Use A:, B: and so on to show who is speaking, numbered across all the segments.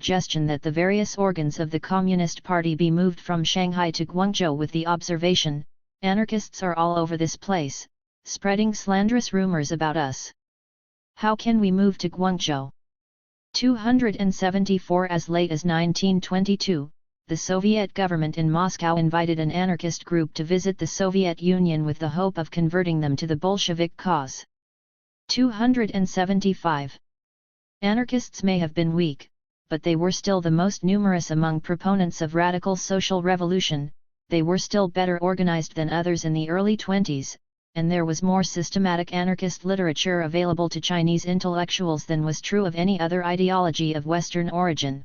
A: suggestion that the various organs of the Communist Party be moved from Shanghai to Guangzhou with the observation, "Anarchists are all over this place, spreading slanderous rumors about us. How can we move to Guangzhou?" 274. As late as 1922, the Soviet government in Moscow invited an anarchist group to visit the Soviet Union with the hope of converting them to the Bolshevik cause. 275. Anarchists may have been weak, but they were still the most numerous among proponents of radical social revolution. They were still better organized than others in the early 20s, and there was more systematic anarchist literature available to Chinese intellectuals than was true of any other ideology of Western origin.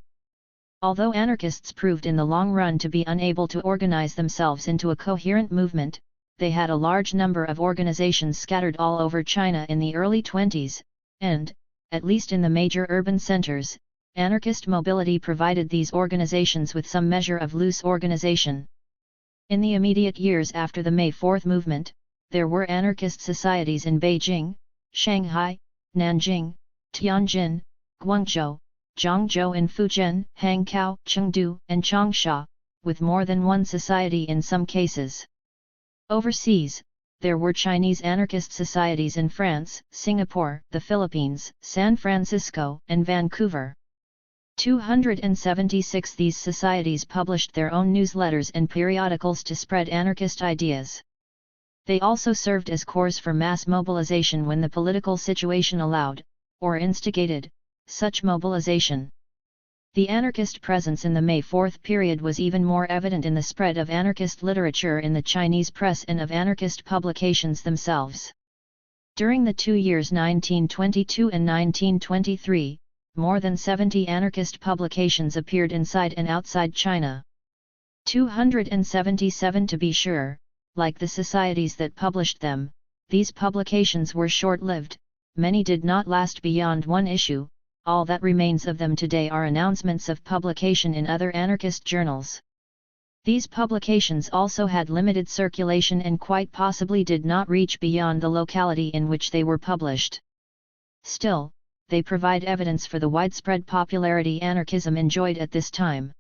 A: Although anarchists proved in the long run to be unable to organize themselves into a coherent movement, they had a large number of organizations scattered all over China in the early 20s, and, at least in the major urban centers, anarchist mobility provided these organizations with some measure of loose organization. In the immediate years after the May 4 movement, there were anarchist societies in Beijing, Shanghai, Nanjing, Tianjin, Guangzhou, Zhangzhou and Fujian, Hangzhou, Chengdu, and Changsha, with more than one society in some cases. Overseas, there were Chinese anarchist societies in France, Singapore, the Philippines, San Francisco, and Vancouver. 276. These societies published their own newsletters and periodicals to spread anarchist ideas. They also served as corps for mass mobilization when the political situation allowed, or instigated, such mobilization. The anarchist presence in the May 4 period was even more evident in the spread of anarchist literature in the Chinese press and of anarchist publications themselves. During the 2 years 1922 and 1923, more than 70 anarchist publications appeared inside and outside China. 277. To be sure, like the societies that published them, these publications were short-lived, many did not last beyond one issue. All that remains of them today are announcements of publication in other anarchist journals. These publications also had limited circulation and quite possibly did not reach beyond the locality in which they were published. Still, they provide evidence for the widespread popularity anarchism enjoyed at this time.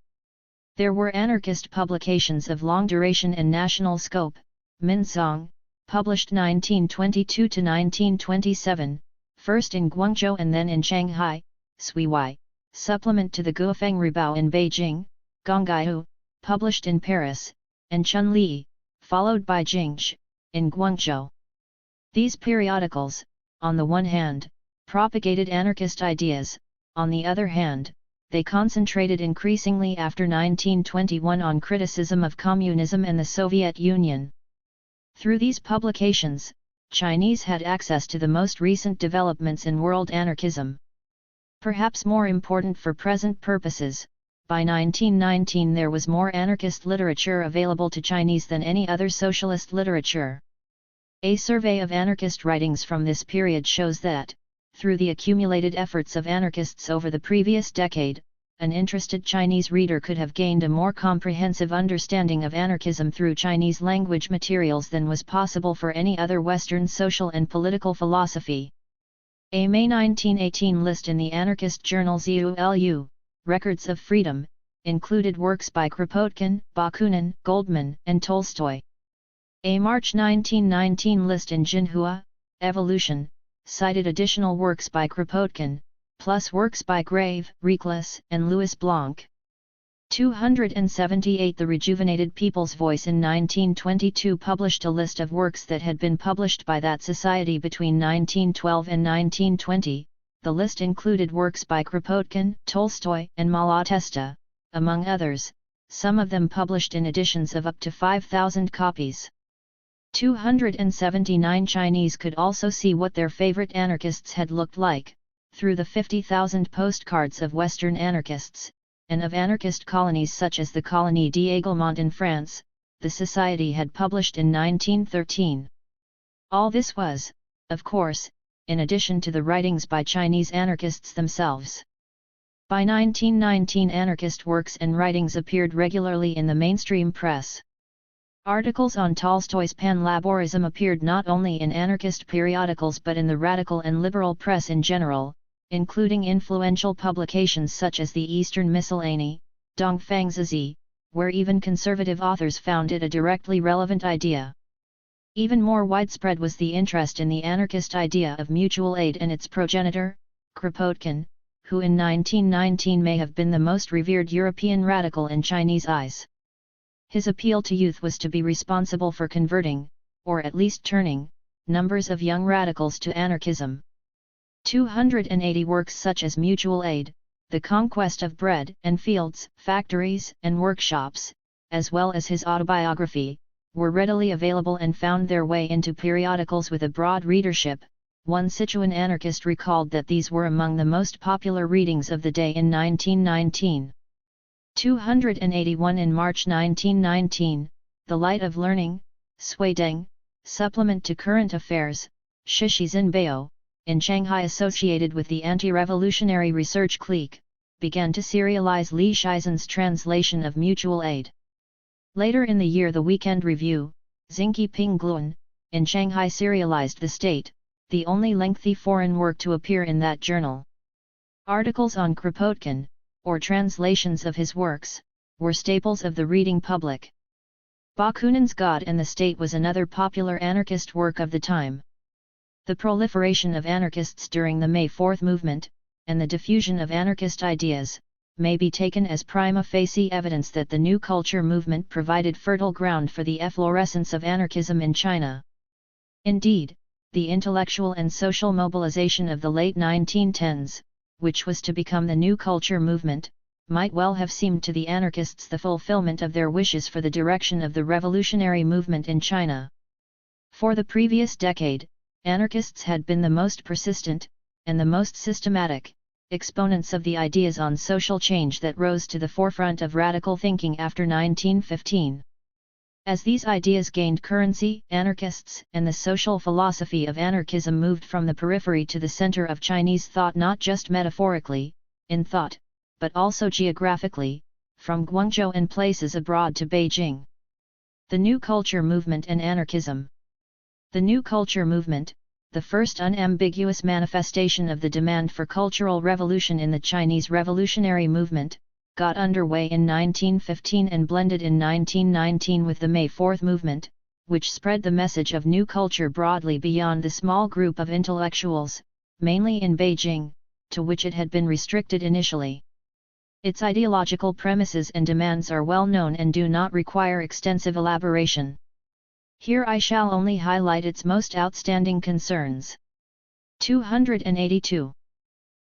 A: There were anarchist publications of long duration and national scope. Minsong, published 1922 to 1927, first in Guangzhou and then in Shanghai. Suiwai, supplement to the Guofeng Ribao in Beijing. Gongaihu, published in Paris, and Chunli, followed by Jingzhi, in Guangzhou. These periodicals, on the one hand, propagated anarchist ideas, on the other hand, they concentrated increasingly after 1921 on criticism of communism and the Soviet Union. Through these publications, Chinese had access to the most recent developments in world anarchism. Perhaps more important for present purposes, by 1919 there was more anarchist literature available to Chinese than any other socialist literature. A survey of anarchist writings from this period shows that, through the accumulated efforts of anarchists over the previous decade, an interested Chinese reader could have gained a more comprehensive understanding of anarchism through Chinese language materials than was possible for any other Western social and political philosophy. A May 1918 list in the anarchist journal ZULU, Records of Freedom, included works by Kropotkin, Bakunin, Goldman, and Tolstoy. A March 1919 list in Jinhua, Evolution, cited additional works by Kropotkin, plus works by Grave, Reclus, and Louis Blanc. 278. The Rejuvenated People's Voice in 1922 published a list of works that had been published by that society between 1912 and 1920. The list included works by Kropotkin, Tolstoy, and Malatesta, among others, some of them published in editions of up to 5,000 copies. 279. Chinese could also see what their favorite anarchists had looked like, through the 50,000 postcards of Western anarchists, and of anarchist colonies such as the Colonie d'Aiglemont in France, the Society had published in 1913. All this was, of course, in addition to the writings by Chinese anarchists themselves. By 1919 anarchist works and writings appeared regularly in the mainstream press. Articles on Tolstoy's pan-laborism appeared not only in anarchist periodicals but in the radical and liberal press in general. including influential publications such as the Eastern Miscellany, Dongfangzizi, where even conservative authors found it a directly relevant idea. Even more widespread was the interest in the anarchist idea of mutual aid and its progenitor, Kropotkin, who in 1919 may have been the most revered European radical in Chinese eyes. His appeal to youth was to be responsible for converting, or at least turning, numbers of young radicals to anarchism. 280 works such as Mutual Aid, The Conquest of Bread and Fields, Factories and Workshops, as well as his autobiography, were readily available and found their way into periodicals with a broad readership. One Sichuan anarchist recalled that these were among the most popular readings of the day in 1919. 281 In March 1919, The Light of Learning, Suideng, Supplement to Current Affairs, Shishizhen Bao, in Shanghai associated with the anti-revolutionary research clique, began to serialize Li Shizhen's translation of Mutual Aid. Later in the year the Weekend Review, Xingqi Pinggluan, in Shanghai serialized The State, the only lengthy foreign work to appear in that journal. Articles on Kropotkin, or translations of his works, were staples of the reading public. Bakunin's God and the State was another popular anarchist work of the time. The proliferation of anarchists during the May 4th movement, and the diffusion of anarchist ideas, may be taken as prima facie evidence that the New Culture movement provided fertile ground for the efflorescence of anarchism in China. Indeed, the intellectual and social mobilization of the late 1910s, which was to become the New Culture movement, might well have seemed to the anarchists the fulfillment of their wishes for the direction of the revolutionary movement in China. For the previous decade, anarchists had been the most persistent, and the most systematic, exponents of the ideas on social change that rose to the forefront of radical thinking after 1915. As these ideas gained currency, anarchists and the social philosophy of anarchism moved from the periphery to the center of Chinese thought, not just metaphorically, in thought, but also geographically, from Guangzhou and places abroad to Beijing. The New Culture movement and anarchism. The New Culture movement, the first unambiguous manifestation of the demand for cultural revolution in the Chinese revolutionary movement, got underway in 1915 and blended in 1919 with the May 4th movement, which spread the message of new culture broadly beyond the small group of intellectuals, mainly in Beijing, to which it had been restricted initially. Its ideological premises and demands are well known and do not require extensive elaboration. Here I shall only highlight its most outstanding concerns. 282.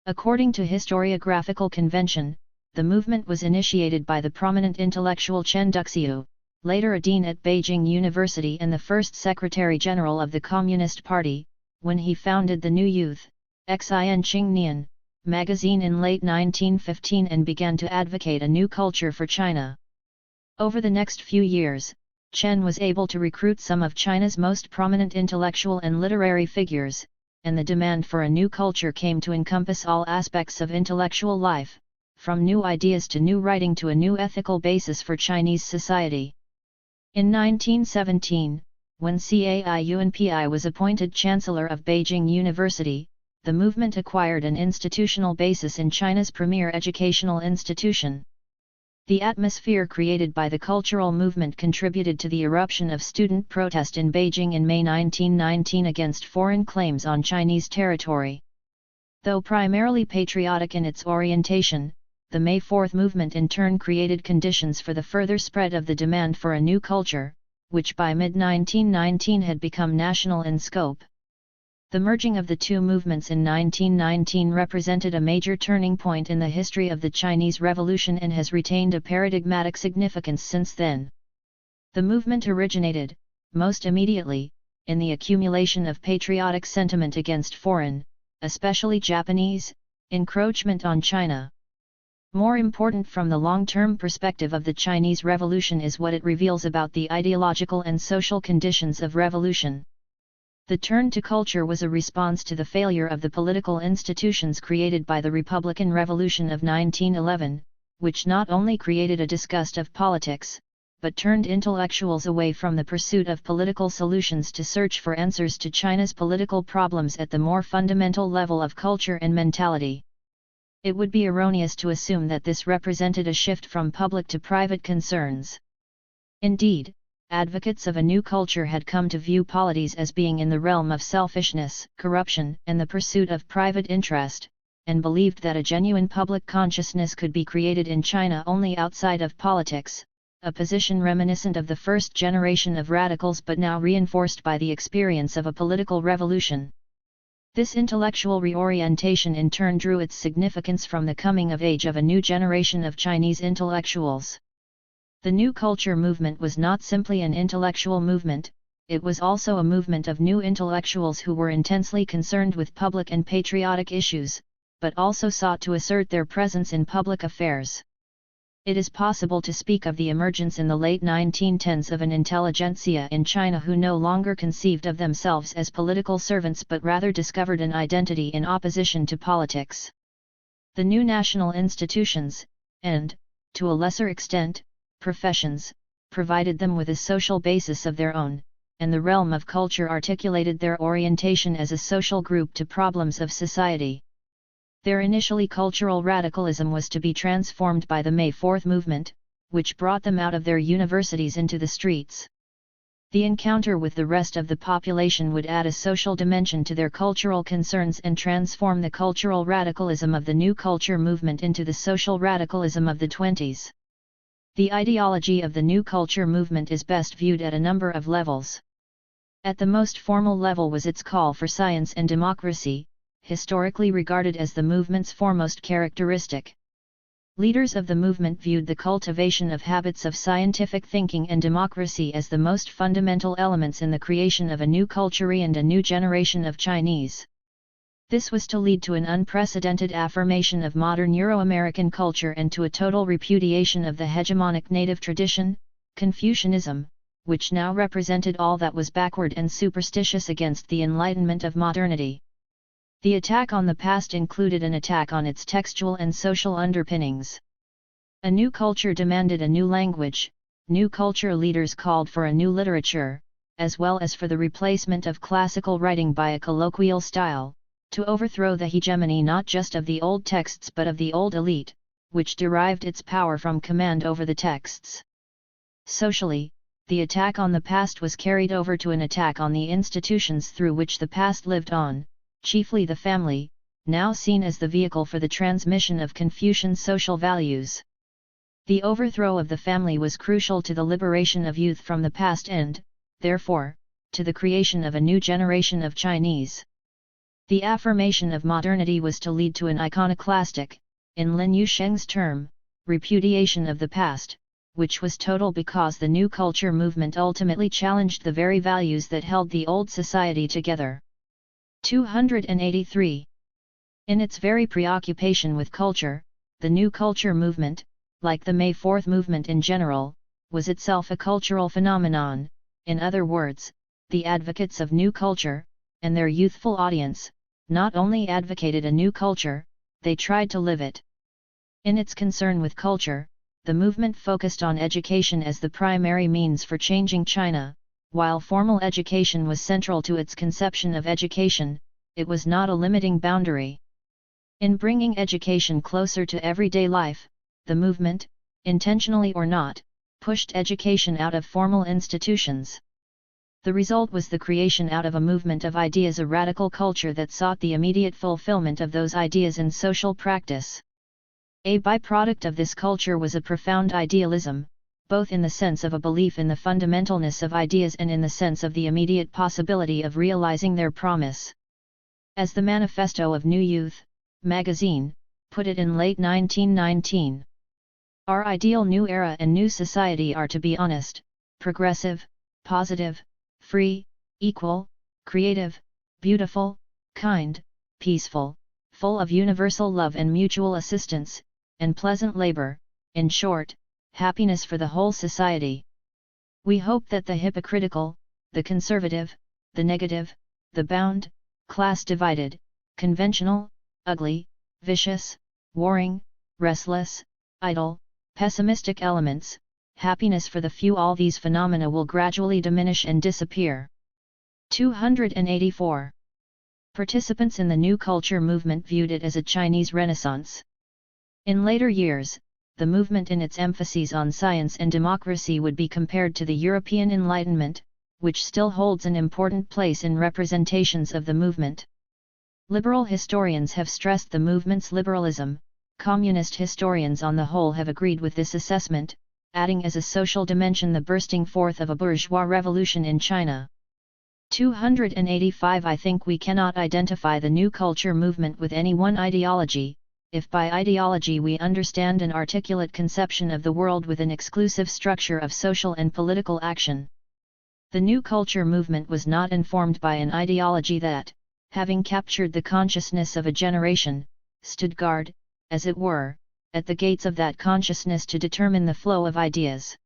A: According to historiographical convention, the movement was initiated by the prominent intellectual Chen Duxiu, later a dean at Beijing University and the first Secretary-General of the Communist Party, when he founded the New Youth, Xin Qingnian, magazine in late 1915 and began to advocate a new culture for China. Over the next few years, Chen was able to recruit some of China's most prominent intellectual and literary figures, and the demand for a new culture came to encompass all aspects of intellectual life, from new ideas to new writing to a new ethical basis for Chinese society. In 1917, when Cai Yunpi was appointed Chancellor of Beijing University, the movement acquired an institutional basis in China's premier educational institution. The atmosphere created by the cultural movement contributed to the eruption of student protest in Beijing in May 1919 against foreign claims on Chinese territory. Though primarily patriotic in its orientation, the May 4th movement in turn created conditions for the further spread of the demand for a new culture, which by mid-1919 had become national in scope. The merging of the two movements in 1919 represented a major turning point in the history of the Chinese Revolution and has retained a paradigmatic significance since then. The movement originated, most immediately, in the accumulation of patriotic sentiment against foreign, especially Japanese, encroachment on China. More important from the long-term perspective of the Chinese Revolution is what it reveals about the ideological and social conditions of revolution. The turn to culture was a response to the failure of the political institutions created by the Republican Revolution of 1911, which not only created a disgust of politics, but turned intellectuals away from the pursuit of political solutions to search for answers to China's political problems at the more fundamental level of culture and mentality. It would be erroneous to assume that this represented a shift from public to private concerns. Indeed, advocates of a new culture had come to view polities as being in the realm of selfishness, corruption, and the pursuit of private interest, and believed that a genuine public consciousness could be created in China only outside of politics, a position reminiscent of the first generation of radicals but now reinforced by the experience of a political revolution. This intellectual reorientation in turn drew its significance from the coming of age of a new generation of Chinese intellectuals. The New Culture movement was not simply an intellectual movement, it was also a movement of new intellectuals who were intensely concerned with public and patriotic issues, but also sought to assert their presence in public affairs. It is possible to speak of the emergence in the late 1910s of an intelligentsia in China who no longer conceived of themselves as political servants but rather discovered an identity in opposition to politics. The new national institutions, and, to a lesser extent, professions, provided them with a social basis of their own, and the realm of culture articulated their orientation as a social group to problems of society. Their initially cultural radicalism was to be transformed by the May 4 movement, which brought them out of their universities into the streets. The encounter with the rest of the population would add a social dimension to their cultural concerns and transform the cultural radicalism of the New Culture movement into the social radicalism of the 20s. The ideology of the New Culture movement is best viewed at a number of levels. At the most formal level was its call for science and democracy, historically regarded as the movement's foremost characteristic. Leaders of the movement viewed the cultivation of habits of scientific thinking and democracy as the most fundamental elements in the creation of a new culture and a new generation of Chinese. This was to lead to an unprecedented affirmation of modern Euro-American culture and to a total repudiation of the hegemonic native tradition, Confucianism, which now represented all that was backward and superstitious against the enlightenment of modernity. The attack on the past included an attack on its textual and social underpinnings. A new culture demanded a new language, new culture leaders called for a new literature, as well as for the replacement of classical writing by a colloquial style, to overthrow the hegemony not just of the old texts but of the old elite, which derived its power from command over the texts. Socially, the attack on the past was carried over to an attack on the institutions through which the past lived on, chiefly the family, now seen as the vehicle for the transmission of Confucian social values. The overthrow of the family was crucial to the liberation of youth from the past and, therefore, to the creation of a new generation of Chinese. The affirmation of modernity was to lead to an iconoclastic, in Lin Yusheng's term, repudiation of the past, which was total because the New Culture movement ultimately challenged the very values that held the old society together. 283. In its very preoccupation with culture, the New Culture movement, like the May 4 movement in general, was itself a cultural phenomenon. In other words, the advocates of new culture, and their youthful audience, not only advocated a new culture, they tried to live it. In its concern with culture, the movement focused on education as the primary means for changing China. While formal education was central to its conception of education, it was not a limiting boundary. In bringing education closer to everyday life, the movement, intentionally or not, pushed education out of formal institutions. The result was the creation out of a movement of ideas a radical culture that sought the immediate fulfillment of those ideas in social practice. A byproduct of this culture was a profound idealism, both in the sense of a belief in the fundamentalness of ideas and in the sense of the immediate possibility of realizing their promise. As the Manifesto of New Youth magazine put it in late 1919, our ideal new era and new society are to be honest, progressive, positive, free, equal, creative, beautiful, kind, peaceful, full of universal love and mutual assistance, and pleasant labor, in short, happiness for the whole society. We hope that the hypocritical, the conservative, the negative, the bound, class divided, conventional, ugly, vicious, warring, restless, idle, pessimistic elements, happiness for the few. All these phenomena will gradually diminish and disappear. 284. Participants in the New Culture movement viewed it as a Chinese Renaissance. In later years, the movement in its emphases on science and democracy would be compared to the European Enlightenment, which still holds an important place in representations of the movement. Liberal historians have stressed the movement's liberalism. Communist historians on the whole have agreed with this assessment, adding as a social dimension the bursting forth of a bourgeois revolution in China. 285. I think we cannot identify the New Culture movement with any one ideology, if by ideology we understand an articulate conception of the world with an exclusive structure of social and political action. The New Culture movement was not informed by an ideology that, having captured the consciousness of a generation, stood guard, as it were, at the gates of that consciousness to determine the flow of ideas.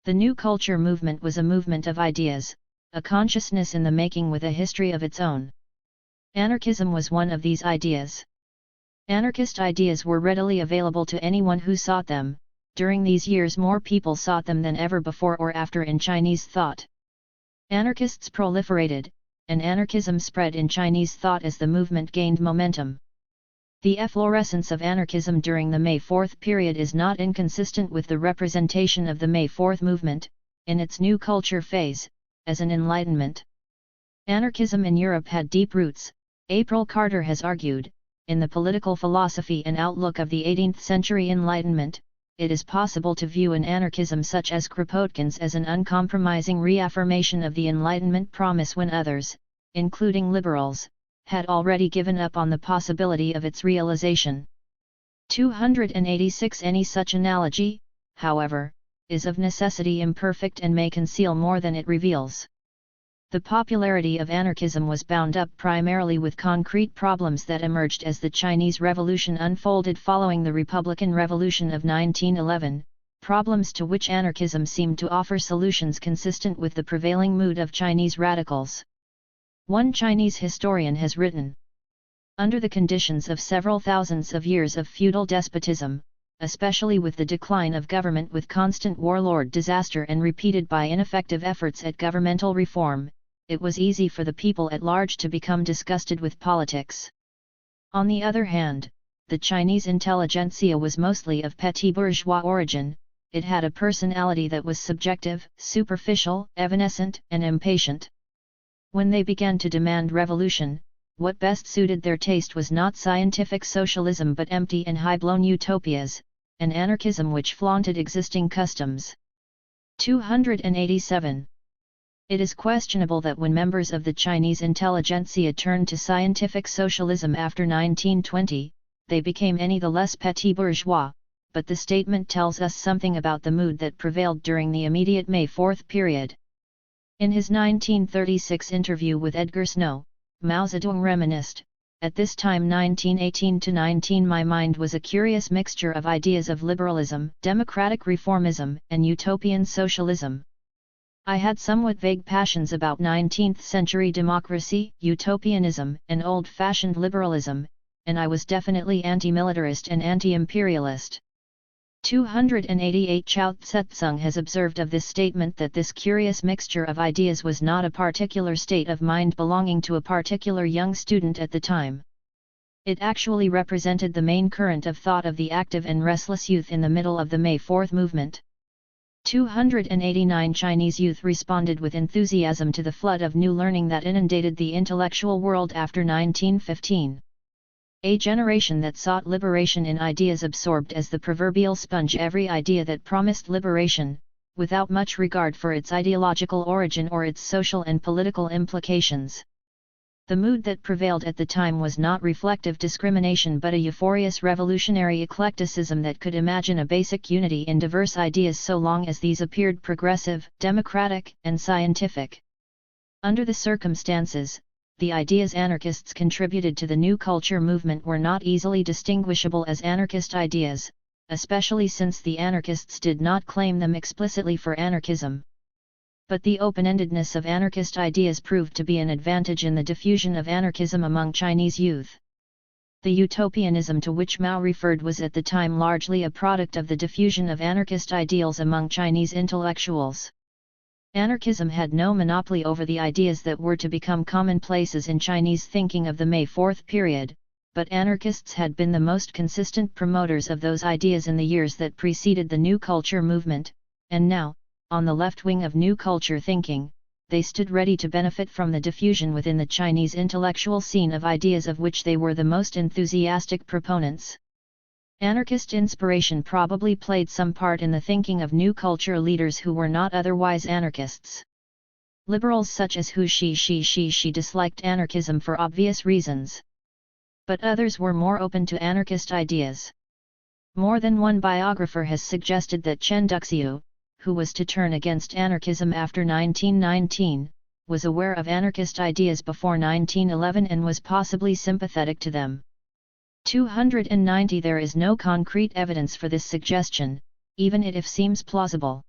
A: The New Culture movement was a movement of ideas, a consciousness in the making with a history of its own. Anarchism was one of these ideas. Anarchist ideas were readily available to anyone who sought them. During these years more people sought them than ever before or after in Chinese thought. Anarchists proliferated, and anarchism spread in Chinese thought as the movement gained momentum. The efflorescence of anarchism during the May 4th period is not inconsistent with the representation of the May 4th movement, in its New Culture phase, as an enlightenment. Anarchism in Europe had deep roots, April Carter has argued, in the political philosophy and outlook of the 18th century Enlightenment. It is possible to view an anarchism such as Kropotkin's as an uncompromising reaffirmation of the Enlightenment promise when others, including liberals, had already given up on the possibility of its realization. 286. Any such analogy, however, is of necessity imperfect and may conceal more than it reveals. The popularity of anarchism was bound up primarily with concrete problems that emerged as the Chinese Revolution unfolded following the Republican Revolution of 1911, problems to which anarchism seemed to offer solutions consistent with the prevailing mood of Chinese radicals. One Chinese historian has written, "Under the conditions of several thousands of years of feudal despotism, especially with the decline of government with constant warlord disaster and repeated by ineffective efforts at governmental reform, it was easy for the people at large to become disgusted with politics. On the other hand, the Chinese intelligentsia was mostly of petit bourgeois origin. It had a personality that was subjective, superficial, evanescent, and impatient. When they began to demand revolution, what best suited their taste was not scientific socialism but empty and high-blown utopias, an anarchism which flaunted existing customs." 287. It is questionable that when members of the Chinese intelligentsia turned to scientific socialism after 1920, they became any the less petit bourgeois, but the statement tells us something about the mood that prevailed during the immediate May 4th period. In his 1936 interview with Edgar Snow, Mao Zedong reminisced, "At this time 1918–19 my mind was a curious mixture of ideas of liberalism, democratic reformism, and utopian socialism. I had somewhat vague passions about 19th-century democracy, utopianism, and old-fashioned liberalism, and I was definitely anti-militarist and anti-imperialist." 288. Chao Tse-tsung has observed of this statement that this curious mixture of ideas was not a particular state of mind belonging to a particular young student at the time. It actually represented the main current of thought of the active and restless youth in the middle of the May 4th movement. 289. Chinese youth responded with enthusiasm to the flood of new learning that inundated the intellectual world after 1915. A generation that sought liberation in ideas absorbed as the proverbial sponge every idea that promised liberation, without much regard for its ideological origin or its social and political implications. The mood that prevailed at the time was not reflective discrimination but a euphorious revolutionary eclecticism that could imagine a basic unity in diverse ideas so long as these appeared progressive, democratic, and scientific. Under the circumstances, the ideas anarchists contributed to the New Culture movement were not easily distinguishable as anarchist ideas, especially since the anarchists did not claim them explicitly for anarchism. But the open-endedness of anarchist ideas proved to be an advantage in the diffusion of anarchism among Chinese youth. The utopianism to which Mao referred was at the time largely a product of the diffusion of anarchist ideals among Chinese intellectuals. Anarchism had no monopoly over the ideas that were to become commonplaces in Chinese thinking of the May 4 period, but anarchists had been the most consistent promoters of those ideas in the years that preceded the New Culture movement, and now, on the left wing of New Culture thinking, they stood ready to benefit from the diffusion within the Chinese intellectual scene of ideas of which they were the most enthusiastic proponents. Anarchist inspiration probably played some part in the thinking of New Culture leaders who were not otherwise anarchists. Liberals such as Hu Shi disliked anarchism for obvious reasons. But others were more open to anarchist ideas. More than one biographer has suggested that Chen Duxiu, who was to turn against anarchism after 1919, was aware of anarchist ideas before 1911 and was possibly sympathetic to them. 290 There is no concrete evidence for this suggestion, even if it seems plausible.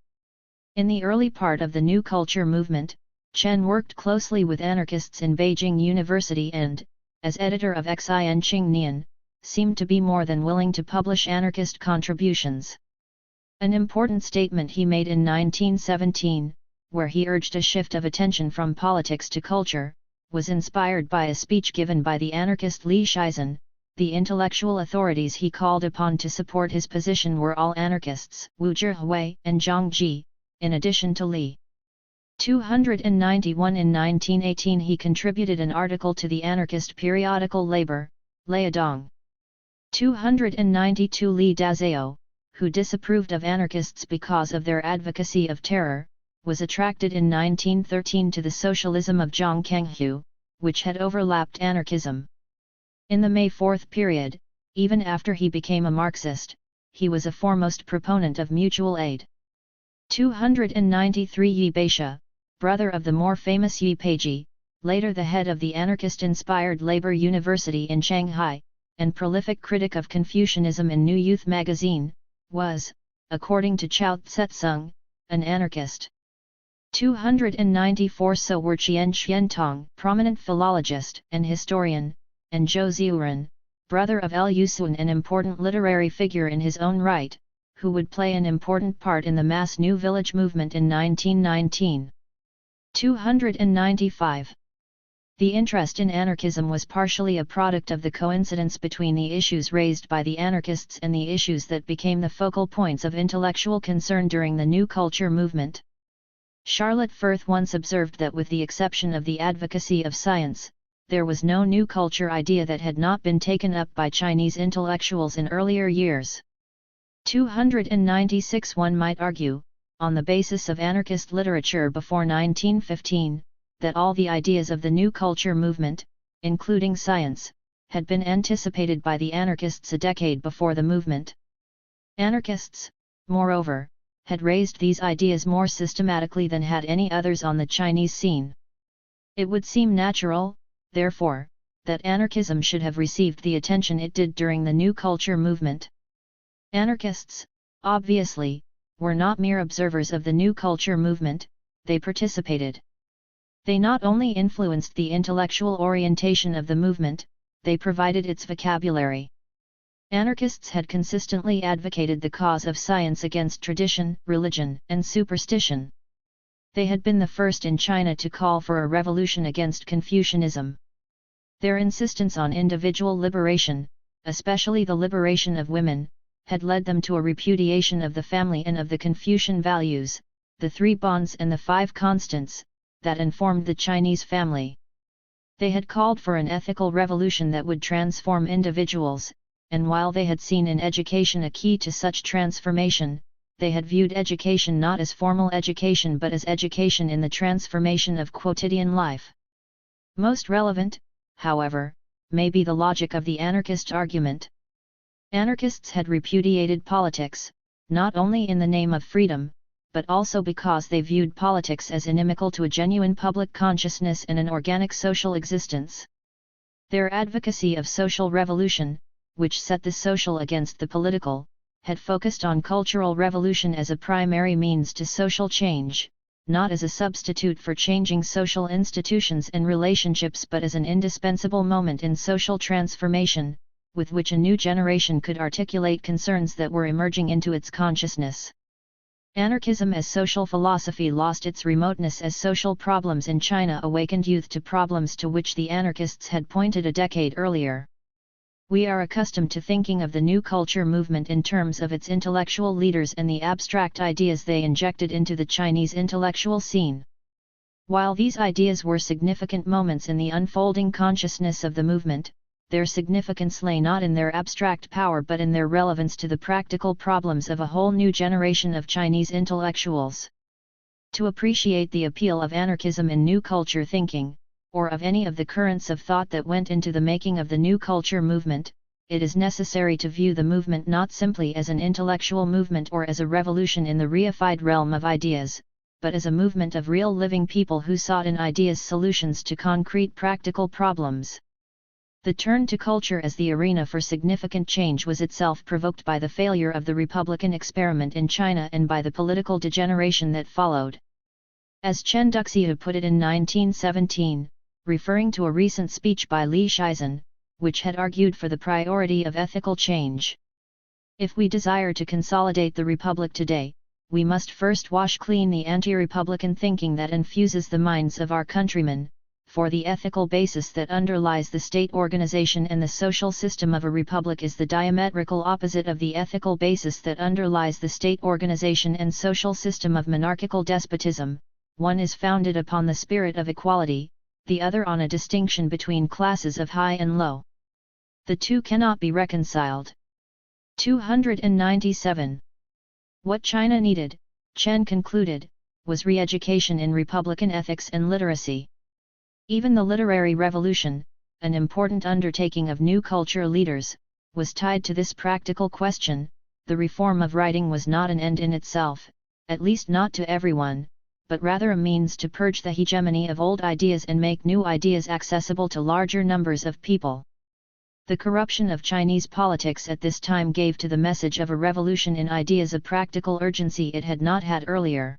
A: In the early part of the New Culture movement, Chen worked closely with anarchists in Beijing University and, as editor of Xin Qingnian, seemed to be more than willing to publish anarchist contributions. An important statement he made in 1917, where he urged a shift of attention from politics to culture, was inspired by a speech given by the anarchist Li Shizhen. The intellectual authorities he called upon to support his position were all anarchists, Wu Zhihui and Zhang Ji, in addition to Li. 291 In 1918 he contributed an article to the anarchist periodical Labor, Liadong. 292 Li Dazhao, who disapproved of anarchists because of their advocacy of terror, was attracted in 1913 to the socialism of Zhang Kanghu, which had overlapped anarchism. In the May 4 period, even after he became a Marxist, he was a foremost proponent of mutual aid. 293 Yi Beixia, brother of the more famous Yi Peiji, later the head of the anarchist-inspired Labor University in Shanghai, and prolific critic of Confucianism in New Youth magazine, was, according to Chao Tse-tsung, an anarchist. 294 So were Qian Xiantong, prominent philologist and historian, and Zhou Ziuren, brother of Lu Xun, an important literary figure in his own right, who would play an important part in the mass New Village movement in 1919. 295. The interest in anarchism was partially a product of the coincidence between the issues raised by the anarchists and the issues that became the focal points of intellectual concern during the New Culture movement. Charlotte Firth once observed that with the exception of the advocacy of science, there was no new culture idea that had not been taken up by Chinese intellectuals in earlier years. 296 One might argue, on the basis of anarchist literature before 1915, that all the ideas of the New Culture movement, including science, had been anticipated by the anarchists a decade before the movement. Anarchists, moreover, had raised these ideas more systematically than had any others on the Chinese scene. It would seem natural, therefore, that anarchism should have received the attention it did during the New Culture movement. Anarchists, obviously, were not mere observers of the New Culture movement, they participated. They not only influenced the intellectual orientation of the movement, they provided its vocabulary. Anarchists had consistently advocated the cause of science against tradition, religion, and superstition. They had been the first in China to call for a revolution against Confucianism. Their insistence on individual liberation, especially the liberation of women, had led them to a repudiation of the family and of the Confucian values, the 3 bonds and the 5 constants, that informed the Chinese family. They had called for an ethical revolution that would transform individuals, and while they had seen in education a key to such transformation, they had viewed education not as formal education but as education in the transformation of quotidian life. Most relevant, however, may be the logic of the anarchist argument. Anarchists had repudiated politics, not only in the name of freedom, but also because they viewed politics as inimical to a genuine public consciousness and an organic social existence. Their advocacy of social revolution, which set the social against the political, had focused on cultural revolution as a primary means to social change, not as a substitute for changing social institutions and relationships but as an indispensable moment in social transformation, with which a new generation could articulate concerns that were emerging into its consciousness. Anarchism as social philosophy lost its remoteness as social problems in China awakened youth to problems to which the anarchists had pointed a decade earlier. We are accustomed to thinking of the new culture movement in terms of its intellectual leaders and the abstract ideas they injected into the Chinese intellectual scene. While these ideas were significant moments in the unfolding consciousness of the movement, their significance lay not in their abstract power but in their relevance to the practical problems of a whole new generation of Chinese intellectuals. To appreciate the appeal of anarchism in new culture thinking, or of any of the currents of thought that went into the making of the new culture movement, it is necessary to view the movement not simply as an intellectual movement or as a revolution in the reified realm of ideas, but as a movement of real living people who sought in ideas solutions to concrete practical problems. The turn to culture as the arena for significant change was itself provoked by the failure of the Republican experiment in China and by the political degeneration that followed. As Chen Duxiu put it in 1917, referring to a recent speech by Li Shizhen, which had argued for the priority of ethical change. If we desire to consolidate the Republic today, we must first wash clean the anti-republican thinking that infuses the minds of our countrymen, for the ethical basis that underlies the state organization and the social system of a republic is the diametrical opposite of the ethical basis that underlies the state organization and social system of monarchical despotism. One is founded upon the spirit of equality, the other on a distinction between classes of high and low. The two cannot be reconciled. 297. What China needed, Chen concluded, was re-education in republican ethics and literacy. Even the literary revolution, an important undertaking of new culture leaders, was tied to this practical question. The reform of writing was not an end in itself, at least not to everyone, but rather a means to purge the hegemony of old ideas and make new ideas accessible to larger numbers of people. The corruption of Chinese politics at this time gave to the message of a revolution in ideas a practical urgency it had not had earlier.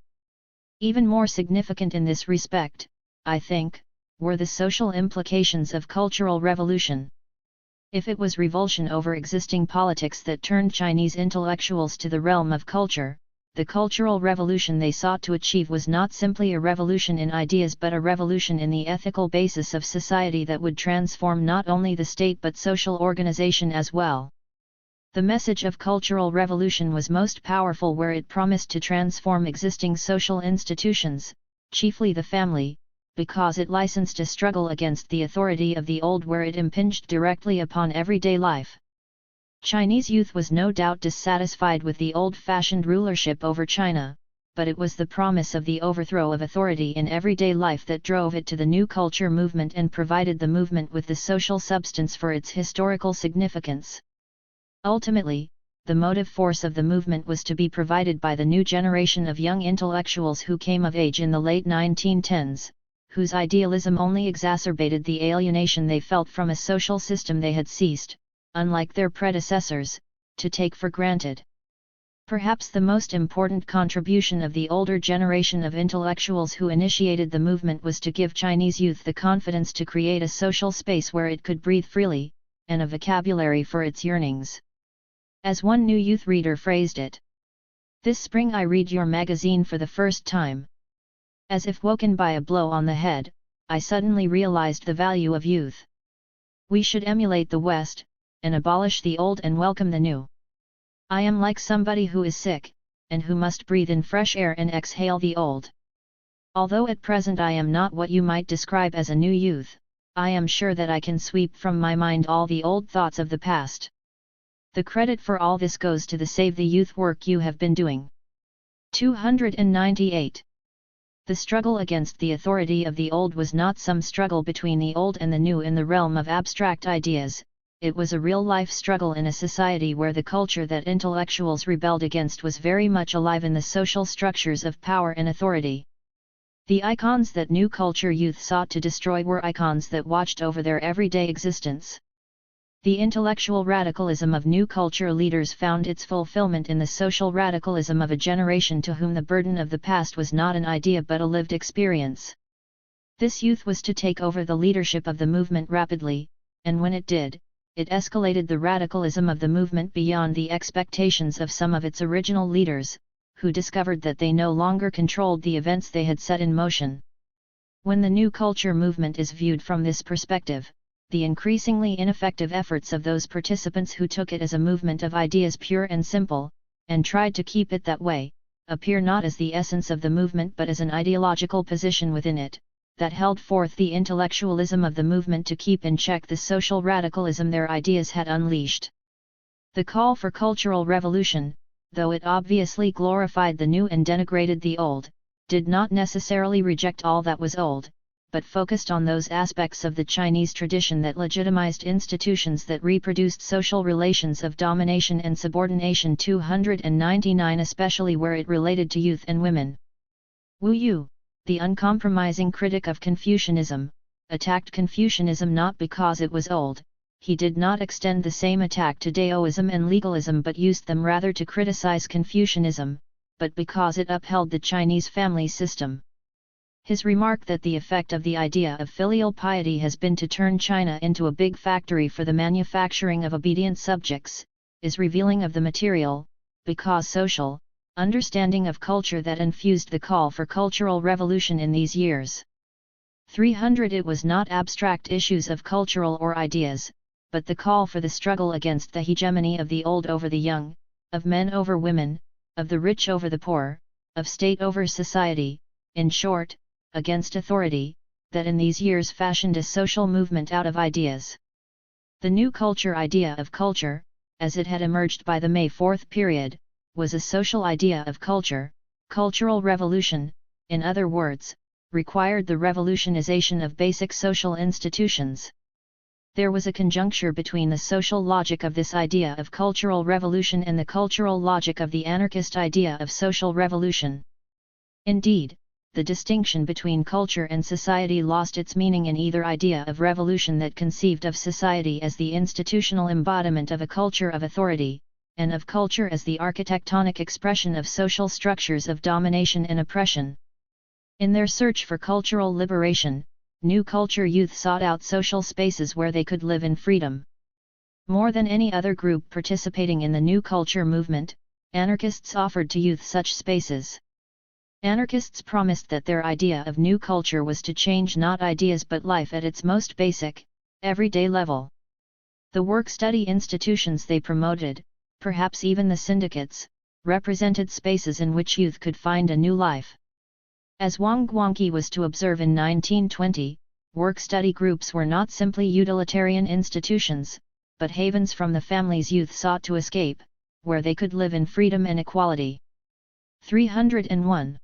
A: Even more significant in this respect, I think, were the social implications of cultural revolution. If it was revulsion over existing politics that turned Chinese intellectuals to the realm of culture, the cultural revolution they sought to achieve was not simply a revolution in ideas but a revolution in the ethical basis of society that would transform not only the state but social organization as well. The message of cultural revolution was most powerful where it promised to transform existing social institutions, chiefly the family, because it licensed a struggle against the authority of the old where it impinged directly upon everyday life. Chinese youth was no doubt dissatisfied with the old-fashioned rulership over China, but it was the promise of the overthrow of authority in everyday life that drove it to the new culture movement and provided the movement with the social substance for its historical significance. Ultimately, the motive force of the movement was to be provided by the new generation of young intellectuals who came of age in the late 1910s, whose idealism only exacerbated the alienation they felt from a social system they had ceased, unlike their predecessors, to take for granted. Perhaps the most important contribution of the older generation of intellectuals who initiated the movement was to give Chinese youth the confidence to create a social space where it could breathe freely, and a vocabulary for its yearnings. As one new youth reader phrased it, "This spring I read your magazine for the first time. As if woken by a blow on the head, I suddenly realized the value of youth. We should emulate the West, and abolish the old and welcome the new. I am like somebody who is sick, and who must breathe in fresh air and exhale the old. Although at present I am not what you might describe as a new youth, I am sure that I can sweep from my mind all the old thoughts of the past. The credit for all this goes to the Save the Youth work you have been doing." 298. The struggle against the authority of the old was not some struggle between the old and the new in the realm of abstract ideas, it was a real-life struggle in a society where the culture that intellectuals rebelled against was very much alive in the social structures of power and authority. The icons that new culture youth sought to destroy were icons that watched over their everyday existence. The intellectual radicalism of new culture leaders found its fulfillment in the social radicalism of a generation to whom the burden of the past was not an idea but a lived experience. This youth was to take over the leadership of the movement rapidly, and when it did, it escalated the radicalism of the movement beyond the expectations of some of its original leaders, who discovered that they no longer controlled the events they had set in motion. When the new culture movement is viewed from this perspective, the increasingly ineffective efforts of those participants who took it as a movement of ideas pure and simple, and tried to keep it that way, appear not as the essence of the movement but as an ideological position within it, that held forth the intellectualism of the movement to keep in check the social radicalism their ideas had unleashed. The call for cultural revolution, though it obviously glorified the new and denigrated the old, did not necessarily reject all that was old, but focused on those aspects of the Chinese tradition that legitimized institutions that reproduced social relations of domination and subordination. 299, especially where it related to youth and women. Wu Yu, the uncompromising critic of Confucianism, attacked Confucianism not because it was old. He did not extend the same attack to Daoism and legalism but used them rather to criticize Confucianism, but because it upheld the Chinese family system. His remark that the effect of the idea of filial piety has been to turn China into a big factory for the manufacturing of obedient subjects, is revealing of the material, because social, understanding of culture that infused the call for cultural revolution in these years. 300 It was not abstract issues of cultural or ideas, but the call for the struggle against the hegemony of the old over the young, of men over women, of the rich over the poor, of state over society, in short, against authority, that in these years fashioned a social movement out of ideas. The new culture idea of culture, as it had emerged by the May 4 period, was a social idea of culture. Cultural revolution, in other words, required the revolutionization of basic social institutions. There was a conjuncture between the social logic of this idea of cultural revolution and the cultural logic of the anarchist idea of social revolution. Indeed, the distinction between culture and society lost its meaning in either idea of revolution that conceived of society as the institutional embodiment of a culture of authority, and of culture as the architectonic expression of social structures of domination and oppression. In their search for cultural liberation, new culture youth sought out social spaces where they could live in freedom. More than any other group participating in the new culture movement, anarchists offered to youth such spaces. Anarchists promised that their idea of new culture was to change not ideas but life at its most basic, everyday level. The work-study institutions they promoted, perhaps even the syndicates, represented spaces in which youth could find a new life. As Wang Guangqi was to observe in 1920, work-study groups were not simply utilitarian institutions, but havens from the families youth sought to escape, where they could live in freedom and equality. 301.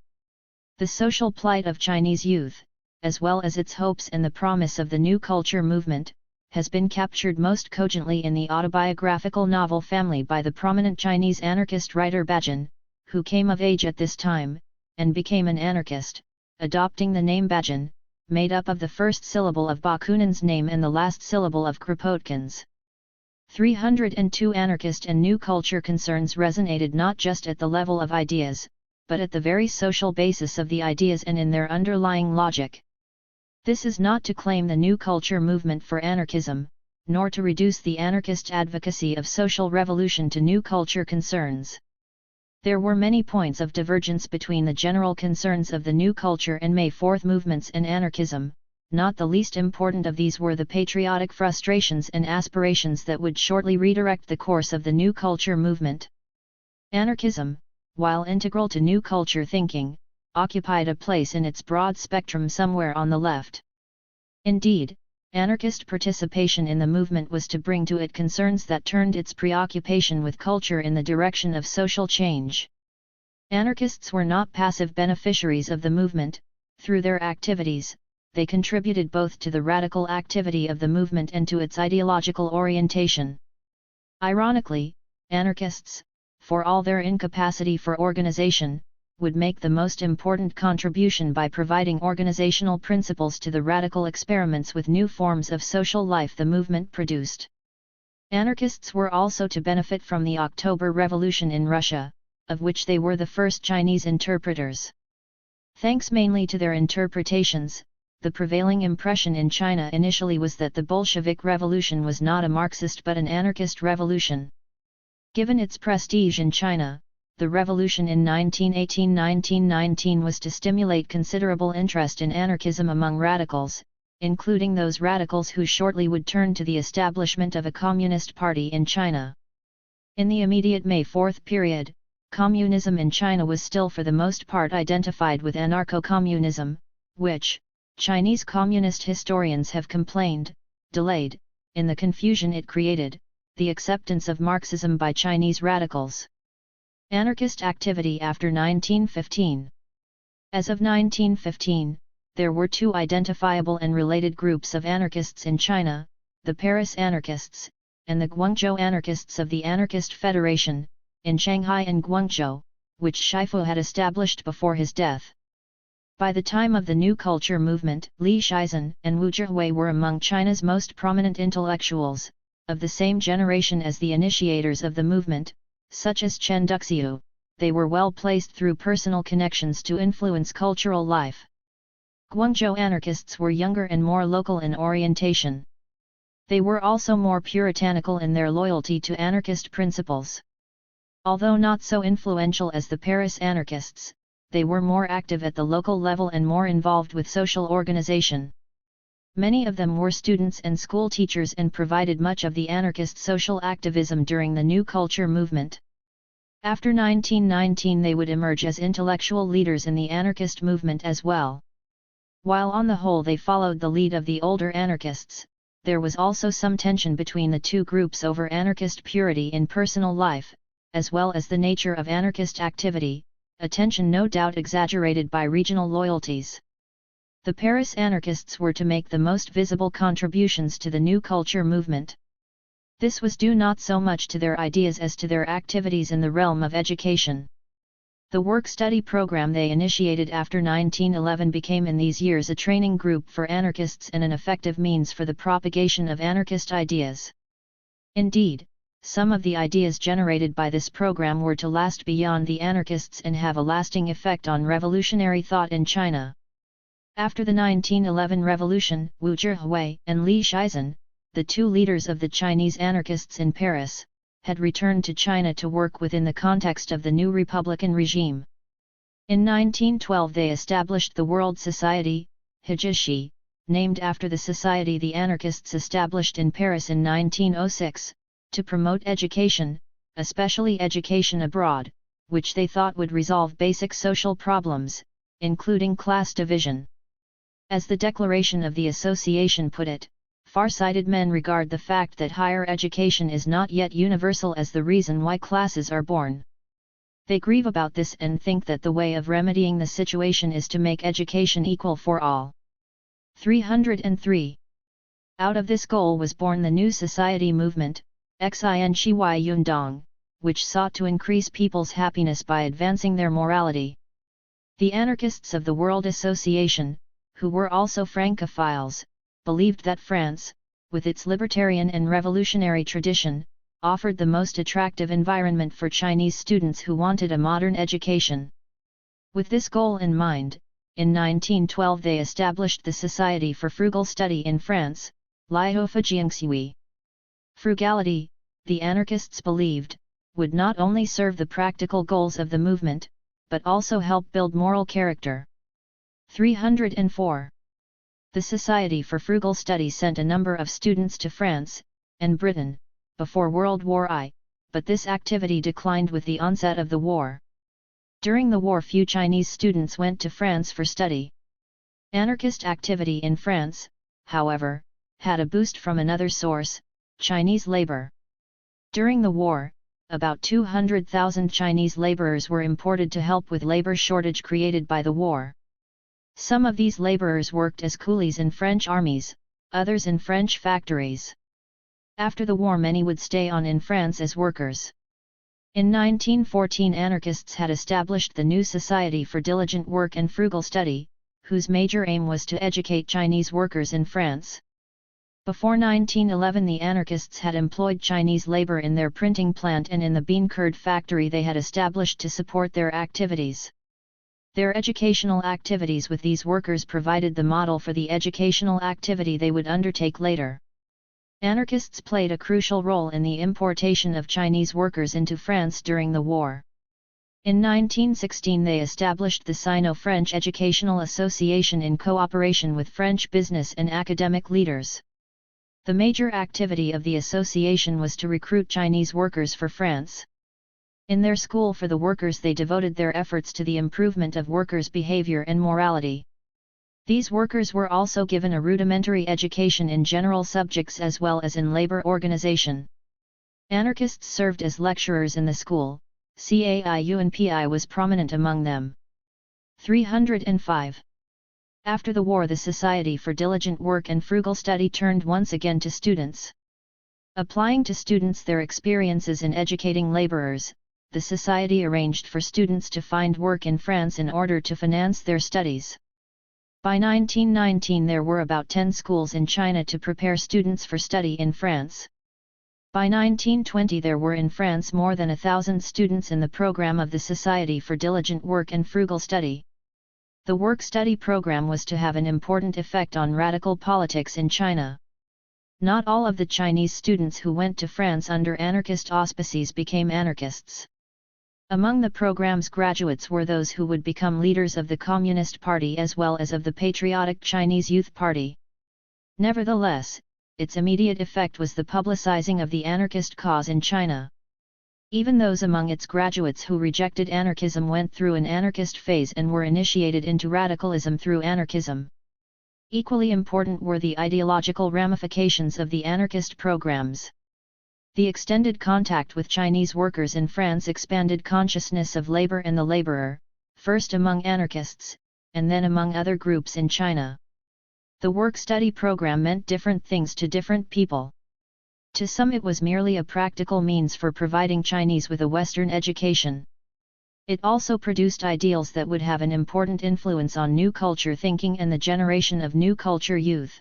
A: The social plight of Chinese youth, as well as its hopes and the promise of the new culture movement, has been captured most cogently in the autobiographical novel Family by the prominent Chinese anarchist writer Bajin, who came of age at this time, and became an anarchist, adopting the name Bajin, made up of the first syllable of Bakunin's name and the last syllable of Kropotkin's. 302 Anarchist and new culture concerns resonated not just at the level of ideas, but at the very social basis of the ideas and in their underlying logic. This is not to claim the new culture movement for anarchism, nor to reduce the anarchist advocacy of social revolution to new culture concerns. There were many points of divergence between the general concerns of the new culture and May 4 movements and anarchism. Not the least important of these were the patriotic frustrations and aspirations that would shortly redirect the course of the new culture movement. Anarchism, while integral to new culture thinking, occupied a place in its broad spectrum somewhere on the left. Indeed, anarchist participation in the movement was to bring to it concerns that turned its preoccupation with culture in the direction of social change. Anarchists were not passive beneficiaries of the movement. Through their activities, they contributed both to the radical activity of the movement and to its ideological orientation. Ironically, anarchists, for all their incapacity for organization, would make the most important contribution by providing organizational principles to the radical experiments with new forms of social life the movement produced. Anarchists were also to benefit from the October Revolution in Russia, of which they were the first Chinese interpreters. Thanks mainly to their interpretations, the prevailing impression in China initially was that the Bolshevik Revolution was not a Marxist but an anarchist revolution. Given its prestige in China, the revolution in 1918–1919 was to stimulate considerable interest in anarchism among radicals, including those radicals who shortly would turn to the establishment of a communist party in China. In the immediate May 4 period, communism in China was still for the most part identified with anarcho-communism, which, Chinese communist historians have complained, delayed, in the confusion it created, the acceptance of Marxism by Chinese radicals. Anarchist activity after 1915. As of 1915, there were two identifiable and related groups of anarchists in China, the Paris anarchists, and the Guangzhou anarchists of the Anarchist Federation, in Shanghai and Guangzhou, which Shifu had established before his death. By the time of the New Culture movement, Li Shizhen and Wu Zhihui were among China's most prominent intellectuals, of the same generation as the initiators of the movement, such as Chen Duxiu. They were well placed through personal connections to influence cultural life. Guangzhou anarchists were younger and more local in orientation. They were also more puritanical in their loyalty to anarchist principles. Although not so influential as the Paris anarchists, they were more active at the local level and more involved with social organization. Many of them were students and school teachers and provided much of the anarchist social activism during the New Culture movement. After 1919 they would emerge as intellectual leaders in the anarchist movement as well. While on the whole they followed the lead of the older anarchists, there was also some tension between the two groups over anarchist purity in personal life, as well as the nature of anarchist activity, a tension no doubt exaggerated by regional loyalties. The Paris anarchists were to make the most visible contributions to the New Culture movement. This was due not so much to their ideas as to their activities in the realm of education. The work-study program they initiated after 1911 became in these years a training group for anarchists and an effective means for the propagation of anarchist ideas. Indeed, some of the ideas generated by this program were to last beyond the anarchists and have a lasting effect on revolutionary thought in China. After the 1911 revolution, Wu Zhihui and Li Shizhen, the two leaders of the Chinese anarchists in Paris, had returned to China to work within the context of the new republican regime. In 1912 they established the World Society, Hijishi, named after the society the anarchists established in Paris in 1906, to promote education, especially education abroad, which they thought would resolve basic social problems, including class division. As the declaration of the association put it, far-sighted men regard the fact that higher education is not yet universal as the reason why classes are born. They grieve about this and think that the way of remedying the situation is to make education equal for all. 303. Out of this goal was born the New Society movement, Xin Yundong, which sought to increase people's happiness by advancing their morality. The anarchists of the World Association, who were also Francophiles, believed that France, with its libertarian and revolutionary tradition, offered the most attractive environment for Chinese students who wanted a modern education. With this goal in mind, in 1912 they established the Society for Frugal Study in France, Liaofujiangsui. Frugality, the anarchists believed, would not only serve the practical goals of the movement, but also help build moral character. 304. The Society for Frugal Study sent a number of students to France and Britain before World War I, but this activity declined with the onset of the war. During the war few Chinese students went to France for study. Anarchist activity in France, however, had a boost from another source, Chinese labor. During the war, about 200,000 Chinese laborers were imported to help with labor shortage created by the war. Some of these laborers worked as coolies in French armies, others in French factories. After the war many would stay on in France as workers. In 1914 anarchists had established the New Society for Diligent Work and Frugal Study, whose major aim was to educate Chinese workers in France. Before 1911 the anarchists had employed Chinese labor in their printing plant and in the bean curd factory they had established to support their activities. Their educational activities with these workers provided the model for the educational activity they would undertake later. Anarchists played a crucial role in the importation of Chinese workers into France during the war. In 1916 they established the Sino-French Educational Association in cooperation with French business and academic leaders. The major activity of the association was to recruit Chinese workers for France. In their school for the workers they devoted their efforts to the improvement of workers' behavior and morality. These workers were also given a rudimentary education in general subjects as well as in labor organization. Anarchists served as lecturers in the school. CAIUNPI was prominent among them. 305. After the war the Society for Diligent Work and Frugal Study turned once again to students. Applying to students their experiences in educating laborers, the Society arranged for students to find work in France in order to finance their studies. By 1919 there were about 10 schools in China to prepare students for study in France. By 1920 there were in France more than 1,000 students in the program of the Society for Diligent Work and Frugal Study. The work-study program was to have an important effect on radical politics in China. Not all of the Chinese students who went to France under anarchist auspices became anarchists. Among the program's graduates were those who would become leaders of the Communist Party as well as of the Patriotic Chinese Youth Party. Nevertheless, its immediate effect was the publicizing of the anarchist cause in China. Even those among its graduates who rejected anarchism went through an anarchist phase and were initiated into radicalism through anarchism. Equally important were the ideological ramifications of the anarchist programs. The extended contact with Chinese workers in France expanded consciousness of labor and the laborer, first among anarchists, and then among other groups in China. The work-study program meant different things to different people. To some it was merely a practical means for providing Chinese with a Western education. It also produced ideals that would have an important influence on new culture thinking and the generation of new culture youth.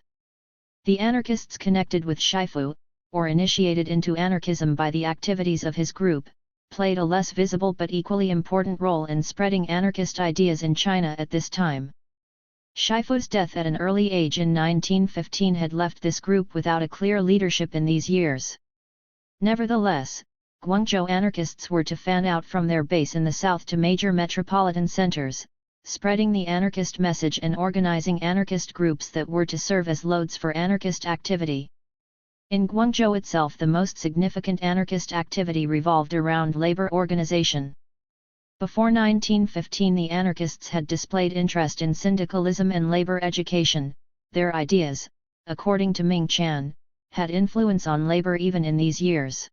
A: The anarchists connected with Shifu, or initiated into anarchism by the activities of his group, played a less visible but equally important role in spreading anarchist ideas in China at this time. Shifu's death at an early age in 1915 had left this group without a clear leadership in these years. Nevertheless, Guangzhou anarchists were to fan out from their base in the south to major metropolitan centers, spreading the anarchist message and organizing anarchist groups that were to serve as loads for anarchist activity. In Guangzhou itself the most significant anarchist activity revolved around labor organization. Before 1915 the anarchists had displayed interest in syndicalism and labor education. Their ideas, according to Ming Chan, had influence on labor even in these years.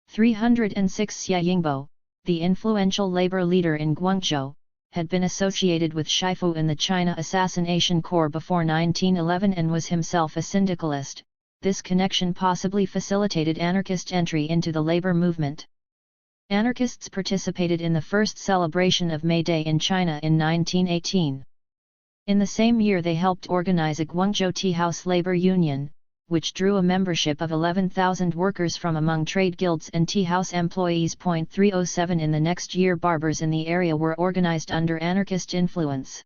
A: 306 Xia Yingbo, the influential labor leader in Guangzhou, had been associated with Shifu in the China Assassination Corps before 1911 and was himself a syndicalist. This connection possibly facilitated anarchist entry into the labor movement. Anarchists participated in the first celebration of May Day in China in 1918. In the same year they helped organize a Guangzhou Tea House Labor Union, which drew a membership of 11,000 workers from among trade guilds and tea house employees. 307 In the next year barbers in the area were organized under anarchist influence.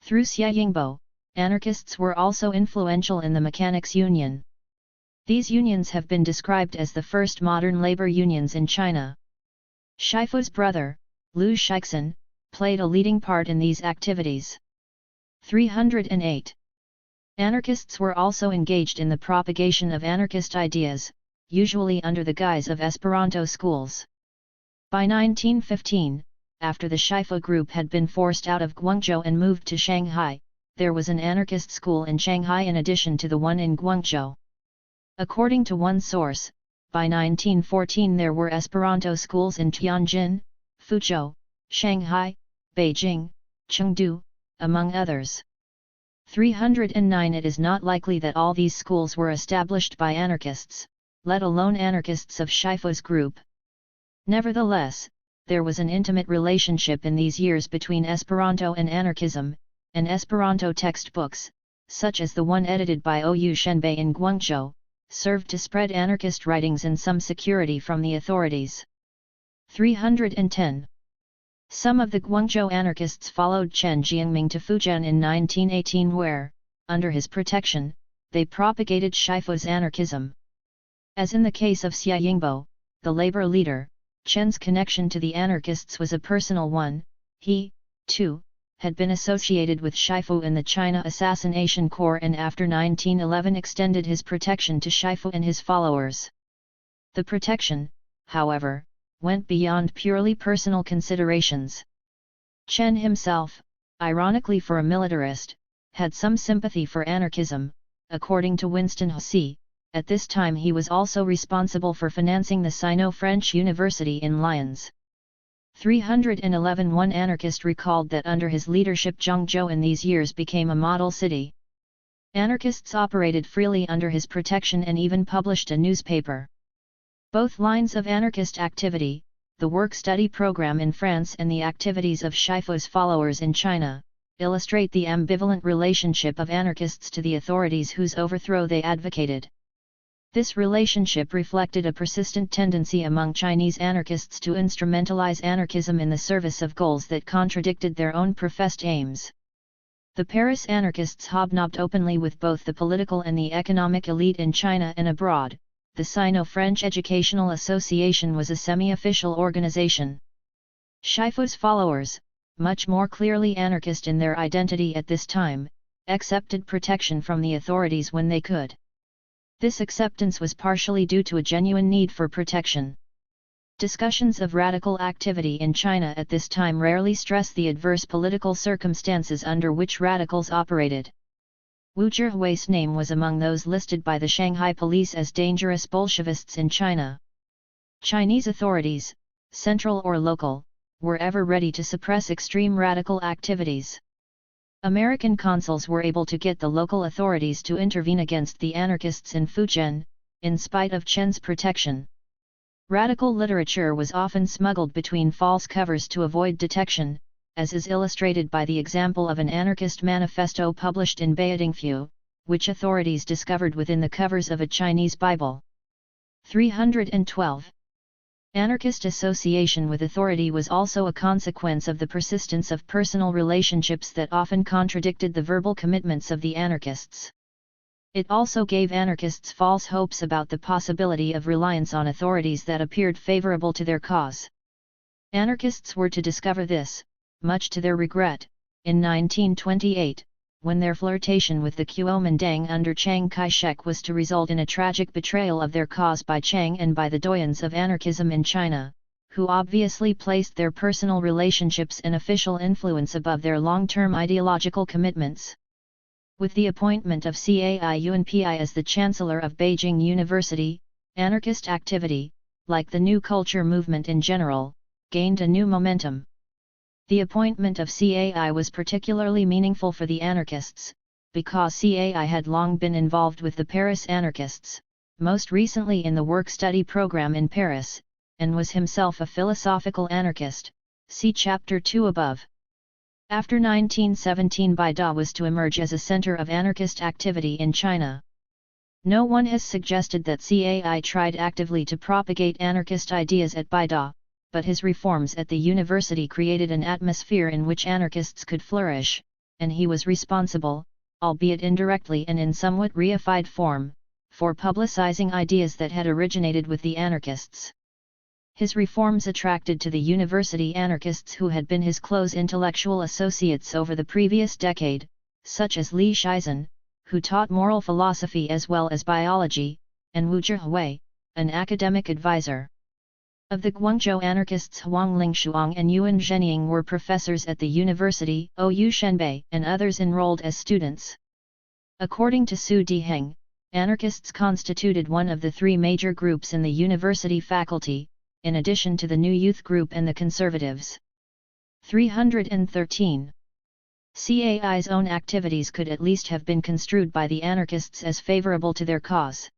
A: Through Xia Yingbo, anarchists were also influential in the mechanics union. These unions have been described as the first modern labor unions in China. Shifu's brother, Liu Shixin, played a leading part in these activities. 308. Anarchists were also engaged in the propagation of anarchist ideas, usually under the guise of Esperanto schools. By 1915, after the Shifu group had been forced out of Guangzhou and moved to Shanghai, there was an anarchist school in Shanghai in addition to the one in Guangzhou. According to one source, by 1914 there were Esperanto schools in Tianjin, Fuzhou, Shanghai, Beijing, Chengdu, among others. 309 It is not likely that all these schools were established by anarchists, let alone anarchists of Shifu's group. Nevertheless, there was an intimate relationship in these years between Esperanto and anarchism, and Esperanto textbooks, such as the one edited by Ou Shenbei in Guangzhou, served to spread anarchist writings and some security from the authorities. 310. Some of the Guangzhou anarchists followed Chen Jiangming to Fujian in 1918 where, under his protection, they propagated Shifu's anarchism. As in the case of Xia Yingbo, the labor leader, Chen's connection to the anarchists was a personal one. He, too, had been associated with Shifu in the China Assassination Corps and after 1911 extended his protection to Shifu and his followers. The protection, however, went beyond purely personal considerations. Chen himself, ironically for a militarist, had some sympathy for anarchism. According to Winston Hussey, at this time he was also responsible for financing the Sino-French University in Lyons. 311. One anarchist recalled that under his leadership Zhengzhou in these years became a model city. Anarchists operated freely under his protection and even published a newspaper. Both lines of anarchist activity, the work-study program in France and the activities of Shifu's followers in China, illustrate the ambivalent relationship of anarchists to the authorities whose overthrow they advocated. This relationship reflected a persistent tendency among Chinese anarchists to instrumentalize anarchism in the service of goals that contradicted their own professed aims. The Paris anarchists hobnobbed openly with both the political and the economic elite in China and abroad. The Sino-French Educational Association was a semi-official organization. Shifu's followers, much more clearly anarchist in their identity at this time, accepted protection from the authorities when they could. This acceptance was partially due to a genuine need for protection. Discussions of radical activity in China at this time rarely stress the adverse political circumstances under which radicals operated. Wu Zhihui's name was among those listed by the Shanghai police as dangerous Bolshevists in China. Chinese authorities, central or local, were ever ready to suppress extreme radical activities. American consuls were able to get the local authorities to intervene against the anarchists in Fujian, in spite of Chen's protection. Radical literature was often smuggled between false covers to avoid detection, as is illustrated by the example of an anarchist manifesto published in Beijingfu, which authorities discovered within the covers of a Chinese Bible. 312. Anarchist association with authority was also a consequence of the persistence of personal relationships that often contradicted the verbal commitments of the anarchists. It also gave anarchists false hopes about the possibility of reliance on authorities that appeared favorable to their cause. Anarchists were to discover this, much to their regret, in 1928, when their flirtation with the Kuomintang under Chiang Kai-shek was to result in a tragic betrayal of their cause by Chiang and by the doyens of anarchism in China, who obviously placed their personal relationships and official influence above their long-term ideological commitments. With the appointment of Cai Yunpai as the Chancellor of Beijing University, anarchist activity, like the New Culture movement in general, gained a new momentum. The appointment of Cai was particularly meaningful for the anarchists, because Cai had long been involved with the Paris anarchists, most recently in the work-study program in Paris, and was himself a philosophical anarchist, see Chapter 2 above. After 1917 Baida was to emerge as a center of anarchist activity in China. No one has suggested that Cai tried actively to propagate anarchist ideas at Baida, but his reforms at the university created an atmosphere in which anarchists could flourish, and he was responsible, albeit indirectly and in somewhat reified form, for publicizing ideas that had originated with the anarchists. His reforms attracted to the university anarchists who had been his close intellectual associates over the previous decade, such as Li Shizhen, who taught moral philosophy as well as biology, and Wu Zhihui, an academic advisor. Of the Guangzhou anarchists Huang Lingshuang and Yuan Zhenying were professors at the university, Ou Shenbei and others enrolled as students. According to Su Diheng, anarchists constituted one of the three major groups in the university faculty, in addition to the New Youth Group and the Conservatives. 313. Cai's own activities could at least have been construed by the anarchists as favorable to their cause.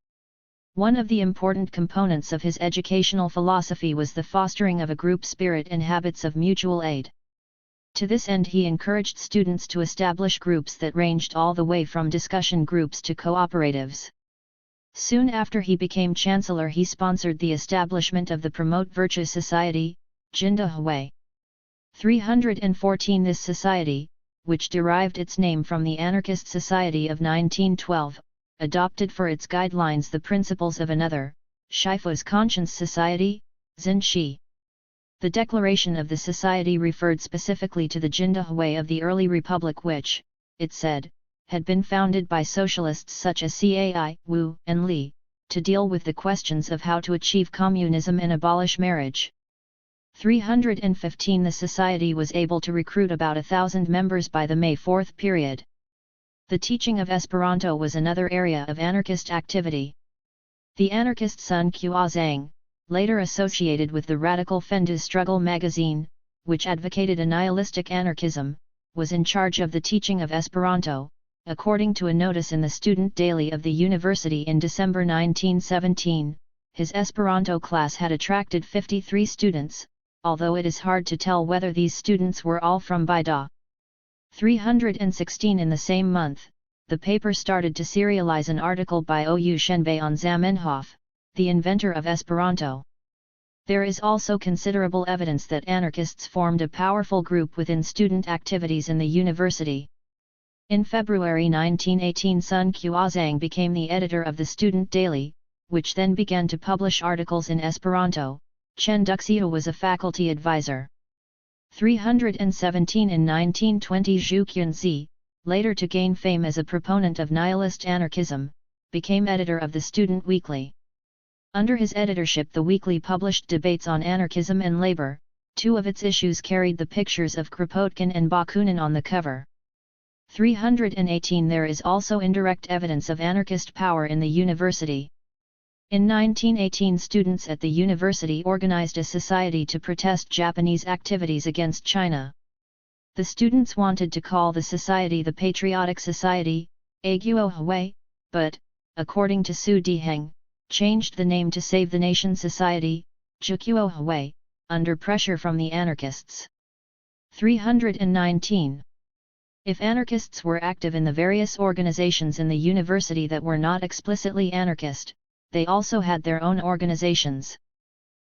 A: One of the important components of his educational philosophy was the fostering of a group spirit and habits of mutual aid. To this end he encouraged students to establish groups that ranged all the way from discussion groups to cooperatives. Soon after he became chancellor he sponsored the establishment of the Promote Virtue Society, Jinda Hui. 314 This society, which derived its name from the Anarchist Society of 1912, adopted for its guidelines the principles of another, Shifu's Conscience Society, Xinshi. The declaration of the society referred specifically to the Jinda way of the early republic which, it said, had been founded by socialists such as Cai, Wu, and Li, to deal with the questions of how to achieve communism and abolish marriage. 315 The society was able to recruit about 1,000 members by the May 4 period. The teaching of Esperanto was another area of anarchist activity. The anarchist Sun Kuozang, later associated with the radical Fendu Struggle magazine, which advocated a nihilistic anarchism, was in charge of the teaching of Esperanto, according to a notice in the Student Daily of the university in December 1917. His Esperanto class had attracted 53 students, although it is hard to tell whether these students were all from Baida. 316 In the same month, the paper started to serialize an article by Ou Shenbei on Zamenhof, the inventor of Esperanto. There is also considerable evidence that anarchists formed a powerful group within student activities in the university. In February 1918 Sun Kuozang became the editor of the Student Daily, which then began to publish articles in Esperanto. Chen Duxiu was a faculty advisor. 317 In 1920 Zhu Qunzi, later to gain fame as a proponent of nihilist anarchism, became editor of the Student Weekly. Under his editorship the weekly published debates on anarchism and labor. Two of its issues carried the pictures of Kropotkin and Bakunin on the cover. 318 There is also indirect evidence of anarchist power in the university. In 1918 students at the university organized a society to protest Japanese activities against China. The students wanted to call the society the Patriotic Society, Aguo Hui, but, according to Su Diheng, changed the name to Save the Nation Society, Jukuo Hui, under pressure from the anarchists. 319 If anarchists were active in the various organizations in the university that were not explicitly anarchist, they also had their own organizations.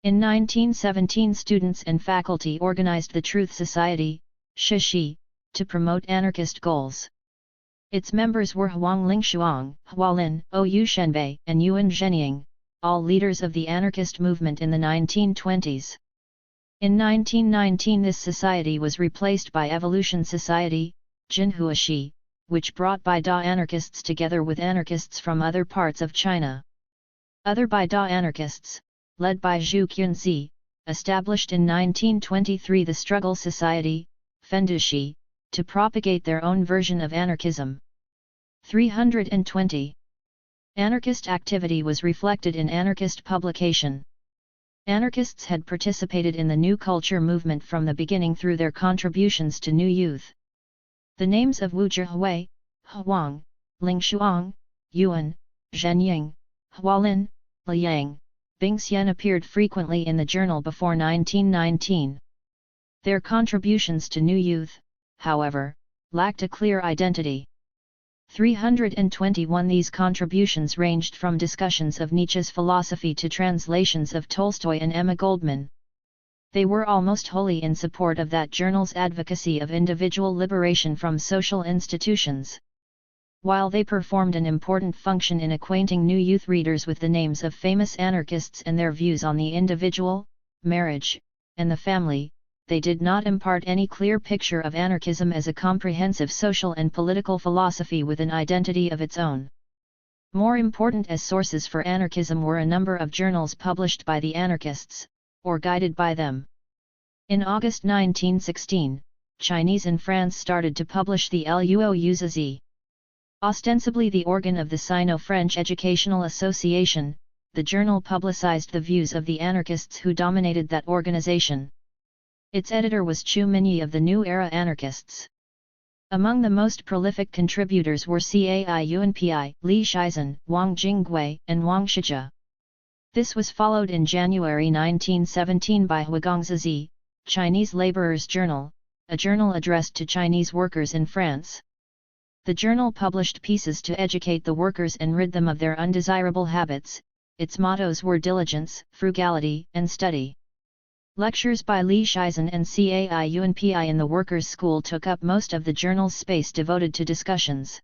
A: In 1917 students and faculty organized the Truth Society, Shishi, to promote anarchist goals. Its members were Huang Lingshuang, Hualin, Ou Shenbei, and Yuan Zhenying, all leaders of the anarchist movement in the 1920s. In 1919 this society was replaced by Evolution Society, Jinhuashi, which brought Baida anarchists together with anarchists from other parts of China. Other Baida anarchists, led by Zhu Qunzi, established in 1923 the Struggle Society, Fendushi, to propagate their own version of anarchism. 320. Anarchist activity was reflected in anarchist publication. Anarchists had participated in the New Culture movement from the beginning through their contributions to New Youth. The names of Wu Zhihui, Huang, Lingshuang, Yuan, Zhenying, Hualin, Liang, Bingxian appeared frequently in the journal before 1919. Their contributions to New Youth, however, lacked a clear identity. 321 These contributions ranged from discussions of Nietzsche's philosophy to translations of Tolstoy and Emma Goldman. They were almost wholly in support of that journal's advocacy of individual liberation from social institutions. While they performed an important function in acquainting new youth readers with the names of famous anarchists and their views on the individual, marriage, and the family, they did not impart any clear picture of anarchism as a comprehensive social and political philosophy with an identity of its own. More important as sources for anarchism were a number of journals published by the anarchists, or guided by them. In August 1916, Chinese in France started to publish the Luouzzi. Ostensibly the organ of the Sino-French Educational Association, the journal publicized the views of the anarchists who dominated that organization. Its editor was Chu Minyi of the New Era anarchists. Among the most prolific contributors were Cai Yuanpi, Li Shizhen, Wang Jingui, and Wang Shijia. This was followed in January 1917 by Huigongzi, Chinese Laborers' Journal, a journal addressed to Chinese workers in France. The journal published pieces to educate the workers and rid them of their undesirable habits. Its mottos were diligence, frugality, and study. Lectures by Li Shizhen and Cai Yunpi in the Workers' School took up most of the journal's space devoted to discussions.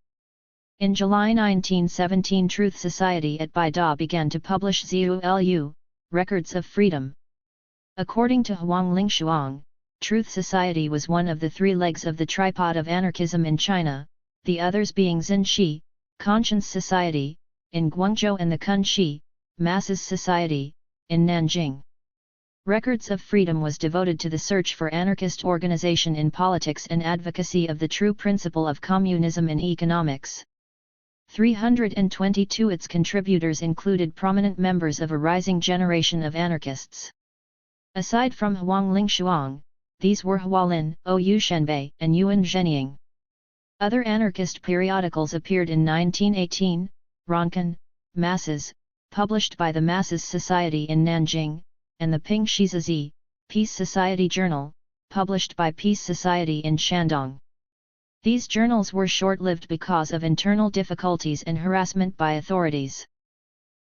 A: In July 1917, Truth Society at Baida began to publish Zulu, Records of Freedom. According to Huang Lingshuang, Truth Society was one of the three legs of the tripod of anarchism in China, the others being Xinxi, Conscience Society, in Guangzhou, and the Kunxi, Masses Society, in Nanjing. Records of Freedom was devoted to the search for anarchist organization in politics and advocacy of the true principle of communism in economics. 322 Its contributors included prominent members of a rising generation of anarchists. Aside from Huang Lingshuang, these were Hualin, Ou Shenbei, and Yuan Zhenying. Other anarchist periodicals appeared in 1918, Ronkan, Masses, published by the Masses Society in Nanjing, and the Ping Shizizi, Peace Society Journal, published by Peace Society in Shandong. These journals were short-lived because of internal difficulties and harassment by authorities.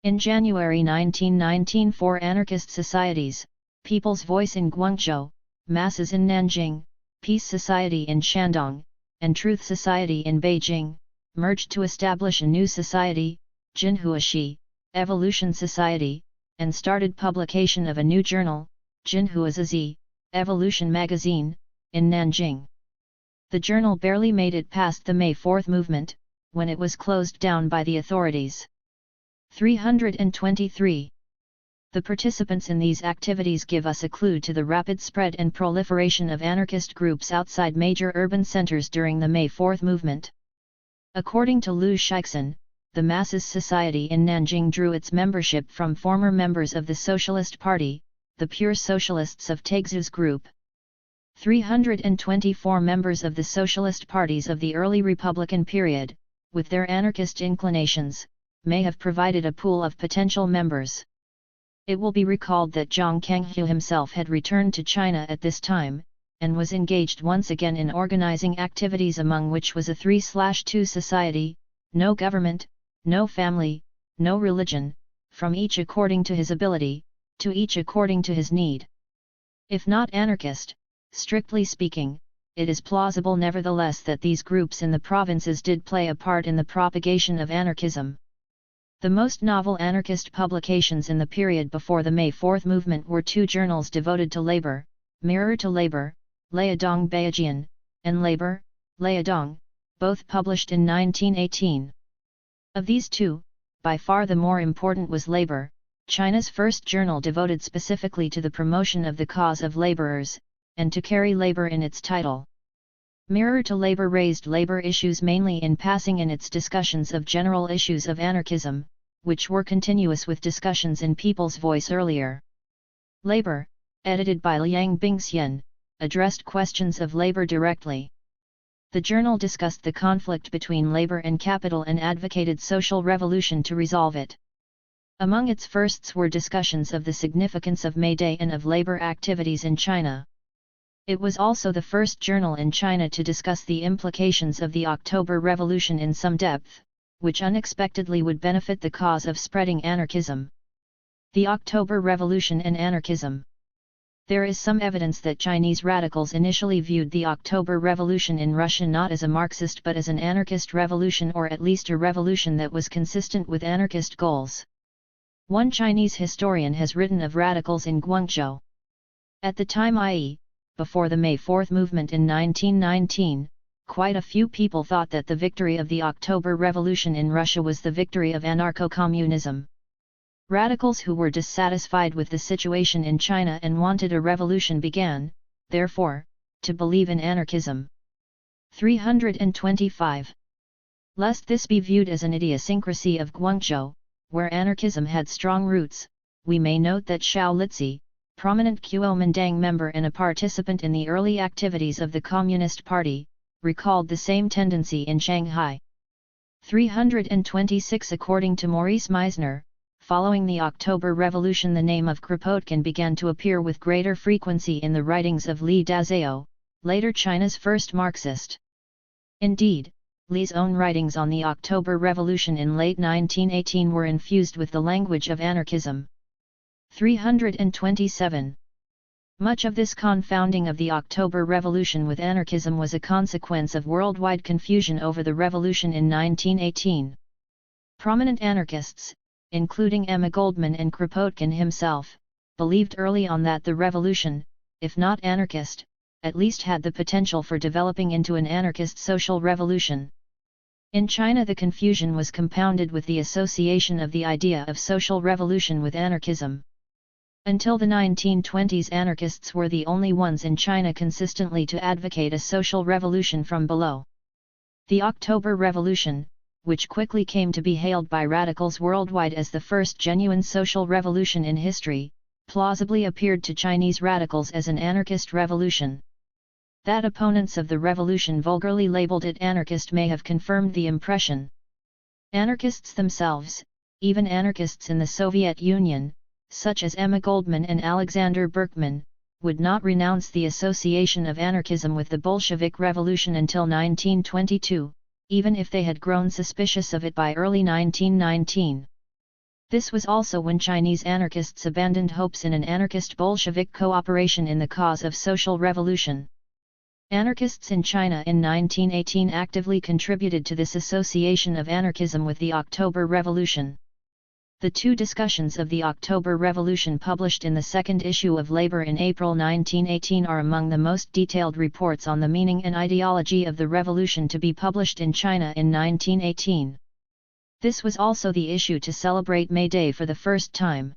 A: In January 1919, four anarchist societies, People's Voice in Guangzhou, Masses in Nanjing, Peace Society in Shandong, and Truth Society in Beijing, merged to establish a new society, Jinhuaxi, Evolution Society, and started publication of a new journal, Jinhuazizi, Evolution Magazine, in Nanjing. The journal barely made it past the May 4 movement, when it was closed down by the authorities. 323. The participants in these activities give us a clue to the rapid spread and proliferation of anarchist groups outside major urban centers during the May 4 movement. According to Lu Shixin, the Masses Society in Nanjing drew its membership from former members of the Socialist Party, the Pure Socialists of Taixu's group. 324 members of the socialist parties of the early Republican period, with their anarchist inclinations, may have provided a pool of potential members. It will be recalled that Zhang Kanghu himself had returned to China at this time, and was engaged once again in organizing activities, among which was a 3/2 society, no government, no family, no religion, from each according to his ability, to each according to his need. If not anarchist, strictly speaking, it is plausible nevertheless that these groups in the provinces did play a part in the propagation of anarchism. The most novel anarchist publications in the period before the May 4 movement were two journals devoted to labor, Mirror to Labor, Liaodong Beijian, and Labor, Liaodong, both published in 1918. Of these two, by far the more important was Labor, China's first journal devoted specifically to the promotion of the cause of laborers, and to carry labor in its title. Mirror to Labor raised labor issues mainly in passing in its discussions of general issues of anarchism, which were continuous with discussions in People's Voice earlier. Labor, edited by Liang Bingxian, addressed questions of labor directly. The journal discussed the conflict between labor and capital and advocated social revolution to resolve it. Among its firsts were discussions of the significance of May Day and of labor activities in China. It was also the first journal in China to discuss the implications of the October Revolution in some depth, which unexpectedly would benefit the cause of spreading anarchism. The October Revolution and anarchism. There is some evidence that Chinese radicals initially viewed the October Revolution in Russia not as a Marxist but as an anarchist revolution, or at least a revolution that was consistent with anarchist goals. One Chinese historian has written of radicals in Guangzhou. At the time, i.e., before the May 4 movement in 1919, quite a few people thought that the victory of the October Revolution in Russia was the victory of anarcho-communism. Radicals who were dissatisfied with the situation in China and wanted a revolution began, therefore, to believe in anarchism. 325. Lest this be viewed as an idiosyncrasy of Guangzhou, where anarchism had strong roots, we may note that Xiao Litzi, prominent Kuomintang member and a participant in the early activities of the Communist Party, recalled the same tendency in Shanghai. 326. According to Maurice Meisner, following the October Revolution the name of Kropotkin began to appear with greater frequency in the writings of Li Dazhao, later China's first Marxist. Indeed, Li's own writings on the October Revolution in late 1918 were infused with the language of anarchism. 327. Much of this confounding of the October Revolution with anarchism was a consequence of worldwide confusion over the revolution in 1918. Prominent anarchists, including Emma Goldman and Kropotkin himself, believed early on that the revolution, if not anarchist, at least had the potential for developing into an anarchist social revolution. In China, the confusion was compounded with the association of the idea of social revolution with anarchism. Until the 1920s, anarchists were the only ones in China consistently to advocate a social revolution from below. The October Revolution, which quickly came to be hailed by radicals worldwide as the first genuine social revolution in history, plausibly appeared to Chinese radicals as an anarchist revolution. That opponents of the revolution vulgarly labeled it anarchist may have confirmed the impression. Anarchists themselves, even anarchists in the Soviet Union, such as Emma Goldman and Alexander Berkman, would not renounce the association of anarchism with the Bolshevik Revolution until 1922, even if they had grown suspicious of it by early 1919. This was also when Chinese anarchists abandoned hopes in an anarchist-Bolshevik cooperation in the cause of social revolution. Anarchists in China in 1918 actively contributed to this association of anarchism with the October Revolution. The two discussions of the October Revolution published in the second issue of Labor in April 1918 are among the most detailed reports on the meaning and ideology of the revolution to be published in China in 1918. This was also the issue to celebrate May Day for the first time.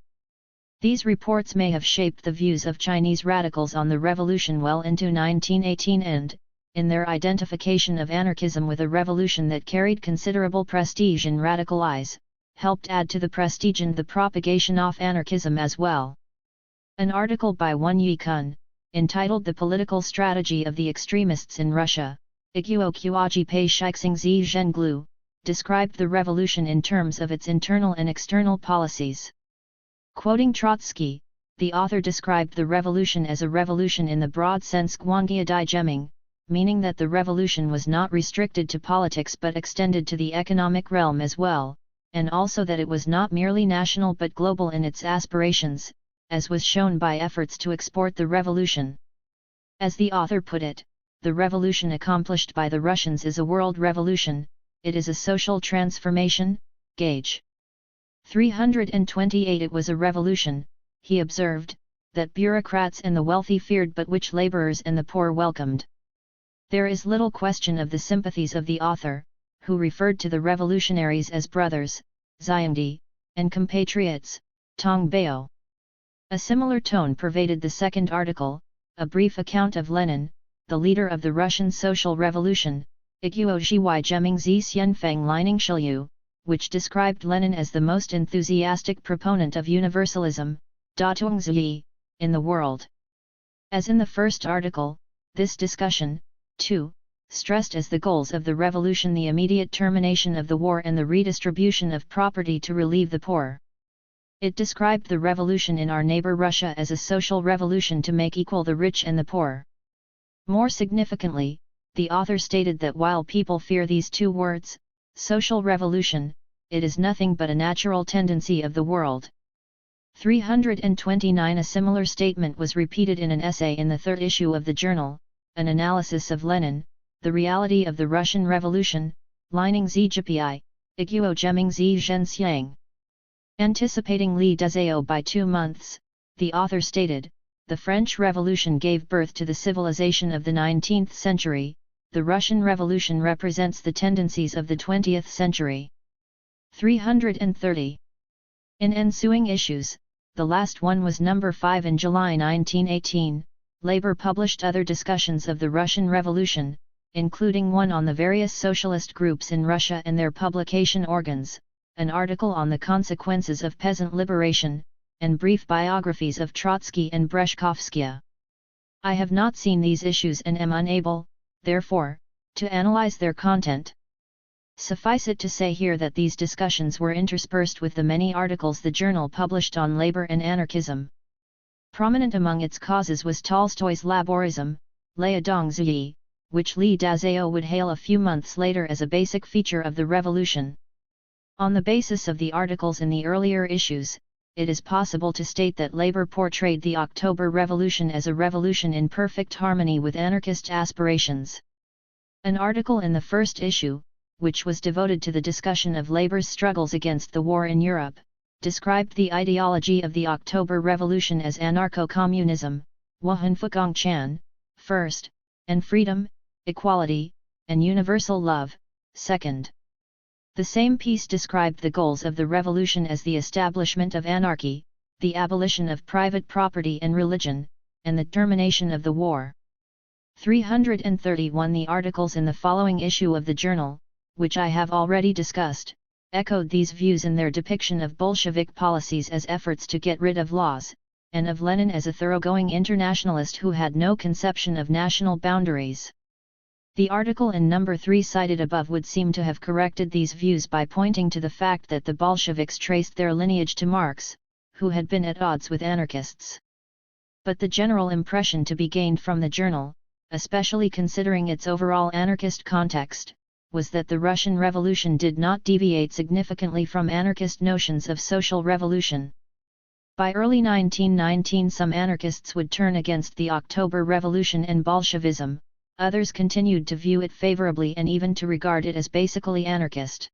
A: These reports may have shaped the views of Chinese radicals on the revolution well into 1918 and, in their identification of anarchism with a revolution that carried considerable prestige in radical eyes, helped add to the prestige and the propagation of anarchism as well. An article by Wen Yikun, entitled The Political Strategy of the Extremists in Russia, Iguo Qiaji Pei Shixing Zi Zhenglu, described the revolution in terms of its internal and external policies. Quoting Trotsky, the author described the revolution as a revolution in the broad sense Guangia Dai Geming, meaning that the revolution was not restricted to politics but extended to the economic realm as well, and also that it was not merely national but global in its aspirations, as was shown by efforts to export the revolution. As the author put it, the revolution accomplished by the Russians is a world revolution, it is a social transformation, gauge. 328 It was a revolution, he observed, that bureaucrats and the wealthy feared but which laborers and the poor welcomed. There is little question of the sympathies of the author, who referred to the revolutionaries as brothers, Xiangdi, and compatriots, Tongbao. A similar tone pervaded the second article, a brief account of Lenin, the leader of the Russian Social Revolution, Iguo Zhiwai Geming Zi Xianfeng Lining Shilyu, which described Lenin as the most enthusiastic proponent of universalism, Datungzi, in the world. As in the first article, this discussion, too, stressed as the goals of the revolution the immediate termination of the war and the redistribution of property to relieve the poor. It described the revolution in our neighbor Russia as a social revolution to make equal the rich and the poor. More significantly, the author stated that while people fear these two words, social revolution, it is nothing but a natural tendency of the world. 329 A similar statement was repeated in an essay in the third issue of the journal, An Analysis of Lenin, The Reality of the Russian Revolution, Lining Zgpi, Iguo Geming Zi Zhenxiang. Anticipating Li Dezao by 2 months, the author stated, the French Revolution gave birth to the civilization of the 19th century, the Russian Revolution represents the tendencies of the 20th century. 330. In ensuing issues, the last one was number 5 in July 1918, Labor published other discussions of the Russian Revolution, including one on the various socialist groups in Russia and their publication organs, an article on the consequences of peasant liberation, and brief biographies of Trotsky and Breshkovskaya. I have not seen these issues and am unable, therefore, to analyze their content. Suffice it to say here that these discussions were interspersed with the many articles the journal published on labor and anarchism. Prominent among its causes was Tolstoy's Laborism, Laya Dongzhi, which Li Dezao would hail a few months later as a basic feature of the revolution. On the basis of the articles in the earlier issues, it is possible to state that labor portrayed the October Revolution as a revolution in perfect harmony with anarchist aspirations. An article in the first issue, which was devoted to the discussion of labor's struggles against the war in Europe, described the ideology of the October Revolution as anarcho-communism, Chan, first, and freedom, equality, and universal love, second. The same piece described the goals of the revolution as the establishment of anarchy, the abolition of private property and religion, and the termination of the war. 331 The articles in the following issue of the journal, which I have already discussed, echoed these views in their depiction of Bolshevik policies as efforts to get rid of laws, and of Lenin as a thoroughgoing internationalist who had no conception of national boundaries. The article in number 3 cited above would seem to have corrected these views by pointing to the fact that the Bolsheviks traced their lineage to Marx, who had been at odds with anarchists. But the general impression to be gained from the journal, especially considering its overall anarchist context, was that the Russian Revolution did not deviate significantly from anarchist notions of social revolution. By early 1919 some anarchists would turn against the October Revolution and Bolshevism, others continued to view it favorably and even to regard it as basically anarchist.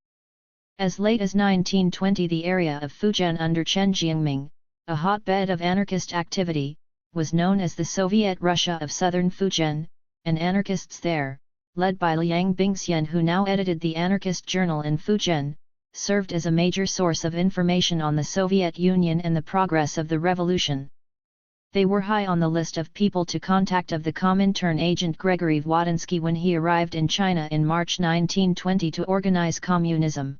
A: As late as 1920 the area of Fujian under Chen Jiangming, a hotbed of anarchist activity, was known as the Soviet Russia of Southern Fujian, and anarchists there, led by Liang Bingxian who now edited the anarchist journal in Fujian, served as a major source of information on the Soviet Union and the progress of the revolution. They were high on the list of people to contact of the Comintern agent Gregory Wodinsky when he arrived in China in March 1920 to organize communism.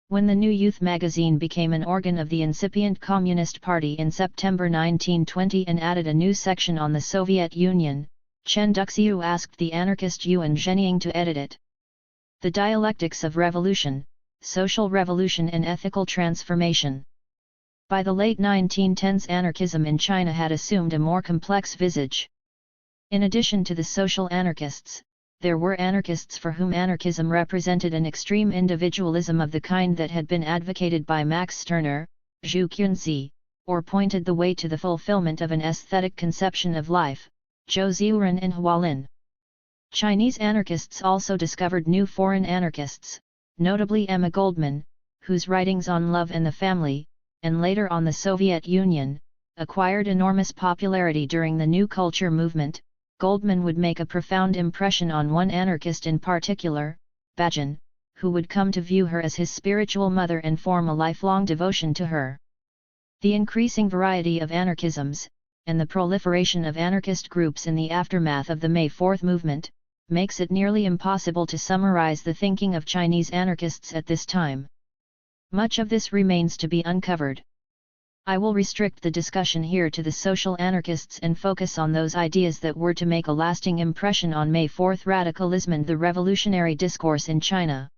A: When the New Youth magazine became an organ of the incipient Communist Party in September 1920 and added a new section on the Soviet Union, Chen Duxiu asked the anarchist Yuan Zhenying to edit it. The Dialectics of Revolution, Social Revolution and Ethical Transformation. By the late 1910s anarchism in China had assumed a more complex visage. In addition to the social anarchists, there were anarchists for whom anarchism represented an extreme individualism of the kind that had been advocated by Max Stirner, Zhu Qunzi, or pointed the way to the fulfillment of an aesthetic conception of life, Zhou Ziuren and Hualin. Chinese anarchists also discovered new foreign anarchists, notably Emma Goldman, whose writings on love and the family, and later on the Soviet Union, acquired enormous popularity during the New Culture movement. Goldman would make a profound impression on one anarchist in particular, Bajan, who would come to view her as his spiritual mother and form a lifelong devotion to her. The increasing variety of anarchisms, and the proliferation of anarchist groups in the aftermath of the May 4 movement, makes it nearly impossible to summarize the thinking of Chinese anarchists at this time. Much of this remains to be uncovered. I will restrict the discussion here to the social anarchists and focus on those ideas that were to make a lasting impression on May 4 radicalism and the revolutionary discourse in China.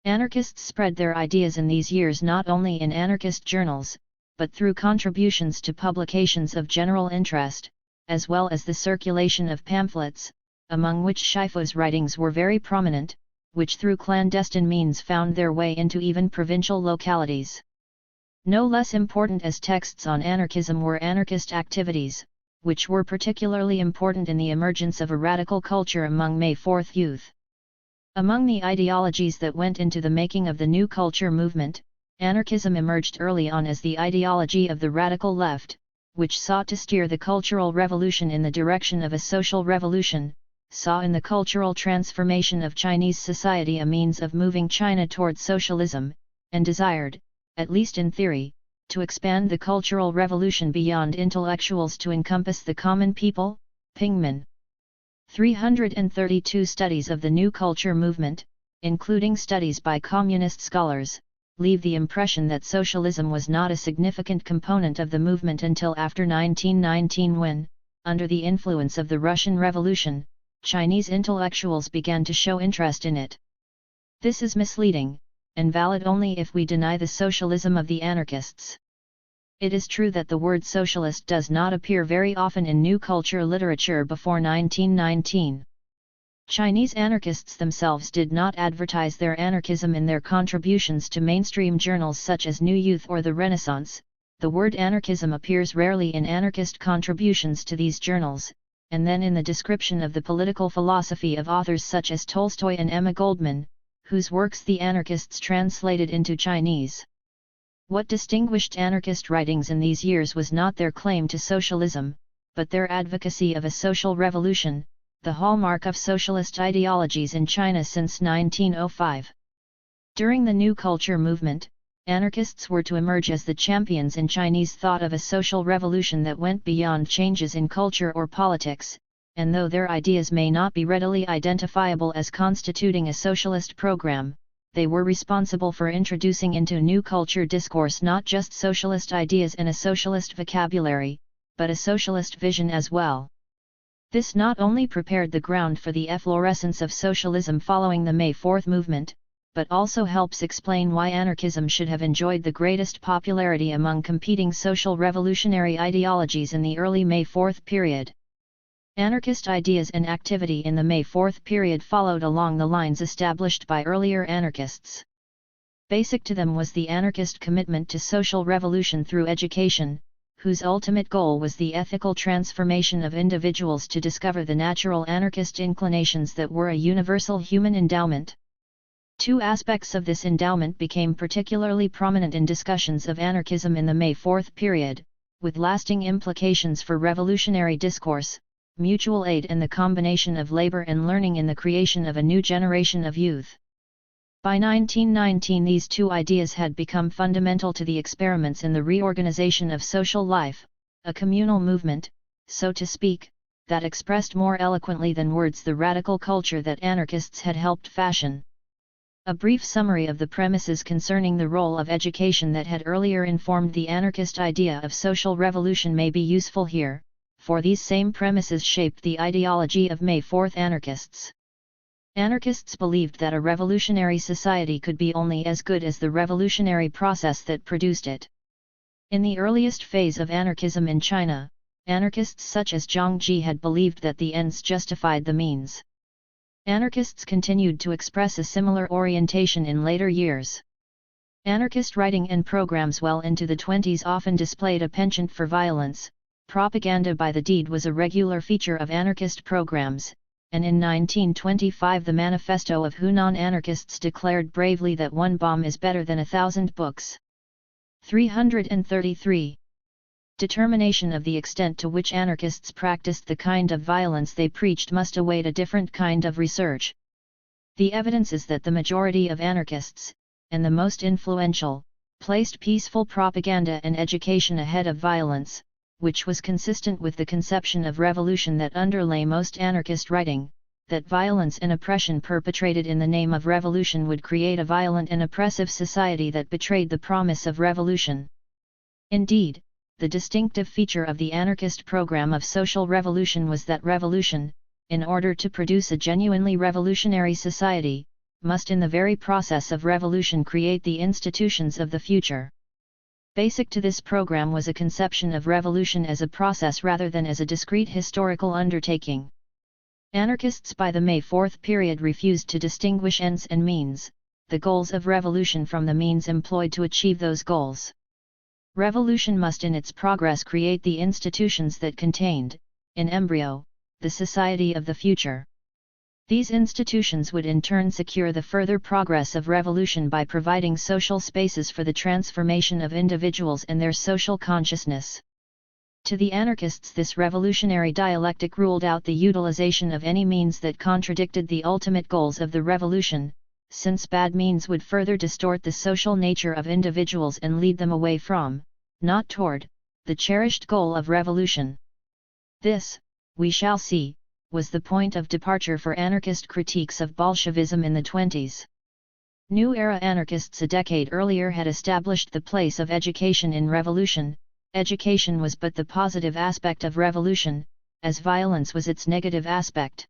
A: Anarchists spread their ideas in these years not only in anarchist journals, but through contributions to publications of general interest, as well as the circulation of pamphlets, among which Schiffo's writings were very prominent, which through clandestine means found their way into even provincial localities. No less important as texts on anarchism were anarchist activities, which were particularly important in the emergence of a radical culture among May 4 youth. Among the ideologies that went into the making of the New Culture movement, anarchism emerged early on as the ideology of the radical left, which sought to steer the cultural revolution in the direction of a social revolution, saw in the cultural transformation of Chinese society a means of moving China toward socialism, and desired, at least in theory, to expand the cultural revolution beyond intellectuals to encompass the common people, Pingman. 332 studies of the New Culture movement, including studies by communist scholars, leave the impression that socialism was not a significant component of the movement until after 1919 when, under the influence of the Russian Revolution, Chinese intellectuals began to show interest in it. This is misleading, and valid only if we deny the socialism of the anarchists. It is true that the word socialist does not appear very often in New Culture literature before 1919. Chinese anarchists themselves did not advertise their anarchism in their contributions to mainstream journals such as New Youth or The Renaissance, The word anarchism appears rarely in anarchist contributions to these journals, and then in the description of the political philosophy of authors such as Tolstoy and Emma Goldman, whose works the anarchists translated into Chinese. What distinguished anarchist writings in these years was not their claim to socialism, but their advocacy of a social revolution, the hallmark of socialist ideologies in China since 1905. During the New Culture movement, anarchists were to emerge as the champions in Chinese thought of a social revolution that went beyond changes in culture or politics, and though their ideas may not be readily identifiable as constituting a socialist program, they were responsible for introducing into new culture discourse not just socialist ideas and a socialist vocabulary, but a socialist vision as well. This not only prepared the ground for the efflorescence of socialism following the May 4 movement, but also helps explain why anarchism should have enjoyed the greatest popularity among competing social revolutionary ideologies in the early May 4 period. Anarchist ideas and activity in the May 4 period followed along the lines established by earlier anarchists. Basic to them was the anarchist commitment to social revolution through education, whose ultimate goal was the ethical transformation of individuals to discover the natural anarchist inclinations that were a universal human endowment. Two aspects of this endowment became particularly prominent in discussions of anarchism in the May 4 period, with lasting implications for revolutionary discourse: mutual aid and the combination of labor and learning in the creation of a new generation of youth. By 1919 these two ideas had become fundamental to the experiments in the reorganization of social life, a communal movement, so to speak, that expressed more eloquently than words the radical culture that anarchists had helped fashion. A brief summary of the premises concerning the role of education that had earlier informed the anarchist idea of social revolution may be useful here, for these same premises shaped the ideology of May 4 anarchists. Anarchists believed that a revolutionary society could be only as good as the revolutionary process that produced it. In the earliest phase of anarchism in China, anarchists such as Zhang Ji had believed that the ends justified the means. Anarchists continued to express a similar orientation in later years. Anarchist writing and programs well into the 20s often displayed a penchant for violence. Propaganda by the deed was a regular feature of anarchist programs, and in 1925 the Manifesto of Hunan anarchists declared bravely that one bomb is better than 1,000 books. 333. Determination of the extent to which anarchists practiced the kind of violence they preached must await a different kind of research. The evidence is that the majority of anarchists, and the most influential, placed peaceful propaganda and education ahead of violence, which was consistent with the conception of revolution that underlay most anarchist writing, that violence and oppression perpetrated in the name of revolution would create a violent and oppressive society that betrayed the promise of revolution. Indeed, the distinctive feature of the anarchist program of social revolution was that revolution, in order to produce a genuinely revolutionary society, must in the very process of revolution create the institutions of the future. Basic to this program was a conception of revolution as a process rather than as a discrete historical undertaking. Anarchists by the May 4 period refused to distinguish ends and means, the goals of revolution from the means employed to achieve those goals. Revolution must in its progress create the institutions that contained, in embryo, the society of the future. These institutions would in turn secure the further progress of revolution by providing social spaces for the transformation of individuals and their social consciousness. To the anarchists this revolutionary dialectic ruled out the utilization of any means that contradicted the ultimate goals of the revolution, since bad means would further distort the social nature of individuals and lead them away from, not toward, the cherished goal of revolution. This, we shall see, was the point of departure for anarchist critiques of Bolshevism in the 20s. New Era anarchists a decade earlier had established the place of education in revolution. Education was but the positive aspect of revolution, as violence was its negative aspect.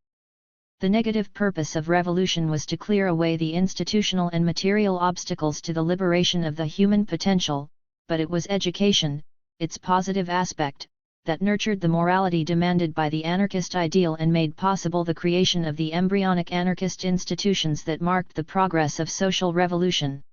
A: The negative purpose of revolution was to clear away the institutional and material obstacles to the liberation of the human potential, but it was education, its positive aspect, that nurtured the morality demanded by the anarchist ideal and made possible the creation of the embryonic anarchist institutions that marked the progress of social revolution.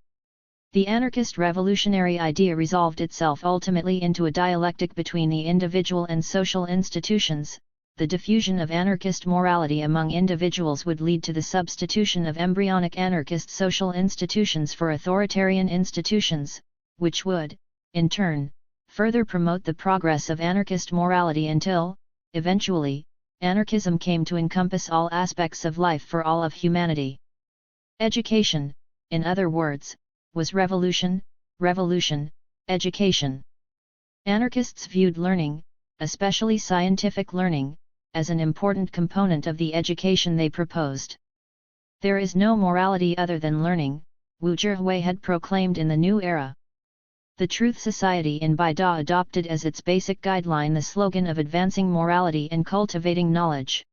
A: The anarchist revolutionary idea resolved itself ultimately into a dialectic between the individual and social institutions. The diffusion of anarchist morality among individuals would lead to the substitution of embryonic anarchist social institutions for authoritarian institutions, which would, in turn, further promote the progress of anarchist morality until, eventually, anarchism came to encompass all aspects of life for all of humanity. Education, in other words, was revolution, education. Anarchists viewed learning, especially scientific learning, as an important component of the education they proposed. There is no morality other than learning, Wu Zhihui had proclaimed in the new era. The Truth Society in Baida adopted as its basic guideline the slogan of advancing morality and cultivating knowledge.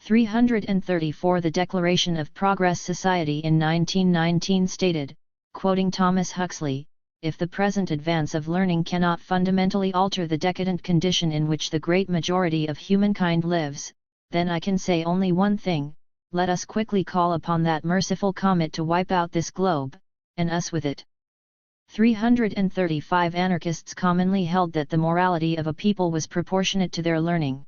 A: 334 The Declaration of Progress Society in 1919 stated, quoting Thomas Huxley, "If the present advance of learning cannot fundamentally alter the decadent condition in which the great majority of humankind lives, then I can say only one thing: let us quickly call upon that merciful comet to wipe out this globe, and us with it." 335 Anarchists commonly held that the morality of a people was proportionate to their learning.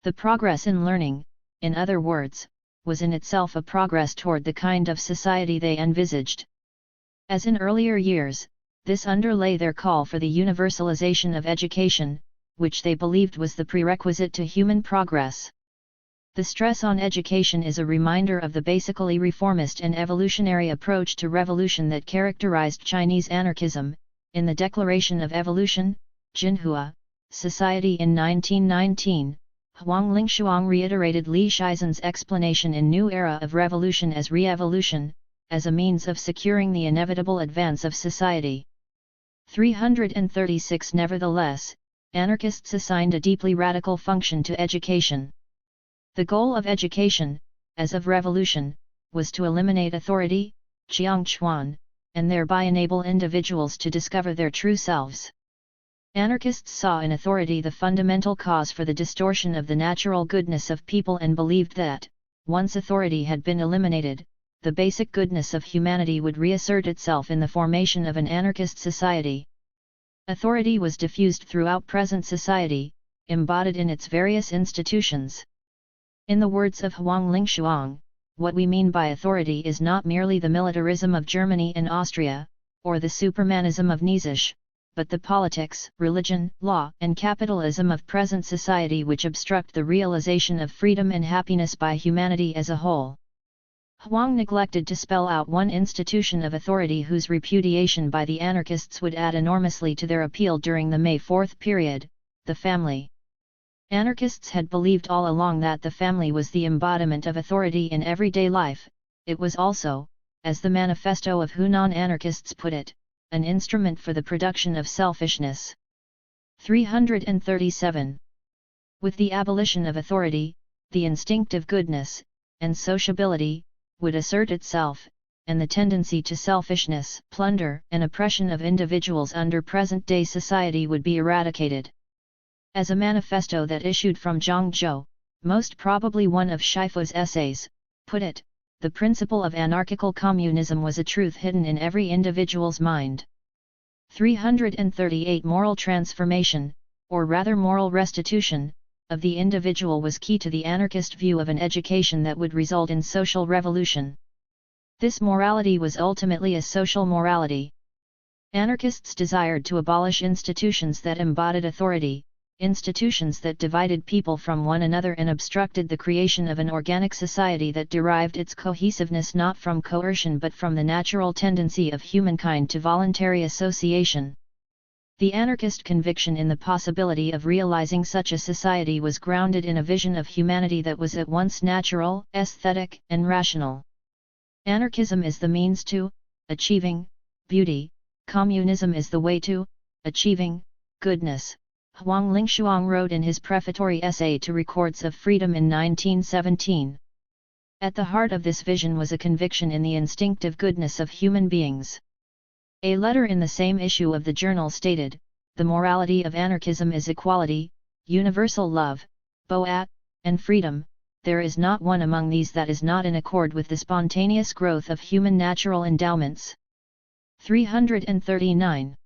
A: The progress in learning, in other words, was in itself a progress toward the kind of society they envisaged. As in earlier years, this underlay their call for the universalization of education, which they believed was the prerequisite to human progress. The stress on education is a reminder of the basically reformist and evolutionary approach to revolution that characterized Chinese anarchism. In the Declaration of Evolution, Jinhua, Society in 1919, Huang Lingshuang reiterated Li Shizhen's explanation in New Era of Revolution as re-evolution, as a means of securing the inevitable advance of society. 336 Nevertheless, anarchists assigned a deeply radical function to education. The goal of education, as of revolution, was to eliminate authority, Jiangquan, and thereby enable individuals to discover their true selves. Anarchists saw in authority the fundamental cause for the distortion of the natural goodness of people and believed that, once authority had been eliminated, the basic goodness of humanity would reassert itself in the formation of an anarchist society. Authority was diffused throughout present society, embodied in its various institutions. In the words of Huang Lingshuang, what we mean by authority is not merely the militarism of Germany and Austria, or the supermanism of Nietzsche, but the politics, religion, law, and capitalism of present society which obstruct the realization of freedom and happiness by humanity as a whole. Huang neglected to spell out one institution of authority whose repudiation by the anarchists would add enormously to their appeal during the May 4 period: the family. Anarchists had believed all along that the family was the embodiment of authority in everyday life. It was also, as the manifesto of Hunan anarchists put it, an instrument for the production of selfishness. 337. With the abolition of authority, the instinctive goodness, and sociability, would assert itself, and the tendency to selfishness, plunder, and oppression of individuals under present-day society would be eradicated. As a manifesto that issued from Zhangzhou, most probably one of Shifu's essays, put it, the principle of anarchical communism was a truth hidden in every individual's mind. 338 Moral transformation, or rather moral restitution, of the individual was key to the anarchist view of an education that would result in social revolution. This morality was ultimately a social morality. Anarchists desired to abolish institutions that embodied authority, institutions that divided people from one another and obstructed the creation of an organic society that derived its cohesiveness not from coercion but from the natural tendency of humankind to voluntary association. The anarchist conviction in the possibility of realizing such a society was grounded in a vision of humanity that was at once natural, aesthetic, and rational. Anarchism is the means to achieving beauty, communism is the way to achieving goodness, Huang Lingshuang wrote in his prefatory essay to Records of Freedom in 1917. At the heart of this vision was a conviction in the instinctive goodness of human beings. A letter in the same issue of the journal stated, "The morality of anarchism is equality, universal love, boat, and freedom. There is not one among these that is not in accord with the spontaneous growth of human natural endowments." 339.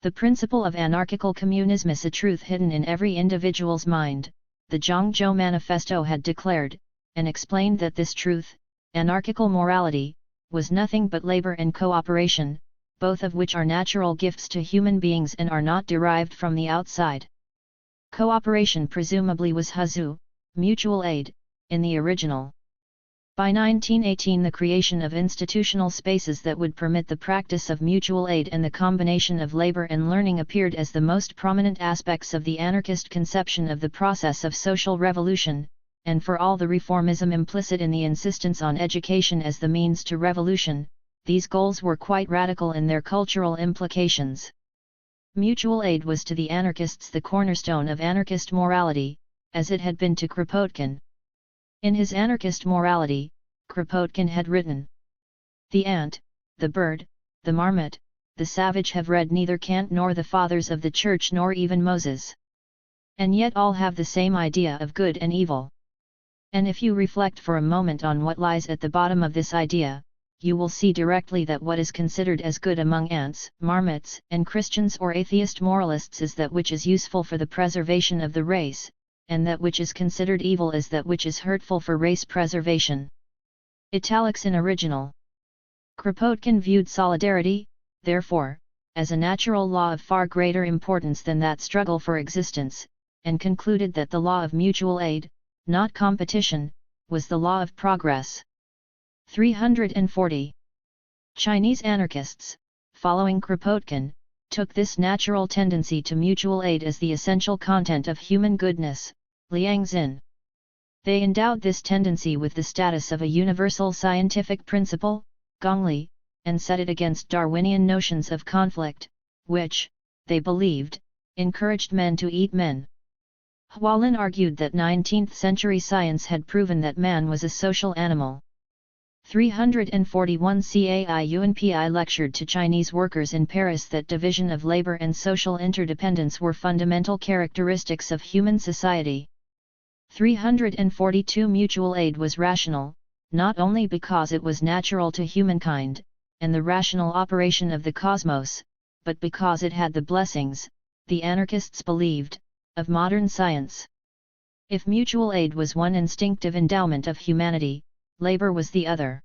A: The principle of anarchical communism is a truth hidden in every individual's mind, the Zhangzhou Manifesto had declared, and explained that this truth, anarchical morality, was nothing but labor and cooperation, both of which are natural gifts to human beings and are not derived from the outside. Cooperation presumably was huzu, mutual aid, in the original. By 1918 the creation of institutional spaces that would permit the practice of mutual aid and the combination of labor and learning appeared as the most prominent aspects of the anarchist conception of the process of social revolution, and for all the reformism implicit in the insistence on education as the means to revolution, these goals were quite radical in their cultural implications. Mutual aid was to the anarchists the cornerstone of anarchist morality, as it had been to Kropotkin. In his Anarchist Morality, Kropotkin had written, "The ant, the bird, the marmot, the savage have read neither Kant nor the Fathers of the Church nor even Moses. And yet all have the same idea of good and evil. And if you reflect for a moment on what lies at the bottom of this idea, you will see directly that what is considered as good among ants, marmots, and Christians or atheist moralists is that which is useful for the preservation of the race, and that which is considered evil is that which is hurtful for race preservation." Italics in original. Kropotkin viewed solidarity, therefore, as a natural law of far greater importance than that struggle for existence, and concluded that the law of mutual aid, not competition, was the law of progress. 340. Chinese anarchists, following Kropotkin, took this natural tendency to mutual aid as the essential content of human goodness, Liang Xin. They endowed this tendency with the status of a universal scientific principle, Gongli, and set it against Darwinian notions of conflict, which, they believed, encouraged men to eat men. Hualin argued that 19th-century science had proven that man was a social animal. 341 Cai Yunpi lectured to Chinese workers in Paris that division of labor and social interdependence were fundamental characteristics of human society. 342 Mutual aid was rational, not only because it was natural to humankind, and the rational operation of the cosmos, but because it had the blessings, the anarchists believed, of modern science. If mutual aid was one instinctive endowment of humanity, labor was the other.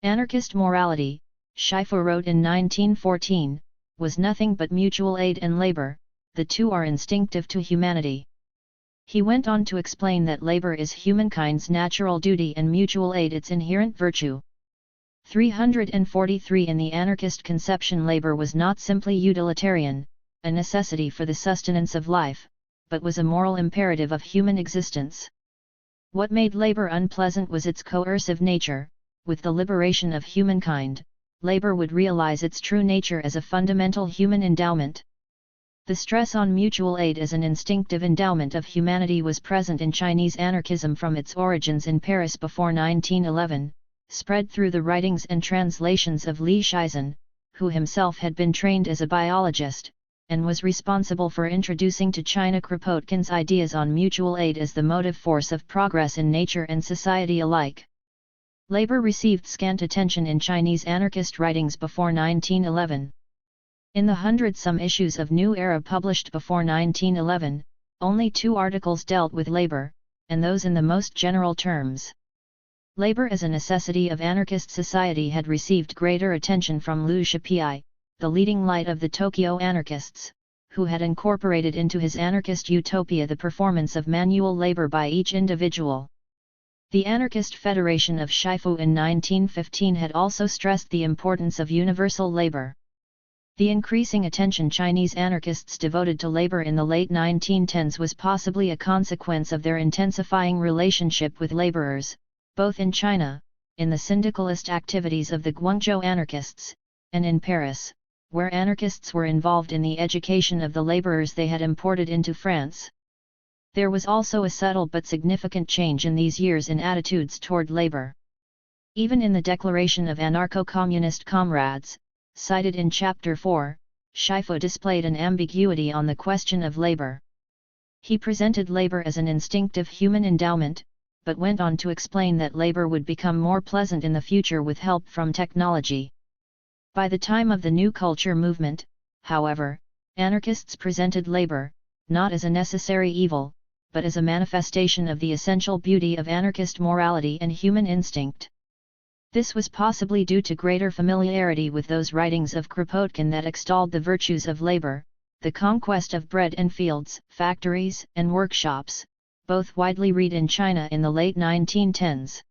A: Anarchist morality, Schiffer wrote in 1914, was nothing but mutual aid and labor, the two are instinctive to humanity. He went on to explain that labor is humankind's natural duty and mutual aid its inherent virtue. 343 In the anarchist conception labor was not simply utilitarian, a necessity for the sustenance of life, but was a moral imperative of human existence. What made labor unpleasant was its coercive nature. With the liberation of humankind, labor would realize its true nature as a fundamental human endowment. The stress on mutual aid as an instinctive endowment of humanity was present in Chinese anarchism from its origins in Paris before 1911, spread through the writings and translations of Li Shizhen, who himself had been trained as a biologist, and was responsible for introducing to China Kropotkin's ideas on mutual aid as the motive force of progress in nature and society alike. Labor received scant attention in Chinese anarchist writings before 1911. In the hundred-some issues of New Era published before 1911, only 2 articles dealt with labor, and those in the most general terms. Labor as a necessity of anarchist society had received greater attention from Liu Shipai, the leading light of the Tokyo anarchists, who had incorporated into his anarchist utopia the performance of manual labor by each individual. The Anarchist Federation of Shifu in 1915 had also stressed the importance of universal labor. The increasing attention Chinese anarchists devoted to labor in the late 1910s was possibly a consequence of their intensifying relationship with laborers, both in China, in the syndicalist activities of the Guangzhou anarchists, and in Paris, where anarchists were involved in the education of the laborers they had imported into France. There was also a subtle but significant change in these years in attitudes toward labor. Even in the Declaration of Anarcho-Communist Comrades, cited in Chapter 4, Shifu displayed an ambiguity on the question of labor. He presented labor as an instinctive human endowment, but went on to explain that labor would become more pleasant in the future with help from technology. By the time of the New Culture movement, however, anarchists presented labor, not as a necessary evil, but as a manifestation of the essential beauty of anarchist morality and human instinct. This was possibly due to greater familiarity with those writings of Kropotkin that extolled the virtues of labor, the conquest of bread and fields, factories, and workshops, both widely read in China in the late 1910s.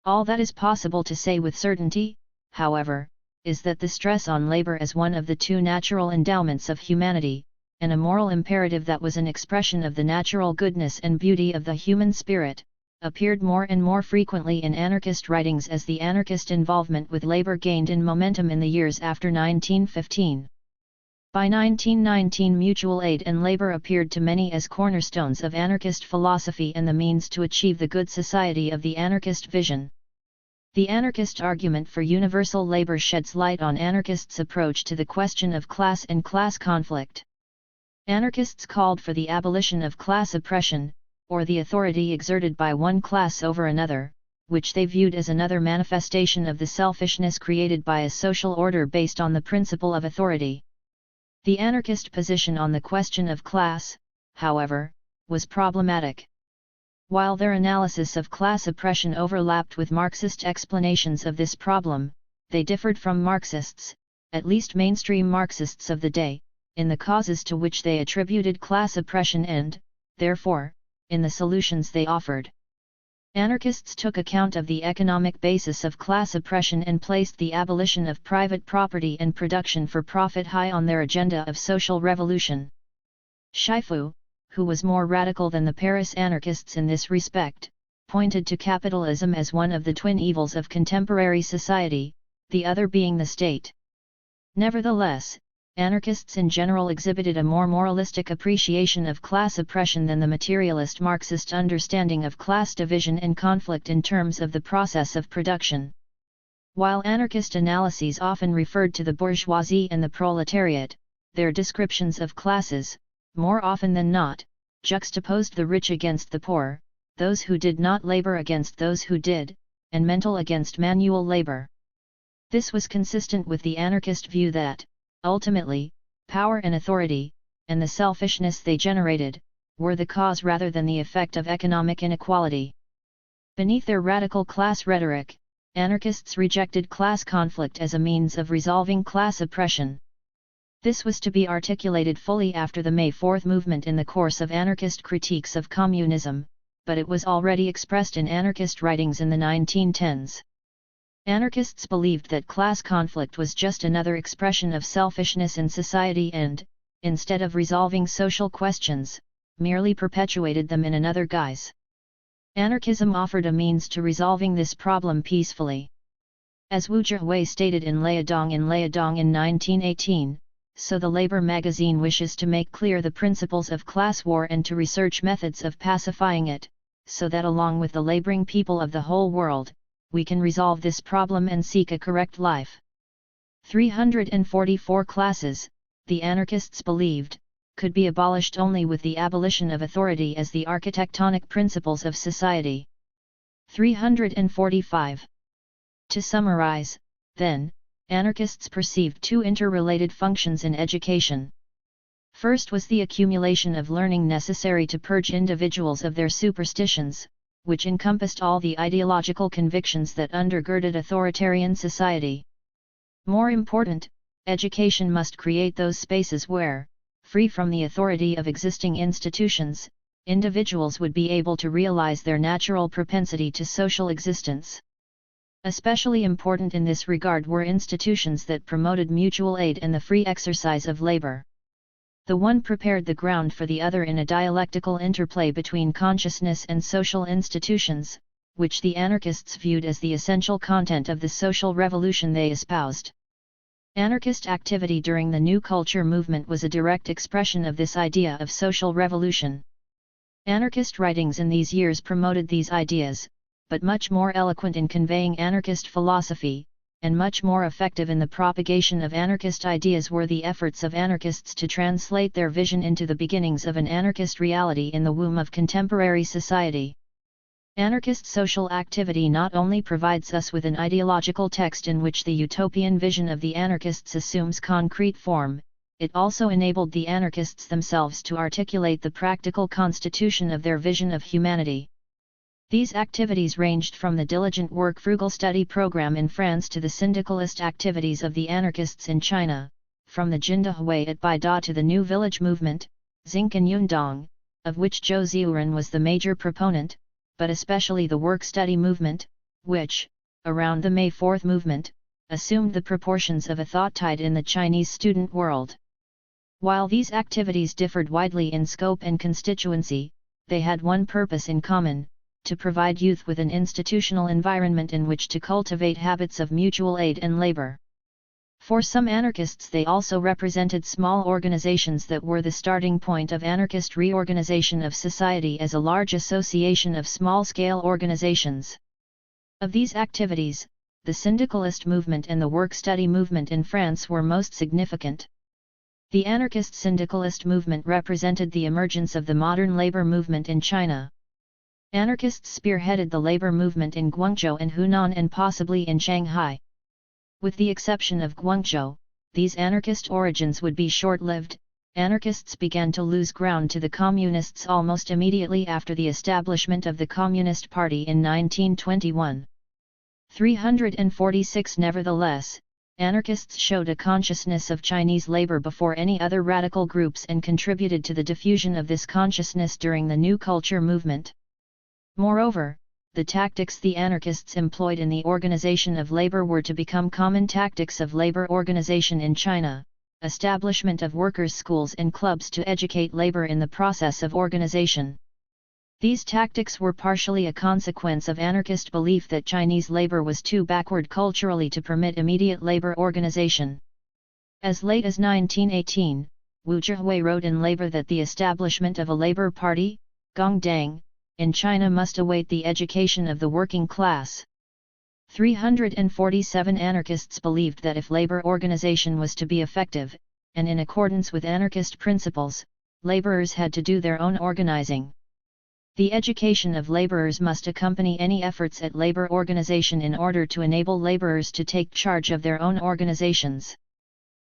A: All that is possible to say with certainty, however, is that the stress on labor as one of the two natural endowments of humanity, and a moral imperative that was an expression of the natural goodness and beauty of the human spirit, appeared more and more frequently in anarchist writings as the anarchist involvement with labor gained in momentum in the years after 1915. By 1919, mutual aid and labor appeared to many as cornerstones of anarchist philosophy and the means to achieve the good society of the anarchist vision. The anarchist argument for universal labor sheds light on anarchists' approach to the question of class and class conflict. Anarchists called for the abolition of class oppression, or the authority exerted by one class over another, which they viewed as another manifestation of the selfishness created by a social order based on the principle of authority. The anarchist position on the question of class, however, was problematic. While their analysis of class oppression overlapped with Marxist explanations of this problem, they differed from Marxists, at least mainstream Marxists of the day, in the causes to which they attributed class oppression and, therefore, in the solutions they offered. Anarchists took account of the economic basis of class oppression and placed the abolition of private property and production for profit high on their agenda of social revolution. Schiffu, who was more radical than the Paris anarchists in this respect, pointed to capitalism as one of the twin evils of contemporary society, the other being the state. Nevertheless, anarchists in general exhibited a more moralistic appreciation of class oppression than the materialist Marxist understanding of class division and conflict in terms of the process of production. While anarchist analyses often referred to the bourgeoisie and the proletariat, their descriptions of classes, more often than not, juxtaposed the rich against the poor, those who did not labor against those who did, and mental against manual labor. This was consistent with the anarchist view that, ultimately, power and authority, and the selfishness they generated, were the cause rather than the effect of economic inequality. Beneath their radical class rhetoric, anarchists rejected class conflict as a means of resolving class oppression. This was to be articulated fully after the May 4 movement in the course of anarchist critiques of communism, but it was already expressed in anarchist writings in the 1910s. Anarchists believed that class conflict was just another expression of selfishness in society and, instead of resolving social questions, merely perpetuated them in another guise. Anarchism offered a means to resolving this problem peacefully. As Wu Zhihui stated in Liaodong in 1918, so the Labor magazine wishes to make clear the principles of class war and to research methods of pacifying it, so that along with the laboring people of the whole world, we can resolve this problem and seek a correct life. 344 classes, the anarchists believed, could be abolished only with the abolition of authority as the architectonic principles of society. 345. To summarize, then, anarchists perceived two interrelated functions in education. First was the accumulation of learning necessary to purge individuals of their superstitions, which encompassed all the ideological convictions that undergirded authoritarian society. More important, education must create those spaces where, free from the authority of existing institutions, individuals would be able to realize their natural propensity to social existence. Especially important in this regard were institutions that promoted mutual aid and the free exercise of labor. The one prepared the ground for the other in a dialectical interplay between consciousness and social institutions, which the anarchists viewed as the essential content of the social revolution they espoused. Anarchist activity during the New Culture movement was a direct expression of this idea of social revolution. Anarchist writings in these years promoted these ideas, but much more eloquent in conveying anarchist philosophy, and much more effective in the propagation of anarchist ideas were the efforts of anarchists to translate their vision into the beginnings of an anarchist reality in the womb of contemporary society. Anarchist social activity not only provides us with an ideological text in which the utopian vision of the anarchists assumes concrete form, it also enabled the anarchists themselves to articulate the practical constitution of their vision of humanity. These activities ranged from the diligent work frugal study program in France to the syndicalist activities of the anarchists in China, from the Jindahui at Baida to the New Village movement, Zinc and Yundong, of which Zhou Ziuren was the major proponent, but especially the work-study movement, which, around the May 4 movement, assumed the proportions of a thought tide in the Chinese student world. While these activities differed widely in scope and constituency, they had one purpose in common: to provide youth with an institutional environment in which to cultivate habits of mutual aid and labor. For some anarchists, they also represented small organizations that were the starting point of anarchist reorganization of society as a large association of small-scale organizations. Of these activities, the syndicalist movement and the work-study movement in France were most significant. The anarchist syndicalist movement represented the emergence of the modern labor movement in China. Anarchists spearheaded the labor movement in Guangzhou and Hunan and possibly in Shanghai. With the exception of Guangzhou, these anarchist origins would be short-lived. Anarchists began to lose ground to the communists almost immediately after the establishment of the Communist Party in 1921. 346 Nevertheless, anarchists showed a consciousness of Chinese labor before any other radical groups and contributed to the diffusion of this consciousness during the New Culture movement. Moreover, the tactics the anarchists employed in the organization of labor were to become common tactics of labor organization in China: establishment of workers' schools and clubs to educate labor in the process of organization. These tactics were partially a consequence of anarchist belief that Chinese labor was too backward culturally to permit immediate labor organization. As late as 1918, Wu Zhihui wrote in Labor that the establishment of a labor party, Gongdang, in China must await the education of the working class. 347 Anarchists believed that if labor organization was to be effective, and in accordance with anarchist principles, laborers had to do their own organizing. The education of laborers must accompany any efforts at labor organization in order to enable laborers to take charge of their own organizations.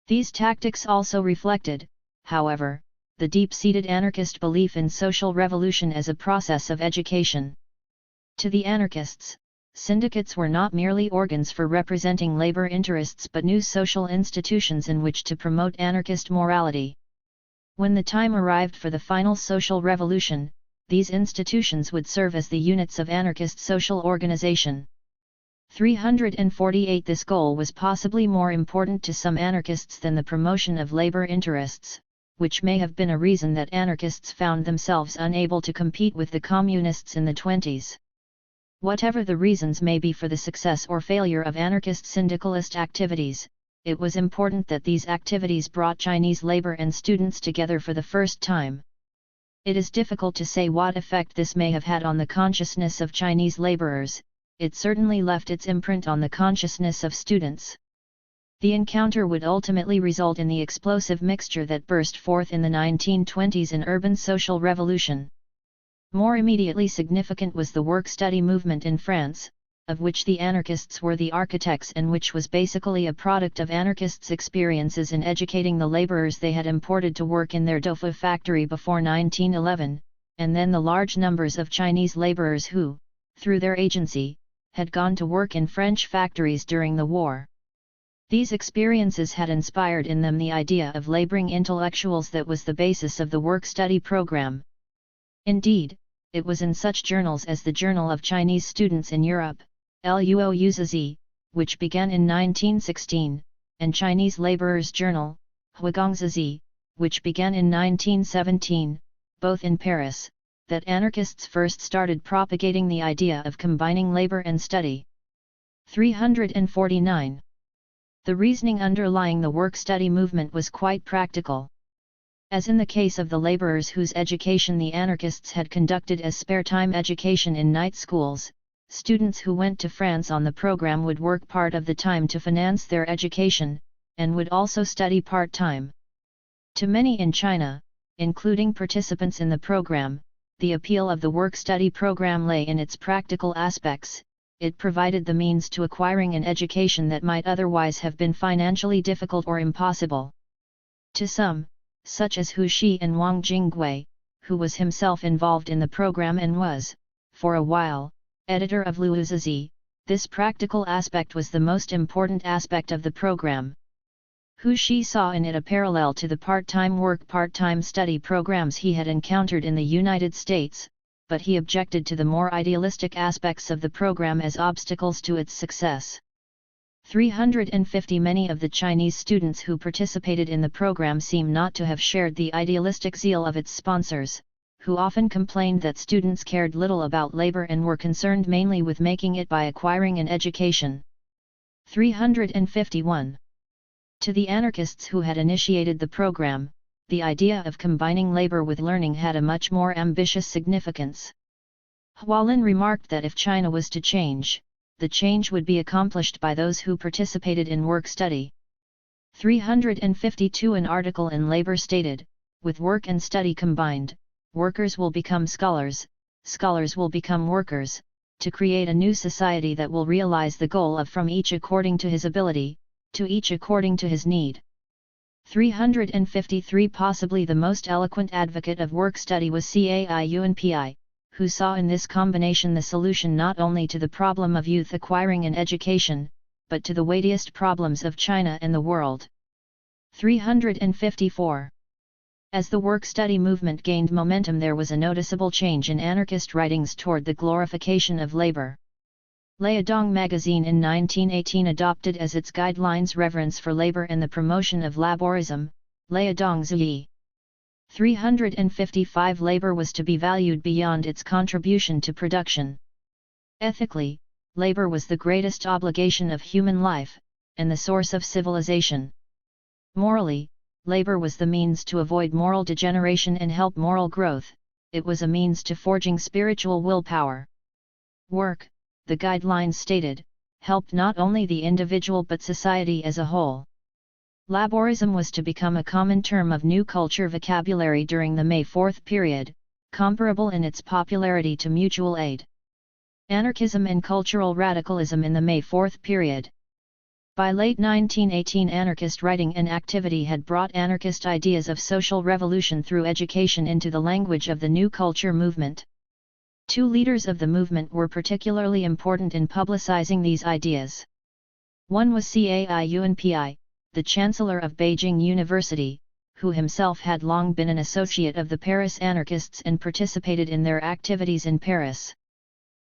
A: These tactics also reflected, however, the deep-seated anarchist belief in social revolution as a process of education. To the anarchists, syndicates were not merely organs for representing labor interests but new social institutions in which to promote anarchist morality. When the time arrived for the final social revolution, these institutions would serve as the units of anarchist social organization. 348 This goal was possibly more important to some anarchists than the promotion of labor interests, which may have been a reason that anarchists found themselves unable to compete with the communists in the 20s. Whatever the reasons may be for the success or failure of anarchist syndicalist activities, it was important that these activities brought Chinese labor and students together for the first time. It is difficult to say what effect this may have had on the consciousness of Chinese laborers. It certainly left its imprint on the consciousness of students. The encounter would ultimately result in the explosive mixture that burst forth in the 1920s in urban social revolution. More immediately significant was the work-study movement in France, of which the anarchists were the architects and which was basically a product of anarchists' experiences in educating the laborers they had imported to work in their doufa factory before 1911, and then the large numbers of Chinese laborers who, through their agency, had gone to work in French factories during the war. These experiences had inspired in them the idea of laboring intellectuals that was the basis of the work-study program. Indeed, it was in such journals as the Journal of Chinese Students in Europe, Luoyuzi, which began in 1916, and Chinese Laborers' Journal, Huigongzi, which began in 1917, both in Paris, that anarchists first started propagating the idea of combining labor and study. 349. The reasoning underlying the work-study movement was quite practical. As in the case of the laborers whose education the anarchists had conducted as spare-time education in night schools, students who went to France on the program would work part of the time to finance their education, and would also study part-time. To many in China, including participants in the program, the appeal of the work-study program lay in its practical aspects. It provided the means to acquiring an education that might otherwise have been financially difficult or impossible. To some, such as Hu Shi and Wang Jingui, who was himself involved in the program and was, for a while, editor of Luozizi, this practical aspect was the most important aspect of the program. Hu Shi saw in it a parallel to the part-time work part-time study programs he had encountered in the United States, but he objected to the more idealistic aspects of the program as obstacles to its success. 350 Many of the Chinese students who participated in the program seem not to have shared the idealistic zeal of its sponsors, who often complained that students cared little about labor and were concerned mainly with making it by acquiring an education. 351. To the anarchists who had initiated the program, the idea of combining labor with learning had a much more ambitious significance. Hualin remarked that if China was to change, the change would be accomplished by those who participated in work-study. 352 An article in Labor stated, with work and study combined, workers will become scholars, scholars will become workers, to create a new society that will realize the goal of from each according to his ability, to each according to his need. 353 Possibly the most eloquent advocate of work-study was Cai Yunpi, who saw in this combination the solution not only to the problem of youth acquiring an education, but to the weightiest problems of China and the world. 354. As the work-study movement gained momentum, there was a noticeable change in anarchist writings toward the glorification of labor. Liaodong magazine in 1918 adopted as its guidelines reverence for labor and the promotion of laborism, Liaodong Ziyi. 355 Labor was to be valued beyond its contribution to production. Ethically, labor was the greatest obligation of human life, and the source of civilization. Morally, labor was the means to avoid moral degeneration and help moral growth, it was a means to forging spiritual willpower. Work, the guidelines stated, helped not only the individual but society as a whole. Laborism was to become a common term of new culture vocabulary during the May 4 period, comparable in its popularity to mutual aid. Anarchism and cultural radicalism in the May 4 period. By late 1918, anarchist writing and activity had brought anarchist ideas of social revolution through education into the language of the new culture movement. Two leaders of the movement were particularly important in publicizing these ideas. One was Cai Yunpi, the Chancellor of Beijing University, who himself had long been an associate of the Paris anarchists and participated in their activities in Paris.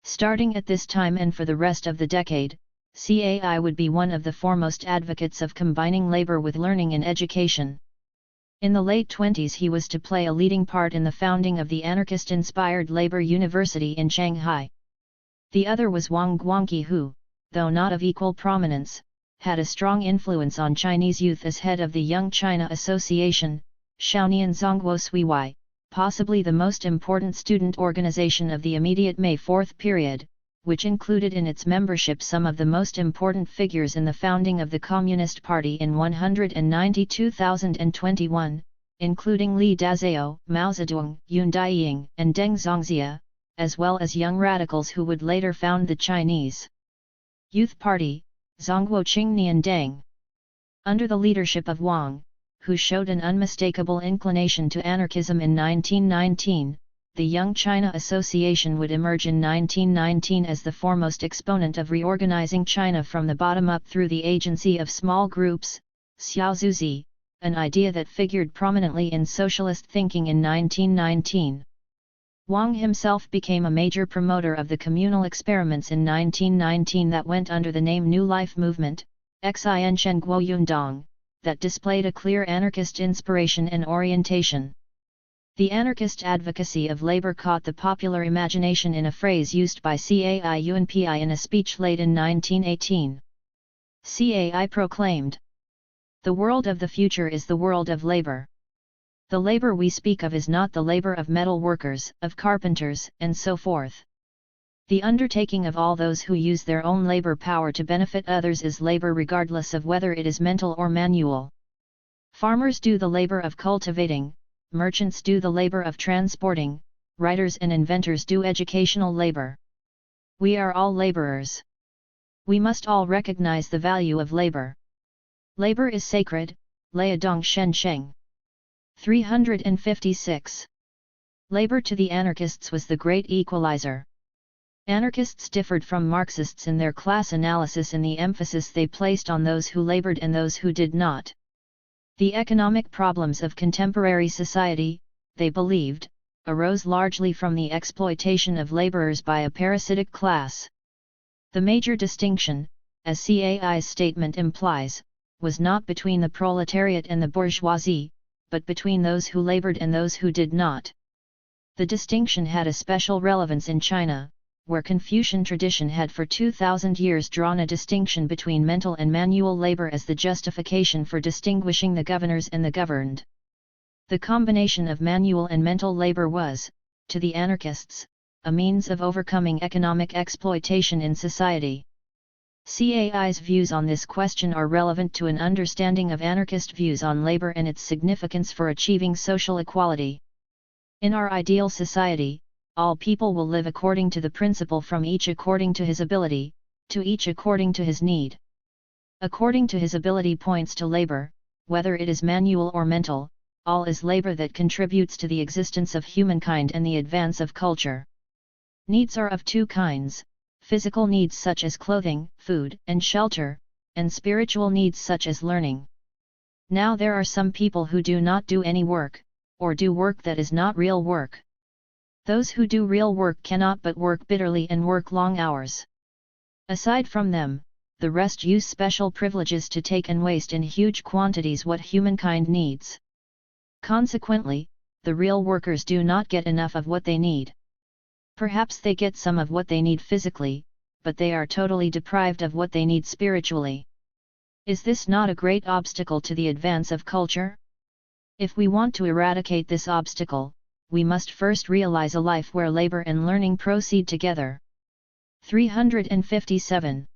A: Starting at this time and for the rest of the decade, Cai would be one of the foremost advocates of combining labor with learning and education. In the late 20s he was to play a leading part in the founding of the anarchist-inspired Labor University in Shanghai. The other was Wang Guangqi who, though not of equal prominence, had a strong influence on Chinese youth as head of the Young China Association, Shaonian Zhongguo Suiwai, possibly the most important student organization of the immediate May 4 period, which included in its membership some of the most important figures in the founding of the Communist Party in 192,021, including Li Dazhao, Mao Zedong, Yun Daiying, and Deng Zhongxia, as well as young radicals who would later found the Chinese Youth Party, Zhongguo Qingnian Deng. Under the leadership of Wang, who showed an unmistakable inclination to anarchism in 1919, the Young China Association would emerge in 1919 as the foremost exponent of reorganizing China from the bottom up through the agency of small groups, Xiaozuzi, an idea that figured prominently in socialist thinking in 1919. Wang himself became a major promoter of the communal experiments in 1919 that went under the name New Life Movement, Xin Shen Guo Yundong, that displayed a clear anarchist inspiration and orientation. The anarchist advocacy of labor caught the popular imagination in a phrase used by Cai Yunpi in a speech late in 1918. Cai proclaimed, "The world of the future is the world of labor. The labor we speak of is not the labor of metal workers, of carpenters, and so forth. The undertaking of all those who use their own labor power to benefit others is labor regardless of whether it is mental or manual. Farmers do the labor of cultivating, merchants do the labor of transporting, writers and inventors do educational labor. We are all laborers. We must all recognize the value of labor. Labor is sacred, Lei Dong Shen Sheng. 356. Labor to the anarchists was the great equalizer. Anarchists differed from Marxists in their class analysis in the emphasis they placed on those who labored and those who did not. The economic problems of contemporary society, they believed, arose largely from the exploitation of laborers by a parasitic class. The major distinction, as CAI's statement implies, was not between the proletariat and the bourgeoisie, but between those who labored and those who did not. The distinction had a special relevance in China, where Confucian tradition had for 2,000 years drawn a distinction between mental and manual labor as the justification for distinguishing the governors and the governed. The combination of manual and mental labor was, to the anarchists, a means of overcoming economic exploitation in society. CAI's views on this question are relevant to an understanding of anarchist views on labor and its significance for achieving social equality. In our ideal society, all people will live according to the principle from each according to his ability, to each according to his need. According to his ability points to labor, whether it is manual or mental, all is labor that contributes to the existence of humankind and the advance of culture. Needs are of two kinds, physical needs such as clothing, food, and shelter, and spiritual needs such as learning. Now there are some people who do not do any work, or do work that is not real work. Those who do real work cannot but work bitterly and work long hours. Aside from them, the rest use special privileges to take and waste in huge quantities what humankind needs. Consequently, the real workers do not get enough of what they need. Perhaps they get some of what they need physically, but they are totally deprived of what they need spiritually. Is this not a great obstacle to the advance of culture? If we want to eradicate this obstacle, we must first realize a life where labor and learning proceed together. 357.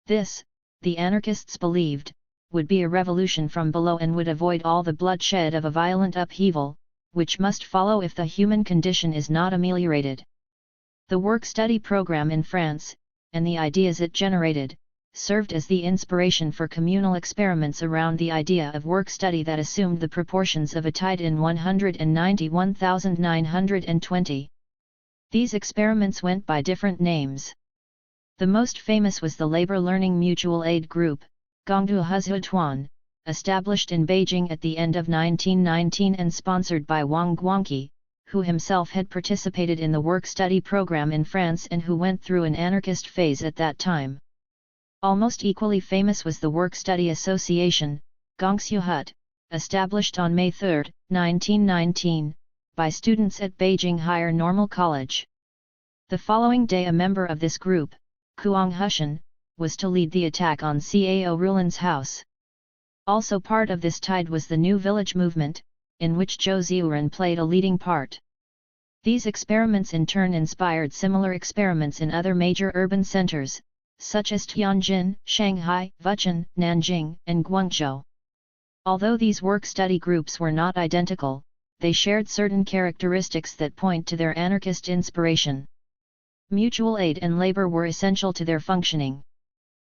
A: This, the anarchists believed, would be a revolution from below and would avoid all the bloodshed of a violent upheaval, which must follow if the human condition is not ameliorated. The work-study program in France, and the ideas it generated, served as the inspiration for communal experiments around the idea of work-study that assumed the proportions of a tide in 191,920. These experiments went by different names. The most famous was the Labor Learning Mutual Aid Group, Gongdu Huzutuan, established in Beijing at the end of 1919 and sponsored by Wang Guangqi, who himself had participated in the work-study program in France and who went through an anarchist phase at that time. Almost equally famous was the Work-Study Association, Gongsuhut, established on May 3, 1919, by students at Beijing Higher Normal College. The following day a member of this group, Kuang Hushan, was to lead the attack on Cao Rulin's house. Also part of this tide was the New Village movement, in which Zhou Ziuren played a leading part. These experiments in turn inspired similar experiments in other major urban centers, such as Tianjin, Shanghai, Fujian, Nanjing, and Guangzhou. Although these work-study groups were not identical, they shared certain characteristics that point to their anarchist inspiration. Mutual aid and labor were essential to their functioning.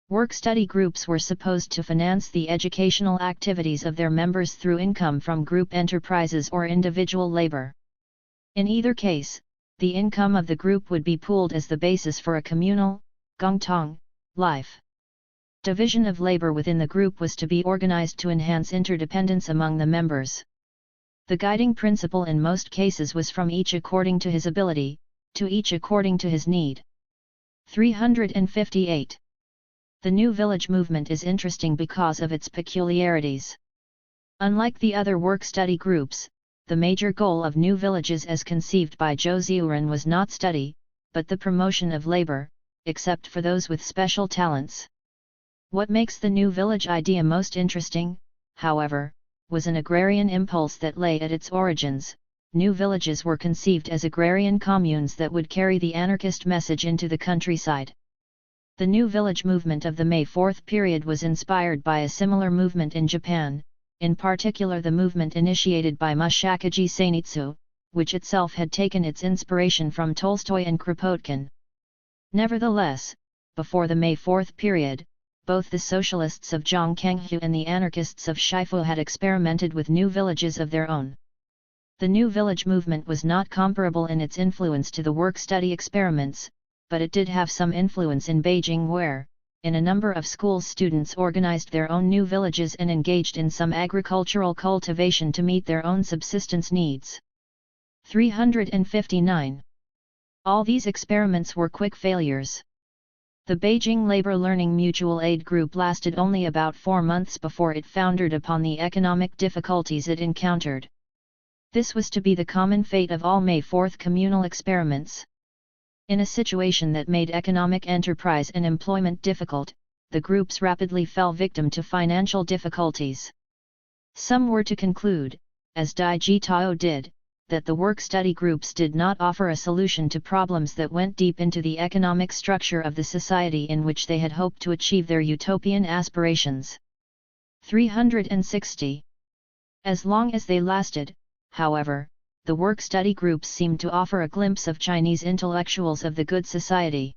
A: Work-study groups were supposed to finance the educational activities of their members through income from group enterprises or individual labor. In either case, the income of the group would be pooled as the basis for a communal, gongtong, life. Division of labor within the group was to be organized to enhance interdependence among the members. The guiding principle in most cases was from each according to his ability, to each according to his need. 358. The New Village movement is interesting because of its peculiarities. Unlike the other work-study groups, the major goal of New Villages as conceived by Zhou Ziuren was not study, but the promotion of labor, except for those with special talents. What makes the New Village idea most interesting, however, was an agrarian impulse that lay at its origins. New villages were conceived as agrarian communes that would carry the anarchist message into the countryside. The New Village movement of the May 4 period was inspired by a similar movement in Japan, in particular the movement initiated by Mushakaji Seinitsu, which itself had taken its inspiration from Tolstoy and Kropotkin. Nevertheless, before the May 4 period, both the socialists of Zhongkanghu and the anarchists of Shifu had experimented with new villages of their own. The new village movement was not comparable in its influence to the work-study experiments, but it did have some influence in Beijing where, in a number of schools, students organized their own new villages and engaged in some agricultural cultivation to meet their own subsistence needs. 359. All these experiments were quick failures. The Beijing Labor Learning Mutual Aid Group lasted only about 4 months before it foundered upon the economic difficulties it encountered. This was to be the common fate of all May 4 communal experiments. In a situation that made economic enterprise and employment difficult, the groups rapidly fell victim to financial difficulties. Some were to conclude, as Dai Ji Tao did, that the work-study groups did not offer a solution to problems that went deep into the economic structure of the society in which they had hoped to achieve their utopian aspirations. 360. As long as they lasted, however, the work-study groups seemed to offer a glimpse of Chinese intellectuals of the good society.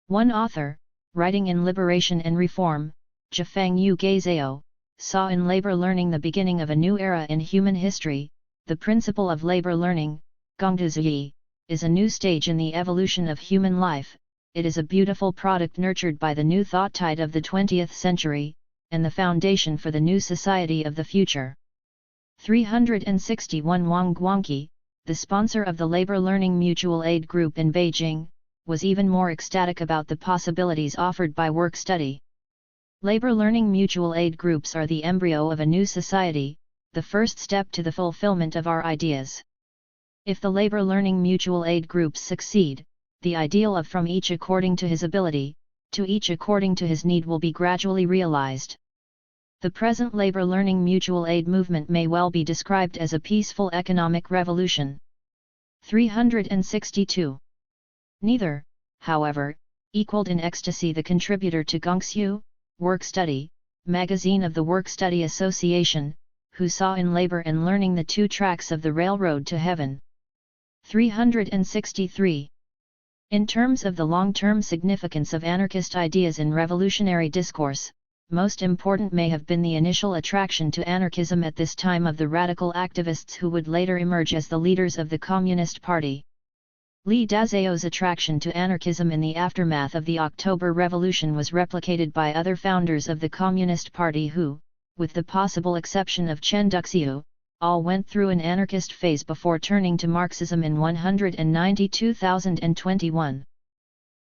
A: One author, writing in Liberation and Reform, Zhifang Yu Gaizao, saw in labor learning the beginning of a new era in human history. The principle of labor learning, Gongduzi, is a new stage in the evolution of human life. It is a beautiful product nurtured by the new thought tide of the 20th century, and the foundation for the new society of the future. 361 Wang Guangqi, the sponsor of the Labor Learning Mutual Aid Group in Beijing, was even more ecstatic about the possibilities offered by work study. Labor Learning Mutual Aid Groups are the embryo of a new society, the first step to the fulfillment of our ideas. If the Labor Learning Mutual Aid Groups succeed, the ideal of from each according to his ability, to each according to his need will be gradually realized. The present Labor Learning Mutual Aid movement may well be described as a peaceful economic revolution. 362. Neither, however, equaled in ecstasy the contributor to Gongsu, Work Study, magazine of the Work Study Association, who saw in labor and learning the two tracks of the railroad to heaven. 363. In terms of the long-term significance of anarchist ideas in revolutionary discourse, most important may have been the initial attraction to anarchism at this time of the radical activists who would later emerge as the leaders of the Communist Party. Li Dazao's attraction to anarchism in the aftermath of the October Revolution was replicated by other founders of the Communist Party who, with the possible exception of Chen Duxiu, all went through an anarchist phase before turning to Marxism in 2021.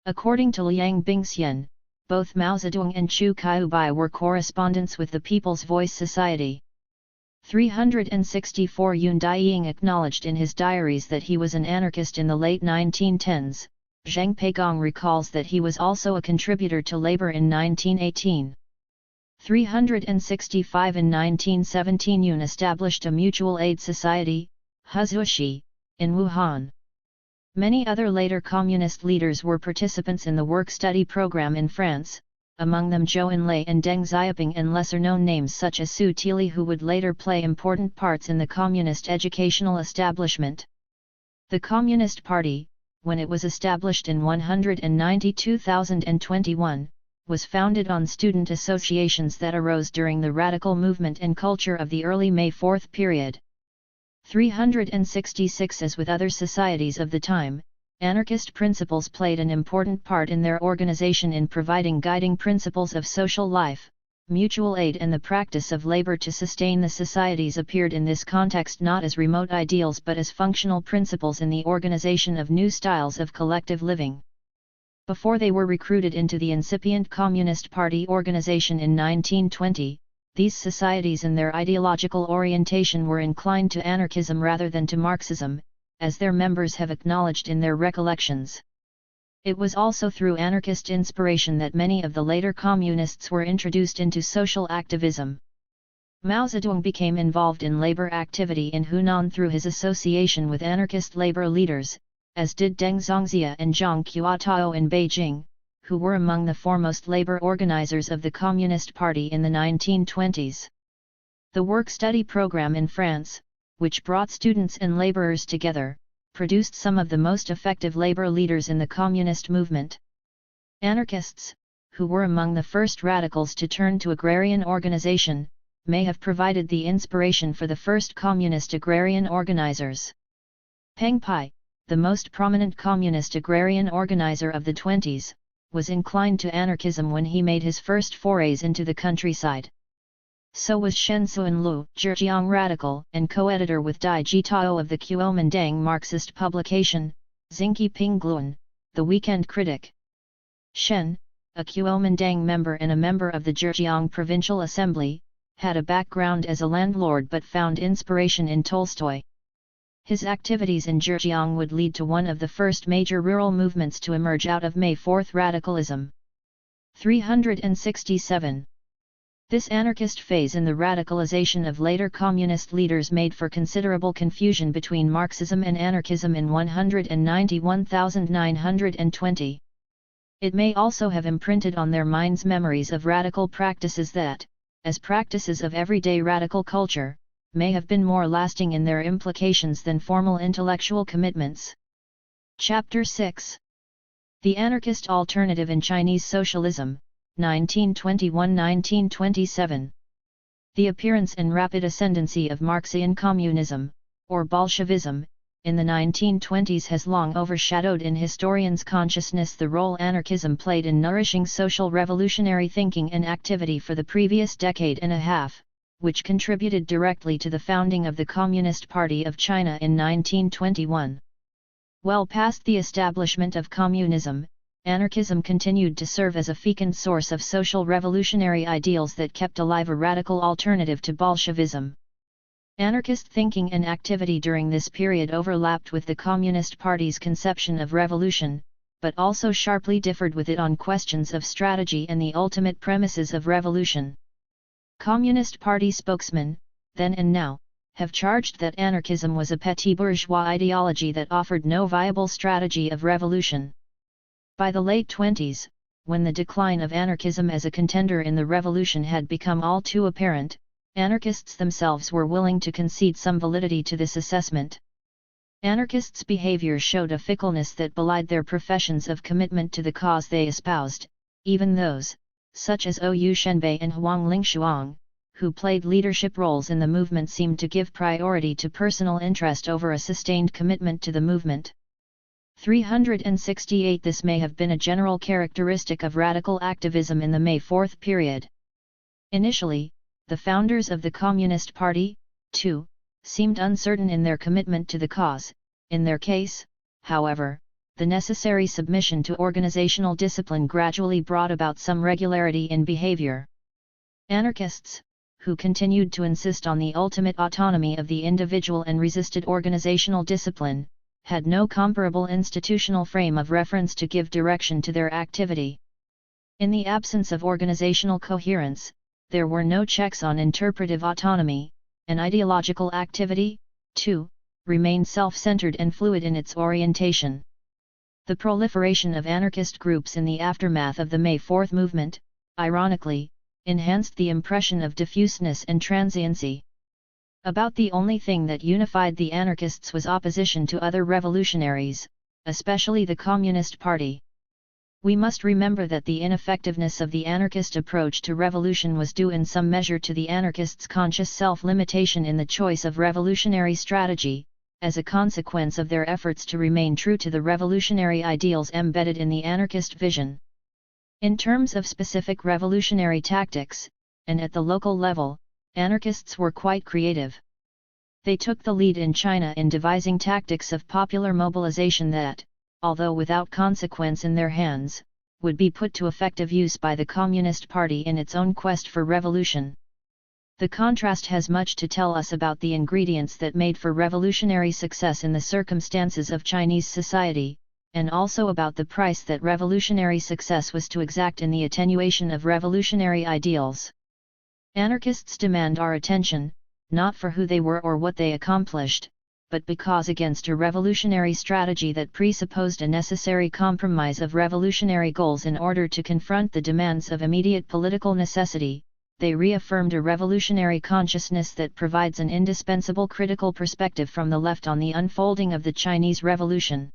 A: According to Liang Bingxian, both Mao Zedong and Chu Kaibai were correspondents with the People's Voice Society. 364 Yun Daiying acknowledged in his diaries that he was an anarchist in the late 1910s. Zhang Peigong recalls that he was also a contributor to labor in 1918. 365 In 1917 Yun established a mutual aid society, Hezuoshi, in Wuhan. Many other later communist leaders were participants in the work-study program in France, among them Zhou Enlai and Deng Xiaoping and lesser-known names such as Su Tili who would later play important parts in the communist educational establishment. The Communist Party, when it was established in 192,021, was founded on student associations that arose during the radical movement and culture of the early May 4 period. 366 As with other societies of the time, anarchist principles played an important part in their organization in providing guiding principles of social life. Mutual aid and the practice of labor to sustain the societies appeared in this context not as remote ideals but as functional principles in the organization of new styles of collective living. Before they were recruited into the incipient Communist Party organization in 1920, these societies in their ideological orientation were inclined to anarchism rather than to Marxism, as their members have acknowledged in their recollections. It was also through anarchist inspiration that many of the later communists were introduced into social activism. Mao Zedong became involved in labor activity in Hunan through his association with anarchist labor leaders, as did Deng Zhongxia and Zhang Qiutao in Beijing, who were among the foremost labor organizers of the Communist Party in the 1920s. The work-study program in France, which brought students and laborers together, produced some of the most effective labor leaders in the communist movement. Anarchists, who were among the first radicals to turn to agrarian organization, may have provided the inspiration for the first communist agrarian organizers. Peng Pai, the most prominent communist agrarian organizer of the 20s, was inclined to anarchism when he made his first forays into the countryside. So was Shen Suanlu, Zhejiang radical and co-editor with Dai Jitao of the Kuomintang Marxist publication, Xingqi Pinggluan, the weekend critic. Shen, a Kuomintang member and a member of the Zhejiang Provincial Assembly, had a background as a landlord but found inspiration in Tolstoy. His activities in Zhejiang would lead to one of the first major rural movements to emerge out of May 4 radicalism. 367. This anarchist phase in the radicalization of later communist leaders made for considerable confusion between Marxism and anarchism in 191,920. It may also have imprinted on their minds memories of radical practices that, as practices of everyday radical culture, may have been more lasting in their implications than formal intellectual commitments. Chapter 6. The Anarchist Alternative in Chinese Socialism, 1921–1927. The appearance and rapid ascendancy of Marxian communism, or Bolshevism, in the 1920s has long overshadowed in historians' consciousness the role anarchism played in nourishing social revolutionary thinking and activity for the previous decade and a half, which contributed directly to the founding of the Communist Party of China in 1921. Well past the establishment of communism, anarchism continued to serve as a fecund source of social revolutionary ideals that kept alive a radical alternative to Bolshevism. Anarchist thinking and activity during this period overlapped with the Communist Party's conception of revolution, but also sharply differed with it on questions of strategy and the ultimate premises of revolution. Communist Party spokesmen, then and now, have charged that anarchism was a petit bourgeois ideology that offered no viable strategy of revolution. By the late 20s, when the decline of anarchism as a contender in the revolution had become all too apparent, anarchists themselves were willing to concede some validity to this assessment. Anarchists' behavior showed a fickleness that belied their professions of commitment to the cause they espoused, even those, such as Ou Shenbei and Huang Lingshuang, who played leadership roles in the movement seemed to give priority to personal interest over a sustained commitment to the movement. 368. This may have been a general characteristic of radical activism in the May 4 period. Initially, the founders of the Communist Party, too, seemed uncertain in their commitment to the cause. In their case, however, the necessary submission to organizational discipline gradually brought about some regularity in behavior. Anarchists, who continued to insist on the ultimate autonomy of the individual and resisted organizational discipline, had no comparable institutional frame of reference to give direction to their activity. In the absence of organizational coherence, there were no checks on interpretive autonomy, and ideological activity, too, remained self-centered and fluid in its orientation. The proliferation of anarchist groups in the aftermath of the May 4 movement, ironically, enhanced the impression of diffuseness and transiency. About the only thing that unified the anarchists was opposition to other revolutionaries, especially the Communist Party. We must remember that the ineffectiveness of the anarchist approach to revolution was due in some measure to the anarchists' conscious self-limitation in the choice of revolutionary strategy, as a consequence of their efforts to remain true to the revolutionary ideals embedded in the anarchist vision. In terms of specific revolutionary tactics, and at the local level, anarchists were quite creative. They took the lead in China in devising tactics of popular mobilization that, although without consequence in their hands, would be put to effective use by the Communist Party in its own quest for revolution. The contrast has much to tell us about the ingredients that made for revolutionary success in the circumstances of Chinese society, and also about the price that revolutionary success was to exact in the attenuation of revolutionary ideals. Anarchists demand our attention, not for who they were or what they accomplished, but because against a revolutionary strategy that presupposed a necessary compromise of revolutionary goals in order to confront the demands of immediate political necessity, they reaffirmed a revolutionary consciousness that provides an indispensable critical perspective from the left on the unfolding of the Chinese Revolution.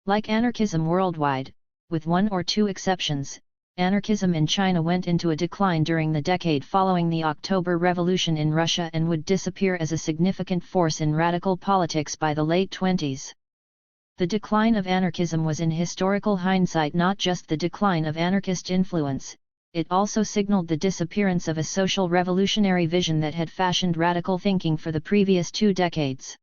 A: Like anarchism worldwide, with one or two exceptions, anarchism in China went into a decline during the decade following the October Revolution in Russia and would disappear as a significant force in radical politics by the late 20s. The decline of anarchism was in historical hindsight not just the decline of anarchist influence, it also signaled the disappearance of a social revolutionary vision that had fashioned radical thinking for the previous 2 decades.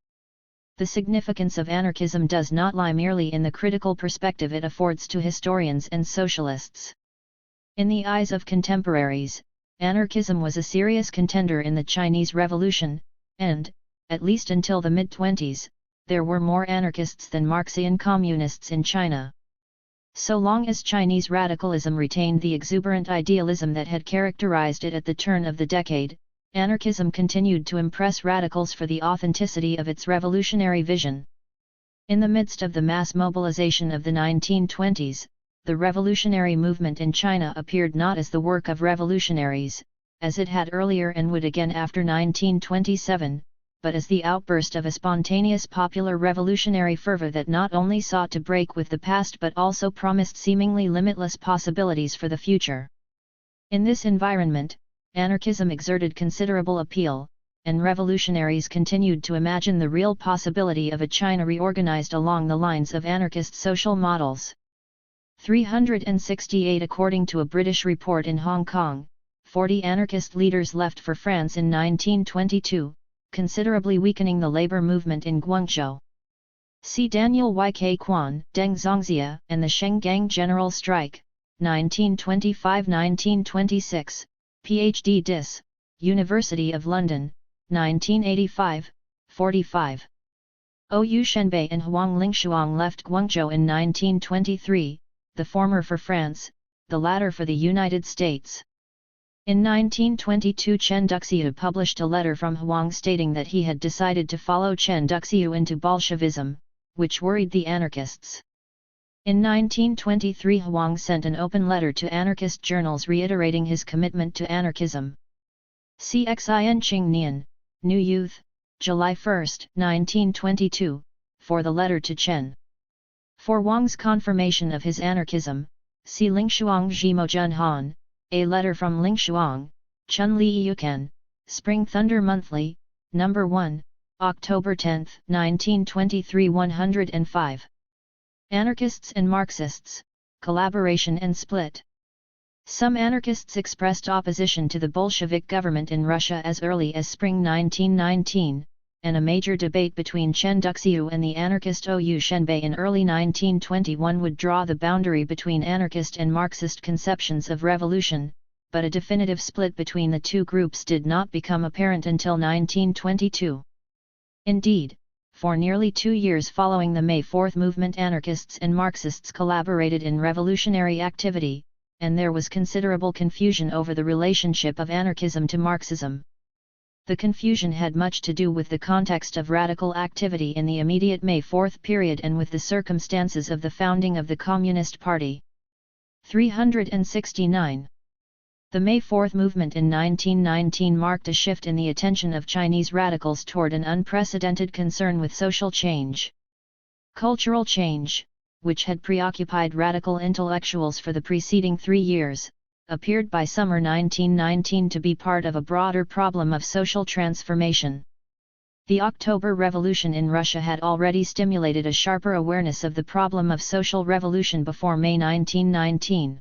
A: The significance of anarchism does not lie merely in the critical perspective it affords to historians and socialists. In the eyes of contemporaries, anarchism was a serious contender in the Chinese Revolution, and, at least until the mid-20s, there were more anarchists than Marxian communists in China. So long as Chinese radicalism retained the exuberant idealism that had characterized it at the turn of the decade, anarchism continued to impress radicals for the authenticity of its revolutionary vision. In the midst of the mass mobilization of the 1920s, the revolutionary movement in China appeared not as the work of revolutionaries, as it had earlier and would again after 1927, but as the outburst of a spontaneous popular revolutionary fervor that not only sought to break with the past but also promised seemingly limitless possibilities for the future. In this environment, anarchism exerted considerable appeal, and revolutionaries continued to imagine the real possibility of a China reorganized along the lines of anarchist social models. 368 According to a British report in Hong Kong, 40 anarchist leaders left for France in 1922, considerably weakening the labor movement in Guangzhou. See Daniel Y.K. Kwan, Deng Zhongxia and the Shengang General Strike, 1925–1926, Ph.D. Dis. University of London, 1985, 45. Ouyou Shenbei and Huang Lingshuang left Guangzhou in 1923, the former for France, the latter for the United States. In 1922 Chen Duxiu published a letter from Huang stating that he had decided to follow Chen Duxiu into Bolshevism, which worried the anarchists. In 1923 Huang sent an open letter to anarchist journals reiterating his commitment to anarchism. Xin Qing Nian, New Youth, July 1, 1922, for the letter to Chen. For Wang's confirmation of his anarchism, see Lingshuang Zhimo Junhan, a letter from Lingshuang, Chun Li Yukan, Spring Thunder Monthly, No. 1, October 10, 1923 105. Anarchists and Marxists, Collaboration and Split. Some anarchists expressed opposition to the Bolshevik government in Russia as early as spring 1919, and a major debate between Chen Duxiu and the anarchist Ouyou Shenbei in early 1921 would draw the boundary between anarchist and Marxist conceptions of revolution, but a definitive split between the two groups did not become apparent until 1922. Indeed, for nearly 2 years following the May 4 movement anarchists and Marxists collaborated in revolutionary activity, and there was considerable confusion over the relationship of anarchism to Marxism. The confusion had much to do with the context of radical activity in the immediate May 4 period and with the circumstances of the founding of the Communist Party. 369. The May 4 movement in 1919 marked a shift in the attention of Chinese radicals toward an unprecedented concern with social change. Cultural change, which had preoccupied radical intellectuals for the preceding 3 years, appeared by summer 1919 to be part of a broader problem of social transformation. The October Revolution in Russia had already stimulated a sharper awareness of the problem of social revolution before May 1919.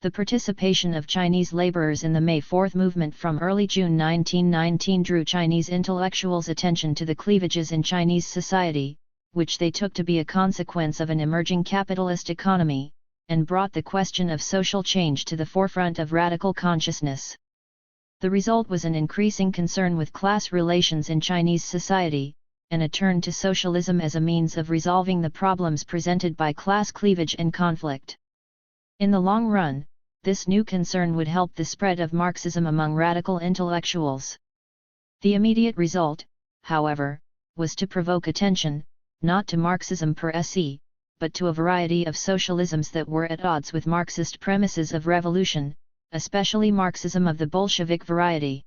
A: The participation of Chinese laborers in the May 4 movement from early June 1919 drew Chinese intellectuals' attention to the cleavages in Chinese society, which they took to be a consequence of an emerging capitalist economy, and brought the question of social change to the forefront of radical consciousness. The result was an increasing concern with class relations in Chinese society, and a turn to socialism as a means of resolving the problems presented by class cleavage and conflict. In the long run, this new concern would help the spread of Marxism among radical intellectuals. The immediate result, however, was to provoke attention, not to Marxism per se, but to a variety of socialisms that were at odds with Marxist premises of revolution, especially Marxism of the Bolshevik variety.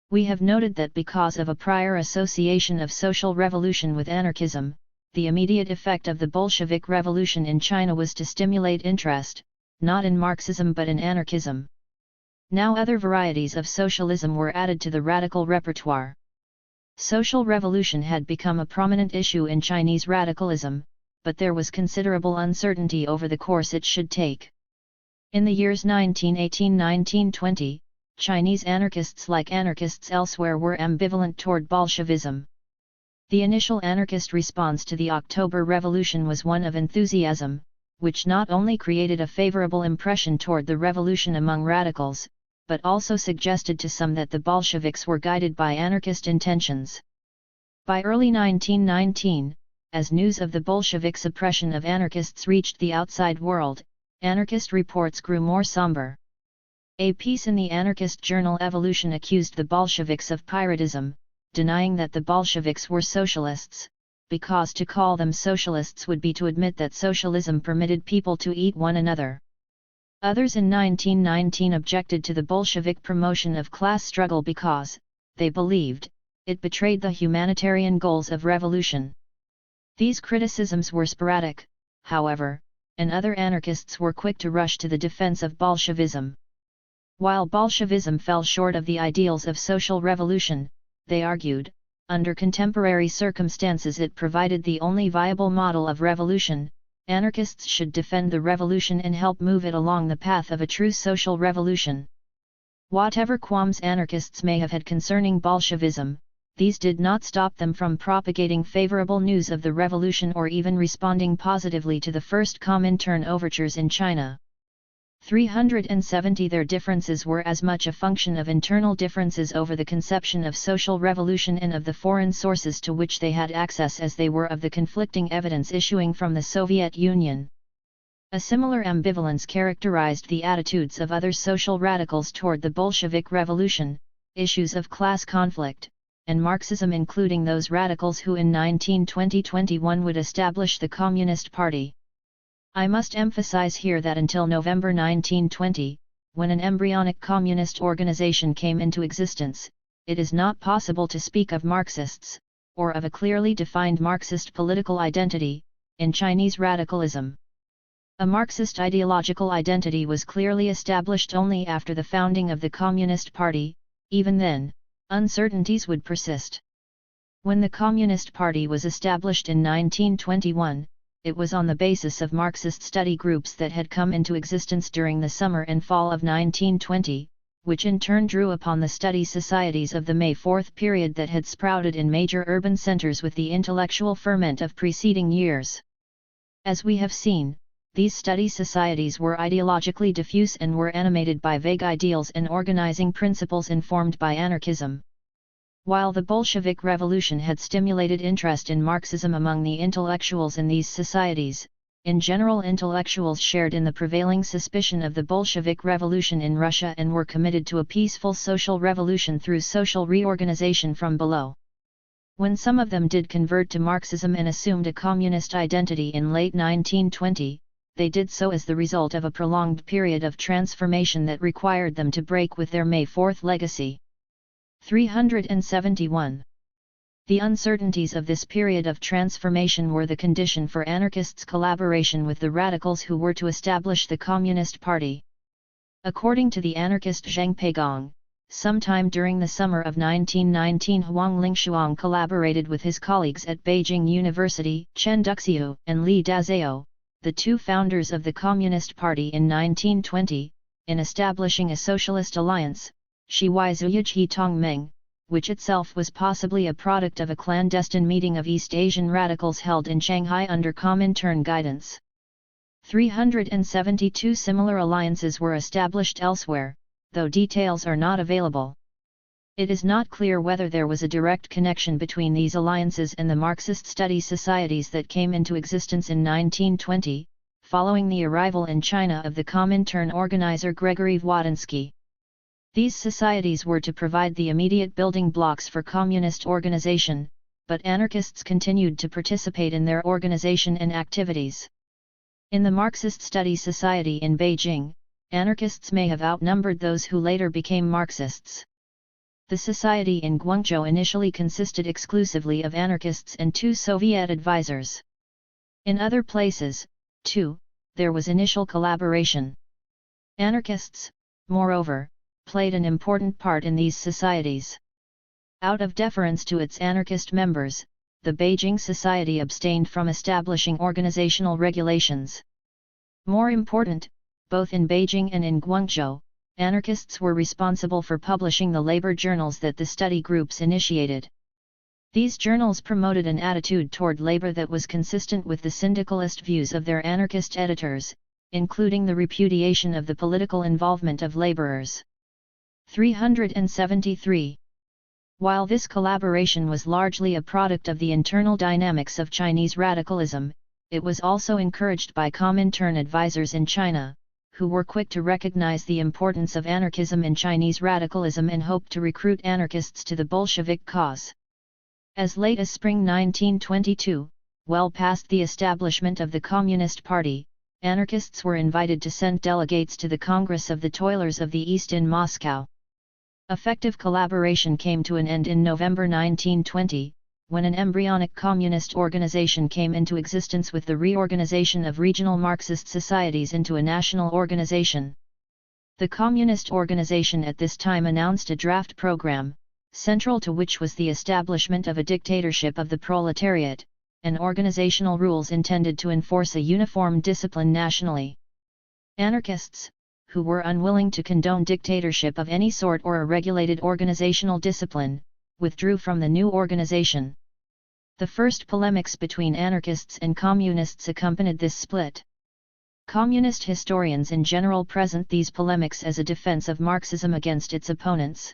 A: We have noted that because of a prior association of social revolution with anarchism, the immediate effect of the Bolshevik Revolution in China was to stimulate interest, not in Marxism but in anarchism. Now other varieties of socialism were added to the radical repertoire. Social revolution had become a prominent issue in Chinese radicalism, but there was considerable uncertainty over the course it should take. In the years 1918–1920, Chinese anarchists like anarchists elsewhere were ambivalent toward Bolshevism. The initial anarchist response to the October Revolution was one of enthusiasm, which not only created a favorable impression toward the revolution among radicals, but also suggested to some that the Bolsheviks were guided by anarchist intentions. By early 1919, as news of the Bolshevik suppression of anarchists reached the outside world, anarchist reports grew more somber. A piece in the anarchist journal Evolution accused the Bolsheviks of piratism, denying that the Bolsheviks were socialists, because to call them socialists would be to admit that socialism permitted people to eat one another. Others in 1919 objected to the Bolshevik promotion of class struggle because, they believed, it betrayed the humanitarian goals of revolution. These criticisms were sporadic, however, and other anarchists were quick to rush to the defense of Bolshevism. While Bolshevism fell short of the ideals of social revolution, they argued, under contemporary circumstances it provided the only viable model of revolution. Anarchists should defend the revolution and help move it along the path of a true social revolution. Whatever qualms anarchists may have had concerning Bolshevism, these did not stop them from propagating favorable news of the revolution or even responding positively to the first Comintern overtures in China. 370 Their differences were as much a function of internal differences over the conception of social revolution and of the foreign sources to which they had access as they were of the conflicting evidence issuing from the Soviet Union. A similar ambivalence characterized the attitudes of other social radicals toward the Bolshevik Revolution, issues of class conflict, and Marxism, including those radicals who in 1920–21 would establish the Communist Party. I must emphasize here that until November 1920, when an embryonic communist organization came into existence, it is not possible to speak of Marxists, or of a clearly defined Marxist political identity, in Chinese radicalism. A Marxist ideological identity was clearly established only after the founding of the Communist Party. Even then, uncertainties would persist. When the Communist Party was established in 1921, it was on the basis of Marxist study groups that had come into existence during the summer and fall of 1920, which in turn drew upon the study societies of the May Fourth period that had sprouted in major urban centers with the intellectual ferment of preceding years. As we have seen, these study societies were ideologically diffuse and were animated by vague ideals and organizing principles informed by anarchism. While the Bolshevik Revolution had stimulated interest in Marxism among the intellectuals in these societies, in general intellectuals shared in the prevailing suspicion of the Bolshevik Revolution in Russia and were committed to a peaceful social revolution through social reorganization from below. When some of them did convert to Marxism and assumed a communist identity in late 1920, they did so as the result of a prolonged period of transformation that required them to break with their May Fourth legacy. 371. The uncertainties of this period of transformation were the condition for anarchists' collaboration with the radicals who were to establish the Communist Party. According to the anarchist Zheng Peigong, sometime during the summer of 1919 Huang Lingshuang collaborated with his colleagues at Beijing University, Chen Duxiu and Li Dazhao, the two founders of the Communist Party in 1920, in establishing a socialist alliance, Shiwai Tongmeng, which itself was possibly a product of a clandestine meeting of East Asian radicals held in Shanghai under Comintern guidance. 372 similar alliances were established elsewhere, though details are not available. It is not clear whether there was a direct connection between these alliances and the Marxist study societies that came into existence in 1920, following the arrival in China of the Comintern organizer Gregory Wodinsky. These societies were to provide the immediate building blocks for communist organization, but anarchists continued to participate in their organization and activities. In the Marxist Study Society in Beijing, anarchists may have outnumbered those who later became Marxists. The society in Guangzhou initially consisted exclusively of anarchists and 2 Soviet advisors. In other places, too, there was initial collaboration. Anarchists, moreover, played an important part in these societies. Out of deference to its anarchist members, the Beijing Society abstained from establishing organizational regulations. More important, both in Beijing and in Guangzhou, anarchists were responsible for publishing the labor journals that the study groups initiated. These journals promoted an attitude toward labor that was consistent with the syndicalist views of their anarchist editors, including the repudiation of the political involvement of laborers. 373. While this collaboration was largely a product of the internal dynamics of Chinese radicalism, it was also encouraged by Comintern advisors in China, who were quick to recognize the importance of anarchism in Chinese radicalism and hoped to recruit anarchists to the Bolshevik cause. As late as spring 1922, well past the establishment of the Communist Party, anarchists were invited to send delegates to the Congress of the Toilers of the East in Moscow. Effective collaboration came to an end in November 1920, when an embryonic communist organization came into existence with the reorganization of regional Marxist societies into a national organization. The communist organization at this time announced a draft program, central to which was the establishment of a dictatorship of the proletariat, and organizational rules intended to enforce a uniform discipline nationally. Anarchists, who were unwilling to condone dictatorship of any sort or a regulated organizational discipline, withdrew from the new organization. The first polemics between anarchists and communists accompanied this split. Communist historians in general present these polemics as a defense of Marxism against its opponents.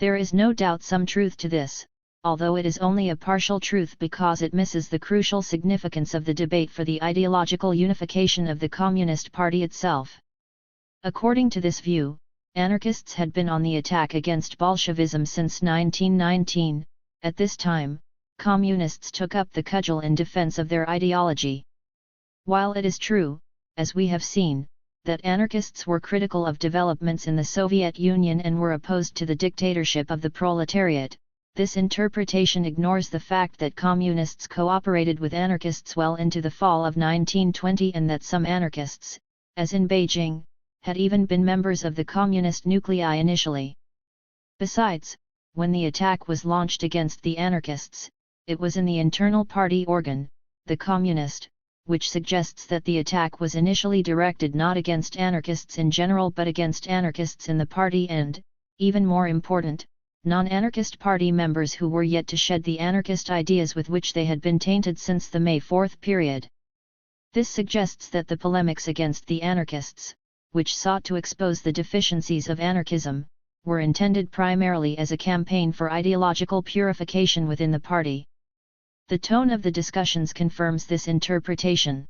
A: There is no doubt some truth to this, although it is only a partial truth because it misses the crucial significance of the debate for the ideological unification of the Communist Party itself. According to this view, anarchists had been on the attack against Bolshevism since 1919. At this time, communists took up the cudgel in defense of their ideology. While it is true, as we have seen, that anarchists were critical of developments in the Soviet Union and were opposed to the dictatorship of the proletariat, this interpretation ignores the fact that communists cooperated with anarchists well into the fall of 1920 and that some anarchists, as in Beijing, had even been members of the communist nuclei initially. Besides, when the attack was launched against the anarchists, it was in the internal party organ, the Communist, which suggests that the attack was initially directed not against anarchists in general but against anarchists in the party and, even more important, non-anarchist party members who were yet to shed the anarchist ideas with which they had been tainted since the May 4 period. This suggests that the polemics against the anarchists, which sought to expose the deficiencies of anarchism, were intended primarily as a campaign for ideological purification within the party. The tone of the discussions confirms this interpretation.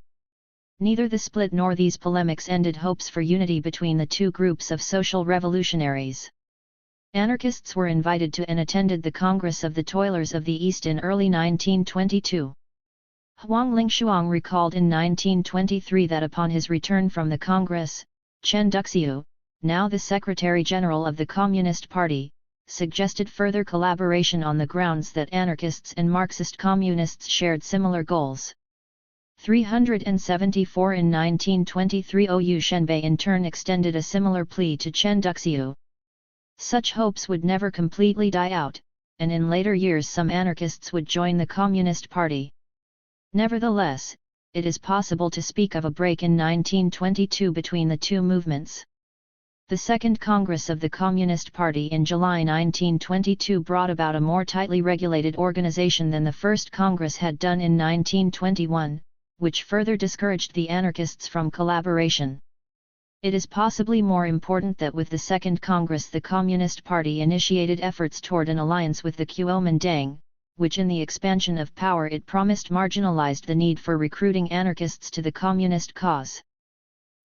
A: Neither the split nor these polemics ended hopes for unity between the two groups of social revolutionaries. Anarchists were invited to and attended the Congress of the Toilers of the East in early 1922. Huang Lingshuang recalled in 1923 that upon his return from the Congress, Chen Duxiu, now the Secretary-General of the Communist Party, suggested further collaboration on the grounds that anarchists and Marxist communists shared similar goals. 374 In 1923 Ou Shenbei in turn extended a similar plea to Chen Duxiu. Such hopes would never completely die out, and in later years some anarchists would join the Communist Party. Nevertheless, it is possible to speak of a break in 1922 between the two movements. The Second Congress of the Communist Party in July 1922 brought about a more tightly regulated organization than the First Congress had done in 1921, which further discouraged the anarchists from collaboration. It is possibly more important that with the Second Congress the Communist Party initiated efforts toward an alliance with the Kuomintang, which in the expansion of power it promised marginalized the need for recruiting anarchists to the communist cause.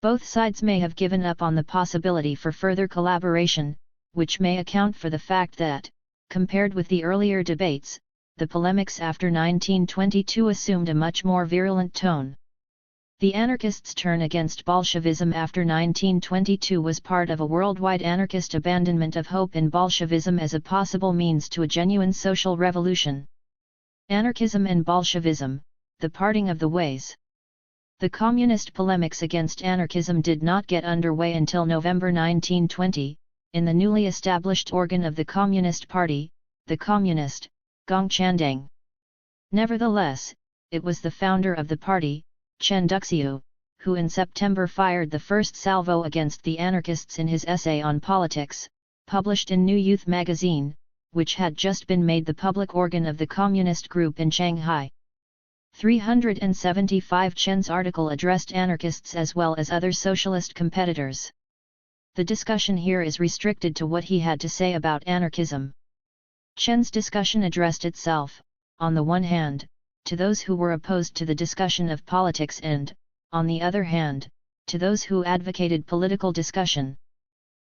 A: Both sides may have given up on the possibility for further collaboration, which may account for the fact that, compared with the earlier debates, the polemics after 1922 assumed a much more virulent tone. The anarchists' turn against Bolshevism after 1922 was part of a worldwide anarchist abandonment of hope in Bolshevism as a possible means to a genuine social revolution. Anarchism and Bolshevism, the parting of the ways. The communist polemics against anarchism did not get underway until November 1920, in the newly established organ of the Communist Party, the Communist, Gongchandang. Nevertheless, it was the founder of the party, Chen Duxiu, who in September fired the first salvo against the anarchists in his essay on politics, published in New Youth magazine, which had just been made the public organ of the communist group in Shanghai. 375 Chen's article addressed anarchists as well as other socialist competitors. The discussion here is restricted to what he had to say about anarchism. Chen's discussion addressed itself, on the one hand, to those who were opposed to the discussion of politics and, on the other hand, to those who advocated political discussion.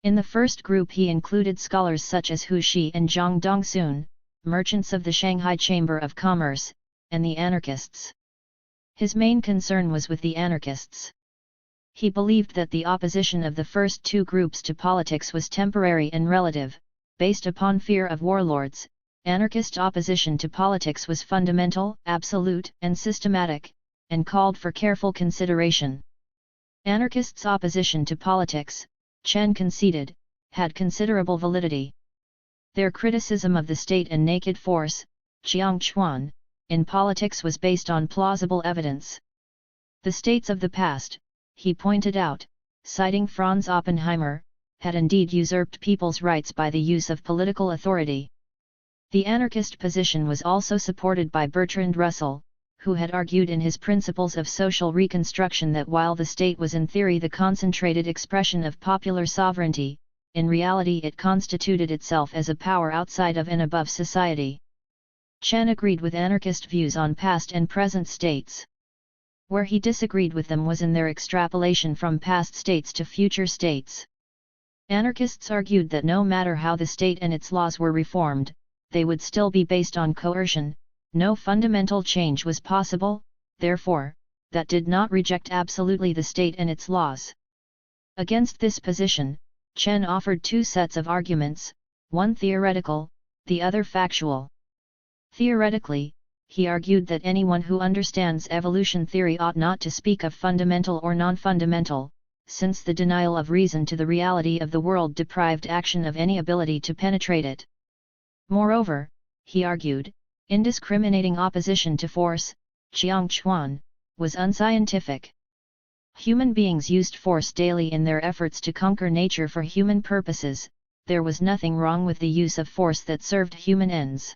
A: In the first group he included scholars such as Hu Shi and Zhang Dongsun, merchants of the Shanghai Chamber of Commerce, and the anarchists. His main concern was with the anarchists. He believed that the opposition of the first two groups to politics was temporary and relative, based upon fear of warlords. Anarchist opposition to politics was fundamental, absolute, and systematic, and called for careful consideration. Anarchists' opposition to politics, Chen conceded, had considerable validity. Their criticism of the state and naked force, Jiangchuan, in politics was based on plausible evidence. The states of the past, he pointed out, citing Franz Oppenheimer, had indeed usurped people's rights by the use of political authority. The anarchist position was also supported by Bertrand Russell, who had argued in his Principles of Social Reconstruction that while the state was in theory the concentrated expression of popular sovereignty, in reality it constituted itself as a power outside of and above society. Chen agreed with anarchist views on past and present states. Where he disagreed with them was in their extrapolation from past states to future states. Anarchists argued that no matter how the state and its laws were reformed, they would still be based on coercion, no fundamental change was possible, therefore, that did not reject absolutely the state and its laws. Against this position, Chen offered two sets of arguments, one theoretical, the other factual. Theoretically, he argued that anyone who understands evolution theory ought not to speak of fundamental or non-fundamental, since the denial of reason to the reality of the world deprived action of any ability to penetrate it. Moreover, he argued, indiscriminating opposition to force, Jiangchuan, was unscientific. Human beings used force daily in their efforts to conquer nature for human purposes, there was nothing wrong with the use of force that served human ends.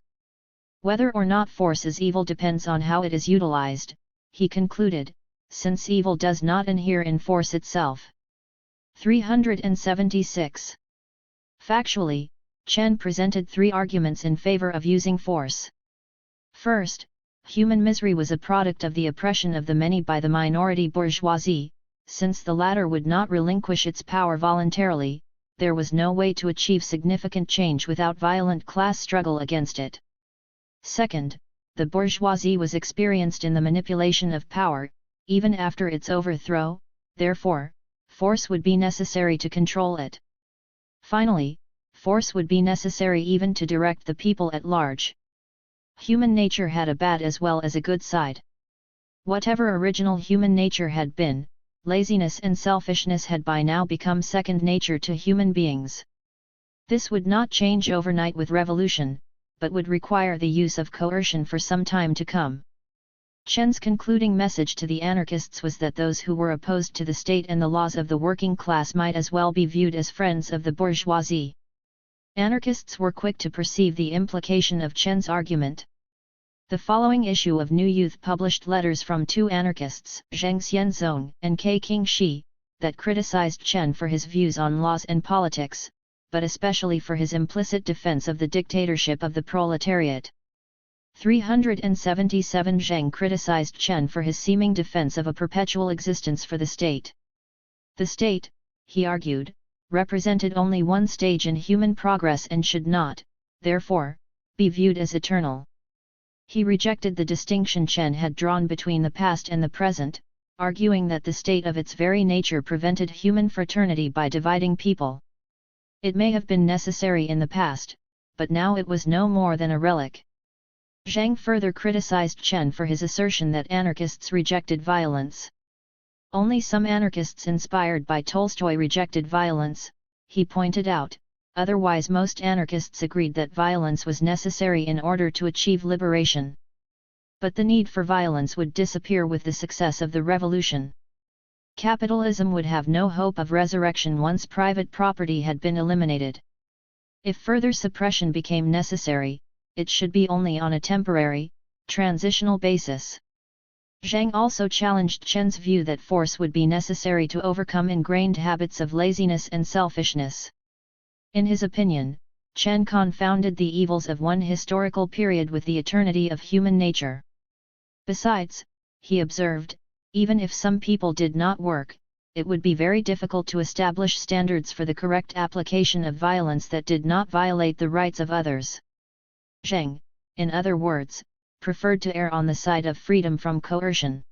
A: Whether or not force is evil depends on how it is utilized, he concluded, since evil does not inhere in force itself. 376. Factually, Chen presented three arguments in favor of using force. First, human misery was a product of the oppression of the many by the minority bourgeoisie. Since the latter would not relinquish its power voluntarily, there was no way to achieve significant change without violent class struggle against it. Second, the bourgeoisie was experienced in the manipulation of power, even after its overthrow, therefore, force would be necessary to control it. Finally, force would be necessary even to direct the people at large. Human nature had a bad as well as a good side. Whatever original human nature had been, laziness and selfishness had by now become second nature to human beings. This would not change overnight with revolution, but would require the use of coercion for some time to come. Chen's concluding message to the anarchists was that those who were opposed to the state and the laws of the working class might as well be viewed as friends of the bourgeoisie. Anarchists were quick to perceive the implication of Chen's argument. The following issue of New Youth published letters from two anarchists, Zheng Xianzong and K. King Shi, that criticized Chen for his views on laws and politics, but especially for his implicit defense of the dictatorship of the proletariat. 377 Zheng criticized Chen for his seeming defense of a perpetual existence for the state. The state, he argued, represented only one stage in human progress and should not, therefore, be viewed as eternal. He rejected the distinction Chen had drawn between the past and the present, arguing that the state of its very nature prevented human fraternity by dividing people. It may have been necessary in the past, but now it was no more than a relic. Zhang further criticized Chen for his assertion that anarchists rejected violence. Only some anarchists inspired by Tolstoy rejected violence, he pointed out, otherwise most anarchists agreed that violence was necessary in order to achieve liberation. But the need for violence would disappear with the success of the revolution. Capitalism would have no hope of resurrection once private property had been eliminated. If further suppression became necessary, it should be only on a temporary, transitional basis. Zhang also challenged Chen's view that force would be necessary to overcome ingrained habits of laziness and selfishness. In his opinion, Chen confounded the evils of one historical period with the eternity of human nature. Besides, he observed, even if some people did not work, it would be very difficult to establish standards for the correct application of violence that did not violate the rights of others. Zhang, in other words, preferred to err on the side of freedom from coercion.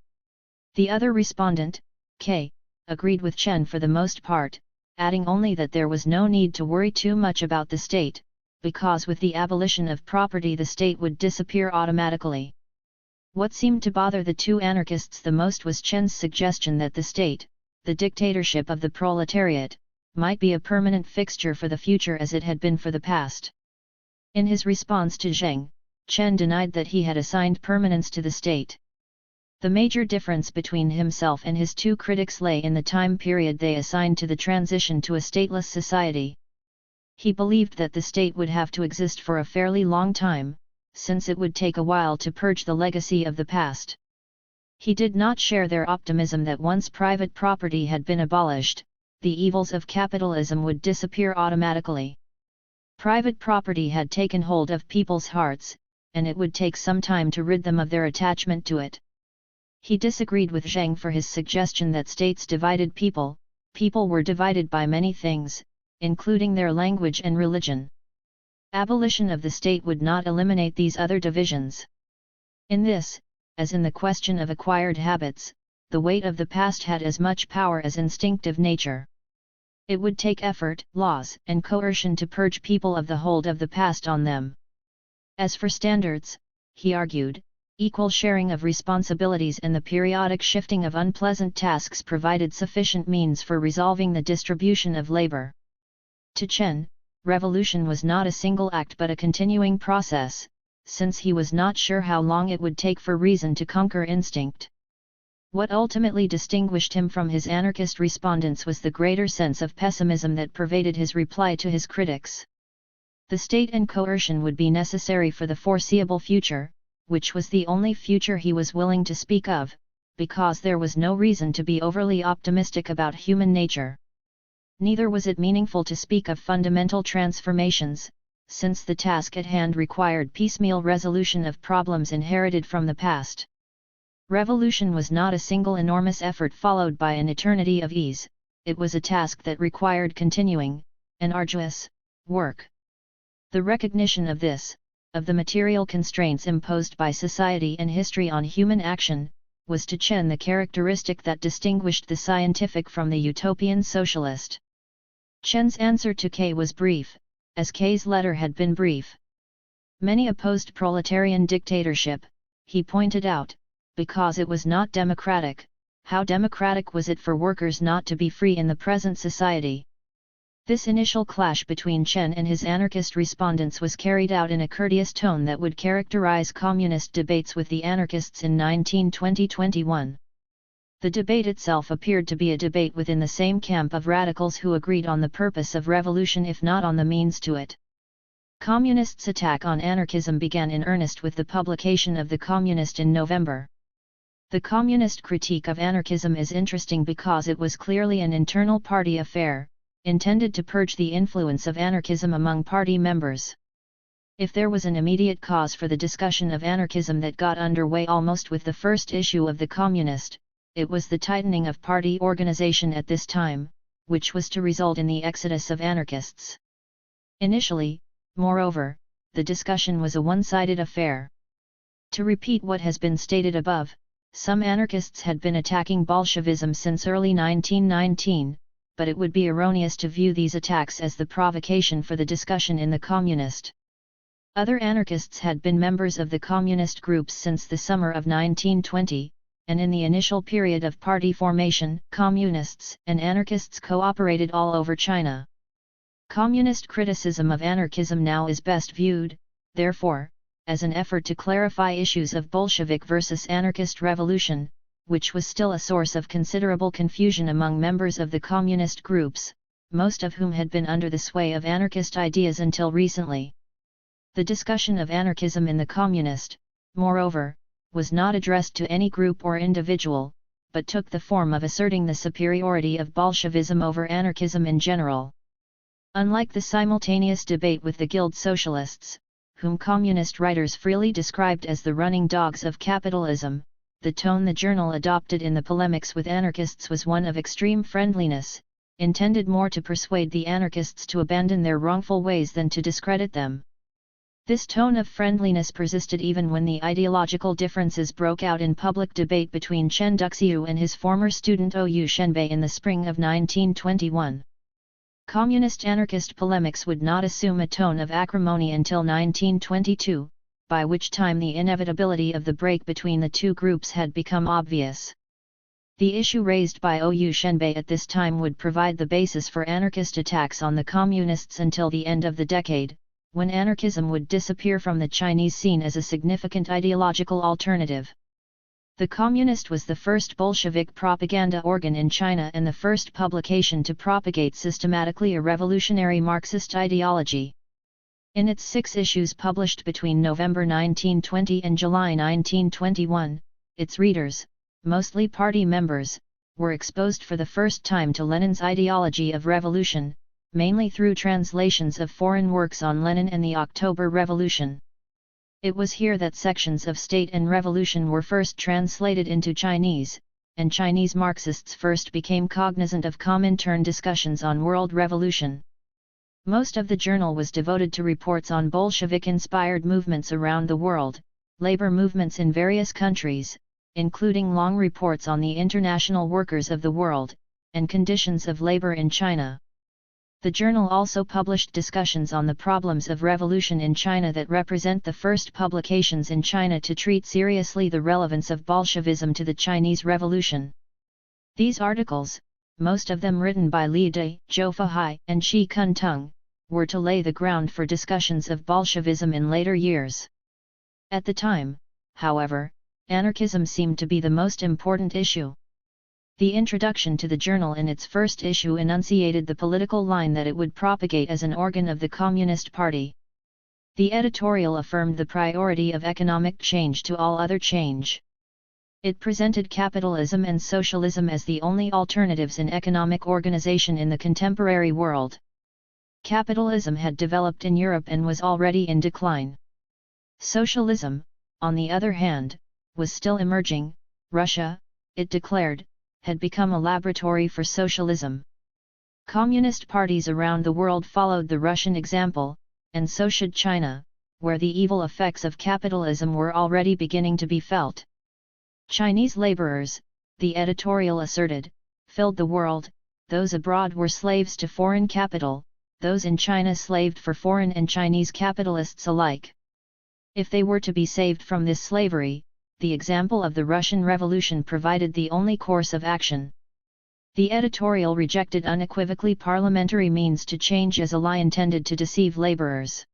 A: The other respondent, K, agreed with Chen for the most part, adding only that there was no need to worry too much about the state, because with the abolition of property the state would disappear automatically. What seemed to bother the two anarchists the most was Chen's suggestion that the state, the dictatorship of the proletariat, might be a permanent fixture for the future as it had been for the past. In his response to Zhang, Chen denied that he had assigned permanence to the state. The major difference between himself and his two critics lay in the time period they assigned to the transition to a stateless society. He believed that the state would have to exist for a fairly long time, since it would take a while to purge the legacy of the past. He did not share their optimism that once private property had been abolished, the evils of capitalism would disappear automatically. Private property had taken hold of people's hearts, and it would take some time to rid them of their attachment to it. He disagreed with Zhang for his suggestion that states divided people. People were divided by many things, including their language and religion. Abolition of the state would not eliminate these other divisions. In this, as in the question of acquired habits, the weight of the past had as much power as instinctive nature. It would take effort, laws, and coercion to purge people of the hold of the past on them. As for standards, he argued, equal sharing of responsibilities and the periodic shifting of unpleasant tasks provided sufficient means for resolving the distribution of labor. To Chen, revolution was not a single act but a continuing process, since he was not sure how long it would take for reason to conquer instinct. What ultimately distinguished him from his anarchist respondents was the greater sense of pessimism that pervaded his reply to his critics. The state and coercion would be necessary for the foreseeable future, which was the only future he was willing to speak of, because there was no reason to be overly optimistic about human nature. Neither was it meaningful to speak of fundamental transformations, since the task at hand required piecemeal resolution of problems inherited from the past. Revolution was not a single enormous effort followed by an eternity of ease, it was a task that required continuing, and arduous, work. The recognition of this, of the material constraints imposed by society and history on human action, was to Chen the characteristic that distinguished the scientific from the utopian socialist. Chen's answer to K was brief, as K's letter had been brief. Many opposed proletarian dictatorship, he pointed out, because it was not democratic. How democratic was it for workers not to be free in the present society? This initial clash between Chen and his anarchist respondents was carried out in a courteous tone that would characterize communist debates with the anarchists in 1920-21. The debate itself appeared to be a debate within the same camp of radicals who agreed on the purpose of revolution if not on the means to it. Communists' attack on anarchism began in earnest with the publication of The Communist in November. The communist critique of anarchism is interesting because it was clearly an internal party affair, intended to purge the influence of anarchism among party members. If there was an immediate cause for the discussion of anarchism that got underway almost with the first issue of The Communist, it was the tightening of party organization at this time, which was to result in the exodus of anarchists. Initially, moreover, the discussion was a one-sided affair. To repeat what has been stated above, Some anarchists had been attacking Bolshevism since early 1919, but it would be erroneous to view these attacks as the provocation for the discussion in the Communist. Other anarchists had been members of the communist groups since the summer of 1920, and in the initial period of party formation, communists and anarchists cooperated all over China. Communist criticism of anarchism now is best viewed, therefore, as an effort to clarify issues of Bolshevik versus anarchist revolution, which was still a source of considerable confusion among members of the communist groups, most of whom had been under the sway of anarchist ideas until recently. The discussion of anarchism in the communist, moreover, was not addressed to any group or individual, but took the form of asserting the superiority of Bolshevism over anarchism in general. Unlike the simultaneous debate with the Guild Socialists, whom communist writers freely described as the running dogs of capitalism, the tone the journal adopted in the polemics with anarchists was one of extreme friendliness, intended more to persuade the anarchists to abandon their wrongful ways than to discredit them. This tone of friendliness persisted even when the ideological differences broke out in public debate between Chen Duxiu and his former student Ou Shenbei in the spring of 1921. Communist-anarchist polemics would not assume a tone of acrimony until 1922, by which time the inevitability of the break between the two groups had become obvious. The issue raised by Ou Shenbei at this time would provide the basis for anarchist attacks on the communists until the end of the decade, when anarchism would disappear from the Chinese scene as a significant ideological alternative. The Communist was the first Bolshevik propaganda organ in China and the first publication to propagate systematically a revolutionary Marxist ideology. In its 6 issues published between November 1920 and July 1921, its readers, mostly party members, were exposed for the first time to Lenin's ideology of revolution, mainly through translations of foreign works on Lenin and the October Revolution. It was here that sections of State and Revolution were first translated into Chinese, and Chinese Marxists first became cognizant of Comintern discussions on world revolution. Most of the journal was devoted to reports on Bolshevik-inspired movements around the world, labor movements in various countries, including long reports on the international workers of the world, and conditions of labor in China. The journal also published discussions on the problems of revolution in China that represent the first publications in China to treat seriously the relevance of Bolshevism to the Chinese Revolution. These articles, most of them written by Li Dai, Zhou Fahai, and Shi Kuntung, were to lay the ground for discussions of Bolshevism in later years. At the time, however, anarchism seemed to be the most important issue. The introduction to the journal in its first issue enunciated the political line that it would propagate as an organ of the Communist Party. The editorial affirmed the priority of economic change to all other change. It presented capitalism and socialism as the only alternatives in economic organization in the contemporary world. Capitalism had developed in Europe and was already in decline. Socialism, on the other hand, was still emerging. Russia, it declared, had become a laboratory for socialism. Communist parties around the world followed the Russian example, and so should China, where the evil effects of capitalism were already beginning to be felt. Chinese laborers, the editorial asserted, filled the world. Those abroad were slaves to foreign capital, those in China slaved for foreign and Chinese capitalists alike. If they were to be saved from this slavery, the example of the Russian Revolution provided the only course of action. The editorial rejected unequivocally parliamentary means to change as a lie intended to deceive laborers.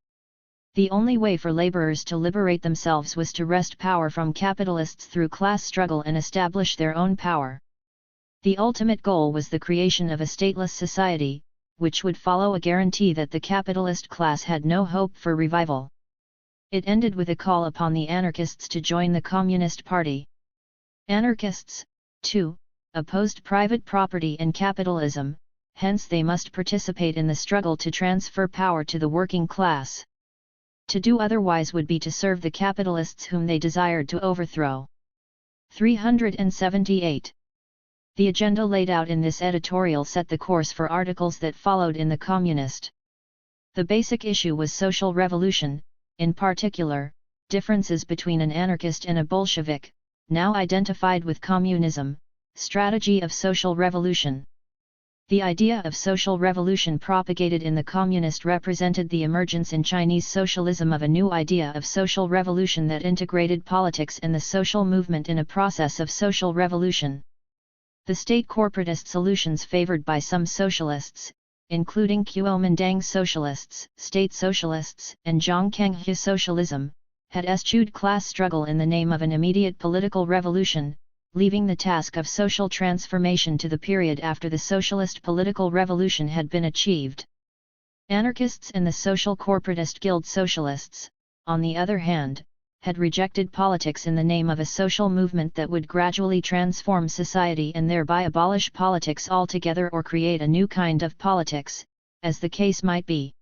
A: The only way for laborers to liberate themselves was to wrest power from capitalists through class struggle and establish their own power. The ultimate goal was the creation of a stateless society, which would follow a guarantee that the capitalist class had no hope for revival. It ended with a call upon the anarchists to join the Communist Party. Anarchists, too, opposed private property and capitalism, hence they must participate in the struggle to transfer power to the working class. To do otherwise would be to serve the capitalists whom they desired to overthrow. 378. The agenda laid out in this editorial set the course for articles that followed in the Communist. The basic issue was social revolution, in particular, differences between an anarchist and a Bolshevik, now identified with communism, strategy of social revolution. The idea of social revolution propagated in the communist represented the emergence in Chinese socialism of a new idea of social revolution that integrated politics and the social movement in a process of social revolution. The state corporatist solutions favored by some socialists, including Kuomintang socialists, state socialists, and Zhongkanghe socialism, had eschewed class struggle in the name of an immediate political revolution, leaving the task of social transformation to the period after the socialist political revolution had been achieved. Anarchists and the social corporatist guild socialists, on the other hand, had rejected politics in the name of a social movement that would gradually transform society and thereby abolish politics altogether or create a new kind of politics, as the case might be.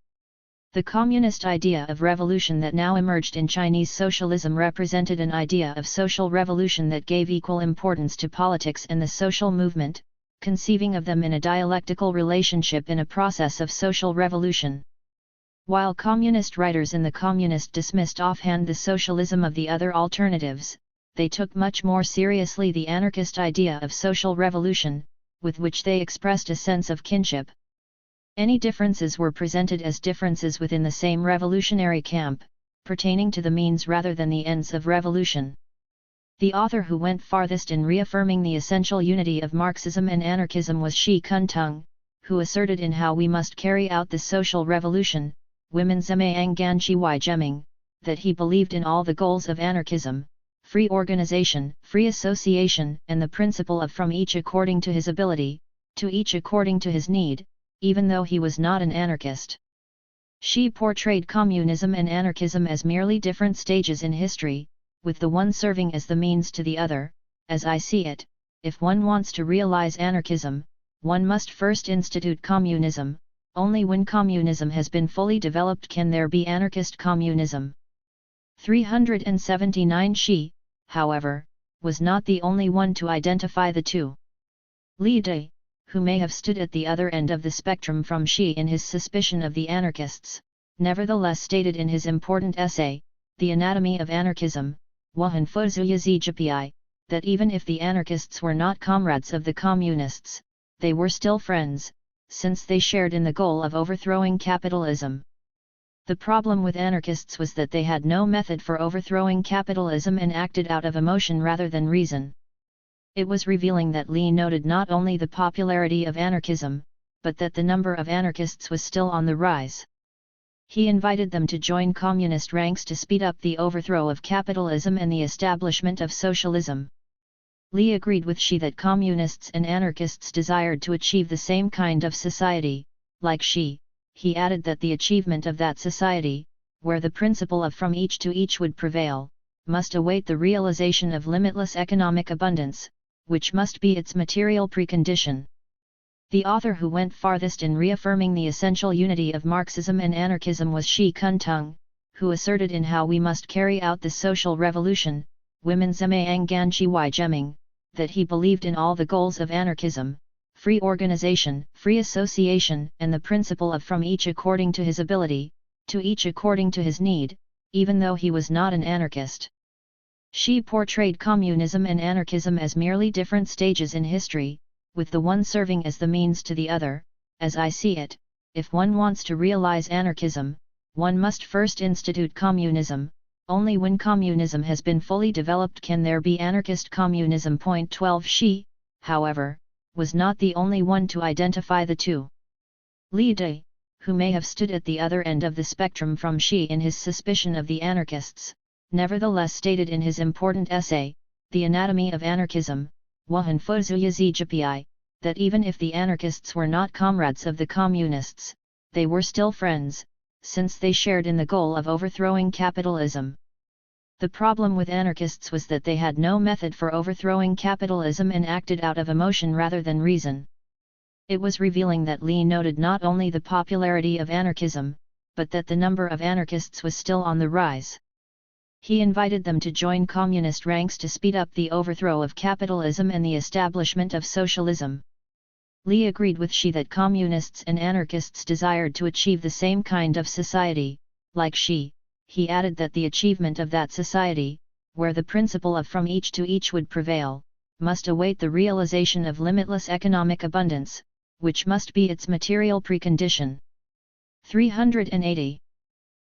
A: The communist idea of revolution that now emerged in Chinese socialism represented an idea of social revolution that gave equal importance to politics and the social movement, conceiving of them in a dialectical relationship in a process of social revolution. While communist writers in the communist dismissed offhand the socialism of the other alternatives, they took much more seriously the anarchist idea of social revolution, with which they expressed a sense of kinship. Any differences were presented as differences within the same revolutionary camp, pertaining to the means rather than the ends of revolution. The author who went farthest in reaffirming the essential unity of Marxism and anarchism was Shi Kuntung, who asserted in How We Must Carry Out the Social Revolution, Women's Ganchi Geming, that he believed in all the goals of anarchism, free organization, free association, and the principle of from each according to his ability, to each according to his need, even though he was not an anarchist. She portrayed communism and anarchism as merely different stages in history, with the one serving as the means to the other. As I see it, if one wants to realize anarchism, one must first institute communism. Only when communism has been fully developed can there be anarchist communism. 379 Shi, however, was not the only one to identify the two. Li Dai, who may have stood at the other end of the spectrum from Shi in his suspicion of the anarchists, nevertheless stated in his important essay, The Anatomy of Anarchism, Wahan Fuzuyazi, that even if the anarchists were not comrades of the communists, they were still friends, since they shared in the goal of overthrowing capitalism. The problem with anarchists was that they had no method for overthrowing capitalism and acted out of emotion rather than reason. It was revealing that Li noted not only the popularity of anarchism, but that the number of anarchists was still on the rise. He invited them to join communist ranks to speed up the overthrow of capitalism and the establishment of socialism. Li agreed with Shi that communists and anarchists desired to achieve the same kind of society. Like Shi, he added that the achievement of that society, where the principle of from each to each would prevail, must await the realization of limitless economic abundance, which must be its material precondition. The author who went farthest in reaffirming the essential unity of Marxism and anarchism was Shi Kuntung, who asserted in How We Must Carry Out the Social Revolution, Women's Ganchi Geming, that he believed in all the goals of anarchism, free organization, free association, and the principle of from each according to his ability, to each according to his need, even though he was not an anarchist. She portrayed communism and anarchism as merely different stages in history, with the one serving as the means to the other. As I see it, if one wants to realize anarchism, one must first institute communism. Only when communism has been fully developed can there be anarchist communism. 12 Shi, however, was not the only one to identify the two. Li Dai, who may have stood at the other end of the spectrum from Shi in his suspicion of the anarchists, nevertheless stated in his important essay, The Anatomy of Anarchism, Wahan Fuzuyazi, that even if the anarchists were not comrades of the communists, they were still friends, since they shared in the goal of overthrowing capitalism. The problem with anarchists was that they had no method for overthrowing capitalism and acted out of emotion rather than reason. It was revealing that Li noted not only the popularity of anarchism, but that the number of anarchists was still on the rise. He invited them to join communist ranks to speed up the overthrow of capitalism and the establishment of socialism. Li agreed with Shi that communists and anarchists desired to achieve the same kind of society. Like Shi, he added that the achievement of that society, where the principle of from each to each would prevail, must await the realization of limitless economic abundance, which must be its material precondition. 380.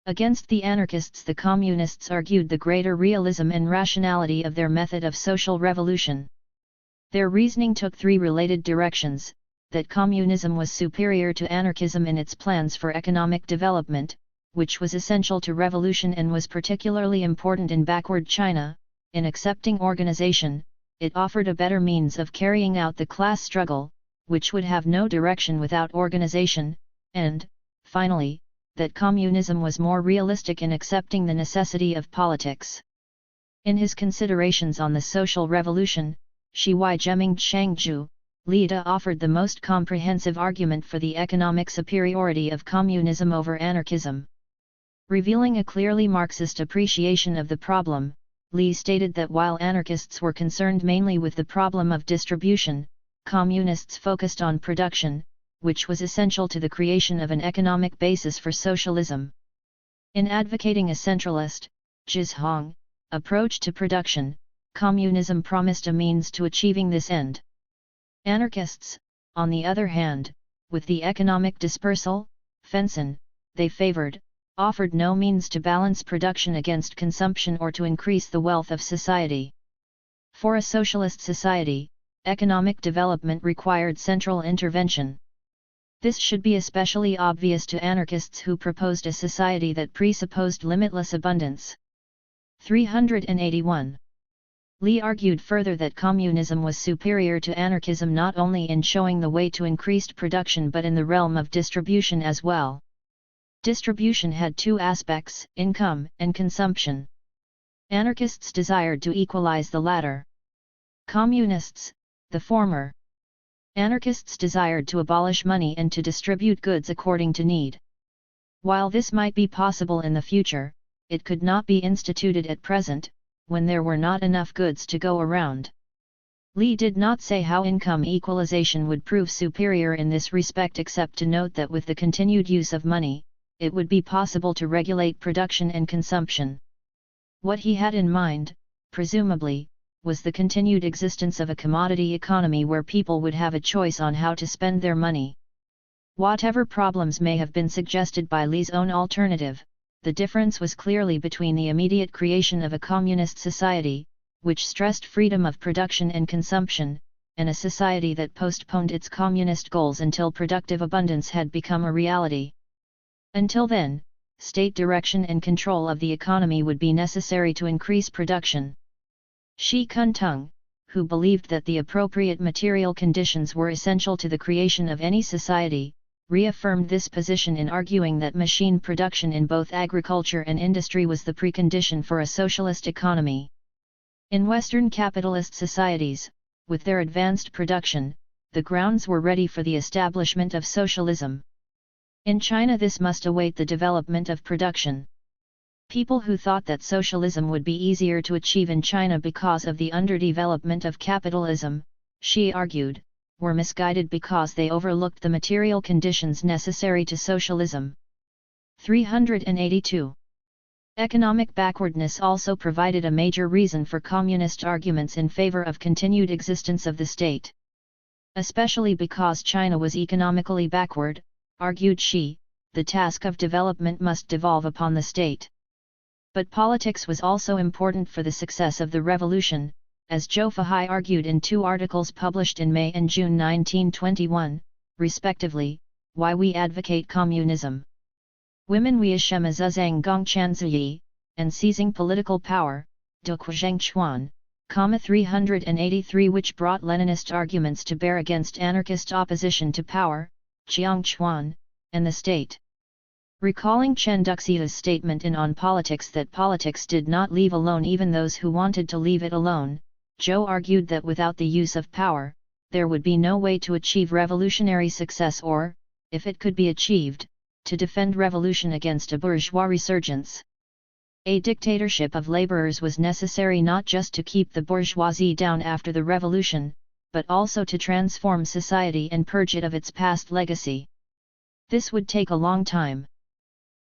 A: Against the anarchists, the communists argued the greater realism and rationality of their method of social revolution. Their reasoning took three related directions: that communism was superior to anarchism in its plans for economic development, which was essential to revolution and was particularly important in backward China; in accepting organization, it offered a better means of carrying out the class struggle, which would have no direction without organization; and, finally, that communism was more realistic in accepting the necessity of politics. In his considerations on the social revolution, Shi Wai Geming Changzhu, Lida offered the most comprehensive argument for the economic superiority of communism over anarchism. Revealing a clearly Marxist appreciation of the problem, Li stated that while anarchists were concerned mainly with the problem of distribution, communists focused on production, which was essential to the creation of an economic basis for socialism. In advocating a centralist, Zhizhong, approach to production, communism promised a means to achieving this end. Anarchists, on the other hand, with the economic dispersal, Fenson, they favored, offered no means to balance production against consumption or to increase the wealth of society. For a socialist society, economic development required central intervention. This should be especially obvious to anarchists who proposed a society that presupposed limitless abundance. 381. Li argued further that communism was superior to anarchism not only in showing the way to increased production but in the realm of distribution as well. Distribution had two aspects: income and consumption. Anarchists desired to equalize the latter. Communists, the former. Anarchists desired to abolish money and to distribute goods according to need. While this might be possible in the future, it could not be instituted at present, when there were not enough goods to go around. Li did not say how income equalization would prove superior in this respect except to note that with the continued use of money, it would be possible to regulate production and consumption. What he had in mind, presumably, was the continued existence of a commodity economy where people would have a choice on how to spend their money. Whatever problems may have been suggested by Li's own alternative, the difference was clearly between the immediate creation of a communist society, which stressed freedom of production and consumption, and a society that postponed its communist goals until productive abundance had become a reality. Until then, state direction and control of the economy would be necessary to increase production. Shi Kuntung, who believed that the appropriate material conditions were essential to the creation of any society, reaffirmed this position in arguing that machine production in both agriculture and industry was the precondition for a socialist economy. In Western capitalist societies, with their advanced production, the grounds were ready for the establishment of socialism. In China this must await the development of production. People who thought that socialism would be easier to achieve in China because of the underdevelopment of capitalism, Xi argued, were misguided because they overlooked the material conditions necessary to socialism. 382. Economic backwardness also provided a major reason for communist arguments in favor of continued existence of the state. Especially because China was economically backward, argued Xi, the task of development must devolve upon the state. But politics was also important for the success of the revolution, as Zhou Fahai argued in two articles published in May and June 1921, respectively, Why We Advocate Communism. Women Weishema Zuzang Gongchan Ziyi, and Seizing Political Power, De Zhang Chuan, 383, which brought Leninist arguments to bear against anarchist opposition to power, Jiang Chuan, and the state. Recalling Chen Duxia's statement in On Politics that politics did not leave alone even those who wanted to leave it alone, Zhou argued that without the use of power, there would be no way to achieve revolutionary success or, if it could be achieved, to defend revolution against a bourgeois resurgence. A dictatorship of laborers was necessary not just to keep the bourgeoisie down after the revolution, but also to transform society and purge it of its past legacy. This would take a long time.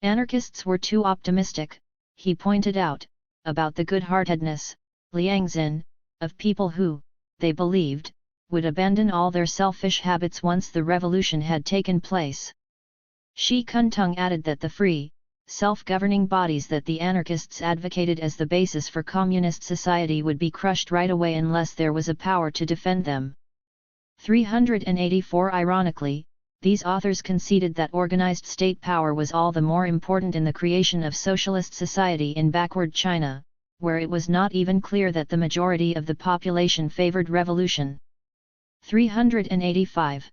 A: Anarchists were too optimistic, he pointed out, about the good-heartedness, Liangzhen, of people who, they believed, would abandon all their selfish habits once the revolution had taken place. Shi Kuntung added that the free, self-governing bodies that the anarchists advocated as the basis for communist society would be crushed right away unless there was a power to defend them. 384 Ironically, these authors conceded that organized state power was all the more important in the creation of socialist society in backward China, where it was not even clear that the majority of the population favored revolution. 385.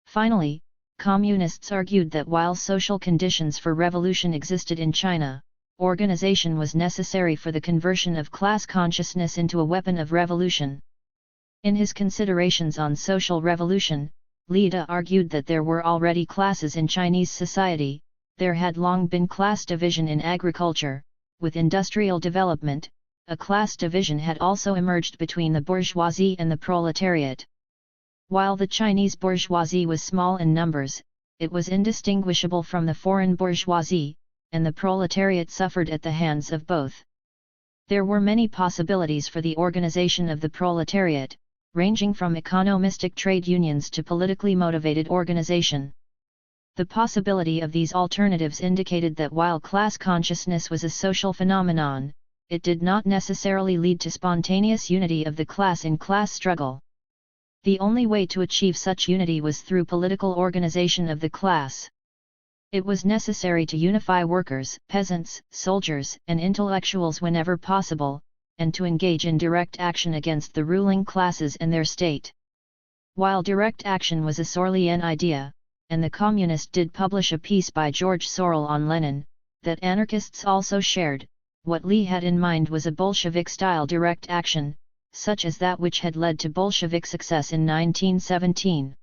A: Finally, communists argued that while social conditions for revolution existed in China, organization was necessary for the conversion of class consciousness into a weapon of revolution. In his considerations on social revolution, Lida argued that there were already classes in Chinese society. There had long been class division in agriculture. With industrial development, a class division had also emerged between the bourgeoisie and the proletariat. While the Chinese bourgeoisie was small in numbers, it was indistinguishable from the foreign bourgeoisie, and the proletariat suffered at the hands of both. There were many possibilities for the organization of the proletariat, ranging from economistic trade unions to politically motivated organization. The possibility of these alternatives indicated that while class consciousness was a social phenomenon, it did not necessarily lead to spontaneous unity of the class in class struggle. The only way to achieve such unity was through political organization of the class. It was necessary to unify workers, peasants, soldiers, and intellectuals whenever possible, and to engage in direct action against the ruling classes and their state. While direct action was a Sorlean idea, and the Communist did publish a piece by George Sorel on Lenin, that anarchists also shared, what Lee had in mind was a Bolshevik-style direct action, such as that which had led to Bolshevik success in 1917.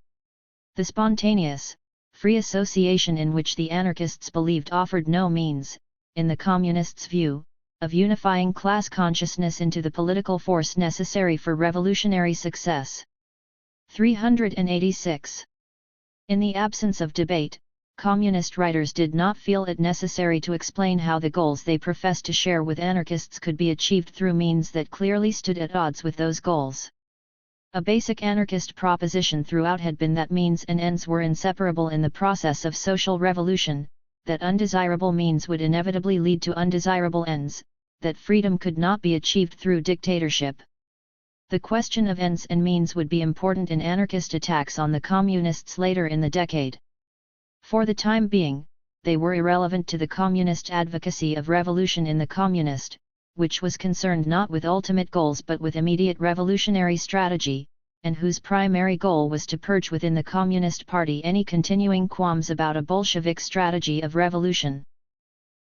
A: The spontaneous, free association in which the anarchists believed offered no means, in the Communists' view, of unifying class consciousness into the political force necessary for revolutionary success. 386. In the absence of debate, Communist writers did not feel it necessary to explain how the goals they professed to share with anarchists could be achieved through means that clearly stood at odds with those goals. A basic anarchist proposition throughout had been that means and ends were inseparable in the process of social revolution, that undesirable means would inevitably lead to undesirable ends, that freedom could not be achieved through dictatorship. The question of ends and means would be important in anarchist attacks on the communists later in the decade. For the time being, they were irrelevant to the communist advocacy of revolution in the communist, which was concerned not with ultimate goals but with immediate revolutionary strategy, and whose primary goal was to purge within the Communist Party any continuing qualms about a Bolshevik strategy of revolution.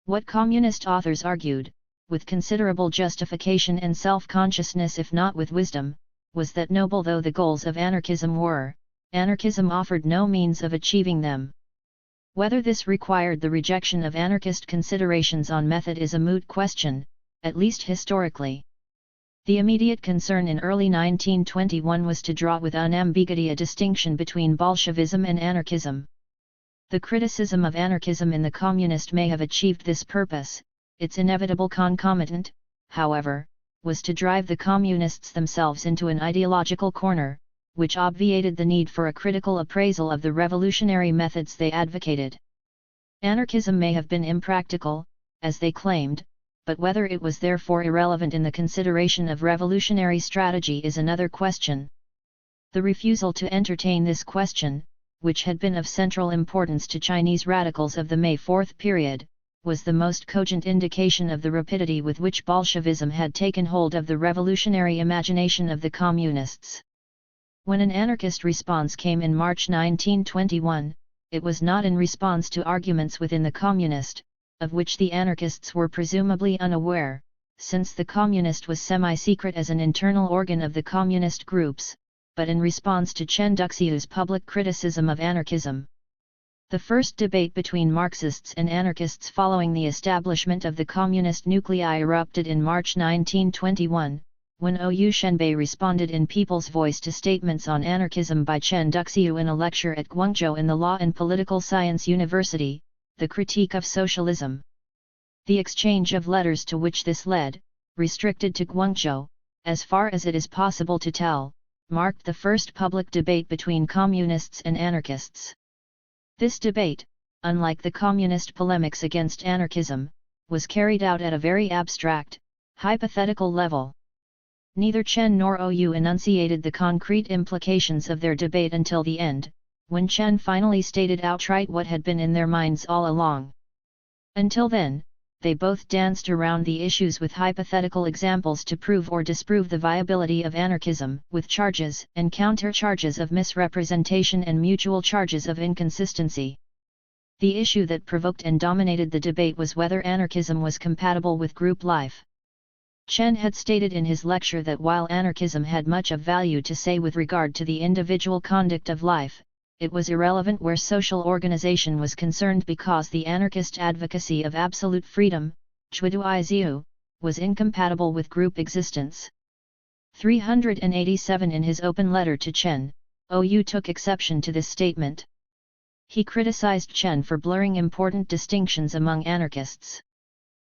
A: What communist authors argued, with considerable justification and self-consciousness if not with wisdom, was that noble though the goals of anarchism were, anarchism offered no means of achieving them. Whether this required the rejection of anarchist considerations on method is a moot question, at least historically. The immediate concern in early 1921 was to draw with unambiguity a distinction between Bolshevism and anarchism. The criticism of anarchism in the communist may have achieved this purpose. Its inevitable concomitant, however, was to drive the communists themselves into an ideological corner, which obviated the need for a critical appraisal of the revolutionary methods they advocated. Anarchism may have been impractical, as they claimed, but whether it was therefore irrelevant in the consideration of revolutionary strategy is another question. The refusal to entertain this question, which had been of central importance to Chinese radicals of the May 4 period, was the most cogent indication of the rapidity with which Bolshevism had taken hold of the revolutionary imagination of the communists. When an anarchist response came in March 1921, it was not in response to arguments within the communist, of which the anarchists were presumably unaware, since the communist was semi-secret as an internal organ of the communist groups, but in response to Chen Duxiu's public criticism of anarchism. The first debate between Marxists and anarchists following the establishment of the communist nuclei erupted in March 1921, when Ou Shenbei responded in People's Voice to statements on anarchism by Chen Duxiu in a lecture at Guangzhou in the Law and Political Science University, The Critique of Socialism. The exchange of letters to which this led, restricted to Guangzhou, as far as it is possible to tell, marked the first public debate between communists and anarchists. This debate, unlike the communist polemics against anarchism, was carried out at a very abstract, hypothetical level. Neither Chen nor OU enunciated the concrete implications of their debate until the end, when Chen finally stated outright what had been in their minds all along. Until then, they both danced around the issues with hypothetical examples to prove or disprove the viability of anarchism, with charges and counter-charges of misrepresentation and mutual charges of inconsistency. The issue that provoked and dominated the debate was whether anarchism was compatible with group life. Chen had stated in his lecture that while anarchism had much of value to say with regard to the individual conduct of life, it was irrelevant where social organization was concerned because the anarchist advocacy of absolute freedom, was incompatible with group existence. 387 In his open letter to Chen, OU took exception to this statement. He criticized Chen for blurring important distinctions among anarchists.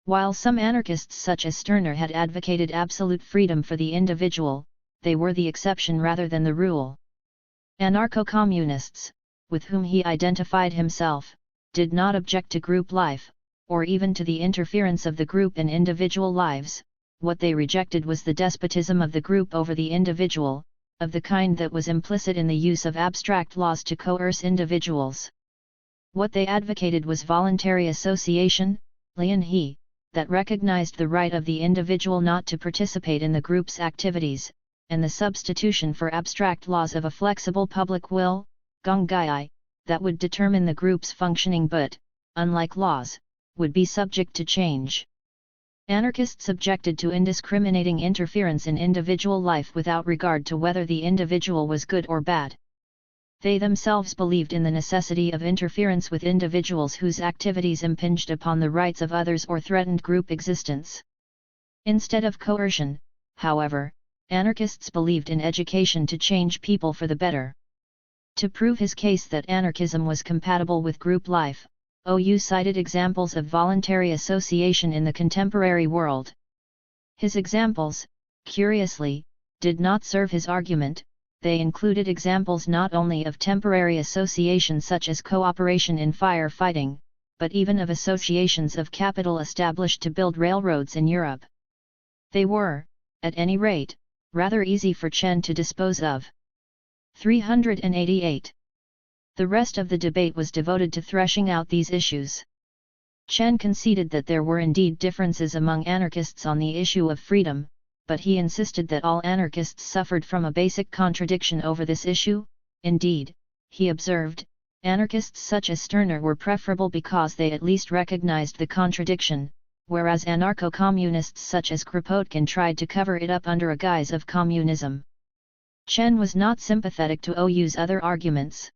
A: While some anarchists such as Stirner had advocated absolute freedom for the individual, they were the exception rather than the rule. Anarcho-communists, with whom he identified himself, did not object to group life, or even to the interference of the group in individual lives. What they rejected was the despotism of the group over the individual, of the kind that was implicit in the use of abstract laws to coerce individuals. What they advocated was voluntary association, that recognized the right of the individual not to participate in the group's activities, and the substitution for abstract laws of a flexible public will, that would determine the group's functioning but, unlike laws, would be subject to change. Anarchists objected to indiscriminating interference in individual life without regard to whether the individual was good or bad. They themselves believed in the necessity of interference with individuals whose activities impinged upon the rights of others or threatened group existence. Instead of coercion, however, anarchists believed in education to change people for the better. To prove his case that anarchism was compatible with group life, OU cited examples of voluntary association in the contemporary world. His examples, curiously, did not serve his argument. They included examples not only of temporary association such as cooperation in firefighting, but even of associations of capital established to build railroads in Europe. They were, at any rate, rather easy for Chen to dispose of. 388. The rest of the debate was devoted to threshing out these issues. Chen conceded that there were indeed differences among anarchists on the issue of freedom, but he insisted that all anarchists suffered from a basic contradiction over this issue. Indeed, he observed, anarchists such as Stirner were preferable because they at least recognized the contradiction, whereas anarcho-communists such as Kropotkin tried to cover it up under a guise of communism. Chen was not sympathetic to OU's other arguments.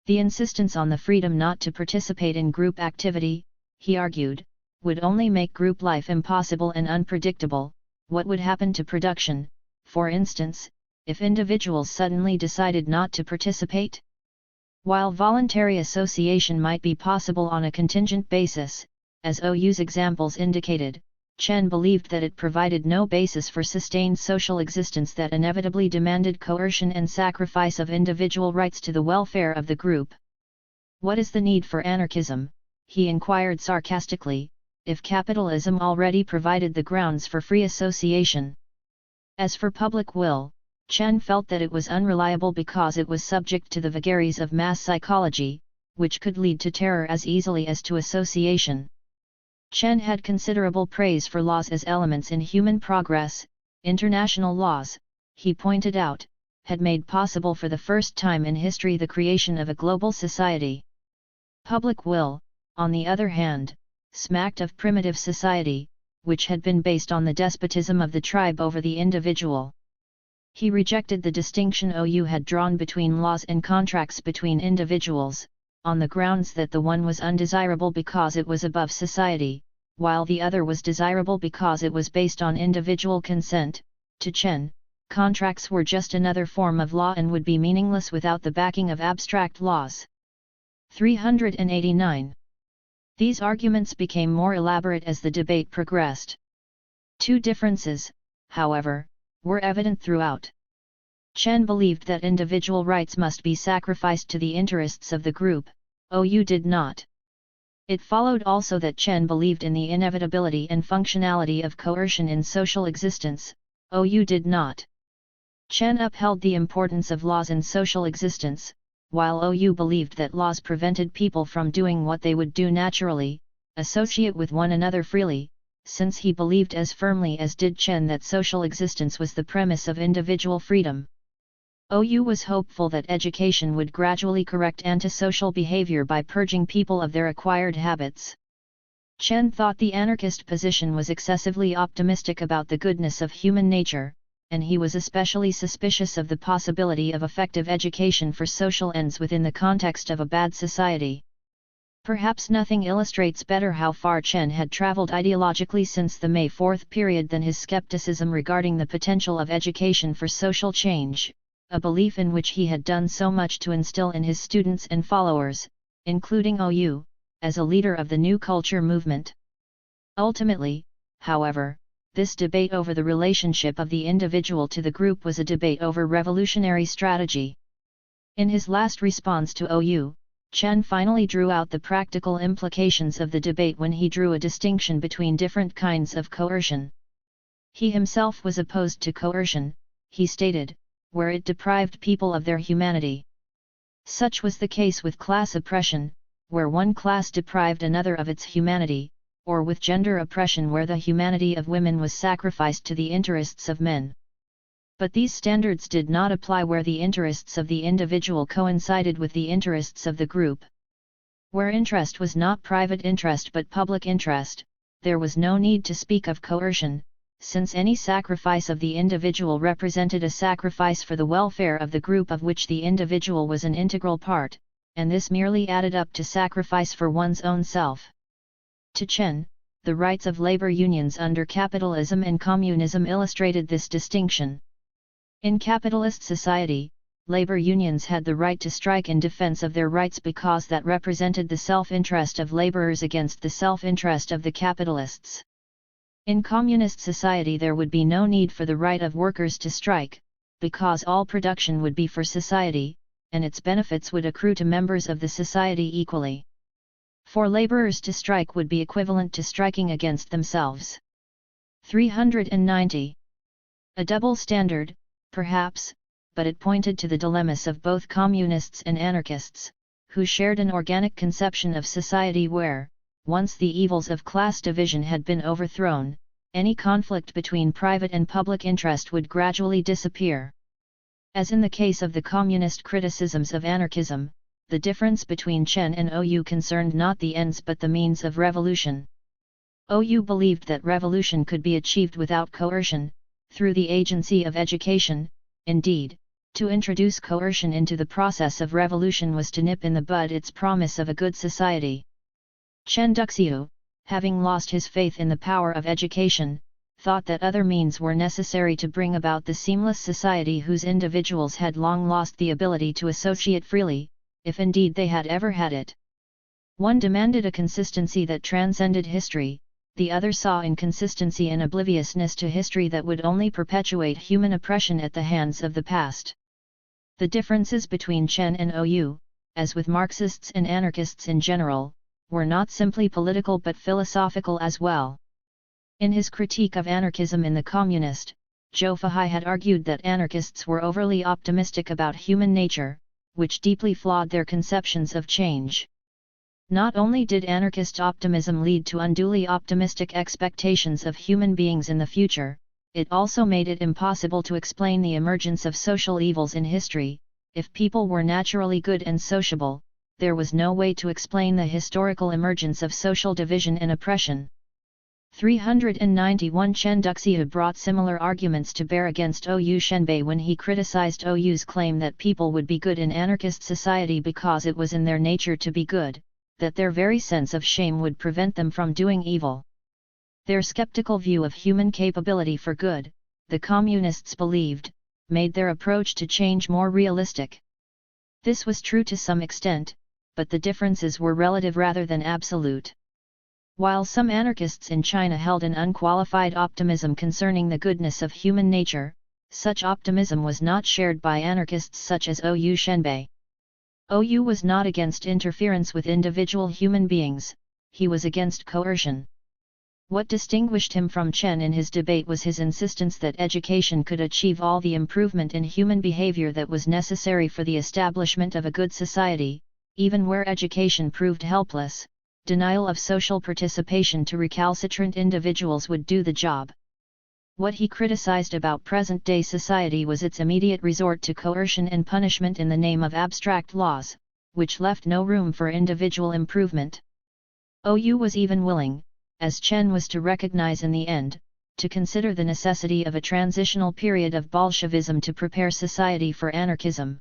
A: The insistence on the freedom not to participate in group activity, he argued, would only make group life impossible and unpredictable. What would happen to production, for instance, if individuals suddenly decided not to participate? While voluntary association might be possible on a contingent basis, as OU's examples indicated, Chen believed that it provided no basis for sustained social existence that inevitably demanded coercion and sacrifice of individual rights to the welfare of the group. What is the need for anarchism, he inquired sarcastically, if capitalism already provided the grounds for free association? As for public will, Chen felt that it was unreliable because it was subject to the vagaries of mass psychology, which could lead to terror as easily as to association. Chen had considerable praise for laws as elements in human progress. International laws, he pointed out, had made possible for the first time in history the creation of a global society. Public will, on the other hand, smacked of primitive society, which had been based on the despotism of the tribe over the individual. He rejected the distinction OU had drawn between laws and contracts between individuals, on the grounds that the one was undesirable because it was above society, while the other was desirable because it was based on individual consent. To Chen, contracts were just another form of law and would be meaningless without the backing of abstract laws. 389. These arguments became more elaborate as the debate progressed. Two differences, however, were evident throughout. Chen believed that individual rights must be sacrificed to the interests of the group, OU did not. It followed also that Chen believed in the inevitability and functionality of coercion in social existence, OU did not. Chen upheld the importance of laws in social existence, while OU believed that laws prevented people from doing what they would do naturally, associate with one another freely, since he believed as firmly as did Chen that social existence was the premise of individual freedom. OU was hopeful that education would gradually correct antisocial behavior by purging people of their acquired habits. Chen thought the anarchist position was excessively optimistic about the goodness of human nature, and he was especially suspicious of the possibility of effective education for social ends within the context of a bad society. Perhaps nothing illustrates better how far Chen had traveled ideologically since the May 4 period than his skepticism regarding the potential of education for social change, a belief in which he had done so much to instill in his students and followers, including OU, as a leader of the new culture movement. Ultimately, however, this debate over the relationship of the individual to the group was a debate over revolutionary strategy. In his last response to OU, Chen finally drew out the practical implications of the debate when he drew a distinction between different kinds of coercion. He himself was opposed to coercion, he stated, where it deprived people of their humanity. Such was the case with class oppression, where one class deprived another of its humanity, or with gender oppression where the humanity of women was sacrificed to the interests of men. But these standards did not apply where the interests of the individual coincided with the interests of the group. Where interest was not private interest but public interest, there was no need to speak of coercion, since any sacrifice of the individual represented a sacrifice for the welfare of the group of which the individual was an integral part, and this merely added up to sacrifice for one's own self. To Chen, the rights of labor unions under capitalism and communism illustrated this distinction. In capitalist society, labor unions had the right to strike in defense of their rights because that represented the self-interest of laborers against the self-interest of the capitalists. In communist society there would be no need for the right of workers to strike, because all production would be for society, and its benefits would accrue to members of the society equally. For laborers to strike would be equivalent to striking against themselves. 390. A double standard, perhaps, but it pointed to the dilemmas of both communists and anarchists, who shared an organic conception of society where, once the evils of class division had been overthrown, any conflict between private and public interest would gradually disappear. As in the case of the communist criticisms of anarchism, the difference between Chen and OU concerned not the ends but the means of revolution. OU believed that revolution could be achieved without coercion, through the agency of education. Indeed, to introduce coercion into the process of revolution was to nip in the bud its promise of a good society. Chen Duxiu, having lost his faith in the power of education, thought that other means were necessary to bring about the seamless society whose individuals had long lost the ability to associate freely, if indeed they had ever had it. One demanded a consistency that transcended history, the other saw inconsistency and obliviousness to history that would only perpetuate human oppression at the hands of the past. The differences between Chen and OU, as with Marxists and anarchists in general, were not simply political but philosophical as well. In his critique of anarchism in The Communist, Zhou Fahai had argued that anarchists were overly optimistic about human nature, which deeply flawed their conceptions of change. Not only did anarchist optimism lead to unduly optimistic expectations of human beings in the future, it also made it impossible to explain the emergence of social evils in history. If people were naturally good and sociable, there was no way to explain the historical emergence of social division and oppression. 391 Chen Duxiu brought similar arguments to bear against OU Shenbei when he criticized OU's claim that people would be good in anarchist society because it was in their nature to be good, that their very sense of shame would prevent them from doing evil. Their skeptical view of human capability for good, the communists believed, made their approach to change more realistic. This was true to some extent, but the differences were relative rather than absolute. While some anarchists in China held an unqualified optimism concerning the goodness of human nature, such optimism was not shared by anarchists such as Ou Shenbei. Ou was not against interference with individual human beings, he was against coercion. What distinguished him from Chen in his debate was his insistence that education could achieve all the improvement in human behavior that was necessary for the establishment of a good society, even where education proved helpless. Denial of social participation to recalcitrant individuals would do the job. What he criticized about present-day society was its immediate resort to coercion and punishment in the name of abstract laws, which left no room for individual improvement. Ou was even willing, as Chen was to recognize in the end, to consider the necessity of a transitional period of Bolshevism to prepare society for anarchism.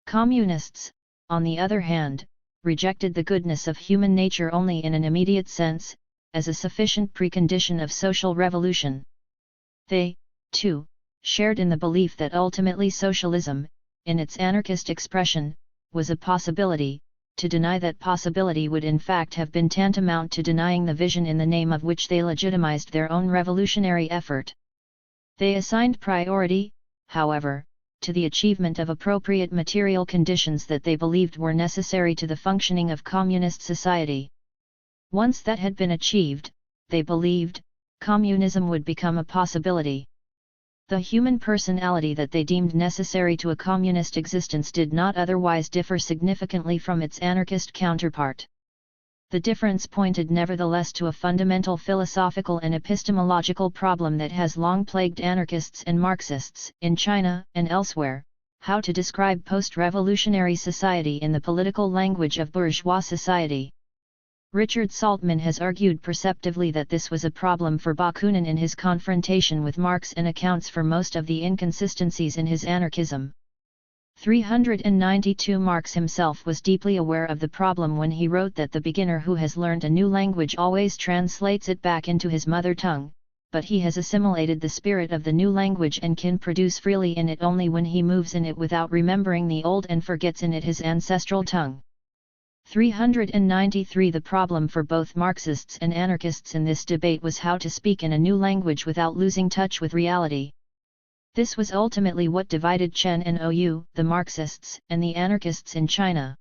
A: Communists, on the other hand, rejected the goodness of human nature only in an immediate sense, as a sufficient precondition of social revolution. They, too, shared in the belief that ultimately socialism, in its anarchist expression, was a possibility. To deny that possibility would in fact have been tantamount to denying the vision in the name of which they legitimized their own revolutionary effort. They assigned priority, however, to the achievement of appropriate material conditions that they believed were necessary to the functioning of communist society. Once that had been achieved, they believed, communism would become a possibility. The human personality that they deemed necessary to a communist existence did not otherwise differ significantly from its anarchist counterpart. The difference pointed nevertheless to a fundamental philosophical and epistemological problem that has long plagued anarchists and Marxists in China and elsewhere: how to describe post-revolutionary society in the political language of bourgeois society. Richard Saltman has argued perceptively that this was a problem for Bakunin in his confrontation with Marx and accounts for most of the inconsistencies in his anarchism. 392 Marx himself was deeply aware of the problem when he wrote that the beginner who has learned a new language always translates it back into his mother tongue, but he has assimilated the spirit of the new language and can produce freely in it only when he moves in it without remembering the old and forgets in it his ancestral tongue. 393 The problem for both Marxists and anarchists in this debate was how to speak in a new language without losing touch with reality. This was ultimately what divided Chen and Ou, the Marxists and the anarchists in China.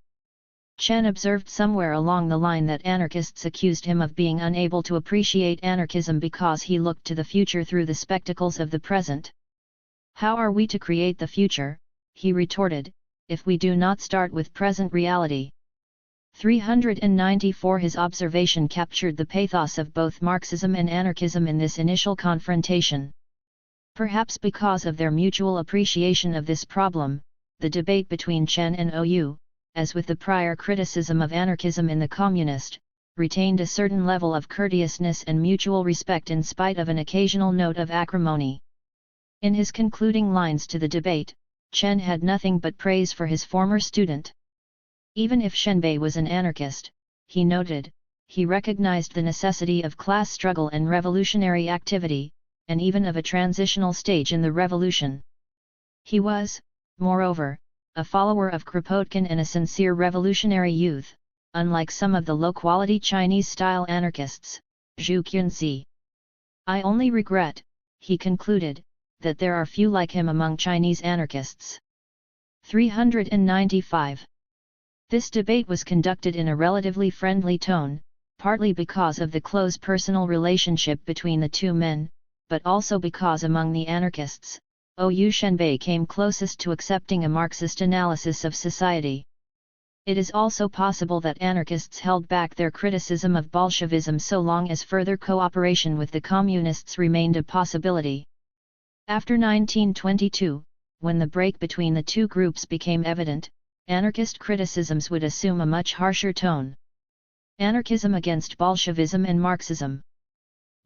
A: Chen observed somewhere along the line that anarchists accused him of being unable to appreciate anarchism because he looked to the future through the spectacles of the present. How are we to create the future, he retorted, if we do not start with present reality? 394 His observation captured the pathos of both Marxism and anarchism in this initial confrontation. Perhaps because of their mutual appreciation of this problem, the debate between Chen and Ou, as with the prior criticism of anarchism in the Communist, retained a certain level of courteousness and mutual respect in spite of an occasional note of acrimony. In his concluding lines to the debate, Chen had nothing but praise for his former student. Even if Shenbei was an anarchist, he noted, he recognized the necessity of class struggle and revolutionary activity, and even of a transitional stage in the revolution. He was, moreover, a follower of Kropotkin and a sincere revolutionary youth, unlike some of the low-quality Chinese-style anarchists, Zhu Qunzi. I only regret, he concluded, that there are few like him among Chinese anarchists. 395. This debate was conducted in a relatively friendly tone, partly because of the close personal relationship between the two men, but also because among the anarchists, Ou Shenbei came closest to accepting a Marxist analysis of society. It is also possible that anarchists held back their criticism of Bolshevism so long as further cooperation with the Communists remained a possibility. After 1922, when the break between the two groups became evident, anarchist criticisms would assume a much harsher tone. Anarchism against Bolshevism and Marxism.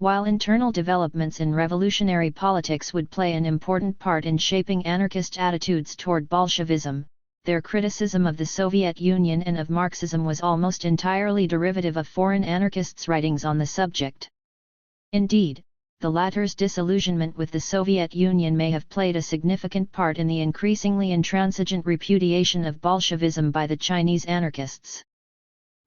A: While internal developments in revolutionary politics would play an important part in shaping anarchist attitudes toward Bolshevism, their criticism of the Soviet Union and of Marxism was almost entirely derivative of foreign anarchists' writings on the subject. Indeed, the latter's disillusionment with the Soviet Union may have played a significant part in the increasingly intransigent repudiation of Bolshevism by the Chinese anarchists.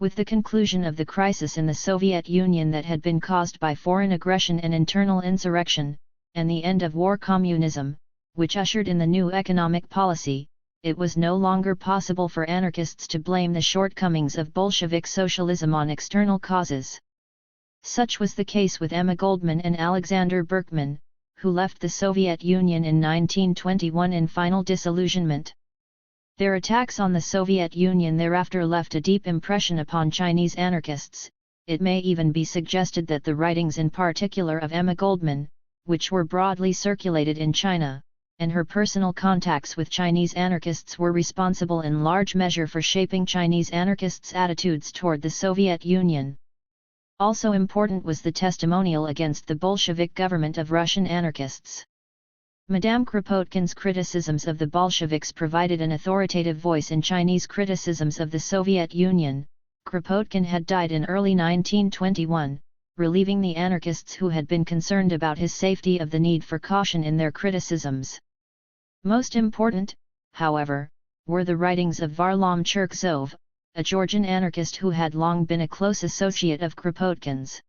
A: With the conclusion of the crisis in the Soviet Union that had been caused by foreign aggression and internal insurrection, and the end of war communism, which ushered in the new economic policy, it was no longer possible for anarchists to blame the shortcomings of Bolshevik socialism on external causes. Such was the case with Emma Goldman and Alexander Berkman, who left the Soviet Union in 1921 in final disillusionment. Their attacks on the Soviet Union thereafter left a deep impression upon Chinese anarchists. It may even be suggested that the writings in particular of Emma Goldman, which were broadly circulated in China, and her personal contacts with Chinese anarchists were responsible in large measure for shaping Chinese anarchists' attitudes toward the Soviet Union. Also important was the testimonial against the Bolshevik government of Russian anarchists. Madame Kropotkin's criticisms of the Bolsheviks provided an authoritative voice in Chinese criticisms of the Soviet Union. Kropotkin had died in early 1921, relieving the anarchists who had been concerned about his safety of the need for caution in their criticisms. Most important, however, were the writings of Varlam Cherkessov, a Georgian anarchist who had long been a close associate of Kropotkin's.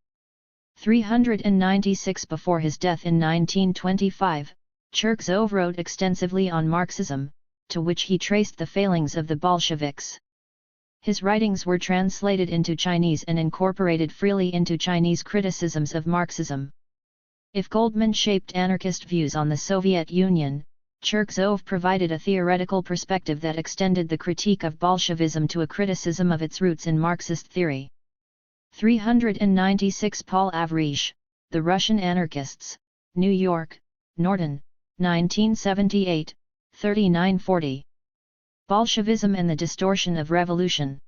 A: 396 before his death in 1925, Cherkessov wrote extensively on Marxism, to which he traced the failings of the Bolsheviks. His writings were translated into Chinese and incorporated freely into Chinese criticisms of Marxism. If Goldman shaped anarchist views on the Soviet Union, Cherkessov provided a theoretical perspective that extended the critique of Bolshevism to a criticism of its roots in Marxist theory. 396 Paul Avrich, The Russian Anarchists, New York, Norton, 1978, 3940. Bolshevism and the Distortion of Revolution.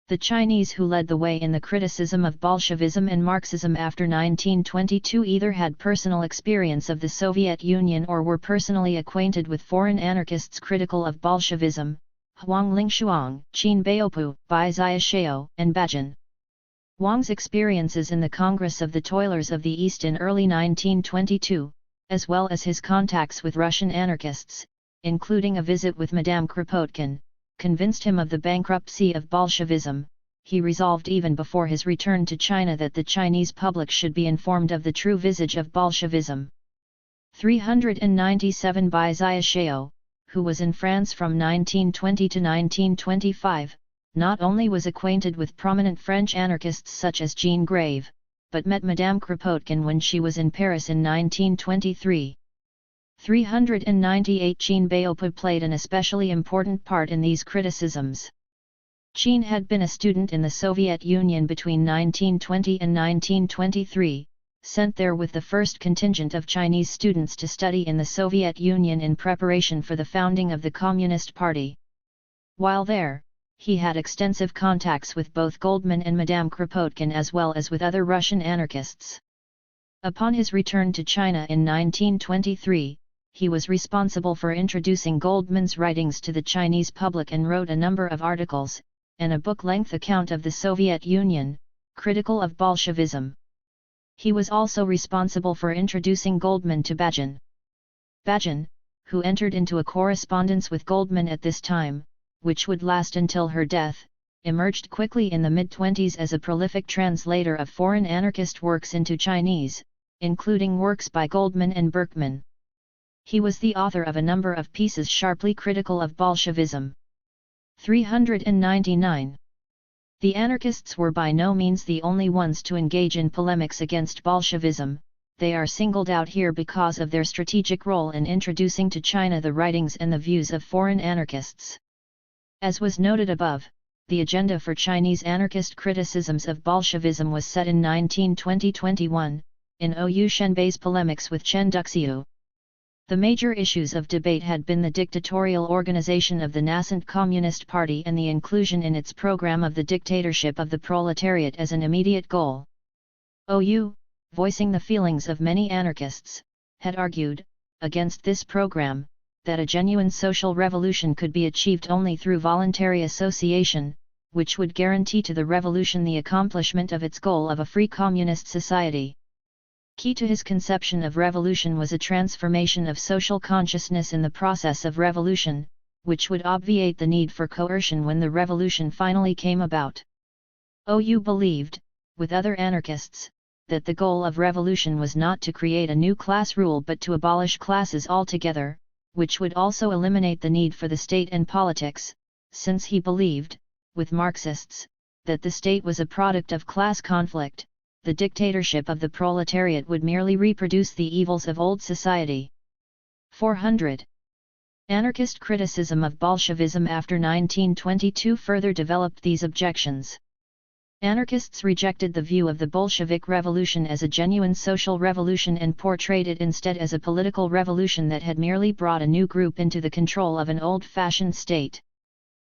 A: The Chinese who led the way in the criticism of Bolshevism and Marxism after 1922 either had personal experience of the Soviet Union or were personally acquainted with foreign anarchists critical of Bolshevism, Huang Lingshuang, Qin Baopu, Bai Xiaoxiao, and Bajin. Wang's experiences in the Congress of the Toilers of the East in early 1922, as well as his contacts with Russian anarchists, including a visit with Madame Kropotkin, convinced him of the bankruptcy of Bolshevism. He resolved even before his return to China that the Chinese public should be informed of the true visage of Bolshevism. 397 Bai Xiaoxiao, who was in France from 1920 to 1925, not only was acquainted with prominent French anarchists such as Jean Grave, but met Madame Kropotkin when she was in Paris in 1923. 398 Qin Baopu played an especially important part in these criticisms. Qin had been a student in the Soviet Union between 1920 and 1923, sent there with the first contingent of Chinese students to study in the Soviet Union in preparation for the founding of the Communist Party. While there, he had extensive contacts with both Goldman and Madame Kropotkin as well as with other Russian anarchists. Upon his return to China in 1923, he was responsible for introducing Goldman's writings to the Chinese public and wrote a number of articles, and a book-length account of the Soviet Union, critical of Bolshevism. He was also responsible for introducing Goldman to Bajin. Bajin, who entered into a correspondence with Goldman at this time, which would last until her death, emerged quickly in the mid-20s as a prolific translator of foreign anarchist works into Chinese, including works by Goldman and Berkman. He was the author of a number of pieces sharply critical of Bolshevism. 399. The anarchists were by no means the only ones to engage in polemics against Bolshevism. They are singled out here because of their strategic role in introducing to China the writings and the views of foreign anarchists. As was noted above, the agenda for Chinese anarchist criticisms of Bolshevism was set in 1920-21, in Ou Shenbei's polemics with Chen Duxiu. The major issues of debate had been the dictatorial organization of the nascent Communist Party and the inclusion in its program of the dictatorship of the proletariat as an immediate goal. Ou, voicing the feelings of many anarchists, had argued, against this program, that a genuine social revolution could be achieved only through voluntary association, which would guarantee to the revolution the accomplishment of its goal of a free communist society. Key to his conception of revolution was a transformation of social consciousness in the process of revolution, which would obviate the need for coercion when the revolution finally came about. OU believed, with other anarchists, that the goal of revolution was not to create a new class rule but to abolish classes altogether, which would also eliminate the need for the state and politics, since he believed, with Marxists, that the state was a product of class conflict. The dictatorship of the proletariat would merely reproduce the evils of old society. 400. Anarchist criticism of Bolshevism after 1922 further developed these objections. Anarchists rejected the view of the Bolshevik Revolution as a genuine social revolution and portrayed it instead as a political revolution that had merely brought a new group into the control of an old-fashioned state.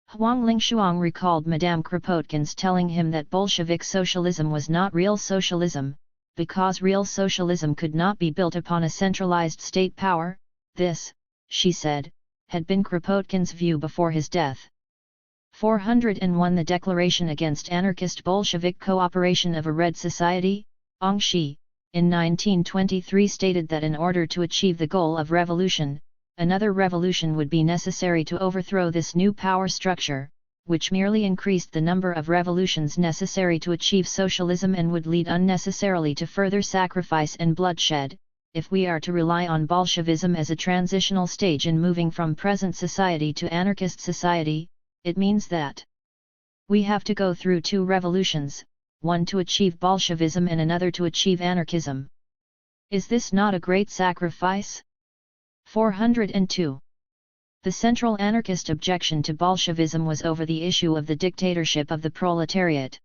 A: Huang Lingshuang recalled Madame Kropotkin's telling him that Bolshevik socialism was not real socialism, because real socialism could not be built upon a centralized state power. This, she said, had been Kropotkin's view before his death. 401. The Declaration Against Anarchist Bolshevik Cooperation of a Red Society, Angshi, in 1923 stated that in order to achieve the goal of revolution, another revolution would be necessary to overthrow this new power structure, which merely increased the number of revolutions necessary to achieve socialism and would lead unnecessarily to further sacrifice and bloodshed. If we are to rely on Bolshevism as a transitional stage in moving from present society to anarchist society, it means that we have to go through two revolutions, one to achieve Bolshevism and another to achieve anarchism. Is this not a great sacrifice? 402. The central anarchist objection to Bolshevism was over the issue of the dictatorship of the proletariat.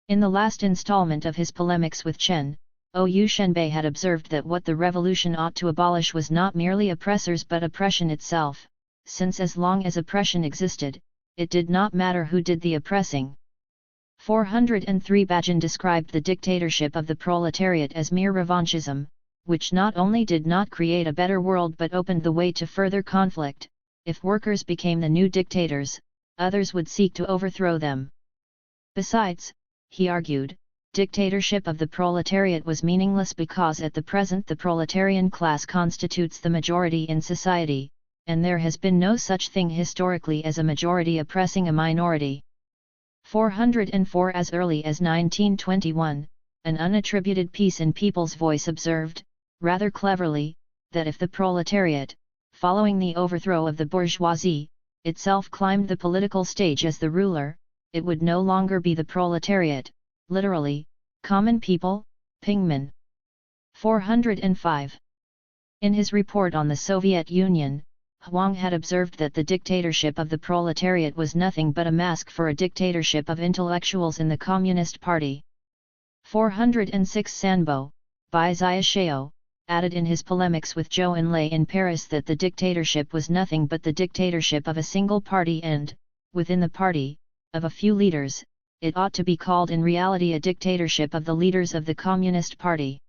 A: In the last installment of his polemics with Chen, OU Shenbei had observed that what the revolution ought to abolish was not merely oppressors but oppression itself, since as long as oppression existed, it did not matter who did the oppressing. 403. Bajin described the dictatorship of the proletariat as mere revanchism, which not only did not create a better world but opened the way to further conflict. If workers became the new dictators, others would seek to overthrow them. Besides, he argued, dictatorship of the proletariat was meaningless because at the present the proletarian class constitutes the majority in society, and there has been no such thing historically as a majority oppressing a minority. 404. As early as 1921, an unattributed piece in People's Voice observed, rather cleverly, that if the proletariat, following the overthrow of the bourgeoisie, itself climbed the political stage as the ruler, it would no longer be the proletariat, literally, common people, Pingmen. 405. In his report on the Soviet Union, Huang had observed that the dictatorship of the proletariat was nothing but a mask for a dictatorship of intellectuals in the Communist Party. 406. Sanbo, Bai Xiaoxiao, added in his polemics with Zhou Enlai in Paris that the dictatorship was nothing but the dictatorship of a single party and, within the party, of a few leaders. It ought to be called in reality a dictatorship of the leaders of the Communist Party.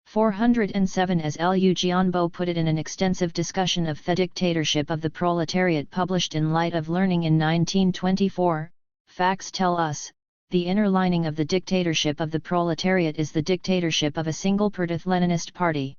A: 407. As Liu Jianbo put it in an extensive discussion of the dictatorship of the proletariat published in Light of Learning in 1924, facts tell us, the inner lining of the dictatorship of the proletariat is the dictatorship of a single Leninist party.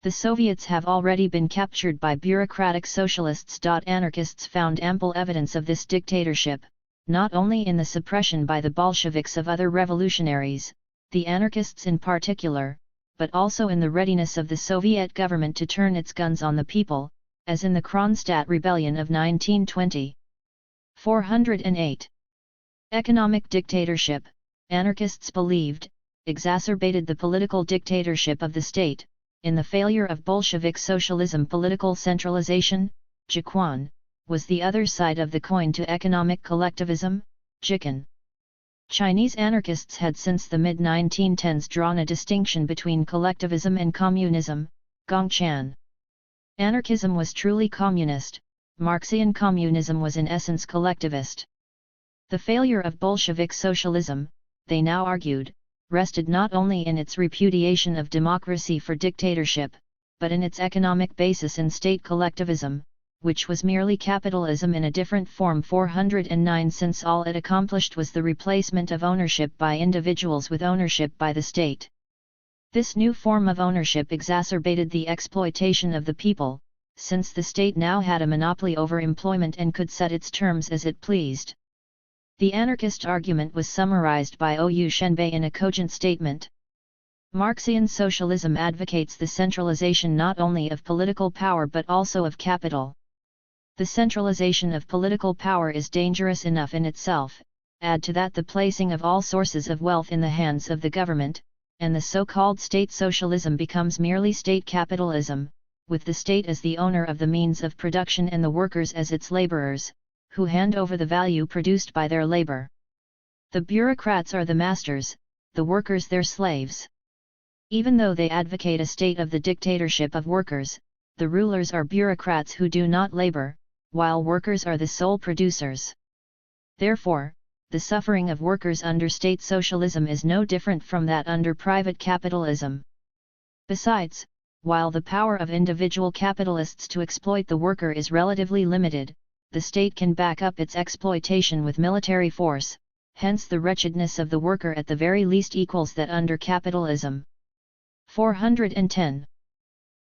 A: The Soviets have already been captured by bureaucratic socialists. Anarchists found ample evidence of this dictatorship, not only in the suppression by the Bolsheviks of other revolutionaries, the anarchists in particular, but also in the readiness of the Soviet government to turn its guns on the people, as in the Kronstadt Rebellion of 1920. 408. Economic dictatorship, anarchists believed, exacerbated the political dictatorship of the state, in the failure of Bolshevik socialism. Political centralization, Jiquan, was the other side of the coin to economic collectivism, Jikan. Chinese anarchists had since the mid-1910s drawn a distinction between collectivism and communism, Gongchan. Anarchism was truly communist, Marxian communism was in essence collectivist. The failure of Bolshevik socialism, they now argued, rested not only in its repudiation of democracy for dictatorship, but in its economic basis in state collectivism, which was merely capitalism in a different form. 409. Since all it accomplished was the replacement of ownership by individuals with ownership by the state. This new form of ownership exacerbated the exploitation of the people, since the state now had a monopoly over employment and could set its terms as it pleased. The anarchist argument was summarized by Ou Shenbei in a cogent statement. Marxian socialism advocates the centralization not only of political power but also of capital. The centralization of political power is dangerous enough in itself, add to that the placing of all sources of wealth in the hands of the government, and the so-called state socialism becomes merely state capitalism, with the state as the owner of the means of production and the workers as its laborers, who hand over the value produced by their labor. The bureaucrats are the masters, the workers their slaves. Even though they advocate a state of the dictatorship of workers, the rulers are bureaucrats who do not labor, while workers are the sole producers. Therefore, the suffering of workers under state socialism is no different from that under private capitalism. Besides, while the power of individual capitalists to exploit the worker is relatively limited, the state can back up its exploitation with military force, hence the wretchedness of the worker at the very least equals that under capitalism. 410.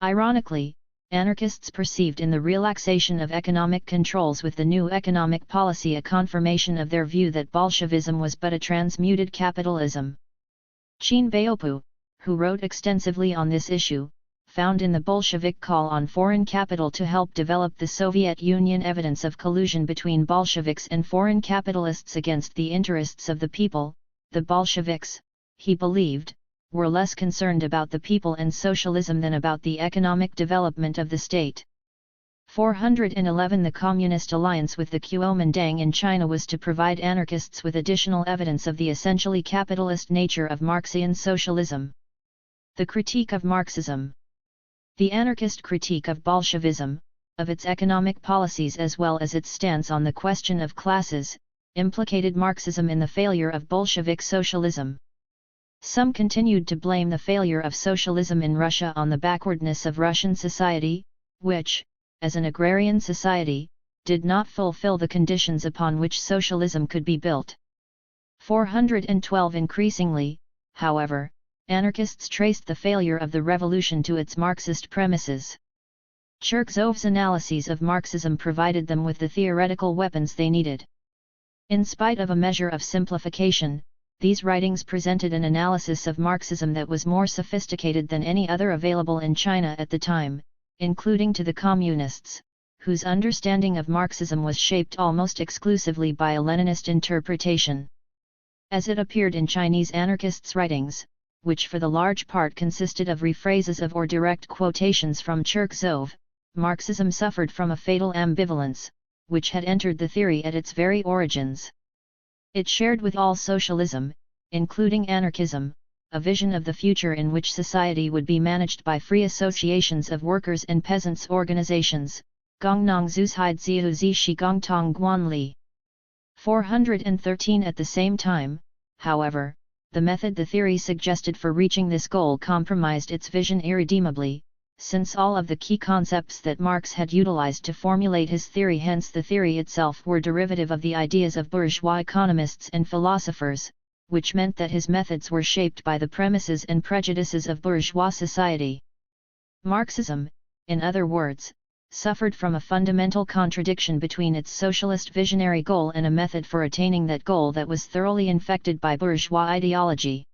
A: Ironically, anarchists perceived in the relaxation of economic controls with the new economic policy a confirmation of their view that Bolshevism was but a transmuted capitalism. Qin Baopu, who wrote extensively on this issue, found in the Bolshevik call on foreign capital to help develop the Soviet Union evidence of collusion between Bolsheviks and foreign capitalists against the interests of the people. The Bolsheviks, he believed, were less concerned about the people and socialism than about the economic development of the state. 411 The Communist alliance with the Kuomintang in China was to provide anarchists with additional evidence of the essentially capitalist nature of Marxian socialism. The critique of Marxism. The anarchist critique of Bolshevism, of its economic policies as well as its stance on the question of classes, implicated Marxism in the failure of Bolshevik socialism. Some continued to blame the failure of socialism in Russia on the backwardness of Russian society, which, as an agrarian society, did not fulfill the conditions upon which socialism could be built. 412 Increasingly, however, anarchists traced the failure of the revolution to its Marxist premises. Cherkessov's analyses of Marxism provided them with the theoretical weapons they needed. In spite of a measure of simplification, these writings presented an analysis of Marxism that was more sophisticated than any other available in China at the time, including to the communists, whose understanding of Marxism was shaped almost exclusively by a Leninist interpretation. As it appeared in Chinese anarchists' writings, which for the large part consisted of rephrases of or direct quotations from Cherkessov, Marxism suffered from a fatal ambivalence, which had entered the theory at its very origins. It shared with all socialism, including anarchism, a vision of the future in which society would be managed by free associations of workers and peasants' organizations, Gongnong Zuzhide Zihu Zi Shi Gongtong Guanli. 413 At the same time, however, the method the theory suggested for reaching this goal compromised its vision irredeemably, since all of the key concepts that Marx had utilized to formulate his theory, hence the theory itself, were derivative of the ideas of bourgeois economists and philosophers, which meant that his methods were shaped by the premises and prejudices of bourgeois society. Marxism, in other words, suffered from a fundamental contradiction between its socialist visionary goal and a method for attaining that goal that was thoroughly infected by bourgeois ideology.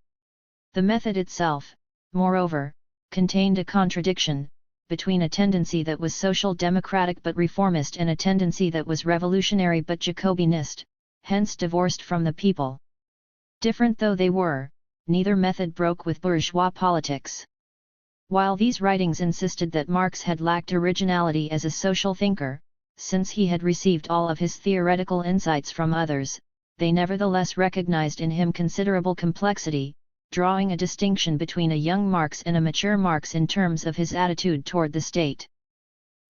A: The method itself, moreover, contained a contradiction, between a tendency that was social democratic but reformist and a tendency that was revolutionary but Jacobinist, hence divorced from the people. Different though they were, neither method broke with bourgeois politics. While these writings insisted that Marx had lacked originality as a social thinker, since he had received all of his theoretical insights from others, they nevertheless recognized in him considerable complexity, drawing a distinction between a young Marx and a mature Marx in terms of his attitude toward the state.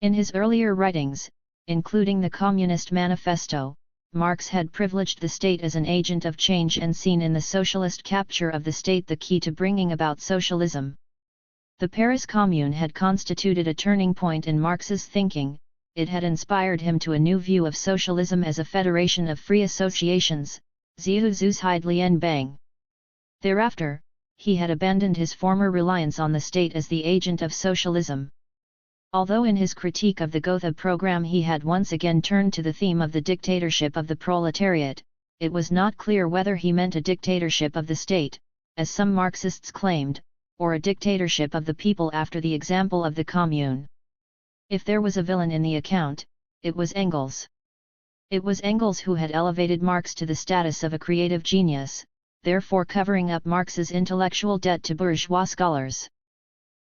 A: In his earlier writings, including the Communist Manifesto, Marx had privileged the state as an agent of change and seen in the socialist capture of the state the key to bringing about socialism. The Paris Commune had constituted a turning point in Marx's thinking. It had inspired him to a new view of socialism as a federation of free associations, Zihu Zuzhide Lian Bang. Thereafter, he had abandoned his former reliance on the state as the agent of socialism. Although in his critique of the Gotha program he had once again turned to the theme of the dictatorship of the proletariat, it was not clear whether he meant a dictatorship of the state, as some Marxists claimed, or a dictatorship of the people after the example of the Commune. If there was a villain in the account, it was Engels. It was Engels who had elevated Marx to the status of a creative genius, therefore covering up Marx's intellectual debt to bourgeois scholars.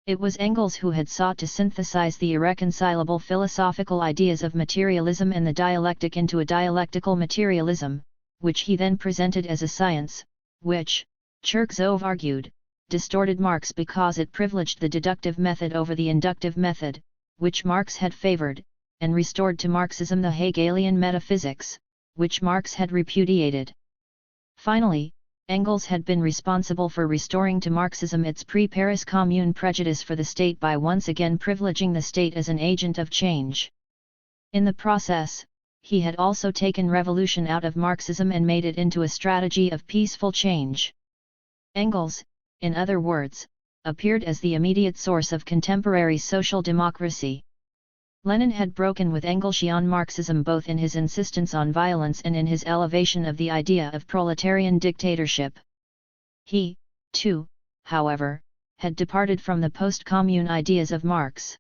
A: It was Engels who had sought to synthesize the irreconcilable philosophical ideas of materialism and the dialectic into a dialectical materialism, which he then presented as a science, which, Cherkessov argued, distorted Marx because it privileged the deductive method over the inductive method, which Marx had favored, and restored to Marxism the Hegelian metaphysics, which Marx had repudiated. Finally, Engels had been responsible for restoring to Marxism its pre-Paris Commune prejudice for the state by once again privileging the state as an agent of change. In the process, he had also taken revolution out of Marxism and made it into a strategy of peaceful change. Engels, in other words, appeared as the immediate source of contemporary social democracy. Lenin had broken with Engelsian Marxism both in his insistence on violence and in his elevation of the idea of proletarian dictatorship. He, too, however, had departed from the post-commune ideas of Marx.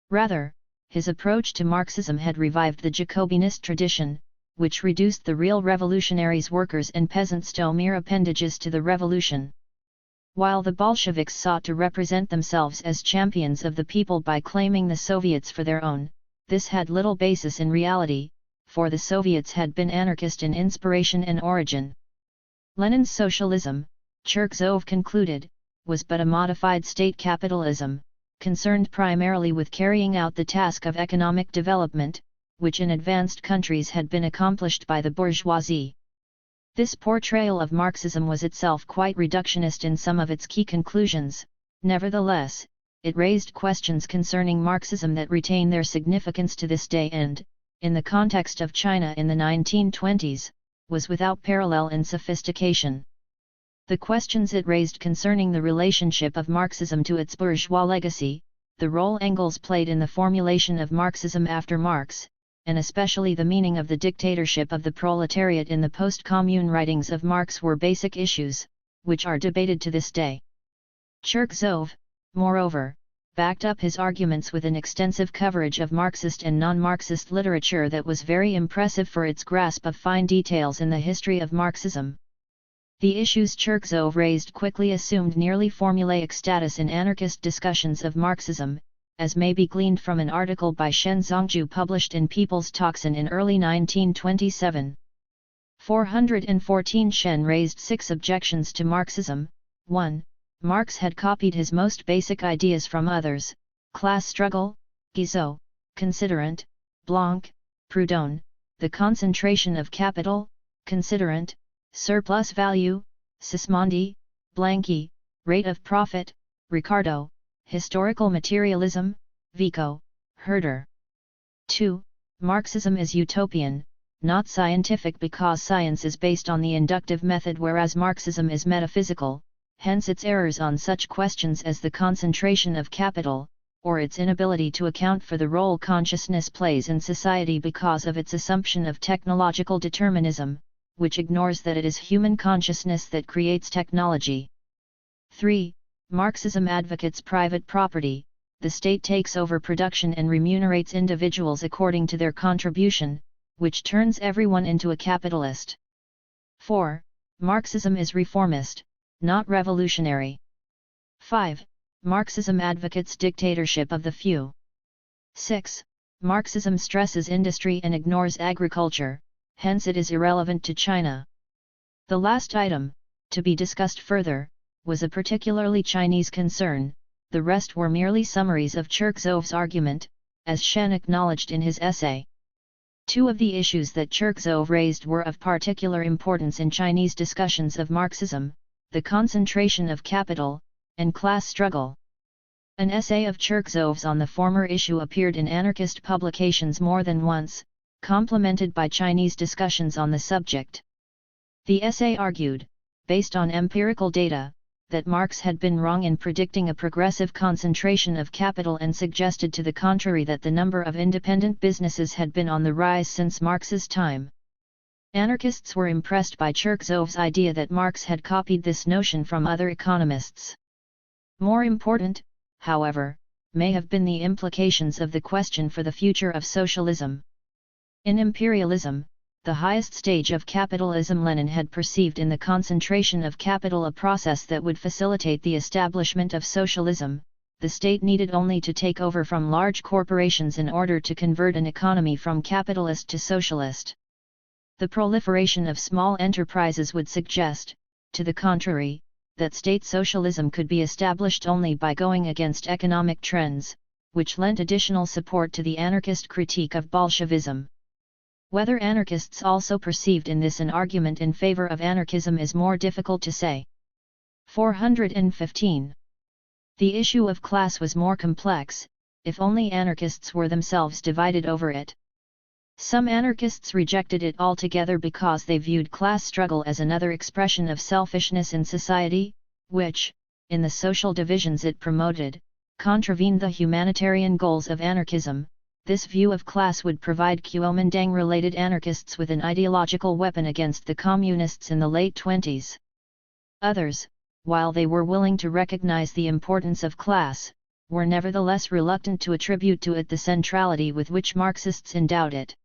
A: Rather, his approach to Marxism had revived the Jacobinist tradition, which reduced the real revolutionaries, workers and peasants to mere appendages to the revolution. While the Bolsheviks sought to represent themselves as champions of the people by claiming the Soviets for their own, this had little basis in reality, for the Soviets had been anarchist in inspiration and origin. Lenin's socialism, Cherkessov concluded, was but a modified state capitalism, concerned primarily with carrying out the task of economic development, which in advanced countries had been accomplished by the bourgeoisie. This portrayal of Marxism was itself quite reductionist in some of its key conclusions. Nevertheless, it raised questions concerning Marxism that retain their significance to this day and, in the context of China in the 1920s, was without parallel in sophistication. The questions it raised concerning the relationship of Marxism to its bourgeois legacy, the role Engels played in the formulation of Marxism after Marx, and especially the meaning of the dictatorship of the proletariat in the post-commune writings of Marx were basic issues, which are debated to this day. Cherkessov, moreover, backed up his arguments with an extensive coverage of Marxist and non-Marxist literature that was very impressive for its grasp of fine details in the history of Marxism. The issues Cherkessov raised quickly assumed nearly formulaic status in anarchist discussions of Marxism, as may be gleaned from an article by Shen Zongju published in People's Tocsin in early 1927. 414 Shen raised 6 objections to Marxism. 1. Marx had copied his most basic ideas from others: class struggle, Guizot, considerant, Blanc, Proudhon, the concentration of capital, considerant, surplus value, Sismondi, Blanqui, rate of profit, Ricardo, historical materialism, Vico, Herder. 2. Marxism is utopian, not scientific because science is based on the inductive method whereas Marxism is metaphysical, hence its errors on such questions as the concentration of capital, or its inability to account for the role consciousness plays in society because of its assumption of technological determinism, which ignores that it is human consciousness that creates technology. 3. Marxism advocates private property, the state takes over production and remunerates individuals according to their contribution, which turns everyone into a capitalist. 4. Marxism is reformist, not revolutionary. 5. Marxism advocates dictatorship of the few. 6. Marxism stresses industry and ignores agriculture, hence it is irrelevant to China. The last item, to be discussed further, was a particularly Chinese concern, the rest were merely summaries of Cherkessov's argument, as Shen acknowledged in his essay. 2 of the issues that Cherkessov raised were of particular importance in Chinese discussions of Marxism: the concentration of capital, and class struggle. An essay of Cherkessov's on the former issue appeared in anarchist publications more than once, complemented by Chinese discussions on the subject. The essay argued, based on empirical data, that Marx had been wrong in predicting a progressive concentration of capital and suggested to the contrary that the number of independent businesses had been on the rise since Marx's time. Anarchists were impressed by Cherkessov's idea that Marx had copied this notion from other economists. More important, however, may have been the implications of the question for the future of socialism. In imperialism, the highest stage of capitalism, Lenin had perceived in the concentration of capital a process that would facilitate the establishment of socialism. The state needed only to take over from large corporations in order to convert an economy from capitalist to socialist. The proliferation of small enterprises would suggest, to the contrary, that state socialism could be established only by going against economic trends, which lent additional support to the anarchist critique of Bolshevism. Whether anarchists also perceived in this an argument in favor of anarchism is more difficult to say. 415. The issue of class was more complex, if only anarchists were themselves divided over it. Some anarchists rejected it altogether because they viewed class struggle as another expression of selfishness in society, which, in the social divisions it promoted, contravened the humanitarian goals of anarchism. This view of class would provide Kuomintang-related anarchists with an ideological weapon against the communists in the late 20s. Others, while they were willing to recognize the importance of class, were nevertheless reluctant to attribute to it the centrality with which Marxists endowed it.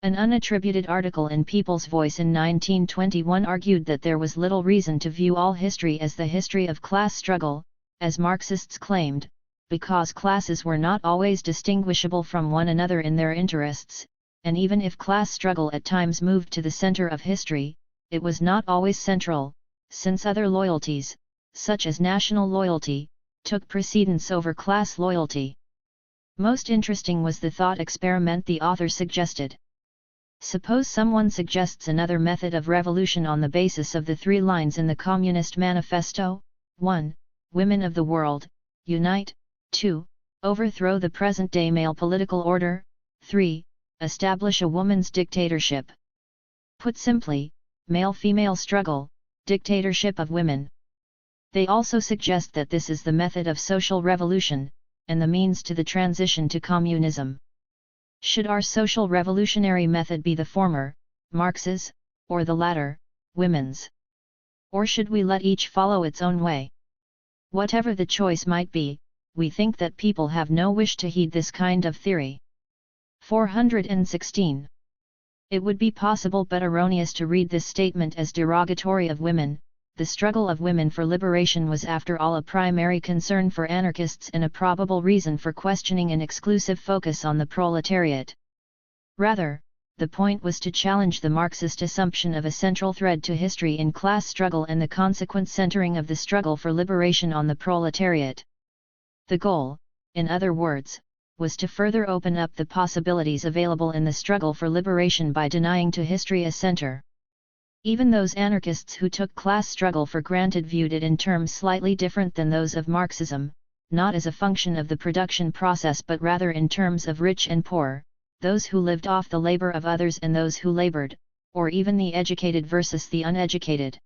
A: An unattributed article in People's Voice in 1921 argued that there was little reason to view all history as the history of class struggle, as Marxists claimed, because classes were not always distinguishable from one another in their interests, and even if class struggle at times moved to the center of history, it was not always central, since other loyalties, such as national loyalty, took precedence over class loyalty. Most interesting was the thought experiment the author suggested. Suppose someone suggests another method of revolution on the basis of the 3 lines in the Communist Manifesto: 1. Women of the world, unite; 2. Overthrow the present-day male political order; 3. Establish a woman's dictatorship. Put simply, male-female struggle, dictatorship of women. They also suggest that this is the method of social revolution, and the means to the transition to communism. Should our social revolutionary method be the former, Marx's, or the latter, women's? Or should we let each follow its own way? Whatever the choice might be, we think that people have no wish to heed this kind of theory. 416. It would be possible but erroneous to read this statement as derogatory of women. The struggle of women for liberation was after all a primary concern for anarchists and a probable reason for questioning an exclusive focus on the proletariat. Rather, the point was to challenge the Marxist assumption of a central thread to history in class struggle and the consequent centering of the struggle for liberation on the proletariat. The goal, in other words, was to further open up the possibilities available in the struggle for liberation by denying to history a center. Even those anarchists who took class struggle for granted viewed it in terms slightly different than those of Marxism, not as a function of the production process but rather in terms of rich and poor, those who lived off the labor of others and those who labored, or even the educated versus the uneducated.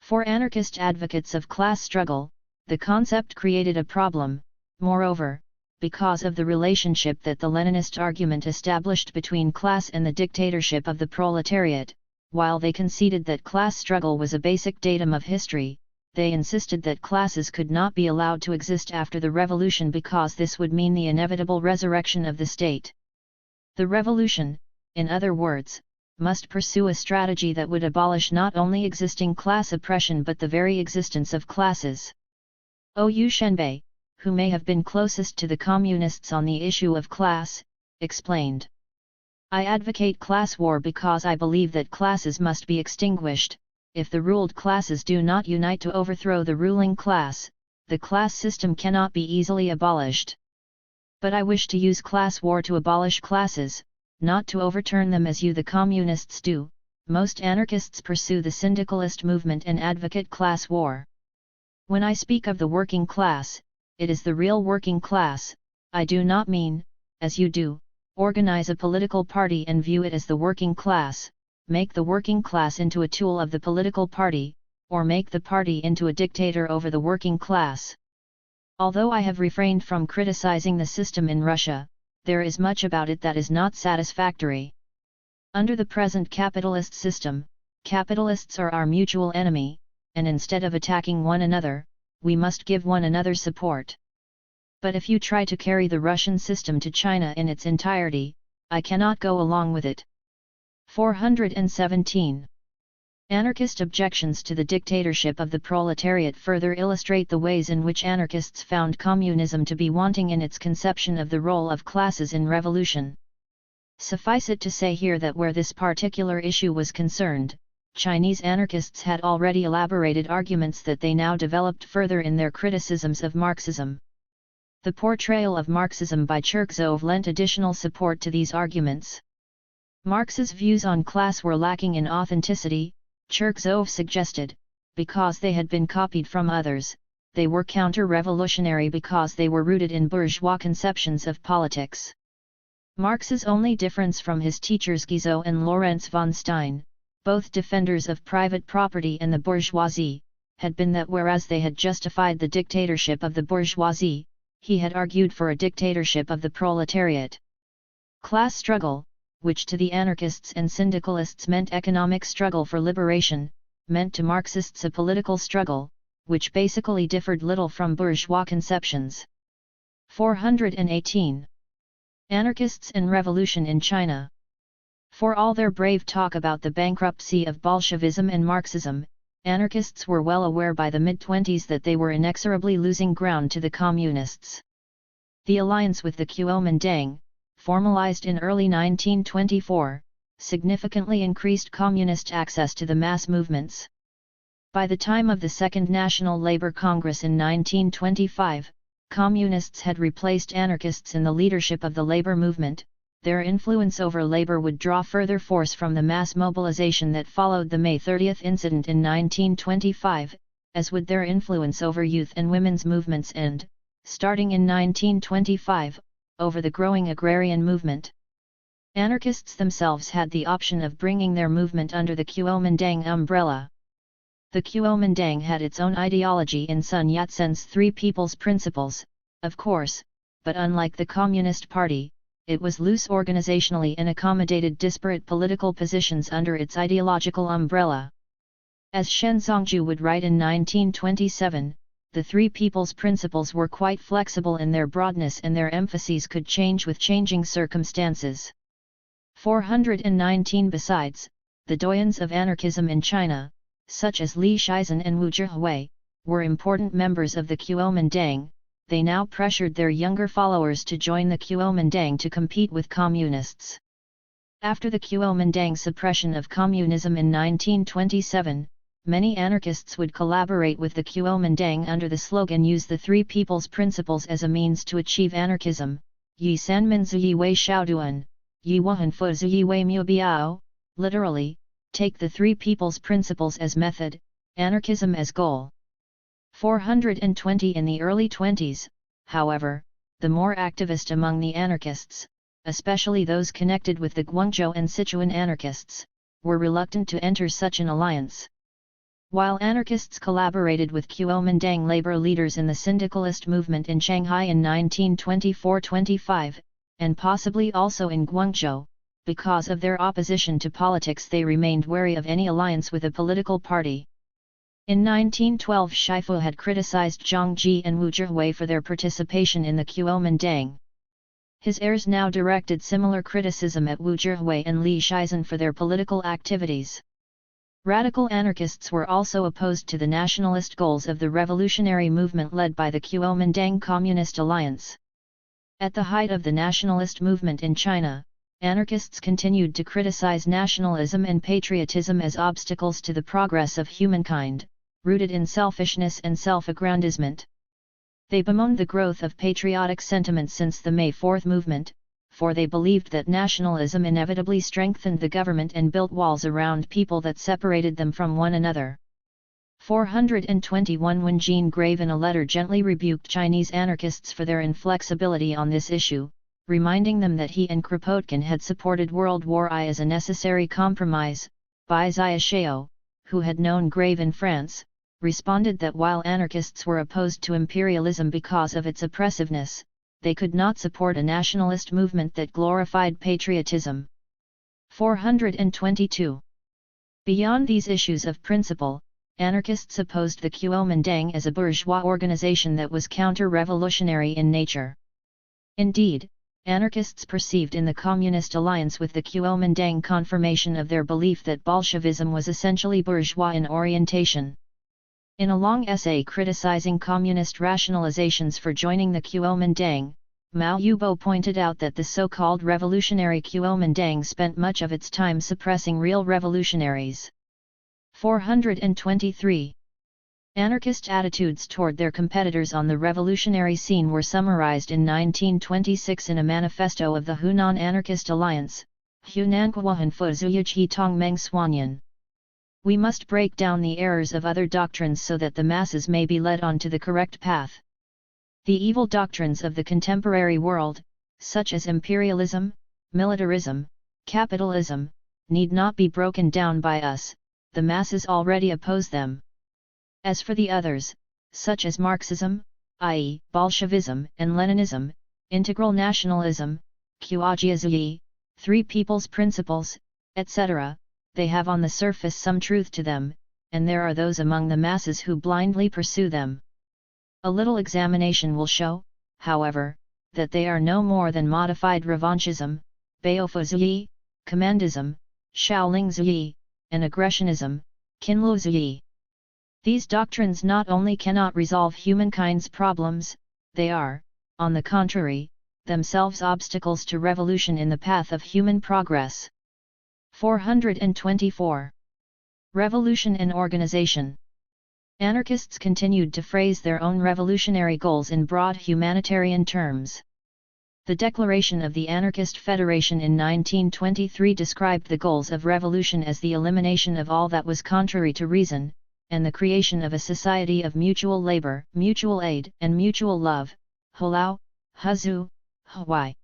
A: For anarchist advocates of class struggle, the concept created a problem, moreover, because of the relationship that the Leninist argument established between class and the dictatorship of the proletariat. While they conceded that class struggle was a basic datum of history, they insisted that classes could not be allowed to exist after the revolution because this would mean the inevitable resurrection of the state. The revolution, in other words, must pursue a strategy that would abolish not only existing class oppression but the very existence of classes. Ou Shenbei, who may have been closest to the communists on the issue of class, explained. I advocate class war because I believe that classes must be extinguished. If the ruled classes do not unite to overthrow the ruling class, the class system cannot be easily abolished. But I wish to use class war to abolish classes, not to overturn them as you the communists do. Most anarchists pursue the syndicalist movement and advocate class war. When I speak of the working class, it is the real working class. I do not mean, as you do, organize a political party and view it as the working class, make the working class into a tool of the political party, or make the party into a dictator over the working class. Although I have refrained from criticizing the system in Russia, there is much about it that is not satisfactory. Under the present capitalist system, capitalists are our mutual enemy, and instead of attacking one another, we must give one another support. But if you try to carry the Russian system to China in its entirety, I cannot go along with it. 417. Anarchist objections to the dictatorship of the proletariat further illustrate the ways in which anarchists found communism to be wanting in its conception of the role of classes in revolution. Suffice it to say here that where this particular issue was concerned, Chinese anarchists had already elaborated arguments that they now developed further in their criticisms of Marxism. The portrayal of Marxism by Cherkessov lent additional support to these arguments. Marx's views on class were lacking in authenticity, Cherkessov suggested, because they had been copied from others. They were counter-revolutionary because they were rooted in bourgeois conceptions of politics. Marx's only difference from his teachers Guizot and Lawrence von Stein, both defenders of private property and the bourgeoisie, had been that whereas they had justified the dictatorship of the bourgeoisie, he had argued for a dictatorship of the proletariat. Class struggle, which to the anarchists and syndicalists meant economic struggle for liberation, meant to Marxists a political struggle, which basically differed little from bourgeois conceptions. 418. Anarchists and revolution in China. For all their brave talk about the bankruptcy of Bolshevism and Marxism, anarchists were well aware by the mid-20s that they were inexorably losing ground to the communists. The alliance with the Kuomintang, formalized in early 1924, significantly increased communist access to the mass movements. By the time of the Second National Labour Congress in 1925, communists had replaced anarchists in the leadership of the labor movement. Their influence over labor would draw further force from the mass mobilization that followed the May 30 incident in 1925, as would their influence over youth and women's movements and, starting in 1925, over the growing agrarian movement. Anarchists themselves had the option of bringing their movement under the Kuomintang umbrella. The Kuomintang had its own ideology in Sun Yat-sen's Three People's Principles, of course, but unlike the Communist Party, it was loose organizationally and accommodated disparate political positions under its ideological umbrella. As Shen Zongju would write in 1927, the Three People's Principles were quite flexible in their broadness and their emphases could change with changing circumstances. 419. Besides, the doyens of anarchism in China, such as Li Shizhen and Wu Zhihui, were important members of the Kuomintang. They now pressured their younger followers to join the Kuomintang to compete with communists. After the Kuomintang suppression of communism in 1927, many anarchists would collaborate with the Kuomintang under the slogan "Use the Three People's Principles as a means to achieve anarchism." Yi Sanmin Zuyi Wei Xiaoduan, Yi Wuhan Fu Zuyi Wei Mu Biao, literally, take the Three People's Principles as method, anarchism as goal. 420. In the early 20s, however, the more activist among the anarchists, especially those connected with the Guangzhou and Sichuan anarchists, were reluctant to enter such an alliance. While anarchists collaborated with Kuomintang labor leaders in the syndicalist movement in Shanghai in 1924-25, and possibly also in Guangzhou, because of their opposition to politics they remained wary of any alliance with a political party. In 1912 Shifu had criticized Zhang Ji and Wu Zhihui for their participation in the Kuomintang. His heirs now directed similar criticism at Wu Zhihui and Li Shizhen for their political activities. Radical anarchists were also opposed to the nationalist goals of the revolutionary movement led by the Kuomintang Communist Alliance. At the height of the nationalist movement in China, anarchists continued to criticize nationalism and patriotism as obstacles to the progress of humankind, rooted in selfishness and self-aggrandizement. They bemoaned the growth of patriotic sentiment since the May 4 movement, for they believed that nationalism inevitably strengthened the government and built walls around people that separated them from one another. 421. When Jean Grave in a letter gently rebuked Chinese anarchists for their inflexibility on this issue, reminding them that he and Kropotkin had supported World War I as a necessary compromise, Bai Xiaoxiao, who had known Grave in France, responded that while anarchists were opposed to imperialism because of its oppressiveness, they could not support a nationalist movement that glorified patriotism. 422. Beyond these issues of principle, anarchists opposed the Kuomintang as a bourgeois organization that was counter-revolutionary in nature. Indeed, anarchists perceived in the Communist alliance with the Kuomintang confirmation of their belief that Bolshevism was essentially bourgeois in orientation. In a long essay criticizing communist rationalizations for joining the Kuomintang, Mao Yubo pointed out that the so-called revolutionary Kuomintang spent much of its time suppressing real revolutionaries. 423. Anarchist attitudes toward their competitors on the revolutionary scene were summarized in 1926 in a manifesto of the Hunan Anarchist Alliance, Hunankwahan Fuzuyuchi Tongmeng Swanyan. We must break down the errors of other doctrines so that the masses may be led on to the correct path. The evil doctrines of the contemporary world, such as imperialism, militarism, capitalism, need not be broken down by us, the masses already oppose them. As for the others, such as Marxism, i.e., Bolshevism and Leninism, integral nationalism, Kuajiazui, Three People's Principles, etc., they have on the surface some truth to them, and there are those among the masses who blindly pursue them. A little examination will show, however, that they are no more than modified revanchism, Baofuzui, commandism, Shaolingzui, and aggressionism, Qinluzui. These doctrines not only cannot resolve humankind's problems, they are, on the contrary, themselves obstacles to revolution in the path of human progress. 424. Revolution and organization. Anarchists continued to phrase their own revolutionary goals in broad humanitarian terms. The declaration of the Anarchist Federation in 1923 described the goals of revolution as the elimination of all that was contrary to reason, and the creation of a society of mutual labor, mutual aid, and mutual love, Hulao, Huzu, Hawaii.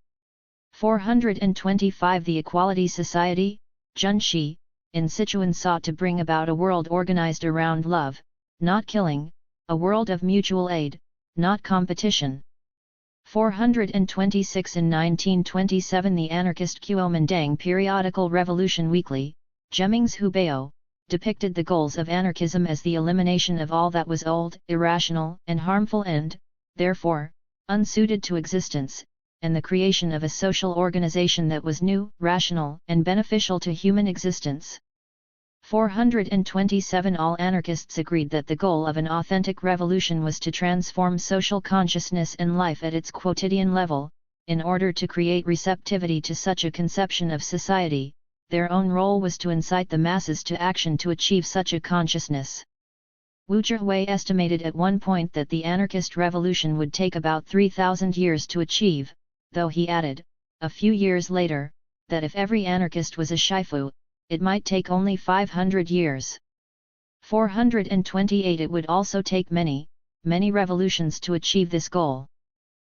A: 425. The Equality Society, Junshi, in Sichuan sought to bring about a world organized around love, not killing, a world of mutual aid, not competition. 426. In 1927 the anarchist Kuomintang periodical Revolution Weekly, Jemmings Hubeo, depicted the goals of anarchism as the elimination of all that was old, irrational, and harmful and, therefore, unsuited to existence, and the creation of a social organization that was new, rational, and beneficial to human existence. 427. All anarchists agreed that the goal of an authentic revolution was to transform social consciousness and life at its quotidian level. In order to create receptivity to such a conception of society, their own role was to incite the masses to action to achieve such a consciousness. Wu Zhihui estimated at one point that the anarchist revolution would take about 3,000 years to achieve, though he added, a few years later, that if every anarchist was a shifu, it might take only 500 years. 428. It would also take many, many revolutions to achieve this goal.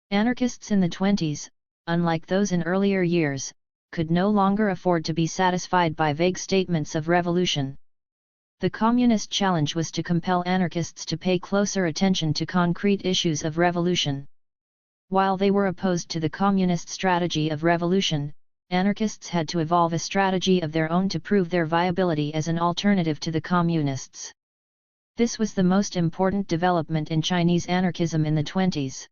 A: Anarchists in the 20s, unlike those in earlier years, could no longer afford to be satisfied by vague statements of revolution. The communist challenge was to compel anarchists to pay closer attention to concrete issues of revolution. While they were opposed to the communist strategy of revolution, anarchists had to evolve a strategy of their own to prove their viability as an alternative to the communists. This was the most important development in Chinese anarchism in the 20s.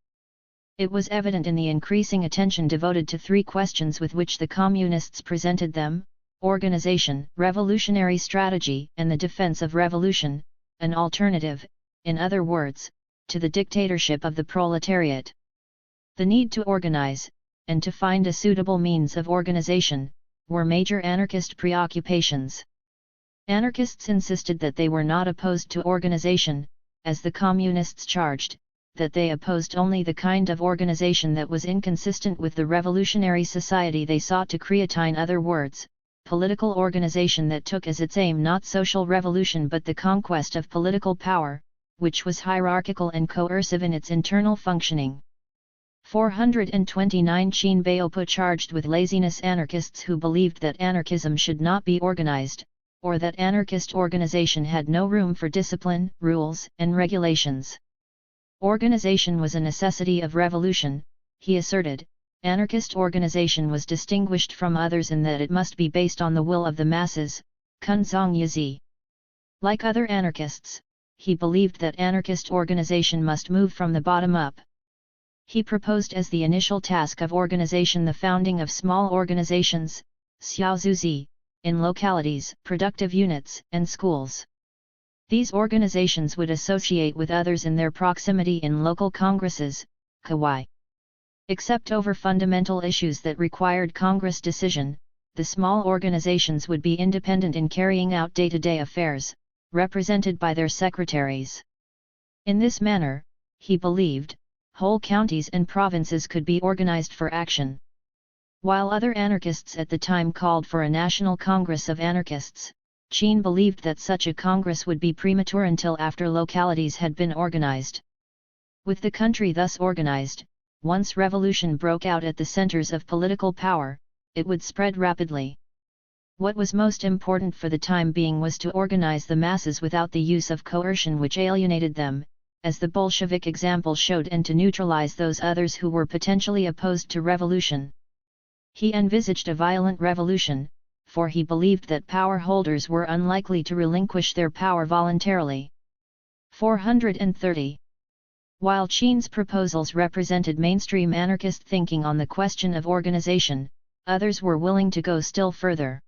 A: It was evident in the increasing attention devoted to three questions with which the communists presented them: organization, revolutionary strategy, and the defense of revolution, an alternative, in other words, to the dictatorship of the proletariat. The need to organize, and to find a suitable means of organization, were major anarchist preoccupations. Anarchists insisted that they were not opposed to organization, as the communists charged, that they opposed only the kind of organization that was inconsistent with the revolutionary society they sought to create. In other words, political organization that took as its aim not social revolution but the conquest of political power, which was hierarchical and coercive in its internal functioning. 429. Qin Baopu charged with laziness anarchists who believed that anarchism should not be organized, or that anarchist organization had no room for discipline, rules, and regulations. Organization was a necessity of revolution, he asserted, anarchist organization was distinguished from others in that it must be based on the will of the masses, Kunzong Yazi. Like other anarchists, he believed that anarchist organization must move from the bottom up. He proposed as the initial task of organization the founding of small organizations, xiaozuzi, in localities, productive units, and schools. These organizations would associate with others in their proximity in local congresses, kawai. Except over fundamental issues that required Congress decision, the small organizations would be independent in carrying out day-to-day affairs, represented by their secretaries. In this manner, he believed, whole counties and provinces could be organized for action. While other anarchists at the time called for a national congress of anarchists, Qin believed that such a congress would be premature until after localities had been organized. With the country thus organized, once revolution broke out at the centers of political power, it would spread rapidly. What was most important for the time being was to organize the masses without the use of coercion which alienated them, as the Bolshevik example showed, and to neutralize those others who were potentially opposed to revolution. He envisaged a violent revolution, for he believed that power holders were unlikely to relinquish their power voluntarily. 430. While Qin's proposals represented mainstream anarchist thinking on the question of organization, others were willing to go still further.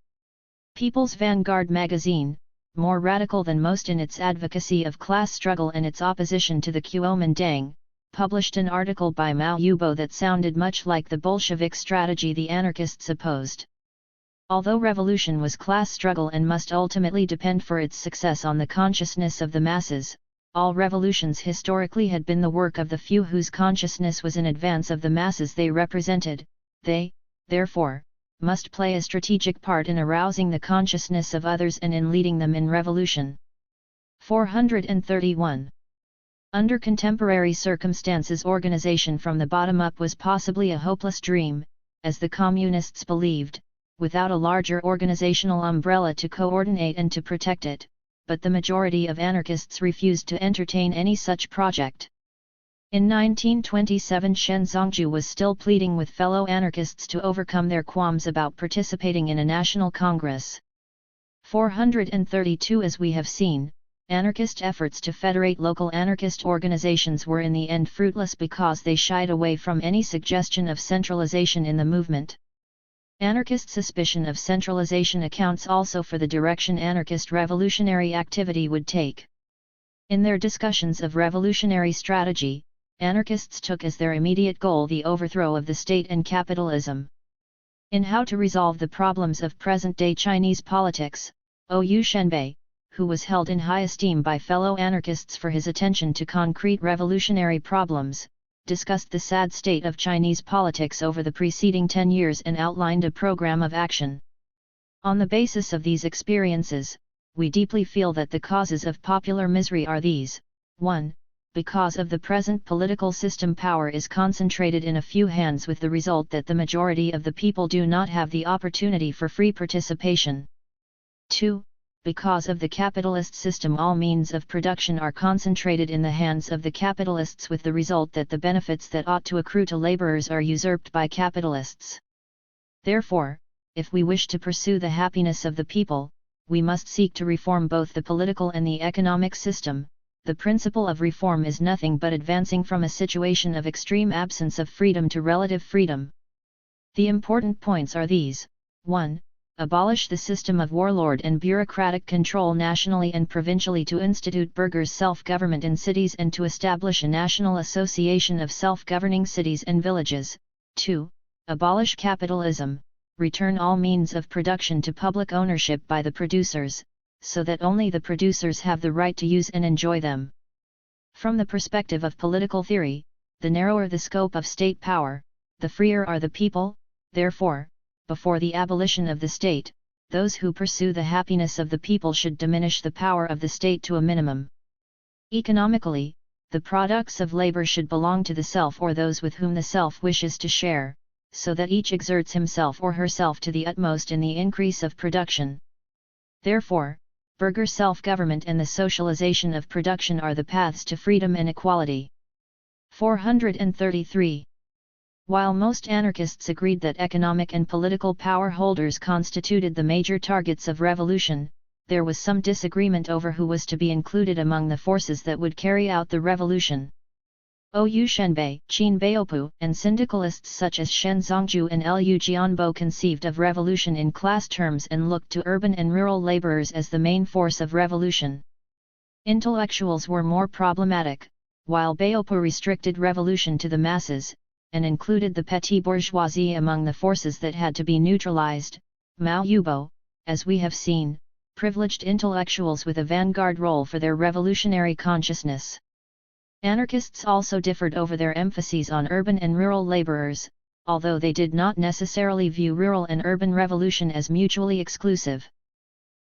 A: People's Vanguard magazine, more radical than most in its advocacy of class struggle and its opposition to the Kuomintang, published an article by Mao Yubo that sounded much like the Bolshevik strategy the anarchists opposed. Although revolution was class struggle and must ultimately depend for its success on the consciousness of the masses, all revolutions historically had been the work of the few whose consciousness was in advance of the masses they represented. They, therefore, must play a strategic part in arousing the consciousness of others and in leading them in revolution. 431. Under contemporary circumstances, organization from the bottom up was possibly a hopeless dream, as the communists believed, without a larger organizational umbrella to coordinate and to protect it, but the majority of anarchists refused to entertain any such project. In 1927, Shen Zongju was still pleading with fellow anarchists to overcome their qualms about participating in a national congress. 432. As we have seen, anarchist efforts to federate local anarchist organizations were in the end fruitless because they shied away from any suggestion of centralization in the movement. Anarchist suspicion of centralization accounts also for the direction anarchist revolutionary activity would take. In their discussions of revolutionary strategy, anarchists took as their immediate goal the overthrow of the state and capitalism. In How to Resolve the Problems of Present-Day Chinese Politics, Ou Shenbei, who was held in high esteem by fellow anarchists for his attention to concrete revolutionary problems, discussed the sad state of Chinese politics over the preceding 10 years and outlined a program of action. On the basis of these experiences, we deeply feel that the causes of popular misery are these: 1. Because of the present political system, power is concentrated in a few hands, with the result that the majority of the people do not have the opportunity for free participation. 2. Because of the capitalist system, all means of production are concentrated in the hands of the capitalists, with the result that the benefits that ought to accrue to laborers are usurped by capitalists. Therefore, if we wish to pursue the happiness of the people, we must seek to reform both the political and the economic system. The principle of reform is nothing but advancing from a situation of extreme absence of freedom to relative freedom. The important points are these: 1. Abolish the system of warlord and bureaucratic control nationally and provincially, to institute burghers' self-government in cities and to establish a national association of self-governing cities and villages. 2. Abolish capitalism, return all means of production to public ownership by the producers, so that only the producers have the right to use and enjoy them. From the perspective of political theory, the narrower the scope of state power, the freer are the people. Therefore, before the abolition of the state, those who pursue the happiness of the people should diminish the power of the state to a minimum. Economically, the products of labor should belong to the self or those with whom the self wishes to share, so that each exerts himself or herself to the utmost in the increase of production. Therefore, burgher self-government and the socialization of production are the paths to freedom and equality. 433. While most anarchists agreed that economic and political power holders constituted the major targets of revolution, there was some disagreement over who was to be included among the forces that would carry out the revolution. Ou Shenbei, Qin Baopu, and syndicalists such as Shen Zongju and Liu Jianbo conceived of revolution in class terms and looked to urban and rural laborers as the main force of revolution. Intellectuals were more problematic, while Baopu restricted revolution to the masses, and included the petty bourgeoisie among the forces that had to be neutralized. Mao Yubo, as we have seen, privileged intellectuals with a vanguard role for their revolutionary consciousness. Anarchists also differed over their emphases on urban and rural laborers, although they did not necessarily view rural and urban revolution as mutually exclusive.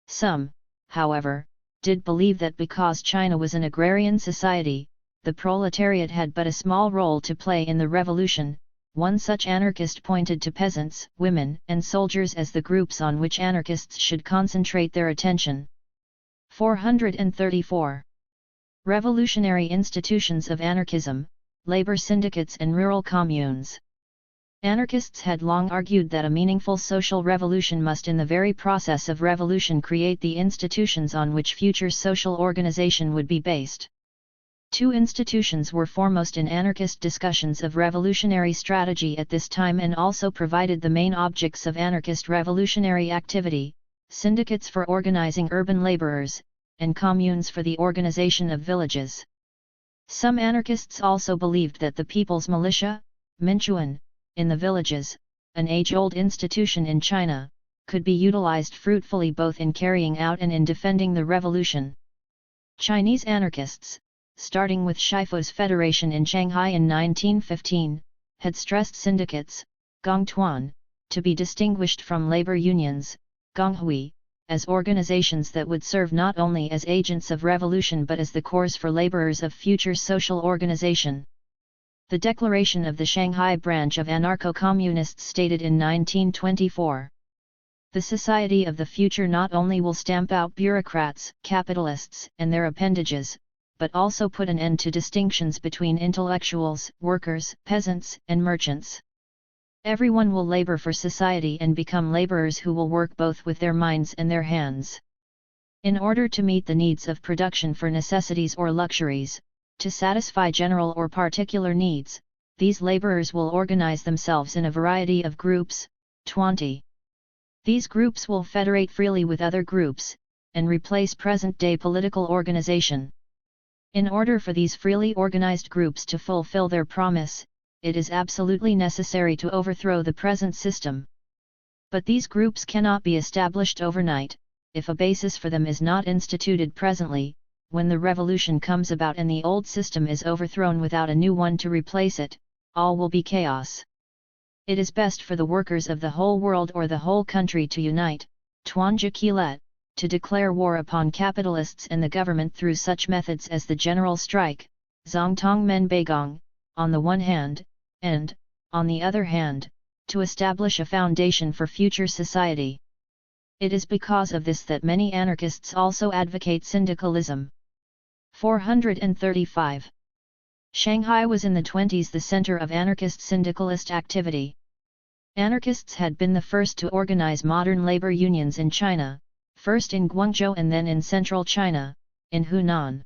A: Some, however, did believe that because China was an agrarian society, the proletariat had but a small role to play in the revolution. One such anarchist pointed to peasants, women, and soldiers as the groups on which anarchists should concentrate their attention. 434. Revolutionary institutions of anarchism, labor syndicates and rural communes. Anarchists had long argued that a meaningful social revolution must in the very process of revolution create the institutions on which future social organization would be based. Two institutions were foremost in anarchist discussions of revolutionary strategy at this time and also provided the main objects of anarchist revolutionary activity: syndicates for organizing urban laborers, and communes for the organization of villages. Some anarchists also believed that the people's militia, Minchuan, in the villages, an age-old institution in China, could be utilized fruitfully both in carrying out and in defending the revolution. Chinese anarchists, starting with Shifu's Federation in Shanghai in 1915, had stressed syndicates, Gongtuan, to be distinguished from labor unions, Gonghui, as organizations that would serve not only as agents of revolution but as the cores for laborers of future social organization. The declaration of the Shanghai branch of anarcho-communists stated in 1924, "The society of the future not only will stamp out bureaucrats, capitalists, and their appendages, but also put an end to distinctions between intellectuals, workers, peasants, and merchants. Everyone will labor for society and become laborers who will work both with their minds and their hands. In order to meet the needs of production for necessities or luxuries, to satisfy general or particular needs, these laborers will organize themselves in a variety of groups, 20. These groups will federate freely with other groups, and replace present-day political organization. In order for these freely organized groups to fulfill their promise, it is absolutely necessary to overthrow the present system. But these groups cannot be established overnight, if a basis for them is not instituted presently. When the revolution comes about and the old system is overthrown without a new one to replace it, all will be chaos. It is best for the workers of the whole world or the whole country to unite, Tuanja Qilet, to declare war upon capitalists and the government through such methods as the general strike, Zongtong Men Beigong, on the one hand, and, on the other hand, to establish a foundation for future society. It is because of this that many anarchists also advocate syndicalism." 435. Shanghai was in the 20s the center of anarchist syndicalist activity. Anarchists had been the first to organize modern labor unions in China, first in Guangzhou and then in central China, in Hunan.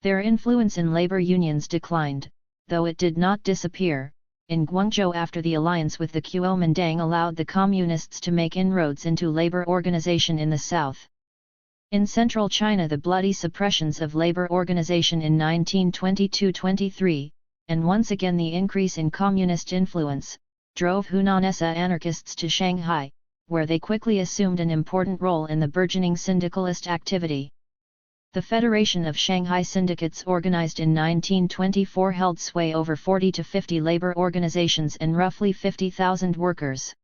A: Their influence in labor unions declined, though it did not disappear, in Guangzhou after the alliance with the Kuomintang allowed the communists to make inroads into labor organization in the south. In central China the bloody suppressions of labor organization in 1922-23, and once again the increase in communist influence, drove Hunanese anarchists to Shanghai, where they quickly assumed an important role in the burgeoning syndicalist activity. The Federation of Shanghai Syndicates organized in 1924 held sway over 40 to 50 labor organizations and roughly 50,000 workers.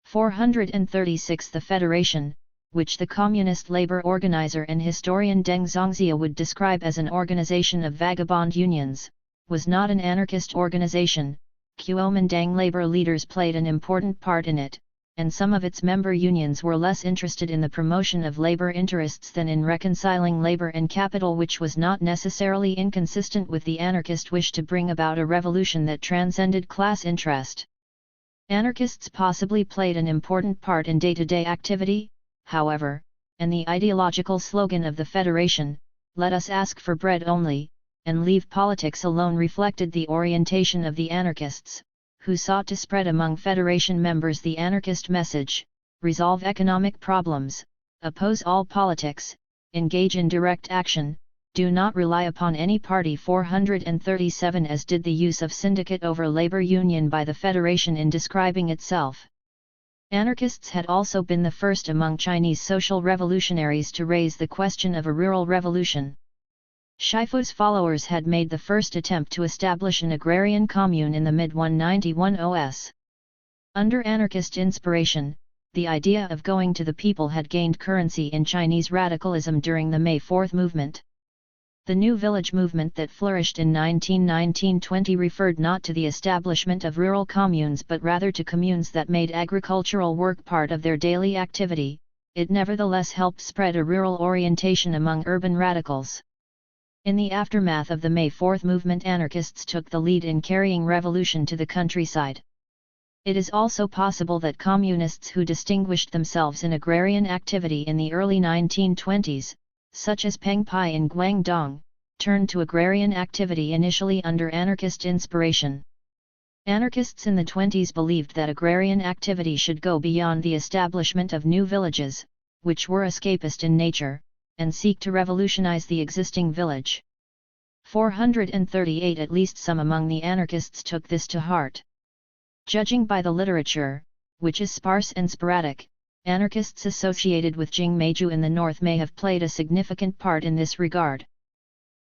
A: 436 The Federation, which the communist labor organizer and historian Deng Zongzia would describe as an organization of vagabond unions, was not an anarchist organization. Kuomintang labor leaders played an important part in it, and some of its member unions were less interested in the promotion of labor interests than in reconciling labor and capital, which was not necessarily inconsistent with the anarchist wish to bring about a revolution that transcended class interest. Anarchists possibly played an important part in day-to-day activity, however, and the ideological slogan of the Federation, "Let us ask for bread only, and leave politics alone," reflected the orientation of the anarchists, who sought to spread among Federation members the anarchist message: resolve economic problems, oppose all politics, engage in direct action, do not rely upon any party. 437 As did the use of syndicate over labor union by the Federation in describing itself. Anarchists had also been the first among Chinese social revolutionaries to raise the question of a rural revolution. Shifu's followers had made the first attempt to establish an agrarian commune in the mid-191s. Under anarchist inspiration, the idea of going to the people had gained currency in Chinese radicalism during the May 4 movement. The New Village movement that flourished in 1919-20 referred not to the establishment of rural communes but rather to communes that made agricultural work part of their daily activity. It nevertheless helped spread a rural orientation among urban radicals. In the aftermath of the May 4 movement, anarchists took the lead in carrying revolution to the countryside. It is also possible that communists who distinguished themselves in agrarian activity in the early 1920s, such as Peng Pai in Guangdong, turned to agrarian activity initially under anarchist inspiration. Anarchists in the 20s believed that agrarian activity should go beyond the establishment of new villages, which were escapist in nature, and seek to revolutionize the existing village. 438 At least some among the anarchists took this to heart. Judging by the literature, which is sparse and sporadic, anarchists associated with Jing Meiju in the north may have played a significant part in this regard.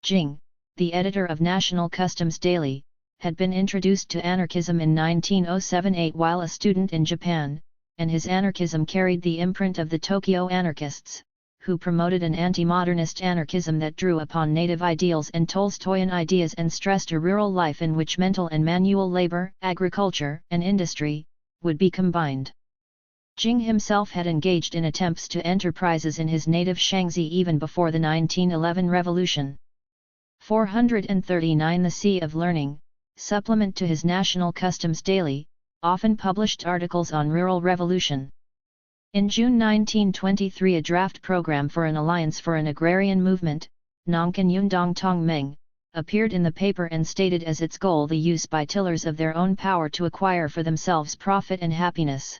A: Jing, the editor of National Customs Daily, had been introduced to anarchism in 1907-8 while a student in Japan, and his anarchism carried the imprint of the Tokyo anarchists, who promoted an anti-modernist anarchism that drew upon native ideals and Tolstoyan ideas and stressed a rural life in which mental and manual labor, agriculture, and industry would be combined. Jing himself had engaged in attempts to enterprises in his native Shaanxi even before the 1911 revolution. 439 The Sea of Learning, supplement to his National Customs Daily, often published articles on rural revolution. In June 1923 a draft program for an alliance for an agrarian movement, Nongkan Yundong Tongmeng, appeared in the paper and stated as its goal the use by tillers of their own power to acquire for themselves profit and happiness.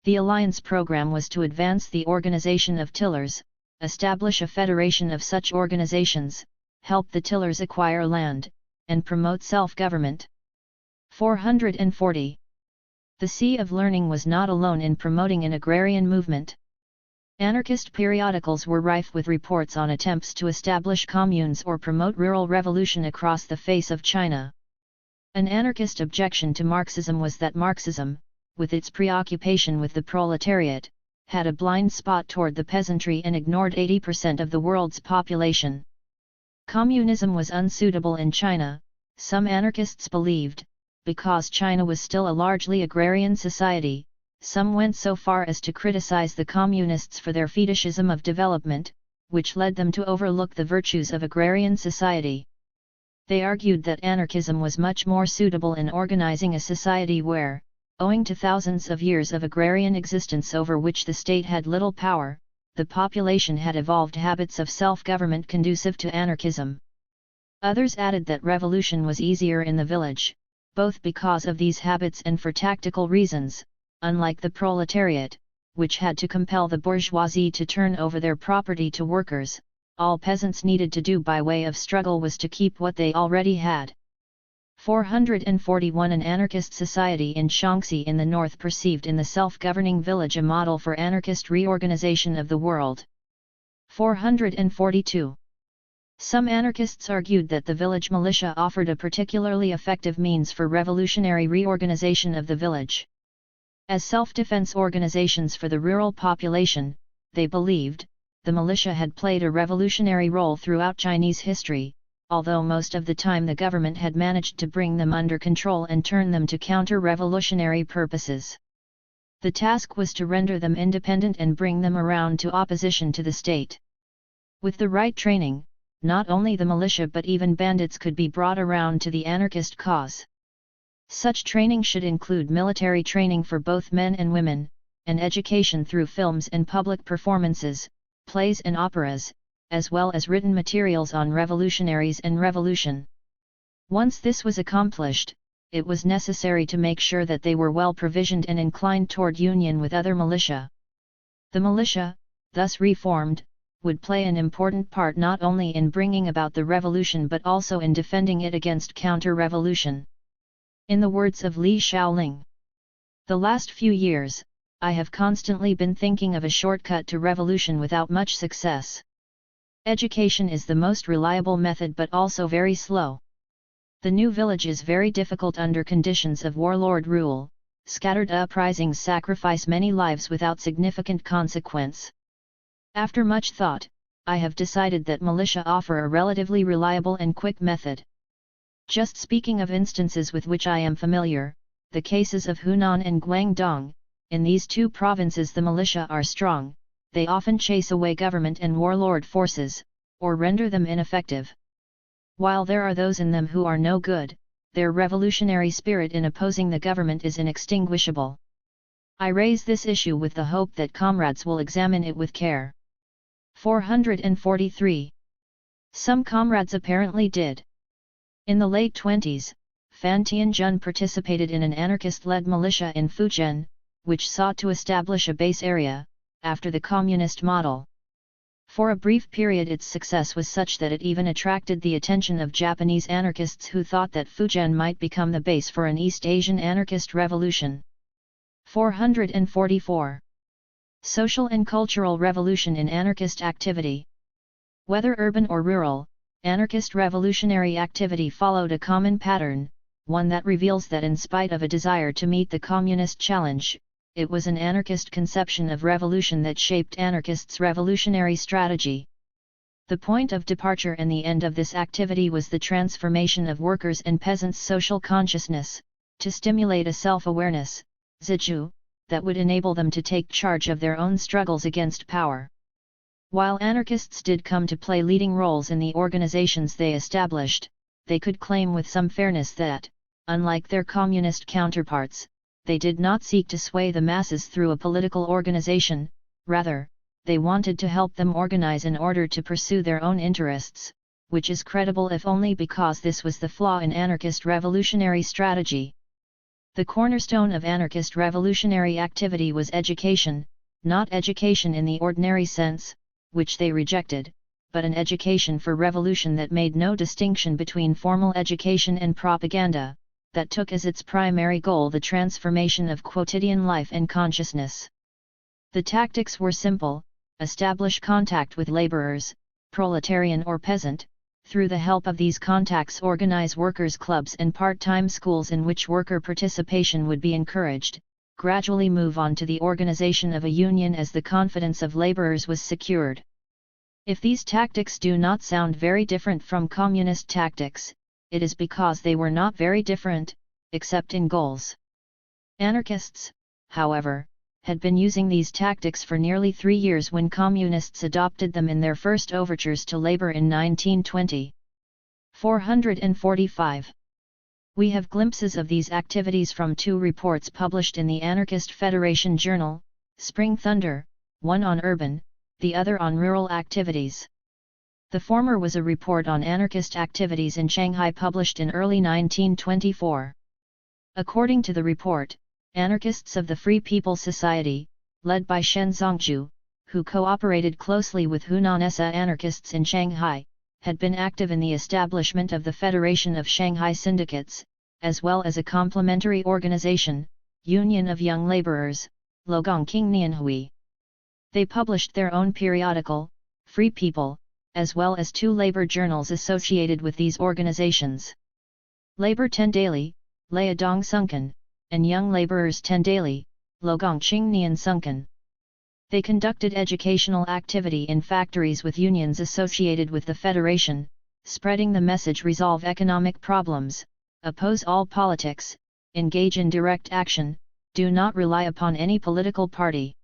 A: The alliance program was to advance the organization of tillers, establish a federation of such organizations, help the tillers acquire land, and promote self-government. 440. The Sea of Learning was not alone in promoting an agrarian movement. Anarchist periodicals were rife with reports on attempts to establish communes or promote rural revolution across the face of China. An anarchist objection to Marxism was that Marxism, with its preoccupation with the proletariat, had a blind spot toward the peasantry and ignored 80% of the world's population. Communism was unsuitable in China, some anarchists believed, because China was still a largely agrarian society. Some went so far as to criticize the communists for their fetishism of development, which led them to overlook the virtues of agrarian society. They argued that anarchism was much more suitable in organizing a society where, owing to thousands of years of agrarian existence over which the state had little power, the population had evolved habits of self-government conducive to anarchism. Others added that revolution was easier in the village, both because of these habits and for tactical reasons. Unlike the proletariat, which had to compel the bourgeoisie to turn over their property to workers, all peasants needed to do by way of struggle was to keep what they already had. 441 An anarchist society in Shaanxi in the north perceived in the self-governing village a model for anarchist reorganization of the world. 442. Some anarchists argued that the village militia offered a particularly effective means for revolutionary reorganization of the village. As self-defense organizations for the rural population, they believed, the militia had played a revolutionary role throughout Chinese history, although most of the time the government had managed to bring them under control and turn them to counter-revolutionary purposes. The task was to render them independent and bring them around to opposition to the state. With the right training, not only the militia but even bandits could be brought around to the anarchist cause. Such training should include military training for both men and women, and education through films and public performances, plays and operas, as well as written materials on revolutionaries and revolution. Once this was accomplished, it was necessary to make sure that they were well provisioned and inclined toward union with other militia. The militia, thus reformed, would play an important part not only in bringing about the revolution but also in defending it against counter-revolution. In the words of Li Shaoling, "The last few years, I have constantly been thinking of a shortcut to revolution without much success. Education is the most reliable method but also very slow. The new village is very difficult under conditions of warlord rule, scattered uprisings sacrifice many lives without significant consequence. After much thought, I have decided that militia offer a relatively reliable and quick method. Just speaking of instances with which I am familiar, the cases of Hunan and Guangdong, in these two provinces the militia are strong, they often chase away government and warlord forces, or render them ineffective. While there are those in them who are no good, their revolutionary spirit in opposing the government is inextinguishable. I raise this issue with the hope that comrades will examine it with care." 443. Some comrades apparently did. In the late 20s, Fan Tianjun participated in an anarchist-led militia in Fujian, which sought to establish a base area, after the communist model. For a brief period its success was such that it even attracted the attention of Japanese anarchists who thought that Fujian might become the base for an East Asian anarchist revolution. 444. Social and cultural revolution in anarchist activity. Whether urban or rural, anarchist revolutionary activity followed a common pattern, one that reveals that in spite of a desire to meet the communist challenge, it was an anarchist conception of revolution that shaped anarchists' revolutionary strategy. The point of departure and the end of this activity was the transformation of workers' and peasants' social consciousness, to stimulate a self-awareness, zizhu, that would enable them to take charge of their own struggles against power. While anarchists did come to play leading roles in the organizations they established, they could claim with some fairness that, unlike their communist counterparts, they did not seek to sway the masses through a political organization, rather, they wanted to help them organize in order to pursue their own interests, which is credible if only because this was the flaw in anarchist revolutionary strategy. The cornerstone of anarchist revolutionary activity was education, not education in the ordinary sense, which they rejected, but an education for revolution that made no distinction between formal education and propaganda, that took as its primary goal the transformation of quotidian life and consciousness. The tactics were simple: establish contact with laborers, proletarian or peasant, through the help of these contacts organize workers' clubs and part-time schools in which worker participation would be encouraged, gradually move on to the organization of a union as the confidence of laborers was secured. If these tactics do not sound very different from communist tactics, it is because they were not very different, except in goals. Anarchists, however, had been using these tactics for nearly 3 years when communists adopted them in their first overtures to labor in 1920. 445. We have glimpses of these activities from 2 reports published in the Anarchist Federation Journal, Spring Thunder, one on urban, the other on rural activities. The former was a report on anarchist activities in Shanghai published in early 1924. According to the report, anarchists of the Free People Society, led by Shen Zongzhu, who cooperated closely with Hunan SA anarchists in Shanghai, had been active in the establishment of the Federation of Shanghai Syndicates, as well as a complementary organization, Union of Young Laborers, Logong King Nianhui. They published their own periodical, Free People, as well as 2 labor journals associated with these organizations. Labor 10 Daily, Lea Dong Sunken, and Young Laborers 10 Daily, Logong Qing Nian Sunken. They conducted educational activity in factories with unions associated with the Federation, spreading the message: resolve economic problems, oppose all politics, engage in direct action, Do not rely upon any political party.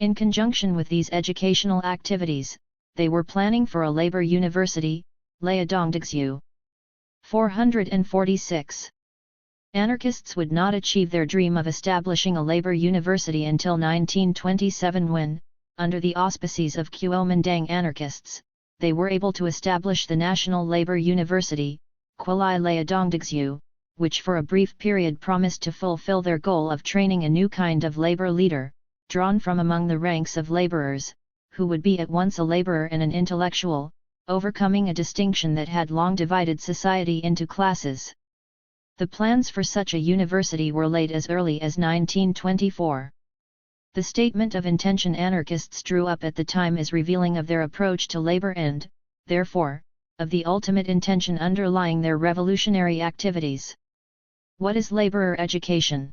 A: In conjunction with these educational activities, they were planning for a labor university, Leidongdagsu. 446. Anarchists would not achieve their dream of establishing a labor university until 1927 when, under the auspices of Kuomintang anarchists, they were able to establish the National Labor University, Kwalai Leidongdagsu, which for a brief period promised to fulfill their goal of training a new kind of labor leader, drawn from among the ranks of laborers, who would be at once a laborer and an intellectual, overcoming a distinction that had long divided society into classes. The plans for such a university were laid as early as 1924. The statement of intention anarchists drew up at the time is revealing of their approach to labor and, therefore, of the ultimate intention underlying their revolutionary activities. What is laborer education?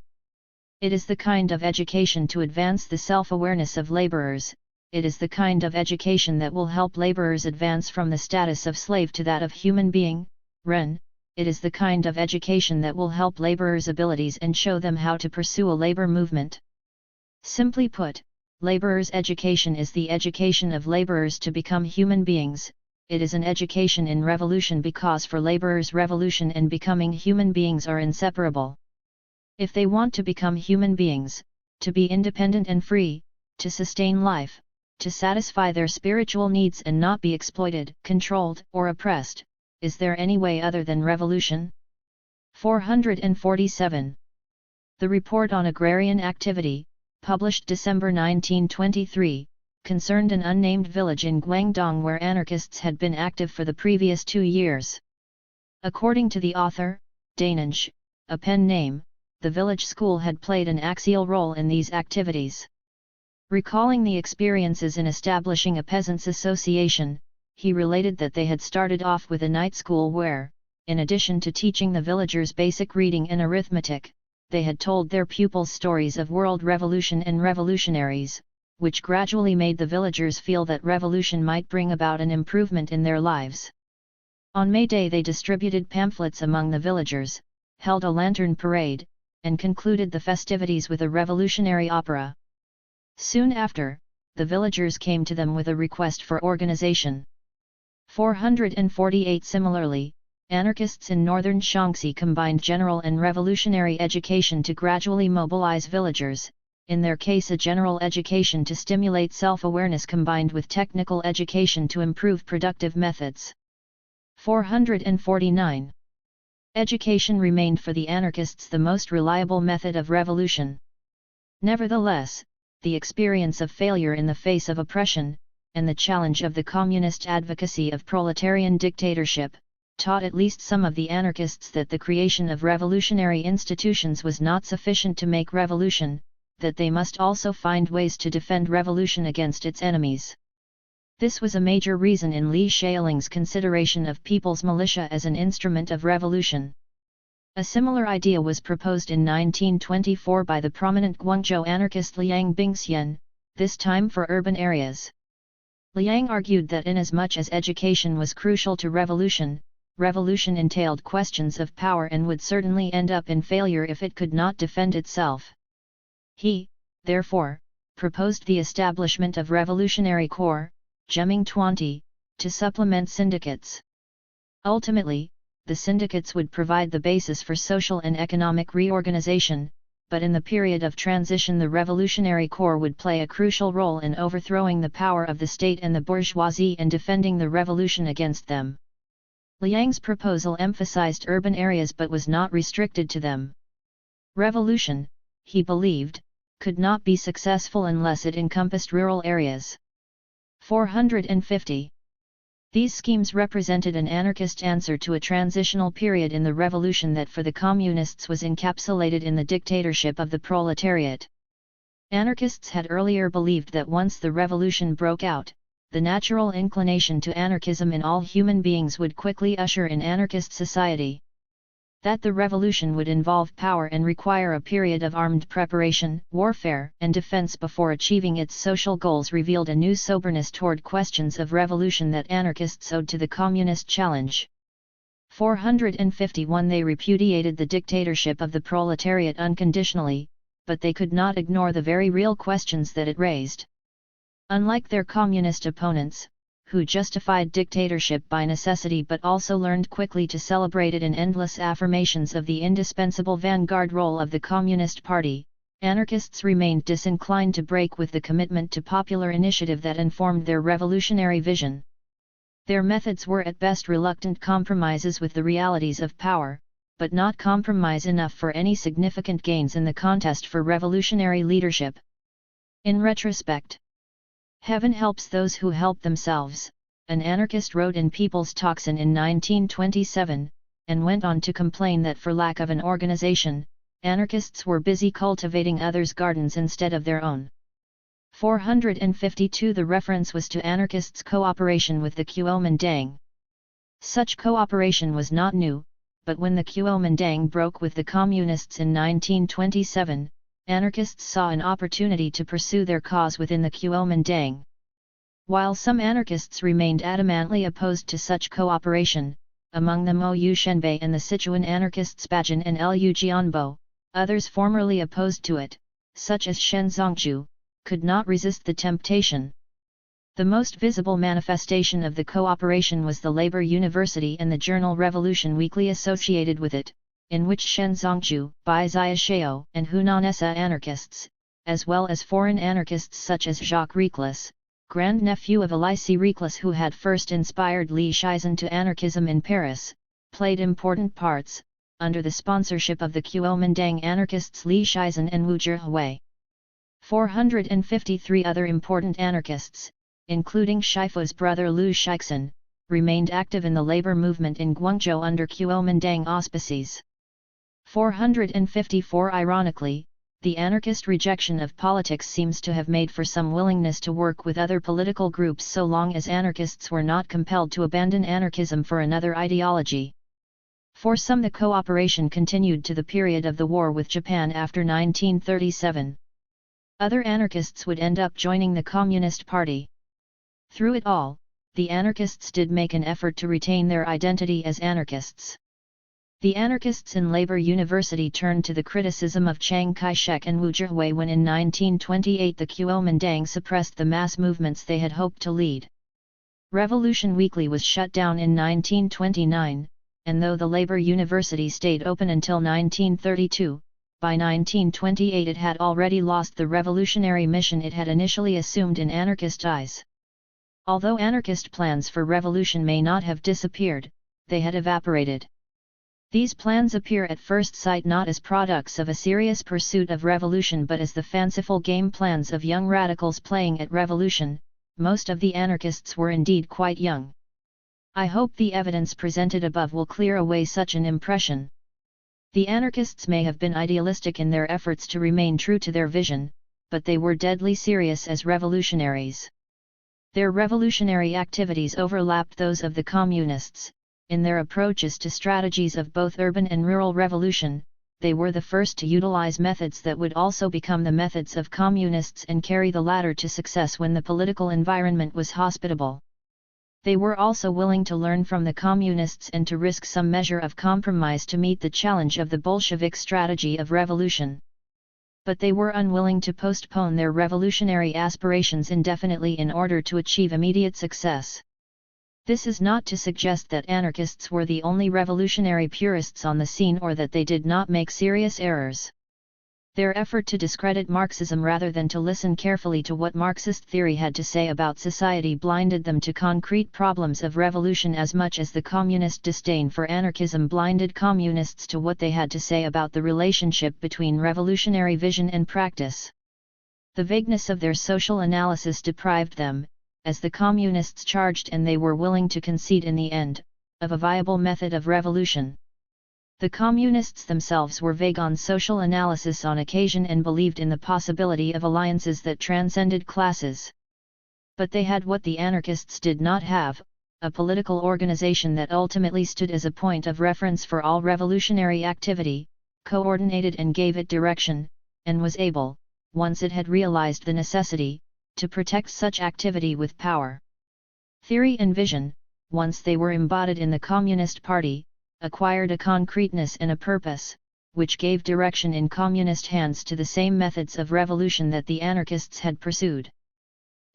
A: It is the kind of education to advance the self-awareness of laborers. It is the kind of education that will help laborers advance from the status of slave to that of human being, Ren. It is the kind of education that will help laborers' abilities and show them how to pursue a labor movement. Simply put, laborers' education is the education of laborers to become human beings. It is an education in revolution because for laborers revolution and becoming human beings are inseparable. If they want to become human beings, to be independent and free, to sustain life, to satisfy their spiritual needs and not be exploited, controlled, or oppressed, is there any way other than revolution? 447. The Report on Agrarian Activity, published December 1923, concerned an unnamed village in Guangdong where anarchists had been active for the previous 2 years. According to the author, Danenge, a pen name, the village school had played an axial role in these activities. Recalling the experiences in establishing a peasants' association, he related that they had started off with a night school where, in addition to teaching the villagers basic reading and arithmetic, they had told their pupils stories of world revolution and revolutionaries, which gradually made the villagers feel that revolution might bring about an improvement in their lives. On May Day they distributed pamphlets among the villagers, held a lantern parade, and concluded the festivities with a revolutionary opera. Soon after, the villagers came to them with a request for organization. 448. Similarly, anarchists in northern Shaanxi combined general and revolutionary education to gradually mobilize villagers, in their case a general education to stimulate self-awareness combined with technical education to improve productive methods. 449. Education remained for the anarchists the most reliable method of revolution. Nevertheless, the experience of failure in the face of oppression, and the challenge of the communist advocacy of proletarian dictatorship, taught at least some of the anarchists that the creation of revolutionary institutions was not sufficient to make revolution, that they must also find ways to defend revolution against its enemies. This was a major reason in Li Shaoling's consideration of people's militia as an instrument of revolution. A similar idea was proposed in 1924 by the prominent Guangzhou anarchist Liang Bingxian, this time for urban areas. Liang argued that inasmuch as education was crucial to revolution, revolution entailed questions of power and would certainly end up in failure if it could not defend itself. He, therefore, proposed the establishment of revolutionary corps, Geming 20, to supplement syndicates. Ultimately, the syndicates would provide the basis for social and economic reorganization, but in the period of transition the revolutionary corps would play a crucial role in overthrowing the power of the state and the bourgeoisie and defending the revolution against them. Liang's proposal emphasized urban areas but was not restricted to them. Revolution, he believed, could not be successful unless it encompassed rural areas. 450. These schemes represented an anarchist answer to a transitional period in the revolution that for the communists was encapsulated in the dictatorship of the proletariat. Anarchists had earlier believed that once the revolution broke out, the natural inclination to anarchism in all human beings would quickly usher in anarchist society. That the revolution would involve power and require a period of armed preparation, warfare, and defense before achieving its social goals revealed a new soberness toward questions of revolution that anarchists owed to the communist challenge. 451. They repudiated the dictatorship of the proletariat unconditionally, but they could not ignore the very real questions that it raised. Unlike their communist opponents, who justified dictatorship by necessity but also learned quickly to celebrate it in endless affirmations of the indispensable vanguard role of the Communist Party, anarchists remained disinclined to break with the commitment to popular initiative that informed their revolutionary vision. Their methods were at best reluctant compromises with the realities of power, but not compromise enough for any significant gains in the contest for revolutionary leadership. In retrospect, "Heaven helps those who help themselves," an anarchist wrote in People's Tocsin in 1927, and went on to complain that for lack of an organization, anarchists were busy cultivating others' gardens instead of their own. 452 The reference was to anarchists' cooperation with the Kuomintang. Such cooperation was not new, but when the Kuomintang broke with the Communists in 1927, anarchists saw an opportunity to pursue their cause within the Kuomintang. While some anarchists remained adamantly opposed to such cooperation, among them Oyu Shenbei and the Sichuan anarchists Bajin and Lu Jianbo, others formerly opposed to it, such as Shen Zongju, could not resist the temptation. The most visible manifestation of the cooperation was the Labor University and the journal Revolution Weekly associated with it, in which Shen Zongju, Bai Xiaoshao and Hunan Essa anarchists, as well as foreign anarchists such as Jacques Reclus, grandnephew of Elisée Reclus who had first inspired Li Shizhen to anarchism in Paris, played important parts, under the sponsorship of the Kuomintang anarchists Li Shizhen and Wu Zhihui. 453 other important anarchists, including Shifu's brother Liu Shixin, remained active in the labor movement in Guangzhou under Kuomintang auspices. 454 Ironically, the anarchist rejection of politics seems to have made for some willingness to work with other political groups so long as anarchists were not compelled to abandon anarchism for another ideology. For some the cooperation continued to the period of the war with Japan after 1937. Other anarchists would end up joining the Communist Party. Through it all, the anarchists did make an effort to retain their identity as anarchists. The anarchists in Labor University turned to the criticism of Chiang Kai-shek and Wu Zhihui when in 1928 the Kuomintang suppressed the mass movements they had hoped to lead. Revolution Weekly was shut down in 1929, and though the Labor University stayed open until 1932, by 1928 it had already lost the revolutionary mission it had initially assumed in anarchist eyes. Although anarchist plans for revolution may not have disappeared, they had evaporated. These plans appear at first sight not as products of a serious pursuit of revolution but as the fanciful game plans of young radicals playing at revolution. Most of the anarchists were indeed quite young. I hope the evidence presented above will clear away such an impression. The anarchists may have been idealistic in their efforts to remain true to their vision, but they were deadly serious as revolutionaries. Their revolutionary activities overlapped those of the communists. In their approaches to strategies of both urban and rural revolution, they were the first to utilize methods that would also become the methods of communists and carry the latter to success when the political environment was hospitable. They were also willing to learn from the communists and to risk some measure of compromise to meet the challenge of the Bolshevik strategy of revolution. But they were unwilling to postpone their revolutionary aspirations indefinitely in order to achieve immediate success. This is not to suggest that anarchists were the only revolutionary purists on the scene or that they did not make serious errors. Their effort to discredit Marxism rather than to listen carefully to what Marxist theory had to say about society blinded them to concrete problems of revolution as much as the communist disdain for anarchism blinded communists to what they had to say about the relationship between revolutionary vision and practice. The vagueness of their social analysis deprived them, as the communists charged and they were willing to concede in the end, of a viable method of revolution. The communists themselves were vague on social analysis on occasion and believed in the possibility of alliances that transcended classes. But they had what the anarchists did not have, a political organization that ultimately stood as a point of reference for all revolutionary activity, coordinated and gave it direction, and was able, once it had realized the necessity, to protect such activity with power. Theory and vision, once they were embodied in the Communist Party, acquired a concreteness and a purpose, which gave direction in communist hands to the same methods of revolution that the anarchists had pursued.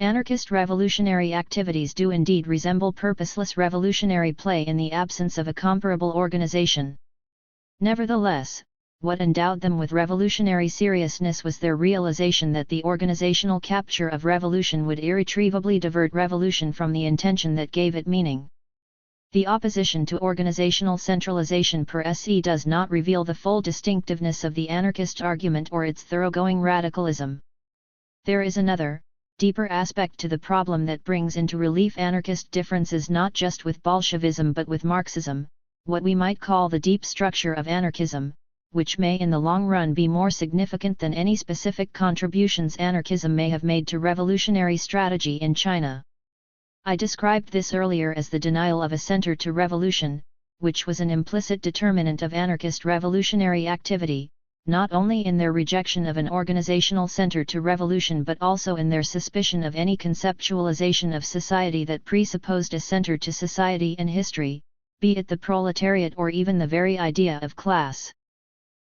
A: Anarchist revolutionary activities do indeed resemble purposeless revolutionary play in the absence of a comparable organization. Nevertheless, what endowed them with revolutionary seriousness was their realization that the organizational capture of revolution would irretrievably divert revolution from the intention that gave it meaning. The opposition to organizational centralization per se does not reveal the full distinctiveness of the anarchist argument or its thoroughgoing radicalism. There is another, deeper aspect to the problem that brings into relief anarchist differences not just with Bolshevism but with Marxism, what we might call the deep structure of anarchism, which may in the long run be more significant than any specific contributions anarchism may have made to revolutionary strategy in China. I described this earlier as the denial of a center to revolution, which was an implicit determinant of anarchist revolutionary activity, not only in their rejection of an organizational center to revolution but also in their suspicion of any conceptualization of society that presupposed a center to society and history, be it the proletariat or even the very idea of class.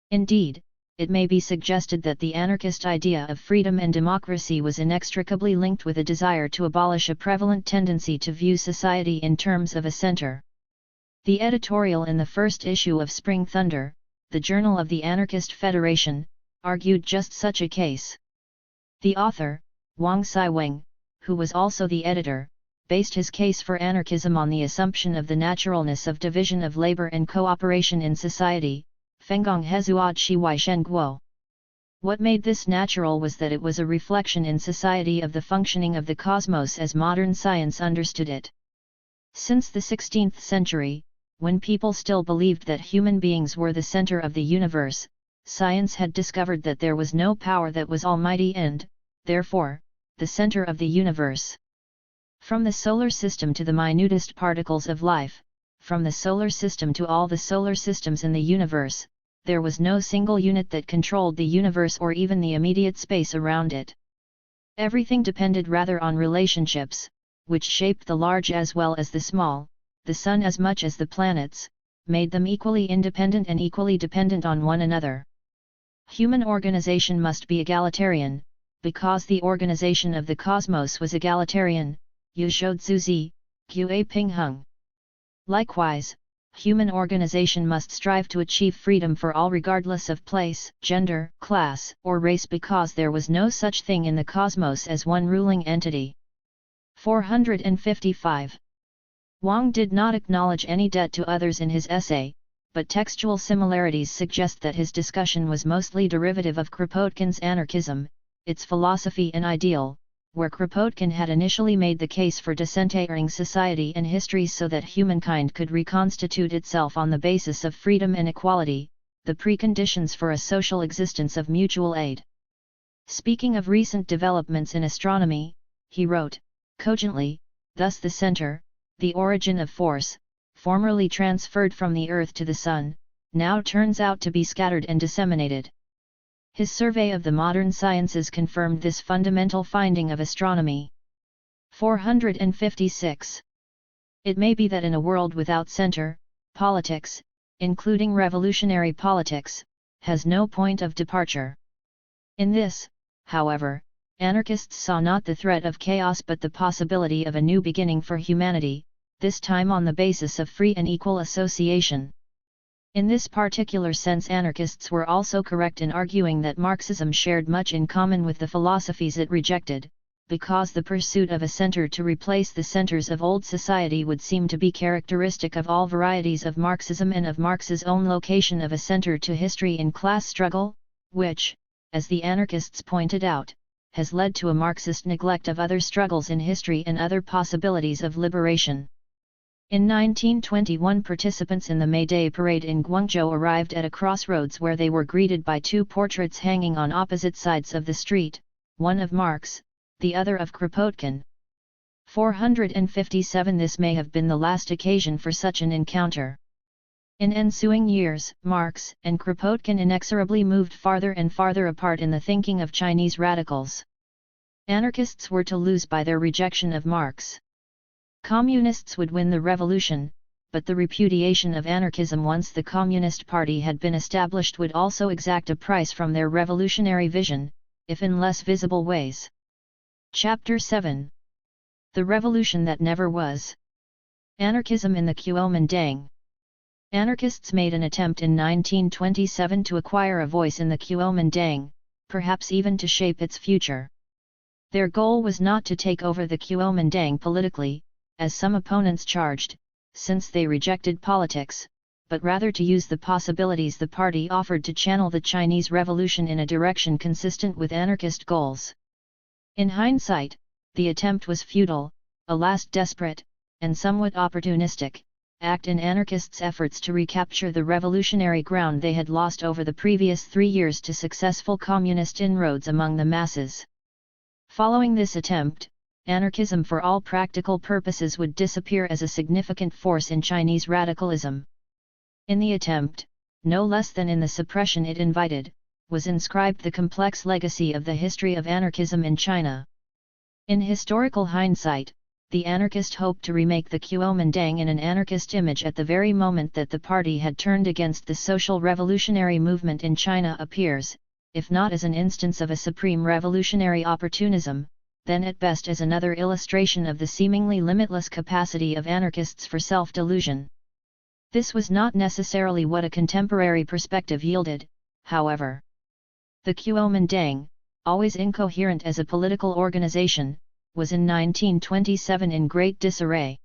A: Indeed, it may be suggested that the anarchist idea of freedom and democracy was inextricably linked with a desire to abolish a prevalent tendency to view society in terms of a center. The editorial in the first issue of Spring Thunder, the Journal of the Anarchist Federation, argued just such a case. The author, Wang Saiweng, who was also the editor, based his case for anarchism on the assumption of the naturalness of division of labor and cooperation in society, Fenggong Hezuad Shiwai Shen Guo. What made this natural was that it was a reflection in society of the functioning of the cosmos as modern science understood it. Since the 16th century, when people still believed that human beings were the center of the universe, science had discovered that there was no power that was almighty and, therefore, the center of the universe. From the solar system to the minutest particles of life, from the solar system to all the solar systems in the universe, there was no single unit that controlled the universe or even the immediate space around it. Everything depended rather on relationships, which shaped the large as well as the small, the sun as much as the planets, made them equally independent and equally dependent on one another. Human organization must be egalitarian, because the organization of the cosmos was egalitarian, Yu Zhou Zuzi, Qa Ping Hung. Likewise, human organization must strive to achieve freedom for all regardless of place, gender, class, or race because there was no such thing in the cosmos as one ruling entity. 455. Wang did not acknowledge any debt to others in his essay, but textual similarities suggest that his discussion was mostly derivative of Kropotkin's anarchism, its philosophy and ideal, where Kropotkin had initially made the case for disintegrating society and history so that humankind could reconstitute itself on the basis of freedom and equality, the preconditions for a social existence of mutual aid. Speaking of recent developments in astronomy, he wrote, cogently, thus the center, the origin of force, formerly transferred from the Earth to the Sun, now turns out to be scattered and disseminated. His survey of the modern sciences confirmed this fundamental finding of astronomy. 456. It may be that in a world without center, politics, including revolutionary politics, has no point of departure. In this, however, anarchists saw not the threat of chaos but the possibility of a new beginning for humanity, this time on the basis of free and equal association. In this particular sense anarchists were also correct in arguing that Marxism shared much in common with the philosophies it rejected, because the pursuit of a center to replace the centers of old society would seem to be characteristic of all varieties of Marxism and of Marx's own location of a center to history in class struggle, which, as the anarchists pointed out, has led to a Marxist neglect of other struggles in history and other possibilities of liberation. In 1921 participants in the May Day parade in Guangzhou arrived at a crossroads where they were greeted by two portraits hanging on opposite sides of the street, one of Marx, the other of Kropotkin. 457 This may have been the last occasion for such an encounter. In ensuing years, Marx and Kropotkin inexorably moved farther and farther apart in the thinking of Chinese radicals. Anarchists were to lose by their rejection of Marx. Communists would win the revolution, but the repudiation of anarchism once the Communist Party had been established would also exact a price from their revolutionary vision, if in less visible ways. Chapter 7. The Revolution That Never Was. Anarchism in the Kuomintang. Anarchists made an attempt in 1927 to acquire a voice in the Kuomintang, perhaps even to shape its future. Their goal was not to take over the Kuomintang politically, as some opponents charged, since they rejected politics, but rather to use the possibilities the party offered to channel the Chinese Revolution in a direction consistent with anarchist goals. In hindsight, the attempt was futile, a last desperate, and somewhat opportunistic act in anarchists' efforts to recapture the revolutionary ground they had lost over the previous 3 years to successful communist inroads among the masses. Following this attempt, anarchism for all practical purposes would disappear as a significant force in Chinese radicalism. In the attempt, no less than in the suppression it invited, was inscribed the complex legacy of the history of anarchism in China. In historical hindsight, the anarchist hoped to remake the Kuomintang in an anarchist image at the very moment that the party had turned against the social revolutionary movement in China appears, if not as an instance of a supreme revolutionary opportunism, then at best as another illustration of the seemingly limitless capacity of anarchists for self-delusion. This was not necessarily what a contemporary perspective yielded, however. The Kuomintang, always incoherent as a political organization, was in 1927 in great disarray.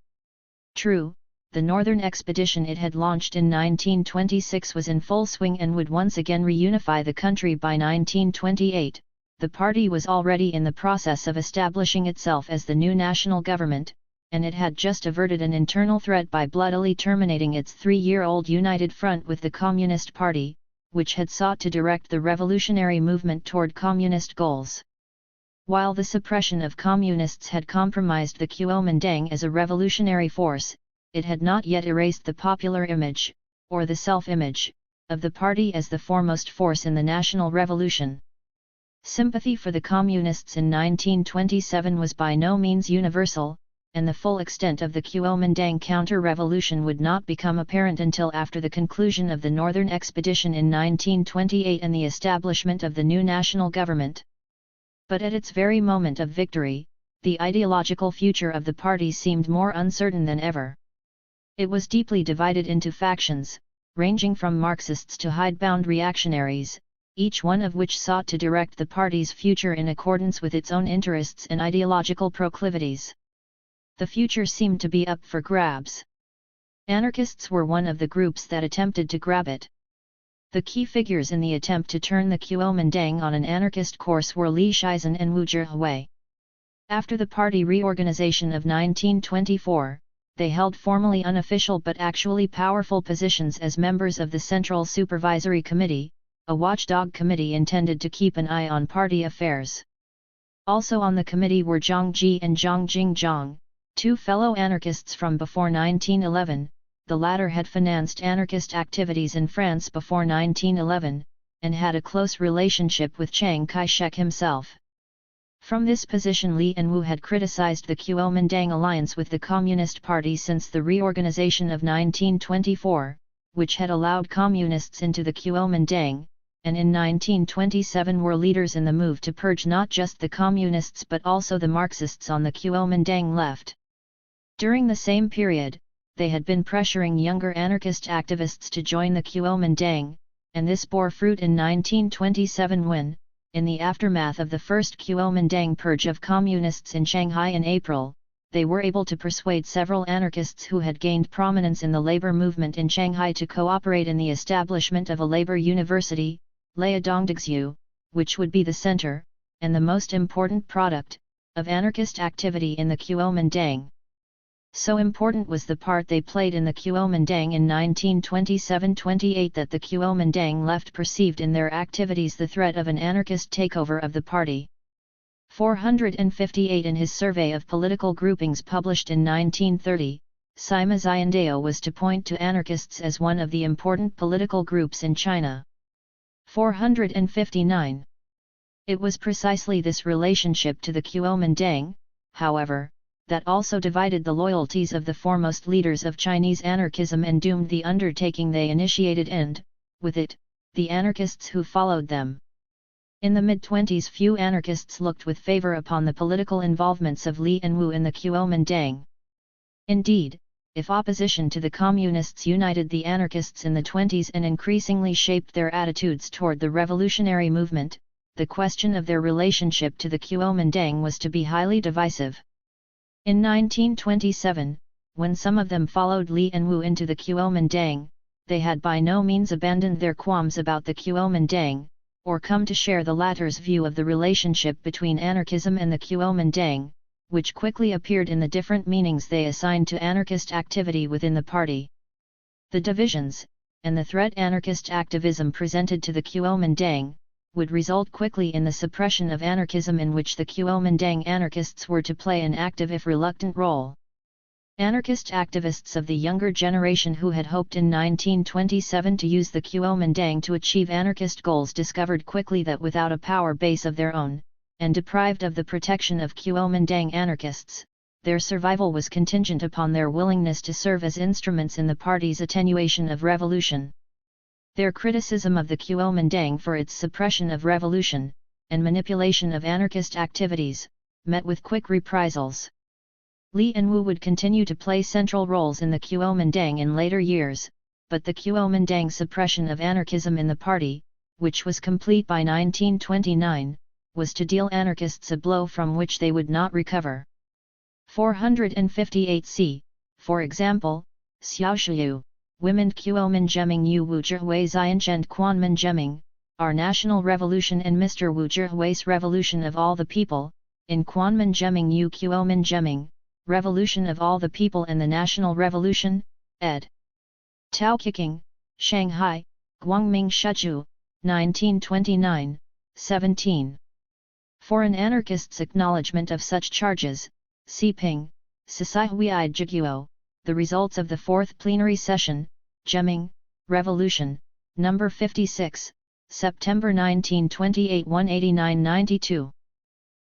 A: True, the northern expedition it had launched in 1926 was in full swing and would once again reunify the country by 1928, the party was already in the process of establishing itself as the new national government, and it had just averted an internal threat by bloodily terminating its 3-year-old united front with the Communist Party, which had sought to direct the revolutionary movement toward communist goals. While the suppression of communists had compromised the Kuomintang as a revolutionary force, it had not yet erased the popular image, or the self-image, of the party as the foremost force in the national revolution. Sympathy for the communists in 1927 was by no means universal, and the full extent of the Kuomintang counter-revolution would not become apparent until after the conclusion of the Northern Expedition in 1928 and the establishment of the new national government. But at its very moment of victory, the ideological future of the party seemed more uncertain than ever. It was deeply divided into factions, ranging from Marxists to hidebound reactionaries, each one of which sought to direct the party's future in accordance with its own interests and ideological proclivities. The future seemed to be up for grabs. Anarchists were one of the groups that attempted to grab it. The key figures in the attempt to turn the Kuomintang on an anarchist course were Li Shizhen and Wu Zhihui. After the party reorganization of 1924, they held formally unofficial but actually powerful positions as members of the Central Supervisory Committee, a watchdog committee intended to keep an eye on party affairs. Also on the committee were Zhang Ji and Zhang Jingzhang, 2 fellow anarchists from before 1911. The latter had financed anarchist activities in France before 1911, and had a close relationship with Chiang Kai-shek himself. From this position Li and Wu had criticized the Kuomintang alliance with the Communist Party since the reorganization of 1924, which had allowed communists into the Kuomintang, and in 1927 were leaders in the move to purge not just the communists but also the Marxists on the Kuomintang left. During the same period, they had been pressuring younger anarchist activists to join the Kuomintang, and this bore fruit in 1927 when, in the aftermath of the first Kuomintang purge of communists in Shanghai in April, they were able to persuade several anarchists who had gained prominence in the labor movement in Shanghai to cooperate in the establishment of a labor university, Liaodongdagzhu, which would be the center, and the most important product, of anarchist activity in the Kuomintang. So important was the part they played in the Kuomintang in 1927-28 that the Kuomintang left perceived in their activities the threat of an anarchist takeover of the party. 458 In his survey of political groupings published in 1930, Sima Xiandao was to point to anarchists as one of the important political groups in China. 459. It was precisely this relationship to the Kuomintang, however, that also divided the loyalties of the foremost leaders of Chinese anarchism and doomed the undertaking they initiated and, with it, the anarchists who followed them. In the mid-20s few anarchists looked with favor upon the political involvements of Li and Wu in the Kuomintang. Indeed, if opposition to the communists united the anarchists in the 20s and increasingly shaped their attitudes toward the revolutionary movement, the question of their relationship to the Kuomintang was to be highly divisive. In 1927, when some of them followed Li and Wu into the Kuomintang, they had by no means abandoned their qualms about the Kuomintang, or come to share the latter's view of the relationship between anarchism and the Kuomintang, which quickly appeared in the different meanings they assigned to anarchist activity within the party. The divisions, and the threat anarchist activism presented to the Kuomintang, would result quickly in the suppression of anarchism in which the Kuomintang anarchists were to play an active if reluctant role. Anarchist activists of the younger generation who had hoped in 1927 to use the Kuomintang to achieve anarchist goals discovered quickly that without a power base of their own, and deprived of the protection of Kuomintang anarchists, their survival was contingent upon their willingness to serve as instruments in the party's attenuation of revolution. Their criticism of the Kuomintang for its suppression of revolution, and manipulation of anarchist activities, met with quick reprisals. Li and Wu would continue to play central roles in the Kuomintang in later years, but the Kuomintang suppression of anarchism in the party, which was complete by 1929, was to deal anarchists a blow from which they would not recover. 458c, for example, Xiaoshiyu, Women Kuomingemming Yu Wu Zhihui Xianchend Quanmingemming, Our National Revolution and Mr. Wu Zhihui's Revolution of All the People, in Quanmingemming Yu Kuomingemming, Revolution of All the People and the National Revolution, ed. Tao Kicking, Shanghai, Guangming Shiju, 1929, 17. For an anarchist's acknowledgement of such charges, see Ping, Sisaihui Jiguo, The Results of the Fourth Plenary Session, Gemming, Revolution, No. 56, September 1928 189-92.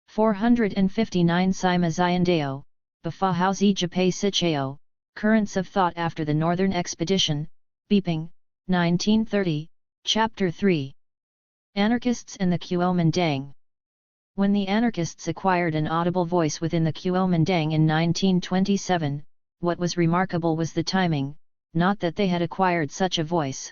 A: 459 Sima Xiandao, Bafahauzi Japai Sichao, Currents of Thought After the Northern Expedition, Beeping, 1930, Chapter 3. Anarchists and the Kuomintang. When the anarchists acquired an audible voice within the Kuomintang in 1927, what was remarkable was the timing, not that they had acquired such a voice.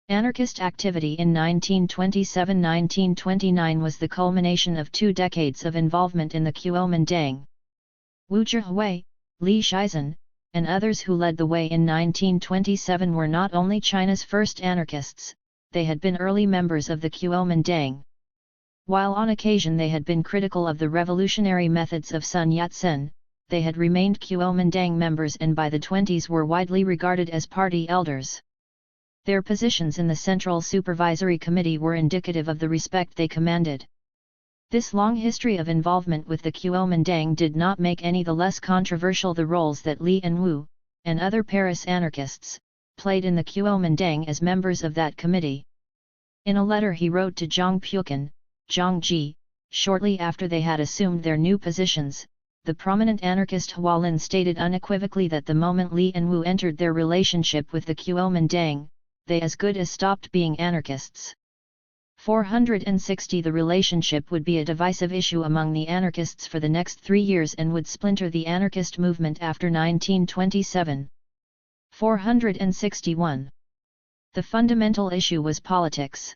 A: Anarchist activity in 1927–1929 was the culmination of 2 decades of involvement in the Kuomintang. Wu Zhihui, Li Shizhen, and others who led the way in 1927 were not only China's first anarchists, they had been early members of the Kuomintang. While on occasion they had been critical of the revolutionary methods of Sun Yat-sen, they had remained Kuomintang members and by the 20s were widely regarded as party elders. Their positions in the Central Supervisory Committee were indicative of the respect they commanded. This long history of involvement with the Kuomintang did not make any the less controversial the roles that Li and Wu, and other Paris anarchists, played in the Kuomintang as members of that committee. In a letter he wrote to Zhang Pukin, Zhang Ji, shortly after they had assumed their new positions, the prominent anarchist Hualin stated unequivocally that the moment Li and Wu entered their relationship with the Kuomintang, they as good as stopped being anarchists. 460 The relationship would be a divisive issue among the anarchists for the next 3 years and would splinter the anarchist movement after 1927. 461. The fundamental issue was politics.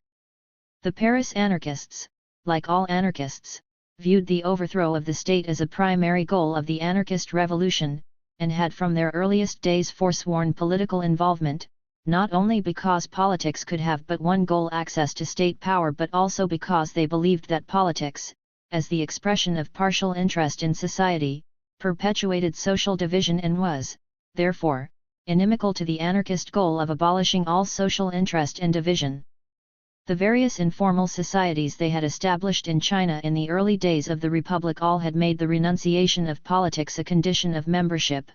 A: The Paris anarchists, like all anarchists, viewed the overthrow of the state as a primary goal of the anarchist revolution, and had from their earliest days forsworn political involvement, not only because politics could have but one goal, access to state power, but also because they believed that politics, as the expression of partial interest in society, perpetuated social division and was, therefore, inimical to the anarchist goal of abolishing all social interest and division. The various informal societies they had established in China in the early days of the Republic all had made the renunciation of politics a condition of membership.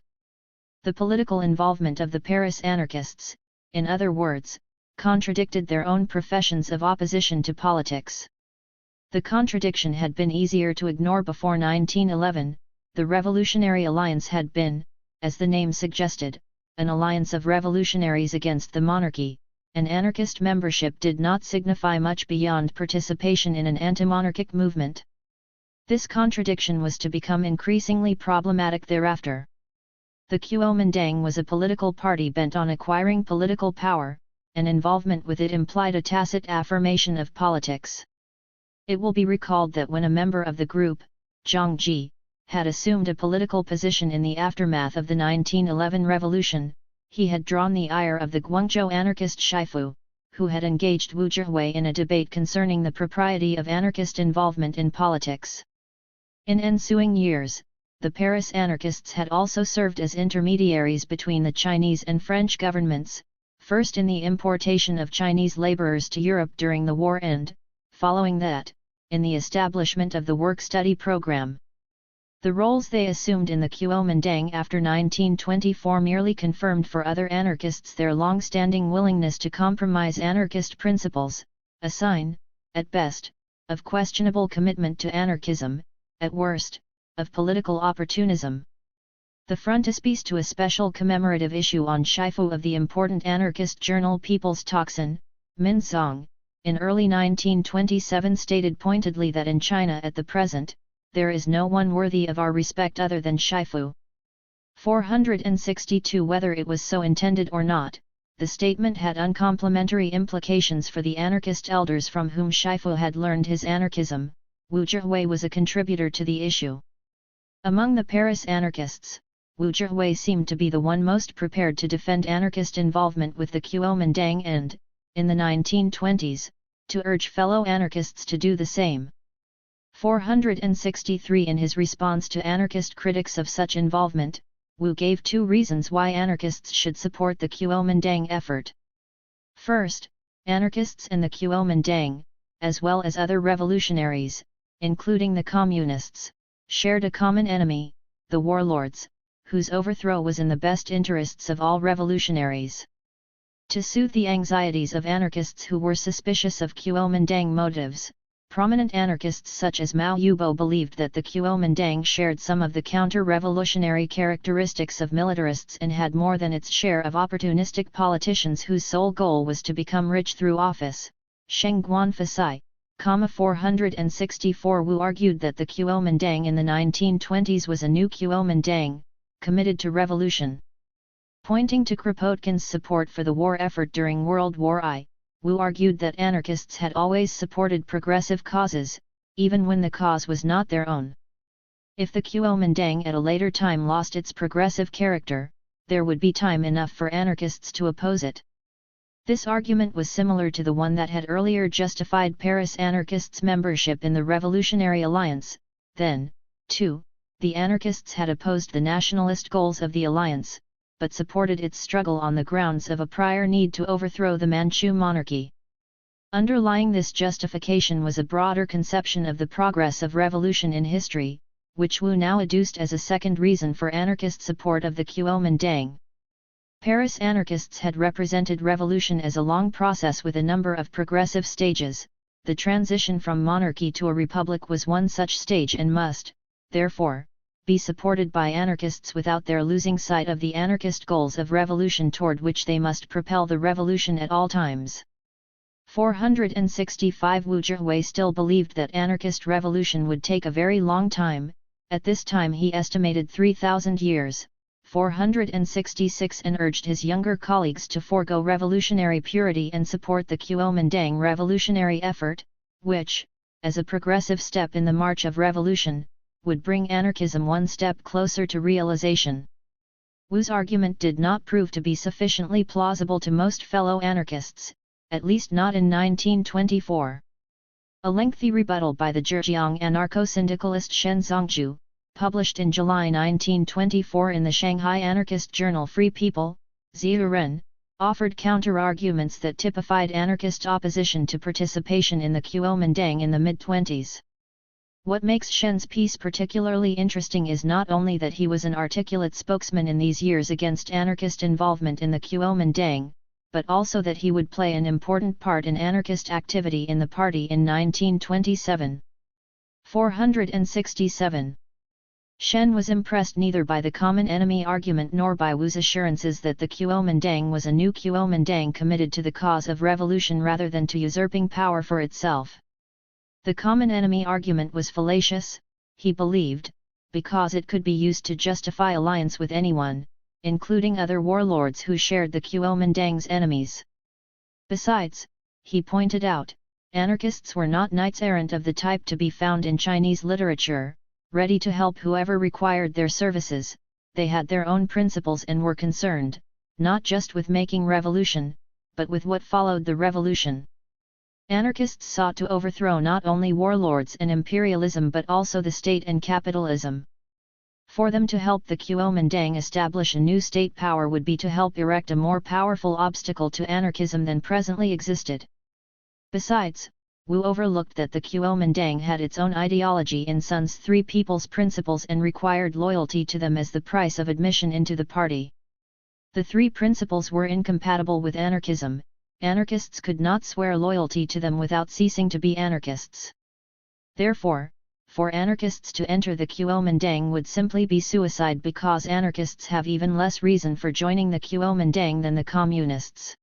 A: The political involvement of the Paris anarchists, in other words, contradicted their own professions of opposition to politics. The contradiction had been easier to ignore before 1911, The Revolutionary Alliance had been, as the name suggested, an alliance of revolutionaries against the monarchy, and anarchist membership did not signify much beyond participation in an anti-monarchic movement. This contradiction was to become increasingly problematic thereafter. The Kuomintang was a political party bent on acquiring political power, and involvement with it implied a tacit affirmation of politics. It will be recalled that when a member of the group, Zhang Ji, had assumed a political position in the aftermath of the 1911 revolution, he had drawn the ire of the Guangzhou anarchist Shifu, who had engaged Wu Zhihui in a debate concerning the propriety of anarchist involvement in politics. In ensuing years, the Paris anarchists had also served as intermediaries between the Chinese and French governments, first in the importation of Chinese laborers to Europe during the war and, following that, in the establishment of the work-study program. The roles they assumed in the Kuomintang after 1924 merely confirmed for other anarchists their long-standing willingness to compromise anarchist principles, a sign, at best, of questionable commitment to anarchism, at worst, of political opportunism. The frontispiece to a special commemorative issue on Shifu of the important anarchist journal People's Tocsin, Min Song, in early 1927 stated pointedly that in China at the present, there is no one worthy of our respect other than Shifu. 462. Whether it was so intended or not, the statement had uncomplimentary implications for the anarchist elders from whom Shifu had learned his anarchism. Wu Zhihui was a contributor to the issue. Among the Paris anarchists, Wu Zhihui seemed to be the one most prepared to defend anarchist involvement with the Kuomintang and, in the 1920s, to urge fellow anarchists to do the same. 463. In his response to anarchist critics of such involvement, Wu gave two reasons why anarchists should support the Kuomintang effort. First, anarchists and the Kuomintang, as well as other revolutionaries, including the communists, shared a common enemy, the warlords, whose overthrow was in the best interests of all revolutionaries. To soothe the anxieties of anarchists who were suspicious of Kuomintang motives, prominent anarchists such as Mao Yubo believed that the Kuomintang shared some of the counter-revolutionary characteristics of militarists and had more than its share of opportunistic politicians whose sole goal was to become rich through office. Sheng Guanfasai, 464. Wu argued that the Kuomintang in the 1920s was a new Kuomintang, committed to revolution. Pointing to Kropotkin's support for the war effort during World War I, Wu argued that anarchists had always supported progressive causes, even when the cause was not their own. If the Kuomintang at a later time lost its progressive character, there would be time enough for anarchists to oppose it. This argument was similar to the one that had earlier justified Paris anarchists' membership in the Revolutionary Alliance. Then, too, the anarchists had opposed the nationalist goals of the alliance, but supported its struggle on the grounds of a prior need to overthrow the Manchu monarchy. Underlying this justification was a broader conception of the progress of revolution in history, which Wu now adduced as a second reason for anarchist support of the Kuomintang. Paris anarchists had represented revolution as a long process with a number of progressive stages. The transition from monarchy to a republic was one such stage and must, therefore, be supported by anarchists without their losing sight of the anarchist goals of revolution toward which they must propel the revolution at all times. 465. Wu Zhihui still believed that anarchist revolution would take a very long time. At this time he estimated 3,000 years. 466, and urged his younger colleagues to forego revolutionary purity and support the Kuomintang revolutionary effort, which, as a progressive step in the march of revolution, would bring anarchism one step closer to realization. Wu's argument did not prove to be sufficiently plausible to most fellow anarchists, at least not in 1924. A lengthy rebuttal by the Zhejiang anarcho-syndicalist Shen Zongzhu, published in July 1924 in the Shanghai anarchist journal Free People, Ziuren, offered counter-arguments that typified anarchist opposition to participation in the Kuomintang in the mid-20s. What makes Shen's piece particularly interesting is not only that he was an articulate spokesman in these years against anarchist involvement in the Kuomintang, but also that he would play an important part in anarchist activity in the party in 1927. 467. Shen was impressed neither by the common enemy argument nor by Wu's assurances that the Kuomintang was a new Kuomintang committed to the cause of revolution rather than to usurping power for itself. The common enemy argument was fallacious, he believed, because it could be used to justify alliance with anyone, including other warlords who shared the Kuomintang's enemies. Besides, he pointed out, anarchists were not knights-errant of the type to be found in Chinese literature, ready to help whoever required their services. They had their own principles and were concerned, not just with making revolution, but with what followed the revolution. Anarchists sought to overthrow not only warlords and imperialism but also the state and capitalism. For them to help the Kuomintang establish a new state power would be to help erect a more powerful obstacle to anarchism than presently existed. Besides, Wu overlooked that the Kuomintang had its own ideology in Sun's Three People's Principles and required loyalty to them as the price of admission into the party. The three principles were incompatible with anarchism. Anarchists could not swear loyalty to them without ceasing to be anarchists. Therefore, for anarchists to enter the Kuomintang would simply be suicide because anarchists have even less reason for joining the Kuomintang than the communists.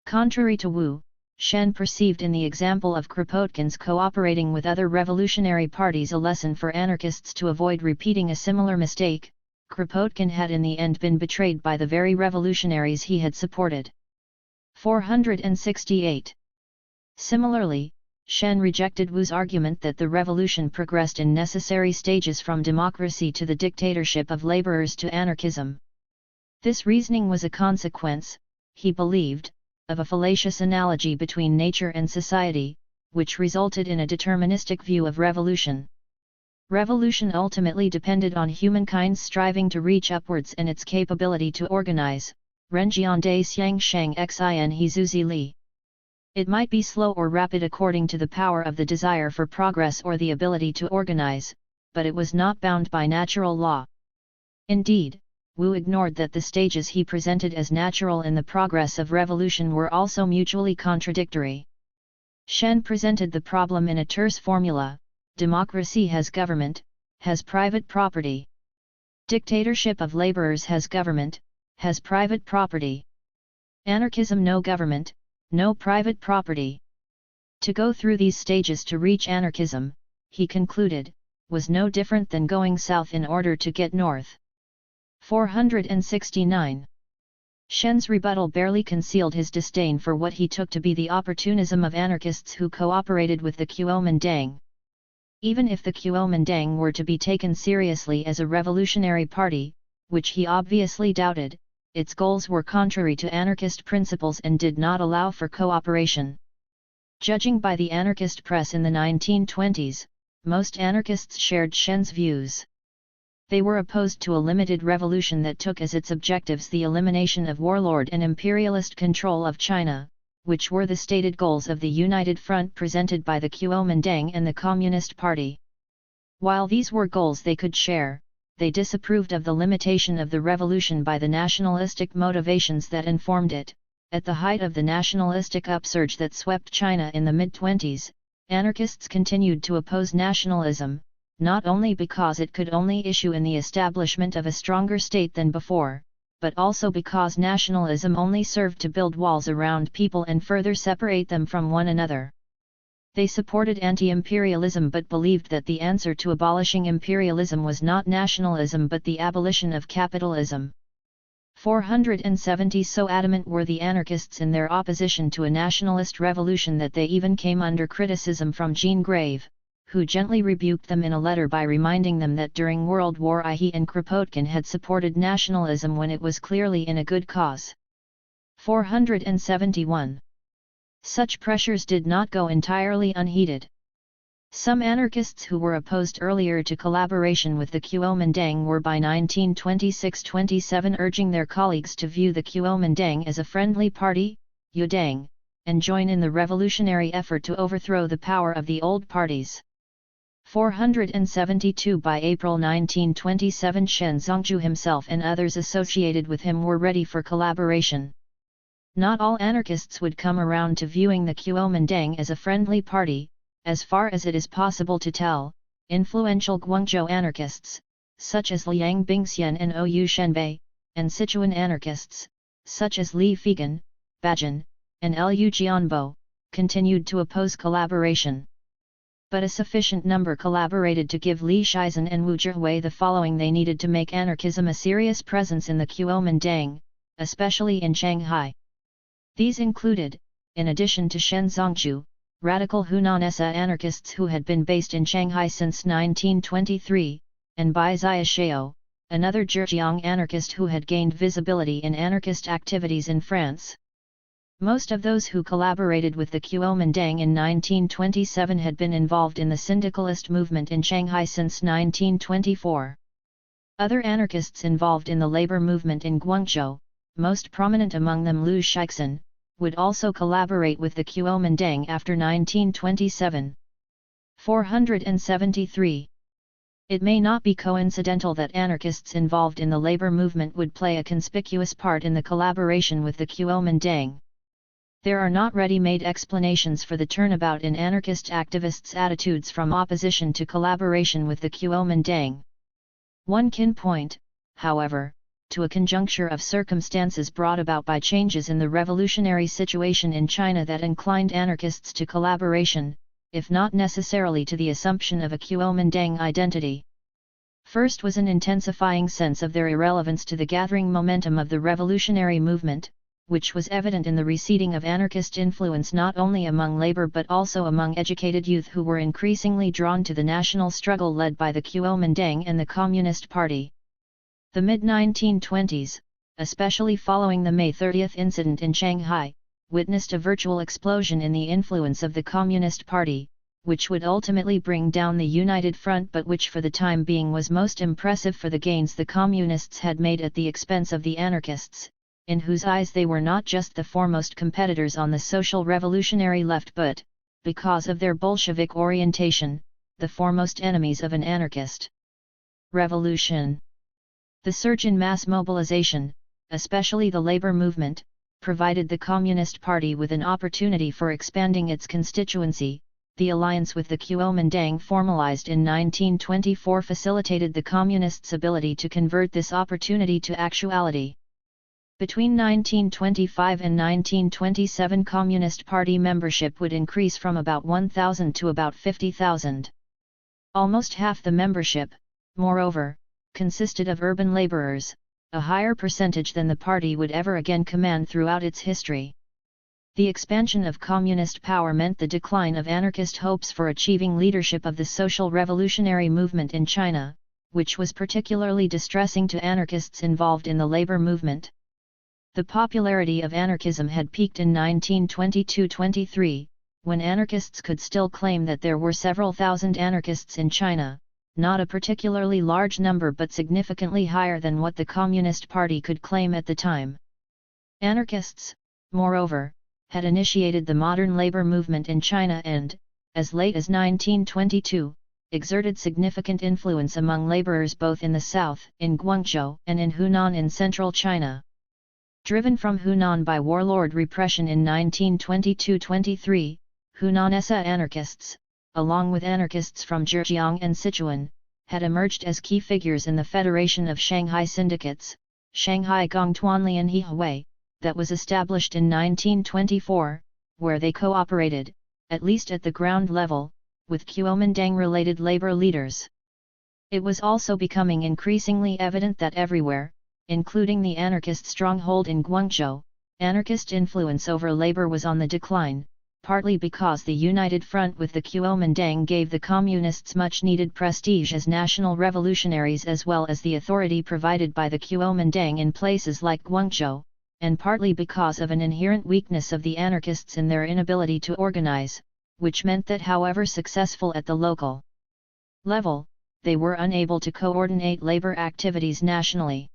A: Contrary to Wu, Shen perceived in the example of Kropotkin's cooperating with other revolutionary parties a lesson for anarchists to avoid repeating a similar mistake. Kropotkin had in the end been betrayed by the very revolutionaries he had supported. 468. Similarly, Shen rejected Wu's argument that the revolution progressed in necessary stages from democracy to the dictatorship of laborers to anarchism. This reasoning was a consequence, he believed, of a fallacious analogy between nature and society, which resulted in a deterministic view of revolution. Revolution ultimately depended on humankind's striving to reach upwards and its capability to organize. Renjian de Xiang Shang Xin He Zuzi Li. It might be slow or rapid according to the power of the desire for progress or the ability to organize, but it was not bound by natural law. Indeed, Wu ignored that the stages he presented as natural in the progress of revolution were also mutually contradictory. Shen presented the problem in a terse formula: democracy has government, has private property. Dictatorship of laborers has government, has private property. Anarchism no government, no private property. To go through these stages to reach anarchism, he concluded, was no different than going south in order to get north. 469. Shen's rebuttal barely concealed his disdain for what he took to be the opportunism of anarchists who cooperated with the Kuomintang. Even if the Kuomintang were to be taken seriously as a revolutionary party, which he obviously doubted, its goals were contrary to anarchist principles and did not allow for cooperation. Judging by the anarchist press in the 1920s, most anarchists shared Shen's views. They were opposed to a limited revolution that took as its objectives the elimination of warlord and imperialist control of China, which were the stated goals of the United Front presented by the Kuomintang and the Communist Party. While these were goals they could share, they disapproved of the limitation of the revolution by the nationalistic motivations that informed it. At the height of the nationalistic upsurge that swept China in the mid-20s, anarchists continued to oppose nationalism, not only because it could only issue in the establishment of a stronger state than before, but also because nationalism only served to build walls around people and further separate them from one another. They supported anti-imperialism but believed that the answer to abolishing imperialism was not nationalism but the abolition of capitalism. 470. So adamant were the anarchists in their opposition to a nationalist revolution that they even came under criticism from Jean Grave, who gently rebuked them in a letter by reminding them that during World War I he and Kropotkin had supported nationalism when it was clearly in a good cause. 471. Such pressures did not go entirely unheeded. Some anarchists who were opposed earlier to collaboration with the Kuomintang were by 1926-27 urging their colleagues to view the Kuomintang as a friendly party, Yudang, and join in the revolutionary effort to overthrow the power of the old parties. 472. By April 1927 Shen Zongju himself and others associated with him were ready for collaboration. Not all anarchists would come around to viewing the Kuomintang as a friendly party. As far as it is possible to tell, influential Guangzhou anarchists, such as Liang Bingxian and Ou Shenbei, and Sichuan anarchists, such as Li Figan, Bajan, and Liu Jianbo, continued to oppose collaboration. But a sufficient number collaborated to give Li Shizhen and Wu Zhihui the following they needed to make anarchism a serious presence in the Kuomintang, especially in Shanghai. These included, in addition to Shen Zongzhu, radical Hunan Essa anarchists who had been based in Shanghai since 1923, and Bai Xiaoxiao, another Zhejiang anarchist who had gained visibility in anarchist activities in France. Most of those who collaborated with the Kuomintang in 1927 had been involved in the syndicalist movement in Shanghai since 1924. Other anarchists involved in the labor movement in Guangzhou, most prominent among them Liu Shixin, would also collaborate with the Kuomintang after 1927. 473. It may not be coincidental that anarchists involved in the labor movement would play a conspicuous part in the collaboration with the Kuomintang. There are not ready-made explanations for the turnabout in anarchist activists' attitudes from opposition to collaboration with the Kuomintang. One can point, however, to a conjuncture of circumstances brought about by changes in the revolutionary situation in China that inclined anarchists to collaboration, if not necessarily to the assumption of a Kuomintang identity. First was an intensifying sense of their irrelevance to the gathering momentum of the revolutionary movement, which was evident in the receding of anarchist influence not only among labor but also among educated youth who were increasingly drawn to the national struggle led by the Kuomintang and the Communist Party. The mid-1920s, especially following the May 30 incident in Shanghai, witnessed a virtual explosion in the influence of the Communist Party, which would ultimately bring down the United Front but which for the time being was most impressive for the gains the Communists had made at the expense of the anarchists, in whose eyes they were not just the foremost competitors on the social revolutionary left but, because of their Bolshevik orientation, the foremost enemies of an anarchist revolution. The surge in mass mobilization, especially the labor movement, provided the Communist Party with an opportunity for expanding its constituency. The alliance with the Kuomintang formalized in 1924 facilitated the Communists' ability to convert this opportunity to actuality. Between 1925 and 1927 Communist Party membership would increase from about 1,000 to about 50,000. Almost half the membership, moreover, consisted of urban laborers, a higher percentage than the party would ever again command throughout its history. The expansion of communist power meant the decline of anarchist hopes for achieving leadership of the social revolutionary movement in China, which was particularly distressing to anarchists involved in the labor movement. The popularity of anarchism had peaked in 1922-23, when anarchists could still claim that there were several thousand anarchists in China, not a particularly large number but significantly higher than what the Communist Party could claim at the time. Anarchists, moreover, had initiated the modern labor movement in China and, as late as 1922, exerted significant influence among laborers both in the south, in Guangzhou, and in Hunan in central China. Driven from Hunan by warlord repression in 1922-23, Hunan Essa anarchists, along with anarchists from Zhejiang and Sichuan, had emerged as key figures in the Federation of Shanghai Syndicates, Shanghai Gongtuanlian Hihui, that was established in 1924, where they cooperated, at least at the ground level, with Kuomintang-related labor leaders. It was also becoming increasingly evident that everywhere, including the anarchist stronghold in Guangzhou, anarchist influence over labor was on the decline, partly because the United Front with the Kuomintang gave the Communists much-needed prestige as national revolutionaries as well as the authority provided by the Kuomintang in places like Guangzhou, and partly because of an inherent weakness of the anarchists in their inability to organize, which meant that however successful at the local level, they were unable to coordinate labor activities nationally.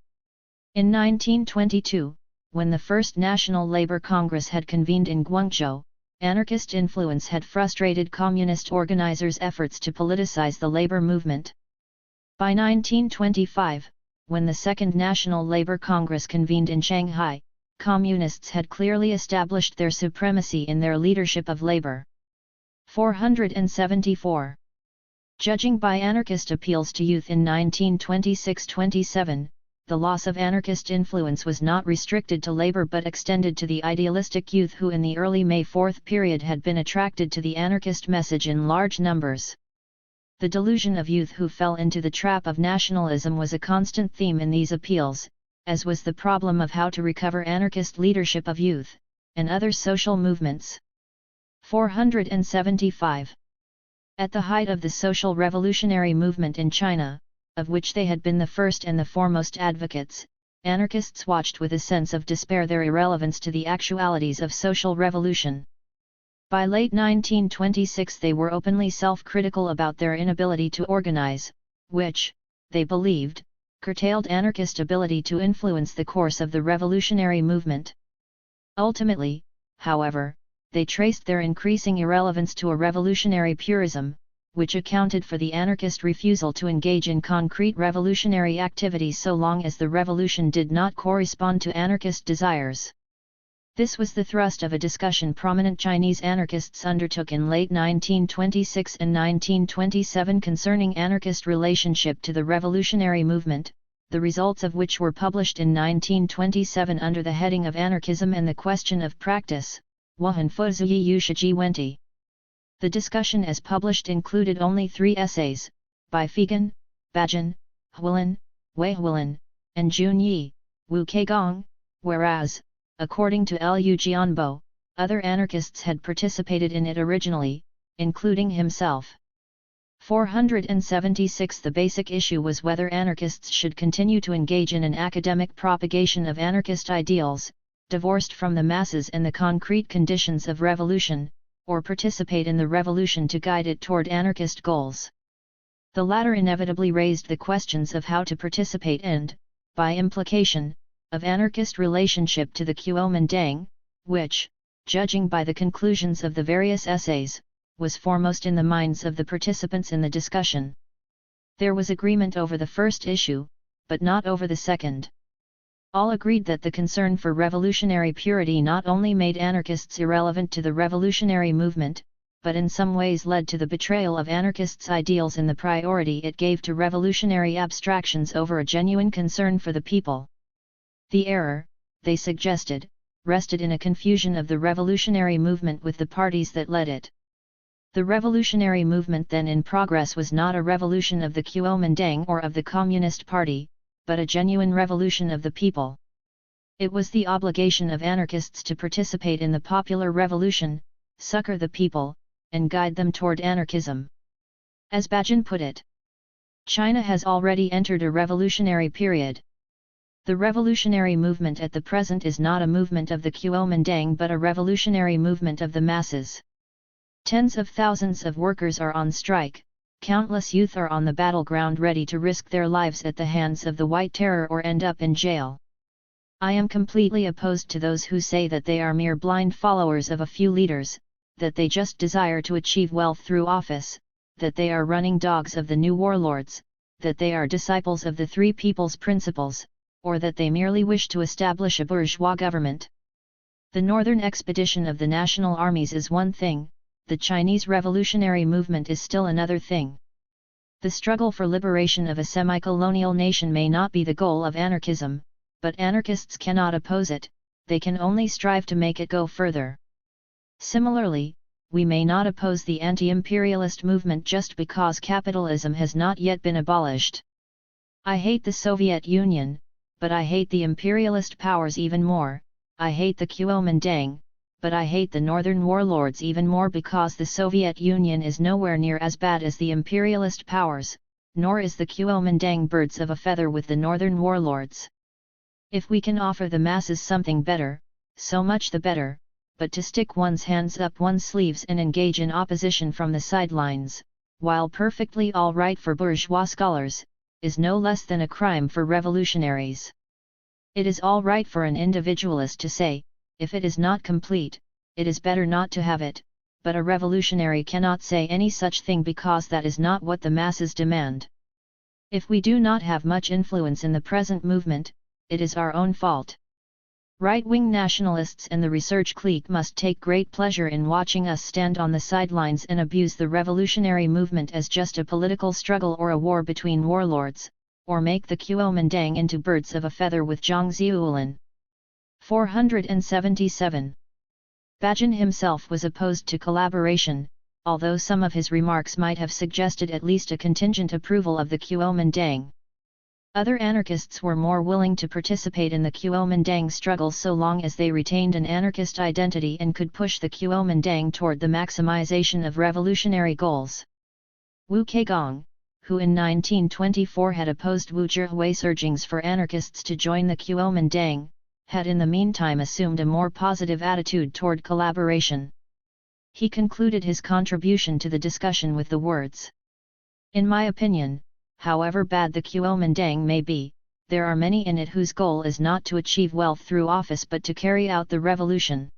A: In 1922, when the First National Labor Congress had convened in Guangzhou, anarchist influence had frustrated communist organizers' efforts to politicize the labor movement. By 1925, when the Second National Labor Congress convened in Shanghai, communists had clearly established their supremacy in their leadership of labor. 474. Judging by anarchist appeals to youth in 1926-27, the loss of anarchist influence was not restricted to labor but extended to the idealistic youth who in the early May 4th period had been attracted to the anarchist message in large numbers. The delusion of youth who fell into the trap of nationalism was a constant theme in these appeals, as was the problem of how to recover anarchist leadership of youth, and other social movements. 475. At the height of the social revolutionary movement in China, of which they had been the first and the foremost advocates, anarchists watched with a sense of despair their irrelevance to the actualities of social revolution. By late 1926 they were openly self-critical about their inability to organize, which, they believed, curtailed anarchist ability to influence the course of the revolutionary movement. Ultimately, however, they traced their increasing irrelevance to a revolutionary purism, which accounted for the anarchist refusal to engage in concrete revolutionary activities so long as the revolution did not correspond to anarchist desires. This was the thrust of a discussion prominent Chinese anarchists undertook in late 1926 and 1927 concerning anarchist relationship to the revolutionary movement, the results of which were published in 1927 under the heading of Anarchism and the Question of Practice, Wuhan Fuziyi Yushiji Wenti. The discussion as published included only 3 essays, by Fegan, Bajin, Huilin, Wei Huilin, and Jun Yi, Wu Keigong, whereas, according to Liu Jianbo, other anarchists had participated in it originally, including himself. 476. The basic issue was whether anarchists should continue to engage in an academic propagation of anarchist ideals, divorced from the masses and the concrete conditions of revolution, or participate in the revolution to guide it toward anarchist goals. The latter inevitably raised the questions of how to participate and, by implication, of anarchist relationship to the Kuomintang, which, judging by the conclusions of the various essays, was foremost in the minds of the participants in the discussion. There was agreement over the first issue, but not over the second. All agreed that the concern for revolutionary purity not only made anarchists irrelevant to the revolutionary movement, but in some ways led to the betrayal of anarchists' ideals and the priority it gave to revolutionary abstractions over a genuine concern for the people. The error, they suggested, rested in a confusion of the revolutionary movement with the parties that led it. The revolutionary movement then in progress was not a revolution of the Kuomintang or of the Communist Party, but a genuine revolution of the people. It was the obligation of anarchists to participate in the popular revolution, succor the people, and guide them toward anarchism. As Bajin put it, China has already entered a revolutionary period. The revolutionary movement at the present is not a movement of the Kuomintang but a revolutionary movement of the masses. Tens of thousands of workers are on strike. Countless youth are on the battleground ready to risk their lives at the hands of the White Terror or end up in jail. I am completely opposed to those who say that they are mere blind followers of a few leaders, that they just desire to achieve wealth through office, that they are running dogs of the new warlords, that they are disciples of the Three People's Principles, or that they merely wish to establish a bourgeois government. The northern expedition of the national armies is one thing, the Chinese revolutionary movement is still another thing. The struggle for liberation of a semi-colonial nation may not be the goal of anarchism, but anarchists cannot oppose it, they can only strive to make it go further. Similarly, we may not oppose the anti-imperialist movement just because capitalism has not yet been abolished. I hate the Soviet Union, but I hate the imperialist powers even more. I hate the Kuomintang, but I hate the northern warlords even more because the Soviet Union is nowhere near as bad as the imperialist powers, nor is the Kuomintang birds of a feather with the northern warlords. If we can offer the masses something better, so much the better, but to stick one's hands up one's sleeves and engage in opposition from the sidelines, while perfectly all right for bourgeois scholars, is no less than a crime for revolutionaries. It is all right for an individualist to say, if it is not complete, it is better not to have it, but a revolutionary cannot say any such thing because that is not what the masses demand. If we do not have much influence in the present movement, it is our own fault. Right-wing nationalists and the research clique must take great pleasure in watching us stand on the sidelines and abuse the revolutionary movement as just a political struggle or a war between warlords, or make the Kuomintang into birds of a feather with Zhongziulan. 477. Bajin himself was opposed to collaboration, although some of his remarks might have suggested at least a contingent approval of the Kuomintang. Other anarchists were more willing to participate in the Kuomintang struggle so long as they retained an anarchist identity and could push the Kuomintang toward the maximization of revolutionary goals. Wu Keigong, who in 1924 had opposed Wu Zhihui's urgings for anarchists to join the Kuomintang, had in the meantime assumed a more positive attitude toward collaboration. He concluded his contribution to the discussion with the words, "In my opinion, however bad the Kuomintang may be, there are many in it whose goal is not to achieve wealth through office but to carry out the revolution.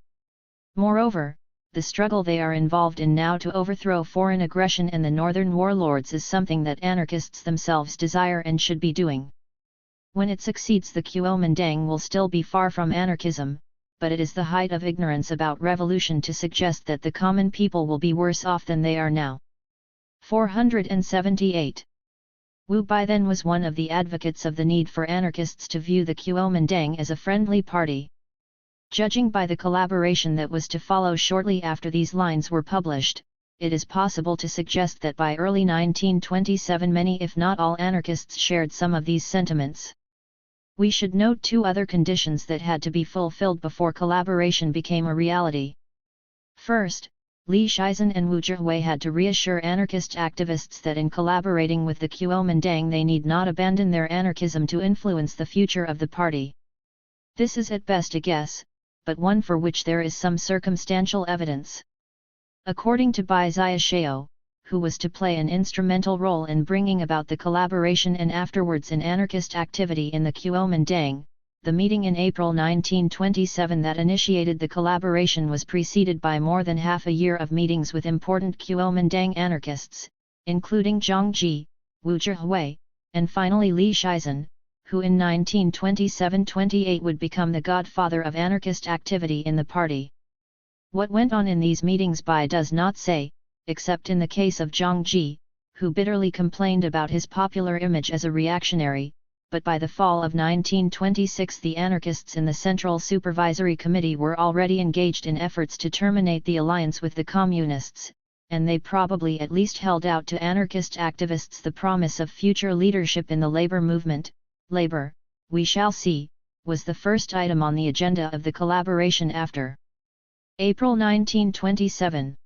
A: Moreover, the struggle they are involved in now to overthrow foreign aggression and the northern warlords is something that anarchists themselves desire and should be doing. When it succeeds, the Kuomintang will still be far from anarchism, but it is the height of ignorance about revolution to suggest that the common people will be worse off than they are now." 478. Wu by then was one of the advocates of the need for anarchists to view the Kuomintang as a friendly party. Judging by the collaboration that was to follow shortly after these lines were published, it is possible to suggest that by early 1927 many if not all anarchists shared some of these sentiments. We should note two other conditions that had to be fulfilled before collaboration became a reality. First, Li Shizhen and Wu Zhihui had to reassure anarchist activists that in collaborating with the Kuomintang they need not abandon their anarchism to influence the future of the party. This is at best a guess, but one for which there is some circumstantial evidence. According to Bai Xiaoxiao, who was to play an instrumental role in bringing about the collaboration and afterwards in anarchist activity in the Kuomintang, the meeting in April 1927 that initiated the collaboration was preceded by more than half a year of meetings with important Kuomintang anarchists, including Zhang Ji, Wu Zhihui, and finally Li Shizhen, who in 1927-28 would become the godfather of anarchist activity in the party. What went on in these meetings Bai does not say, except in the case of Zhang Ji, who bitterly complained about his popular image as a reactionary, but by the fall of 1926 the anarchists in the Central Supervisory Committee were already engaged in efforts to terminate the alliance with the Communists, and they probably at least held out to anarchist activists the promise of future leadership in the labor movement. Labor, we shall see, was the first item on the agenda of the collaboration after April 1927.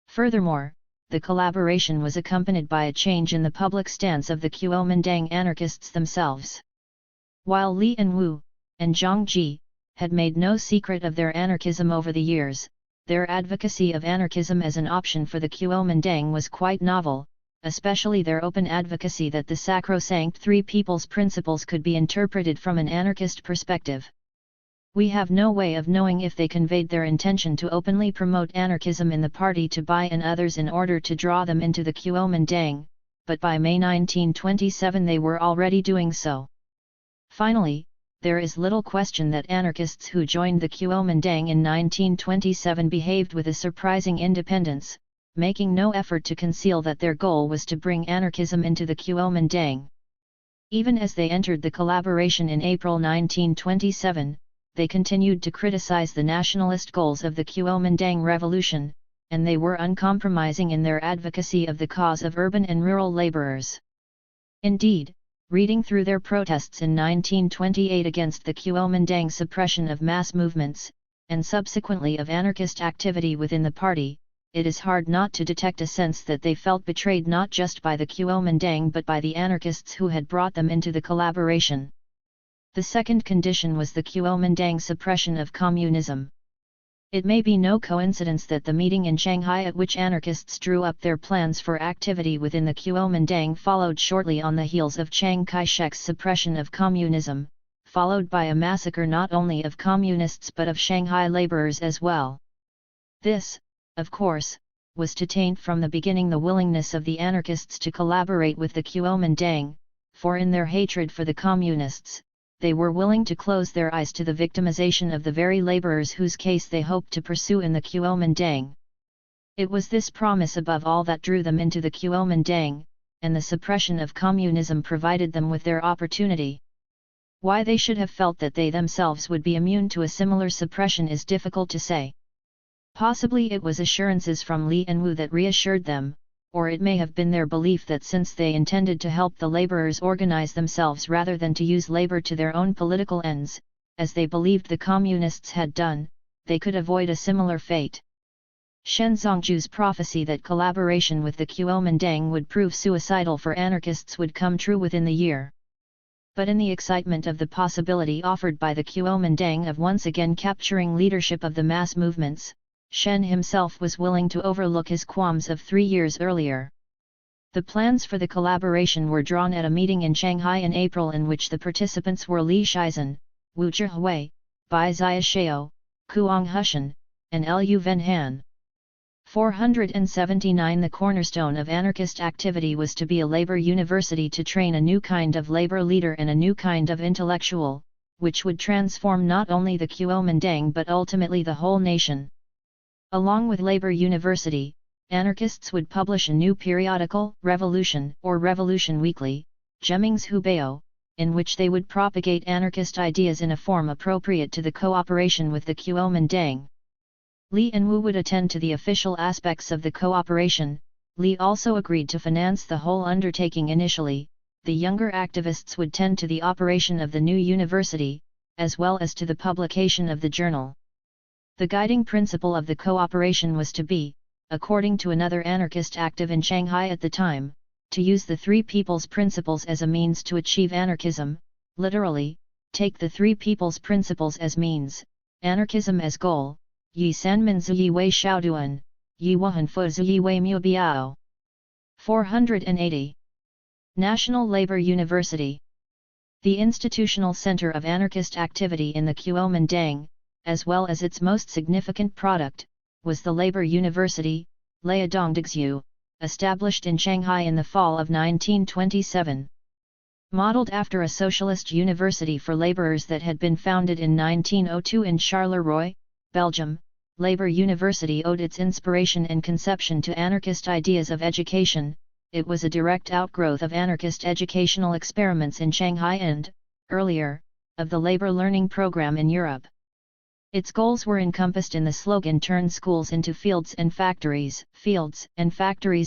A: Furthermore, the collaboration was accompanied by a change in the public stance of the Kuomintang anarchists themselves. While Li and Wu, and Zhang Ji, had made no secret of their anarchism over the years, their advocacy of anarchism as an option for the Kuomintang was quite novel, especially their open advocacy that the sacrosanct Three People's Principles could be interpreted from an anarchist perspective. We have no way of knowing if they conveyed their intention to openly promote anarchism in the party to Bai and others in order to draw them into the Kuomintang, but by May 1927 they were already doing so. Finally, there is little question that anarchists who joined the Kuomintang in 1927 behaved with a surprising independence, making no effort to conceal that their goal was to bring anarchism into the Kuomintang. Even as they entered the collaboration in April 1927, they continued to criticize the nationalist goals of the Kuomintang revolution, and they were uncompromising in their advocacy of the cause of urban and rural laborers. Indeed, reading through their protests in 1928 against the Kuomintang suppression of mass movements, and subsequently of anarchist activity within the party, it is hard not to detect a sense that they felt betrayed not just by the Kuomintang but by the anarchists who had brought them into the collaboration. The second condition was the Kuomintang suppression of communism. It may be no coincidence that the meeting in Shanghai at which anarchists drew up their plans for activity within the Kuomintang followed shortly on the heels of Chiang Kai-shek's suppression of communism, followed by a massacre not only of communists but of Shanghai laborers as well. This, of course, was to taint from the beginning the willingness of the anarchists to collaborate with the Kuomintang, for in their hatred for the communists, they were willing to close their eyes to the victimization of the very laborers whose case they hoped to pursue in the Kuomintang. It was this promise above all that drew them into the Kuomintang, and the suppression of communism provided them with their opportunity. Why they should have felt that they themselves would be immune to a similar suppression is difficult to say. Possibly it was assurances from Li and Wu that reassured them, or it may have been their belief that since they intended to help the laborers organize themselves rather than to use labor to their own political ends, as they believed the communists had done, they could avoid a similar fate. Shen Zongju's prophecy that collaboration with the Kuomintang would prove suicidal for anarchists would come true within the year. But in the excitement of the possibility offered by the Kuomintang of once again capturing leadership of the mass movements, Shen himself was willing to overlook his qualms of 3 years earlier. The plans for the collaboration were drawn at a meeting in Shanghai in April in which the participants were Li Shizhen, Wu Zhihui, Bai Ziashao, Kuang Hushan, and Lu Venhan. 479 The cornerstone of anarchist activity was to be a labor university to train a new kind of labor leader and a new kind of intellectual, which would transform not only the Kuomintang but ultimately the whole nation. Along with Labor University, anarchists would publish a new periodical, Revolution or Revolution Weekly, Jemmings Hubeo, in which they would propagate anarchist ideas in a form appropriate to the cooperation with the Kuomintang. Li and Wu would attend to the official aspects of the cooperation. Li also agreed to finance the whole undertaking initially. The younger activists would tend to the operation of the new university, as well as to the publication of the journal. The guiding principle of the cooperation was to be, according to another anarchist active in Shanghai at the time, to use the Three People's Principles as a means to achieve anarchism, literally, take the Three People's Principles as means, anarchism as goal. Yi Sanmin Ziyi Wei Shaoduan, Yi Wuhan Fu Ziyi Wei Mu Biao. 480. National Labor University. The institutional center of anarchist activity in the Kuomintang, as well as its most significant product, was the Labor University, Liadongdixu, established in Shanghai in the fall of 1927. Modeled after a socialist university for laborers that had been founded in 1902 in Charleroi, Belgium, Labor University owed its inspiration and conception to anarchist ideas of education. It was a direct outgrowth of anarchist educational experiments in Shanghai and, earlier, of the labor learning program in Europe. Its goals were encompassed in the slogan "Turn schools into fields and factories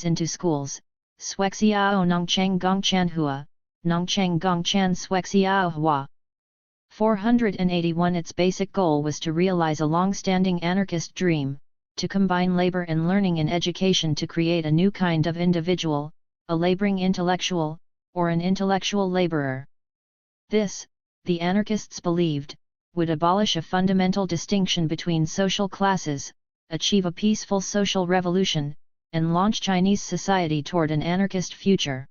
A: into schools." Shuexiao Nongchang Gongchan Hua, Nongchang Gongchan Shuexiao Hua. 481 Its basic goal was to realize a long-standing anarchist dream, to combine labor and learning in education to create a new kind of individual, a laboring intellectual, or an intellectual laborer. This, the anarchists believed, would abolish a fundamental distinction between social classes, achieve a peaceful social revolution, and launch Chinese society toward an anarchist future.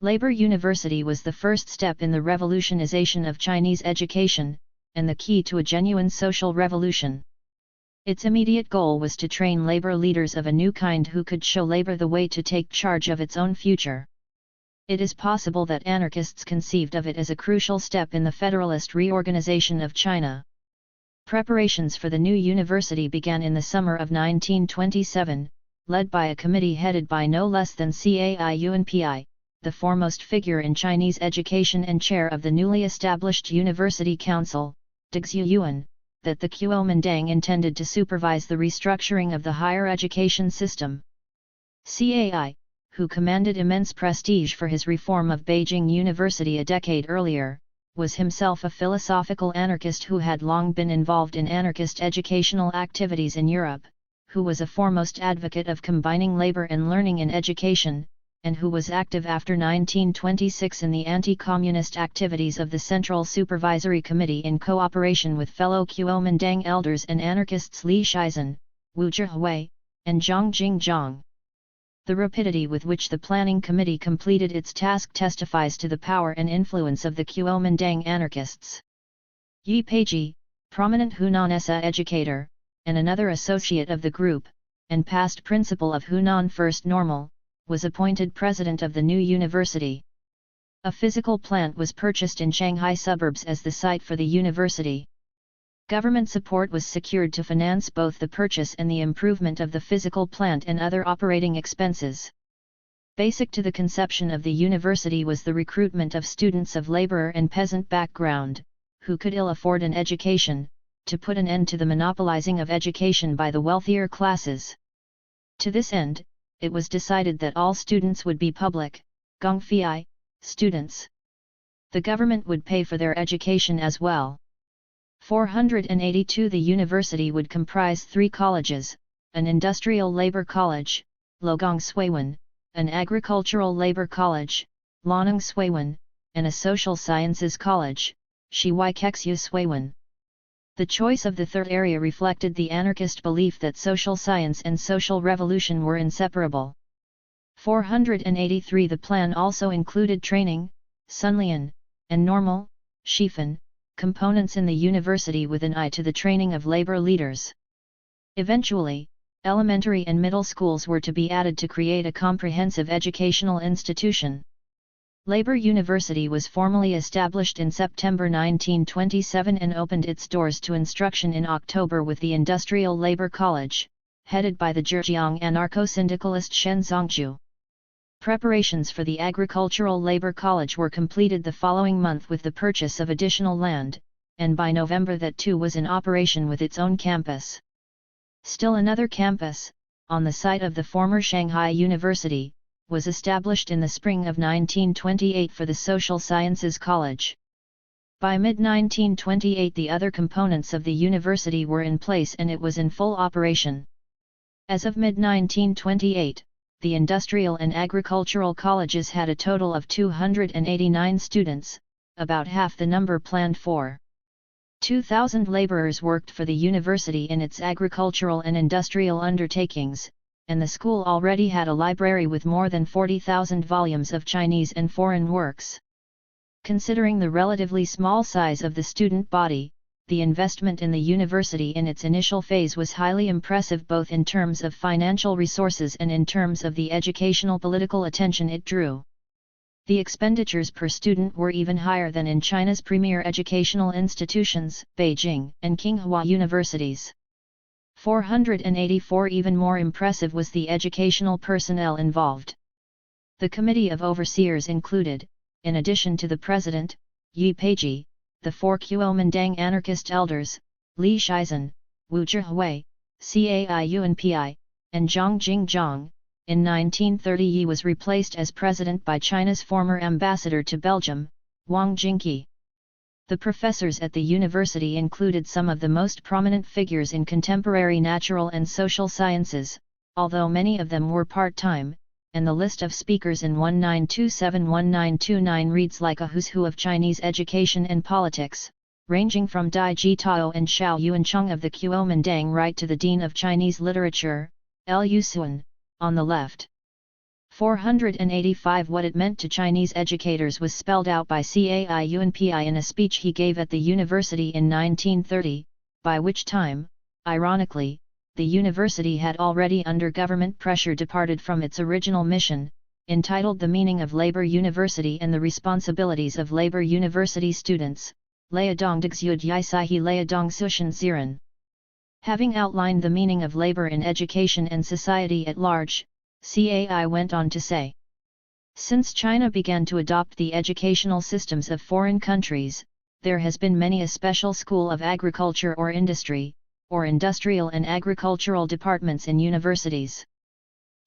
A: Labor University was the first step in the revolutionization of Chinese education, and the key to a genuine social revolution. Its immediate goal was to train labor leaders of a new kind who could show labor the way to take charge of its own future. It is possible that anarchists conceived of it as a crucial step in the federalist reorganization of China. Preparations for the new university began in the summer of 1927, led by a committee headed by no less than Cai Yunpi, the foremost figure in Chinese education and chair of the newly established University Council, Dixu Yuan, that the Kuomintang intended to supervise the restructuring of the higher education system. Cai, who commanded immense prestige for his reform of Beijing University a decade earlier, was himself a philosophical anarchist who had long been involved in anarchist educational activities in Europe, who was a foremost advocate of combining labor and learning in education, and who was active after 1926 in the anti-communist activities of the Central Supervisory Committee in cooperation with fellow Kuomintang elders and anarchists Li Shizhen, Wu Zhihui, and Zhang Jingzhang. The rapidity with which the Planning Committee completed its task testifies to the power and influence of the Kuomintang anarchists. Yi Peiji, prominent Hunan-SA educator, and another associate of the group, and past principal of Hunan First Normal, was appointed president of the new university. A physical plant was purchased in Shanghai suburbs as the site for the university. Government support was secured to finance both the purchase and the improvement of the physical plant and other operating expenses. Basic to the conception of the university was the recruitment of students of laborer and peasant background, who could ill afford an education, to put an end to the monopolizing of education by the wealthier classes. To this end, it was decided that all students would be public, gongfei, students. The government would pay for their education as well. 482 The university would comprise 3 colleges, an industrial labor college, Logong Suiwen, an agricultural labor college, Lonong Suiwen, and a social sciences college, Shiwai Kexu Suiwen. The choice of the third area reflected the anarchist belief that social science and social revolution were inseparable. 483 The plan also included training, Sunlian, and normal, Shifan, components in the university with an eye to the training of labor leaders. Eventually, elementary and middle schools were to be added to create a comprehensive educational institution. Labor University was formally established in September 1927 and opened its doors to instruction in October with the Industrial Labor College, headed by the Zhejiang anarcho-syndicalist Shen Zongzhu. Preparations for the Agricultural Labor College were completed the following month with the purchase of additional land, and by November that too was in operation with its own campus. Still another campus, on the site of the former Shanghai University, was established in the spring of 1928 for the Social Sciences College. By mid-1928 the other components of the university were in place and it was in full operation. As of mid-1928, the industrial and agricultural colleges had a total of 289 students, about half the number planned for. 2,000 laborers worked for the university in its agricultural and industrial undertakings, and the school already had a library with more than 40,000 volumes of Chinese and foreign works. Considering the relatively small size of the student body, the investment in the university in its initial phase was highly impressive both in terms of financial resources and in terms of the educational political attention it drew. The expenditures per student were even higher than in China's premier educational institutions, Beijing and Tsinghua universities. 484 Even more impressive was the educational personnel involved. The committee of overseers included, in addition to the president, Yi Peiji, the 4 Kuomintang anarchist elders, Li Shizhen, Wu Zhihui, Cai Yunpi, and Zhang Jingzhang. In 1930 Yi was replaced as president by China's former ambassador to Belgium, Wang Jingqi. The professors at the university included some of the most prominent figures in contemporary natural and social sciences, although many of them were part-time, and the list of speakers in 1927-1929 reads like a who's who of Chinese education and politics, ranging from Dai Jitao and Xiao Yuancheng of the Kuomintang right to the Dean of Chinese Literature, Liu Sun, on the left. 485 What it meant to Chinese educators was spelled out by Cai Yunpi in a speech he gave at the university in 1930, by which time, ironically, the university had already under government pressure departed from its original mission, entitled The Meaning of Labor University and the Responsibilities of Labor University Students, Liadong Dixyud Yisaihi Liadong Sushan Ziran. Having outlined the meaning of labor in education and society at large, Cai went on to say, since China began to adopt the educational systems of foreign countries, there has been many a special school of agriculture or industry, or industrial and agricultural departments in universities.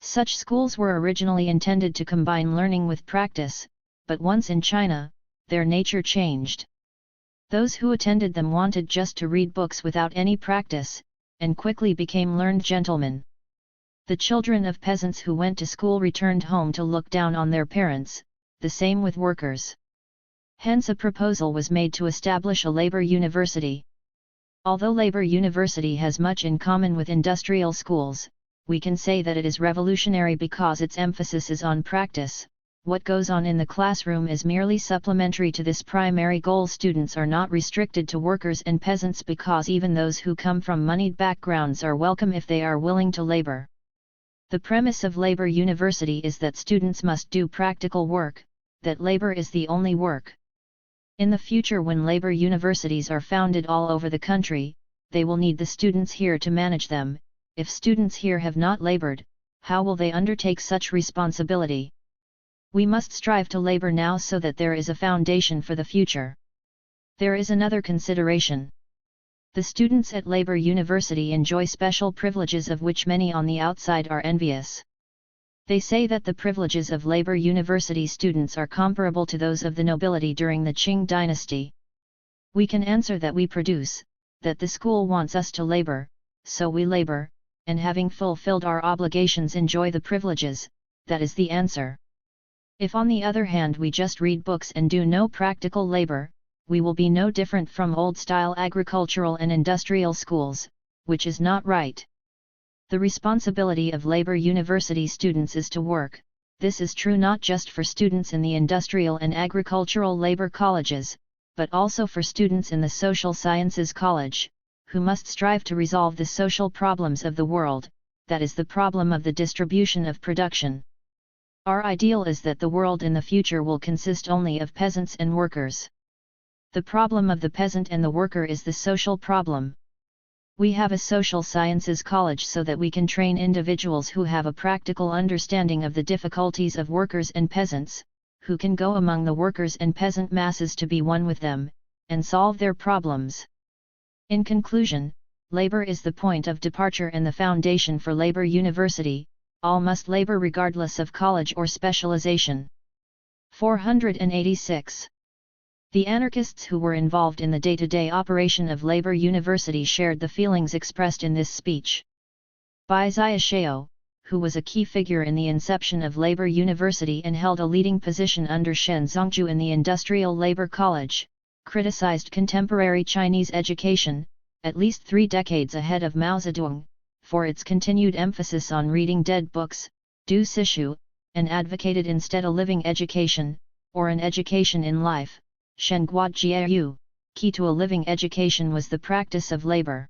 A: Such schools were originally intended to combine learning with practice, but once in China, their nature changed. Those who attended them wanted just to read books without any practice, and quickly became learned gentlemen. The children of peasants who went to school returned home to look down on their parents, the same with workers. Hence a proposal was made to establish a labor university. Although labor university has much in common with industrial schools, we can say that it is revolutionary because its emphasis is on practice. What goes on in the classroom is merely supplementary to this primary goal. Students are not restricted to workers and peasants because even those who come from moneyed backgrounds are welcome if they are willing to labor. The premise of Labor University is that students must do practical work, that labor is the only work. In the future, when labor universities are founded all over the country, they will need the students here to manage them. If students here have not labored, how will they undertake such responsibility? We must strive to labor now so that there is a foundation for the future. There is another consideration. The students at Labor University enjoy special privileges of which many on the outside are envious. They say that the privileges of Labor University students are comparable to those of the nobility during the Qing dynasty. We can answer that we produce, that the school wants us to labor, so we labor, and having fulfilled our obligations enjoy the privileges. That is the answer. If on the other hand we just read books and do no practical labor, we will be no different from old-style agricultural and industrial schools, which is not right. The responsibility of Labor University students is to work. This is true not just for students in the industrial and agricultural labor colleges, but also for students in the social sciences college, who must strive to resolve the social problems of the world, that is the problem of the distribution of production. Our ideal is that the world in the future will consist only of peasants and workers. The problem of the peasant and the worker is the social problem. We have a social sciences college so that we can train individuals who have a practical understanding of the difficulties of workers and peasants, who can go among the workers and peasant masses to be one with them, and solve their problems. In conclusion, labor is the point of departure and the foundation for Labor University. All must labor regardless of college or specialization. 486. The anarchists who were involved in the day-to-day operation of Labor University shared the feelings expressed in this speech. Bai Xiaoxiao, who was a key figure in the inception of Labor University and held a leading position under Shen Zongju in the Industrial Labor College, criticized contemporary Chinese education, at least 3 decades ahead of Mao Zedong, for its continued emphasis on reading dead books, du sishu, and advocated instead a living education, or an education in life. Shenguo Jiayu, key to a living education was the practice of labor.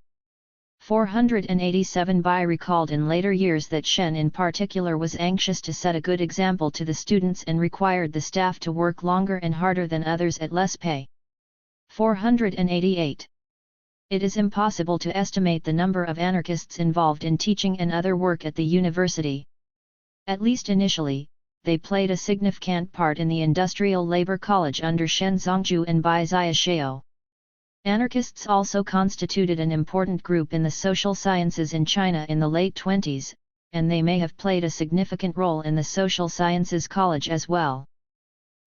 A: 487 Bai recalled in later years that Shen in particular was anxious to set a good example to the students and required the staff to work longer and harder than others at less pay. 488. It is impossible to estimate the number of anarchists involved in teaching and other work at the university. At least initially, they played a significant part in the Industrial Labor College under Shen Zongju and Bai Xiaoxiao. Anarchists also constituted an important group in the social sciences in China in the late 20s, and they may have played a significant role in the Social Sciences College as well.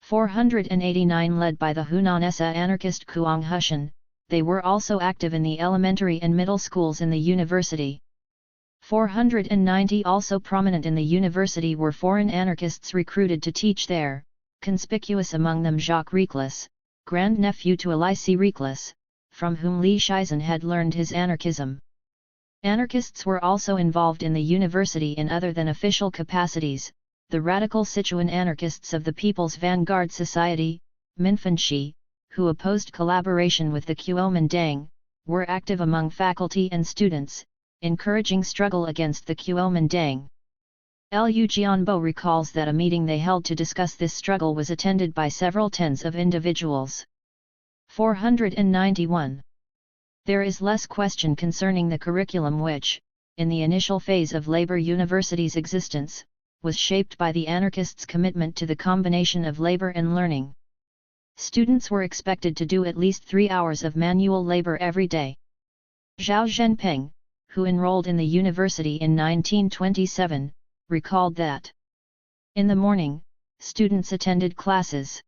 A: 489 Led by the Hunanese anarchist Kuang Hushan, they were also active in the elementary and middle schools in the university. 490 Also prominent in the university were foreign anarchists recruited to teach there, conspicuous among them Jacques Reclus, grandnephew to Elisée Reclus, from whom Li Shizhen had learned his anarchism. Anarchists were also involved in the university in other than official capacities. The radical Sichuan anarchists of the People's Vanguard Society, Minfanshi, who opposed collaboration with the Kuomintang, were active among faculty and students, encouraging struggle against the Kuomintang. Liu Jianbo recalls that a meeting they held to discuss this struggle was attended by several tens of individuals. 491. There is less question concerning the curriculum which, in the initial phase of Labor University's existence, was shaped by the anarchists' commitment to the combination of labor and learning. Students were expected to do at least 3 hours of manual labor every day. Zhao Zhenpeng, who enrolled in the university in 1927, recalled that in the morning, students attended classes.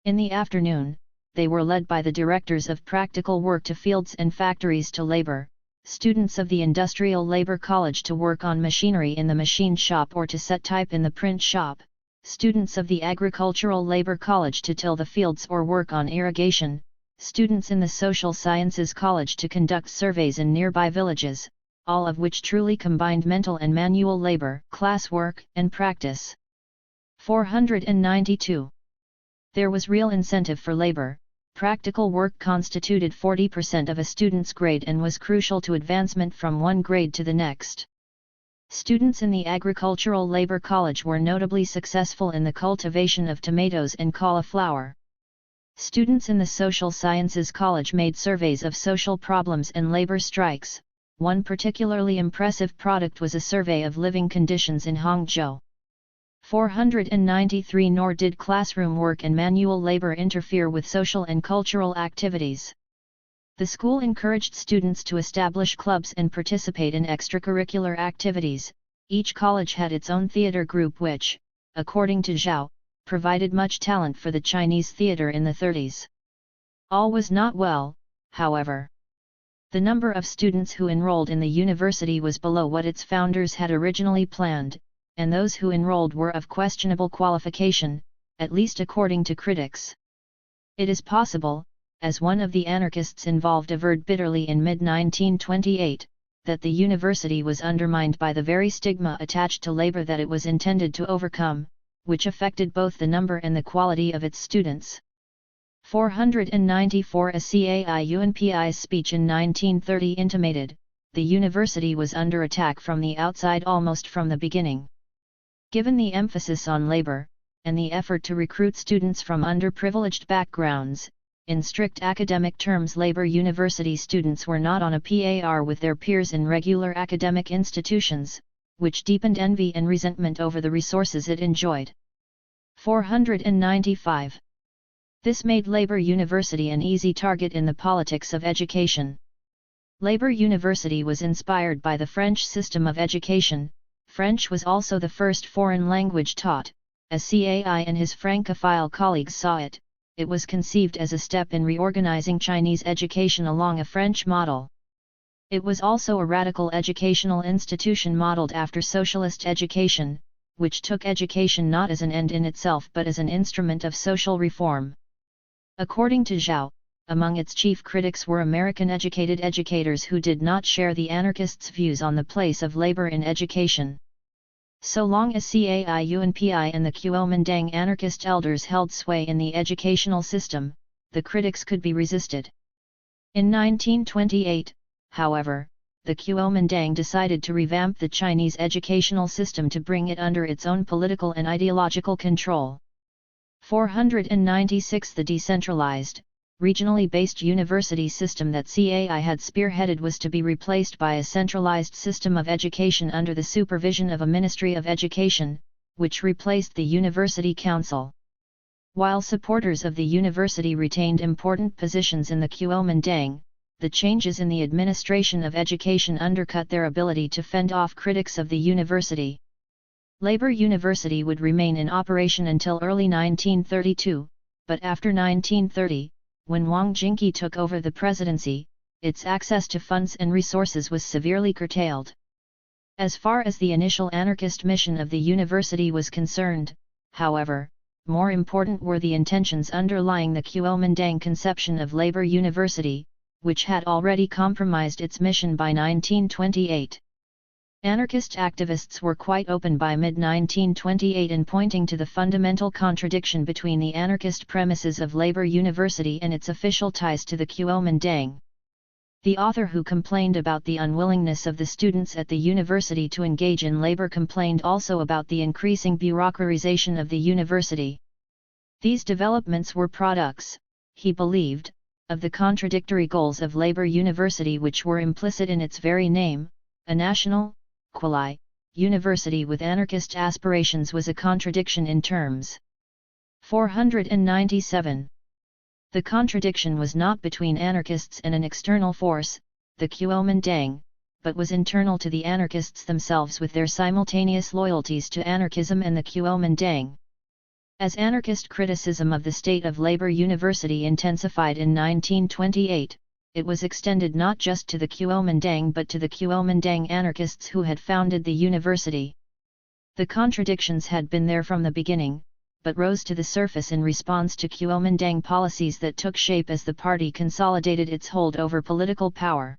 A: In the afternoon, they were led by the directors of practical work to fields and factories to labor, students of the Industrial Labor College to work on machinery in the machine shop or to set type in the print shop, students of the Agricultural Labor College to till the fields or work on irrigation, students in the Social Sciences College to conduct surveys in nearby villages, all of which truly combined mental and manual labor, classwork, and practice. 492. There was real incentive for labor. Practical work constituted 40% of a student's grade and was crucial to advancement from one grade to the next. Students in the Agricultural Labor College were notably successful in the cultivation of tomatoes and cauliflower. Students in the Social Sciences College made surveys of social problems and labor strikes. One particularly impressive product was a survey of living conditions in Hangzhou. 493 Nor did classroom work and manual labor interfere with social and cultural activities. The school encouraged students to establish clubs and participate in extracurricular activities. Each college had its own theater group which, according to Zhao, provided much talent for the Chinese theater in the 30s. All was not well, however. The number of students who enrolled in the university was below what its founders had originally planned, and those who enrolled were of questionable qualification, at least according to critics. It is possible, as one of the anarchists involved averred bitterly in mid-1928, that the university was undermined by the very stigma attached to labor that it was intended to overcome, which affected both the number and the quality of its students. 494 A CAI-UNPI's speech in 1930 intimated, the university was under attack from the outside almost from the beginning. Given the emphasis on labor, and the effort to recruit students from underprivileged backgrounds, in strict academic terms labor university students were not on a par with their peers in regular academic institutions, which deepened envy and resentment over the resources it enjoyed. 495. This made Labor University an easy target in the politics of education. Labor University was inspired by the French system of education. French was also the first foreign language taught. As CAI and his Francophile colleagues saw it, it was conceived as a step in reorganizing Chinese education along a French model. It was also a radical educational institution modeled after socialist education, which took education not as an end in itself but as an instrument of social reform. According to Zhao, among its chief critics were American-educated educators who did not share the anarchists' views on the place of labor in education. So long as CAI-UNPI and the Kuomintang anarchist elders held sway in the educational system, the critics could be resisted. In 1928, however, the Kuomintang decided to revamp the Chinese educational system to bring it under its own political and ideological control. 496 The decentralized, regionally based university system that CAI had spearheaded was to be replaced by a centralized system of education under the supervision of a Ministry of Education, which replaced the University Council. While supporters of the university retained important positions in the Kuomintang, the changes in the administration of education undercut their ability to fend off critics of the university. Labor University would remain in operation until early 1932, but after 1930, when Wang Jingqi took over the presidency, its access to funds and resources was severely curtailed. As far as the initial anarchist mission of the university was concerned, however, more important were the intentions underlying the Kuomintang conception of Labor University, which had already compromised its mission by 1928. Anarchist activists were quite open by mid-1928 in pointing to the fundamental contradiction between the anarchist premises of Labor University and its official ties to the Kuomintang. The author who complained about the unwillingness of the students at the university to engage in labor complained also about the increasing bureaucratization of the university. These developments were products, he believed, of the contradictory goals of Labor University which were implicit in its very name. A national, quasi, university with anarchist aspirations was a contradiction in terms. 497. The contradiction was not between anarchists and an external force, the Kuomintang, but was internal to the anarchists themselves with their simultaneous loyalties to anarchism and the Kuomintang. As anarchist criticism of the state of Labor University intensified in 1928, it was extended not just to the Kuomintang but to the Kuomintang anarchists who had founded the university. The contradictions had been there from the beginning, but rose to the surface in response to Kuomintang policies that took shape as the party consolidated its hold over political power.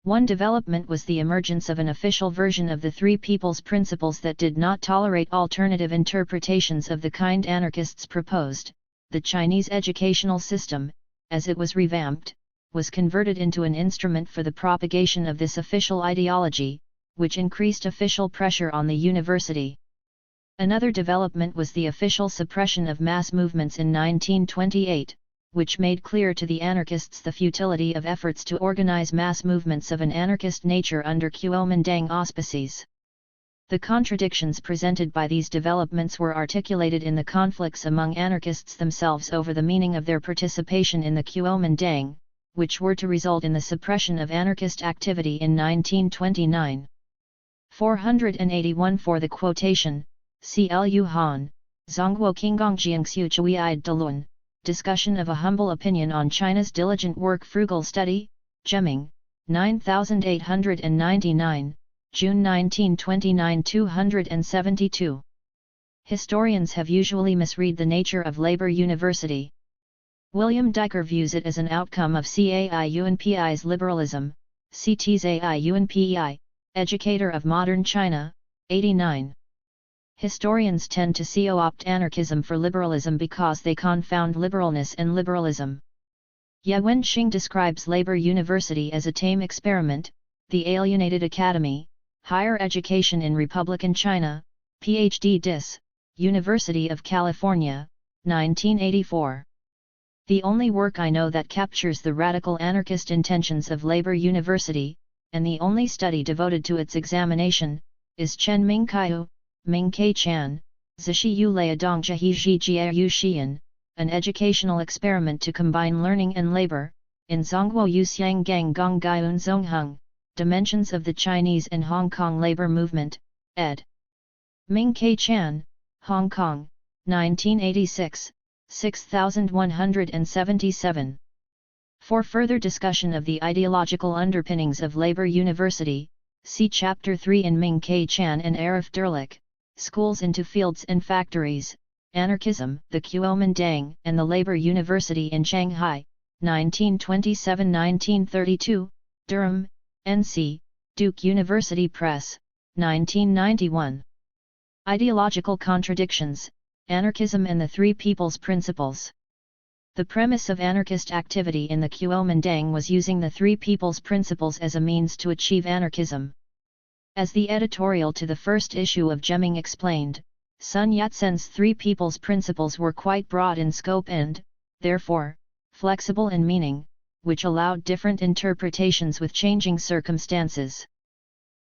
A: One development was the emergence of an official version of the Three People's Principles that did not tolerate alternative interpretations of the kind anarchists proposed. The Chinese educational system, as it was revamped, was converted into an instrument for the propagation of this official ideology, which increased official pressure on the university. Another development was the official suppression of mass movements in 1928, which made clear to the anarchists the futility of efforts to organize mass movements of an anarchist nature under Kuomintang auspices. The contradictions presented by these developments were articulated in the conflicts among anarchists themselves over the meaning of their participation in the Kuomintang, which were to result in the suppression of anarchist activity in 1929. 481 For the quotation, Clu Han, Zongguo Qinggongjiangxiu Chui'id Dalun, Discussion of a Humble Opinion on China's Diligent Work Frugal Study, Jemming, 9899, June 1929 272. Historians have usually misread the nature of Labor University. William Diker views it as an outcome of CAIUNPI's liberalism, CT's AIUNPEI, Educator of Modern China, 89. Historians tend to co-opt anarchism for liberalism because they confound liberalness and liberalism. Ye Wenxing describes Labor University as a tame experiment, the alienated academy, higher education in Republican China, Ph.D. Dis, University of California, 1984. The only work I know that captures the radical anarchist intentions of Labor University, and the only study devoted to its examination, is Chen Mingkaiu, Mingkai Chan, Zishi Yu Liadong Jihi Jiu Xian, an educational experiment to combine learning and labor, in Zongguo Yu Xiang Gang Gong Gaiun Zongheng, Dimensions of the Chinese and Hong Kong Labor Movement, ed. Mingkai Chan, Hong Kong, 1986, 6177. For further discussion of the ideological underpinnings of Labor University, see Chapter 3 in Mingkai Chan and Arif Dirlik, Schools into Fields and Factories, Anarchism, the Kuomintang and the Labor University in Shanghai, 1927–1932, Durham, N.C., Duke University Press, 1991. Ideological Contradictions, Anarchism and the Three People's Principles. The premise of anarchist activity in the Kuomintang was using the Three People's Principles as a means to achieve anarchism. As the editorial to the first issue of Jemming explained, Sun Yat-sen's Three People's Principles were quite broad in scope and, therefore, flexible in meaning, which allowed different interpretations with changing circumstances.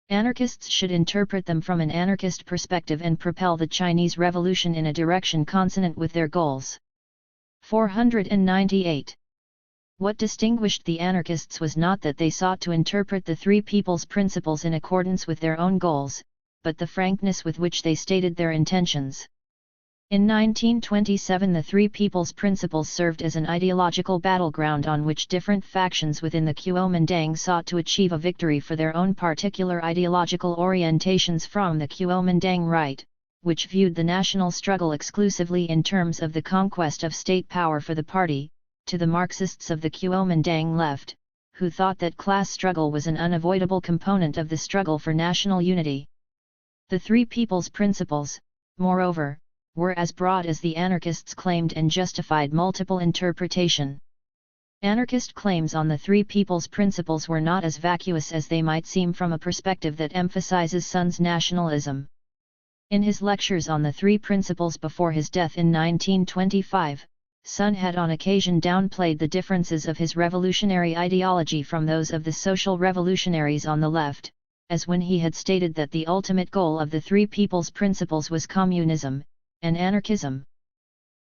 A: Anarchists should interpret them from an anarchist perspective and propel the Chinese Revolution in a direction consonant with their goals. 498. What distinguished the anarchists was not that they sought to interpret the Three People's Principles in accordance with their own goals, but the frankness with which they stated their intentions. In 1927 the Three People's Principles served as an ideological battleground on which different factions within the Kuomintang sought to achieve a victory for their own particular ideological orientations, from the Kuomintang right, which viewed the national struggle exclusively in terms of the conquest of state power for the party, to the Marxists of the Kuomintang left, who thought that class struggle was an unavoidable component of the struggle for national unity. The Three People's Principles, moreover, were as broad as the anarchists claimed and justified multiple interpretation. Anarchist claims on the Three People's Principles were not as vacuous as they might seem from a perspective that emphasizes Sun's nationalism. In his lectures on the Three Principles before his death in 1925, Sun had on occasion downplayed the differences of his revolutionary ideology from those of the social revolutionaries on the left, as when he had stated that the ultimate goal of the Three People's Principles was communism and anarchism.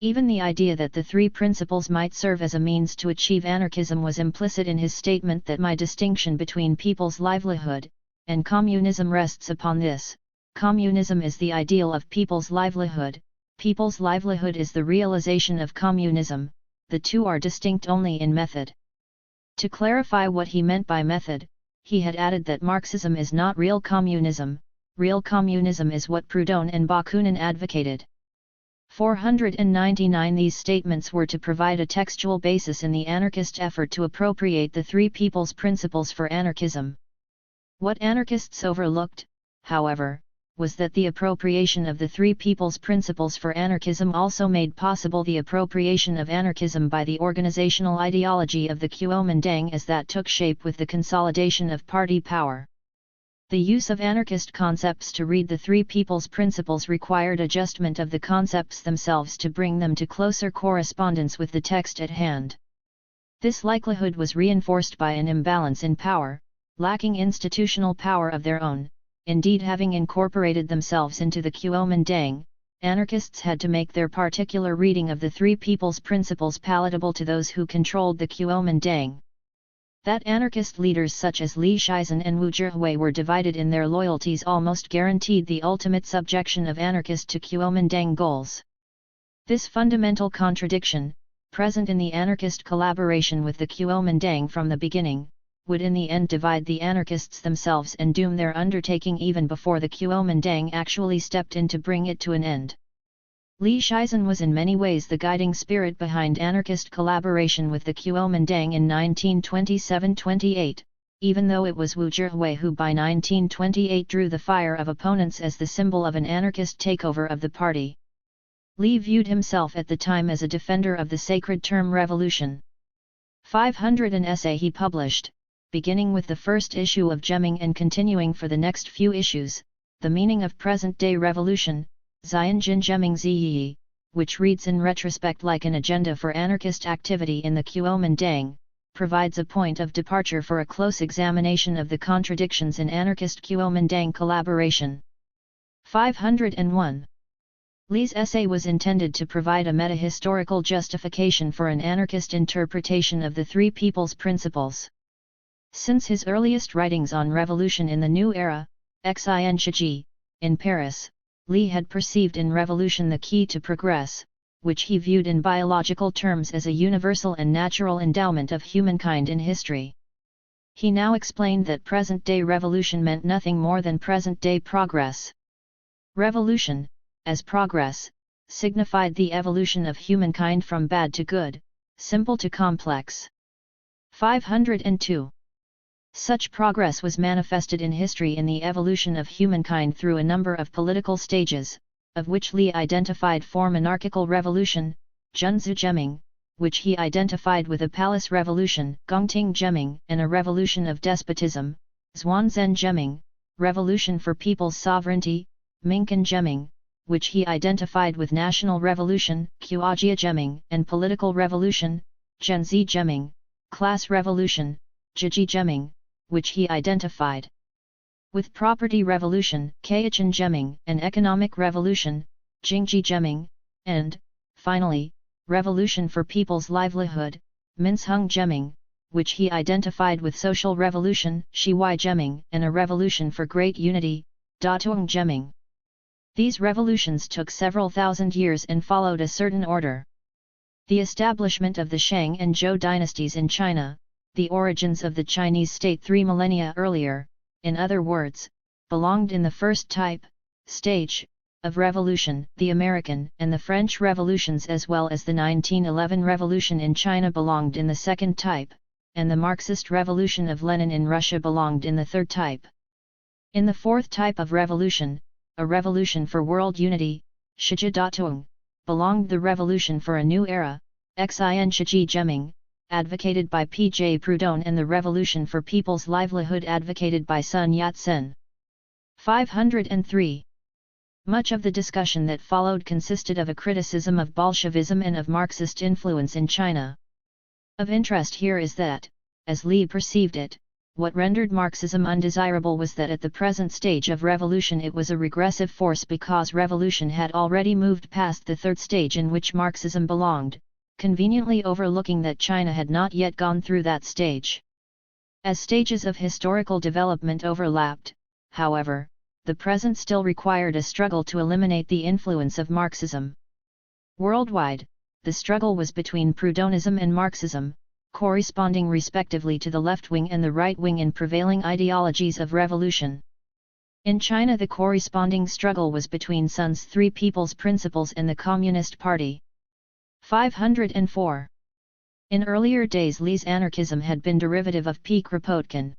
A: Even the idea that the Three Principles might serve as a means to achieve anarchism was implicit in his statement that my distinction between people's livelihood and communism rests upon this: communism is the ideal of people's livelihood, people's livelihood is the realization of communism, the two are distinct only in method. To clarify what he meant by method, he had added that Marxism is not real communism is what Proudhon and Bakunin advocated. 499 These statements were to provide a textual basis in the anarchist effort to appropriate the Three People's Principles for anarchism. What anarchists overlooked, however, was that the appropriation of the Three People's Principles for anarchism also made possible the appropriation of anarchism by the organizational ideology of the Kuomintang as that took shape with the consolidation of party power. The use of anarchist concepts to read the Three People's Principles required adjustment of the concepts themselves to bring them to closer correspondence with the text at hand. This likelihood was reinforced by an imbalance in power, lacking institutional power of their own. Indeed, having incorporated themselves into the Kuomintang, anarchists had to make their particular reading of the Three People's Principles palatable to those who controlled the Kuomintang. That anarchist leaders such as Li Shizhen and Wu Zhihui were divided in their loyalties almost guaranteed the ultimate subjection of anarchist to Kuomintang goals. This fundamental contradiction, present in the anarchist collaboration with the Kuomintang from the beginning, would in the end divide the anarchists themselves and doom their undertaking even before the Kuomintang actually stepped in to bring it to an end. Li Shizhen was in many ways the guiding spirit behind anarchist collaboration with the Kuomintang in 1927-28, even though it was Wu Zhihui who by 1928 drew the fire of opponents as the symbol of an anarchist takeover of the party. Li viewed himself at the time as a defender of the sacred term revolution. 500 an essay he published, beginning with the first issue of Gemming and continuing for the next few issues, The Meaning of Present-Day Revolution, Xianjin Gemming Ziyi, which reads in retrospect like an agenda for anarchist activity in the Kuomintang, provides a point of departure for a close examination of the contradictions in anarchist Kuomintang collaboration. 501. Li's essay was intended to provide a meta-historical justification for an anarchist interpretation of the Three People's Principles. Since his earliest writings on revolution in the New Era, Xin Shiji, in Paris, Li had perceived in revolution the key to progress, which he viewed in biological terms as a universal and natural endowment of humankind in history. He now explained that present-day revolution meant nothing more than present-day progress. Revolution, as progress, signified the evolution of humankind from bad to good, simple to complex. 502. Such progress was manifested in history in the evolution of humankind through a number of political stages, of which Li identified four: monarchical revolution, Junzi Gemming, which he identified with a palace revolution, Gongting Gemming, and a revolution of despotism, Zhuanzhen Gemming, revolution for people's sovereignty, Minkan Gemming, which he identified with national revolution, Kuajia Gemming, and political revolution, Genzi Gemming, class revolution, Jiji Gemming, which he identified with property revolution, Kayachan Gemming, and economic revolution, Jingji Gemming, and, finally, revolution for people's livelihood, Minsheng Gemming, which he identified with social revolution, Shiwai Gemming, and a revolution for great unity, Datuang Gemming. These revolutions took several thousand years and followed a certain order. The establishment of the Shang and Zhou dynasties in China, the origins of the Chinese state 3 millennia earlier, in other words, belonged in the first type, stage, of revolution. The American and the French revolutions as well as the 1911 revolution in China belonged in the second type, and the Marxist revolution of Lenin in Russia belonged in the third type. In the fourth type of revolution, a revolution for world unity, Shiji Datuang, belonged the revolution for a new era, Xin Shiji Gemming, advocated by P.J. Proudhon, and the revolution for people's livelihood advocated by Sun Yat-sen. 503. Much of the discussion that followed consisted of a criticism of Bolshevism and of Marxist influence in China. Of interest here is that, as Li perceived it, what rendered Marxism undesirable was that at the present stage of revolution it was a regressive force because revolution had already moved past the third stage in which Marxism belonged, conveniently overlooking that China had not yet gone through that stage. As stages of historical development overlapped, however, the present still required a struggle to eliminate the influence of Marxism. Worldwide, the struggle was between Proudhonism and Marxism, corresponding respectively to the left wing and the right wing in prevailing ideologies of revolution. In China the corresponding struggle was between Sun's Three People's Principles and the Communist Party. 504. In earlier days Li's anarchism had been derivative of P. Kropotkin.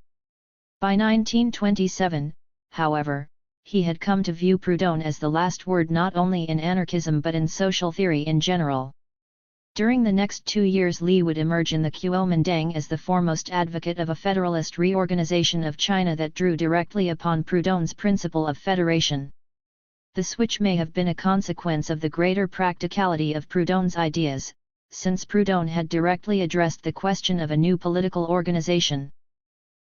A: By 1927, however, he had come to view Proudhon as the last word not only in anarchism but in social theory in general. During the next 2 years, Li would emerge in the Kuomintang as the foremost advocate of a federalist reorganization of China that drew directly upon Proudhon's principle of federation. The switch may have been a consequence of the greater practicality of Proudhon's ideas, since Proudhon had directly addressed the question of a new political organization.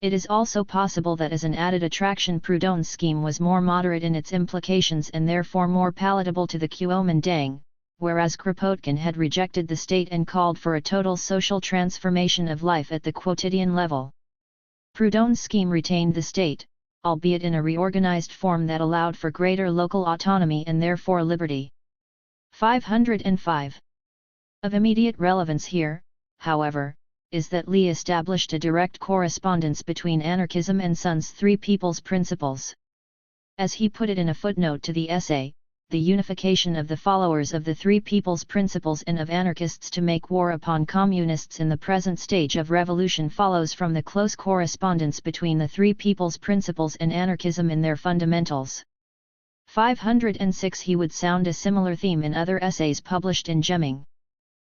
A: It is also possible that as an added attraction, Proudhon's scheme was more moderate in its implications and therefore more palatable to the Kuomintang, whereas Kropotkin had rejected the state and called for a total social transformation of life at the quotidian level. Proudhon's scheme retained the state, albeit in a reorganized form that allowed for greater local autonomy and therefore liberty. 505. Of immediate relevance here, however, is that Li established a direct correspondence between anarchism and Sun's Three People's Principles. As he put it in a footnote to the essay, the unification of the followers of the Three People's Principles and of anarchists to make war upon communists in the present stage of revolution follows from the close correspondence between the Three People's Principles and anarchism in their fundamentals. 506. He would sound a similar theme in other essays published in Gemming.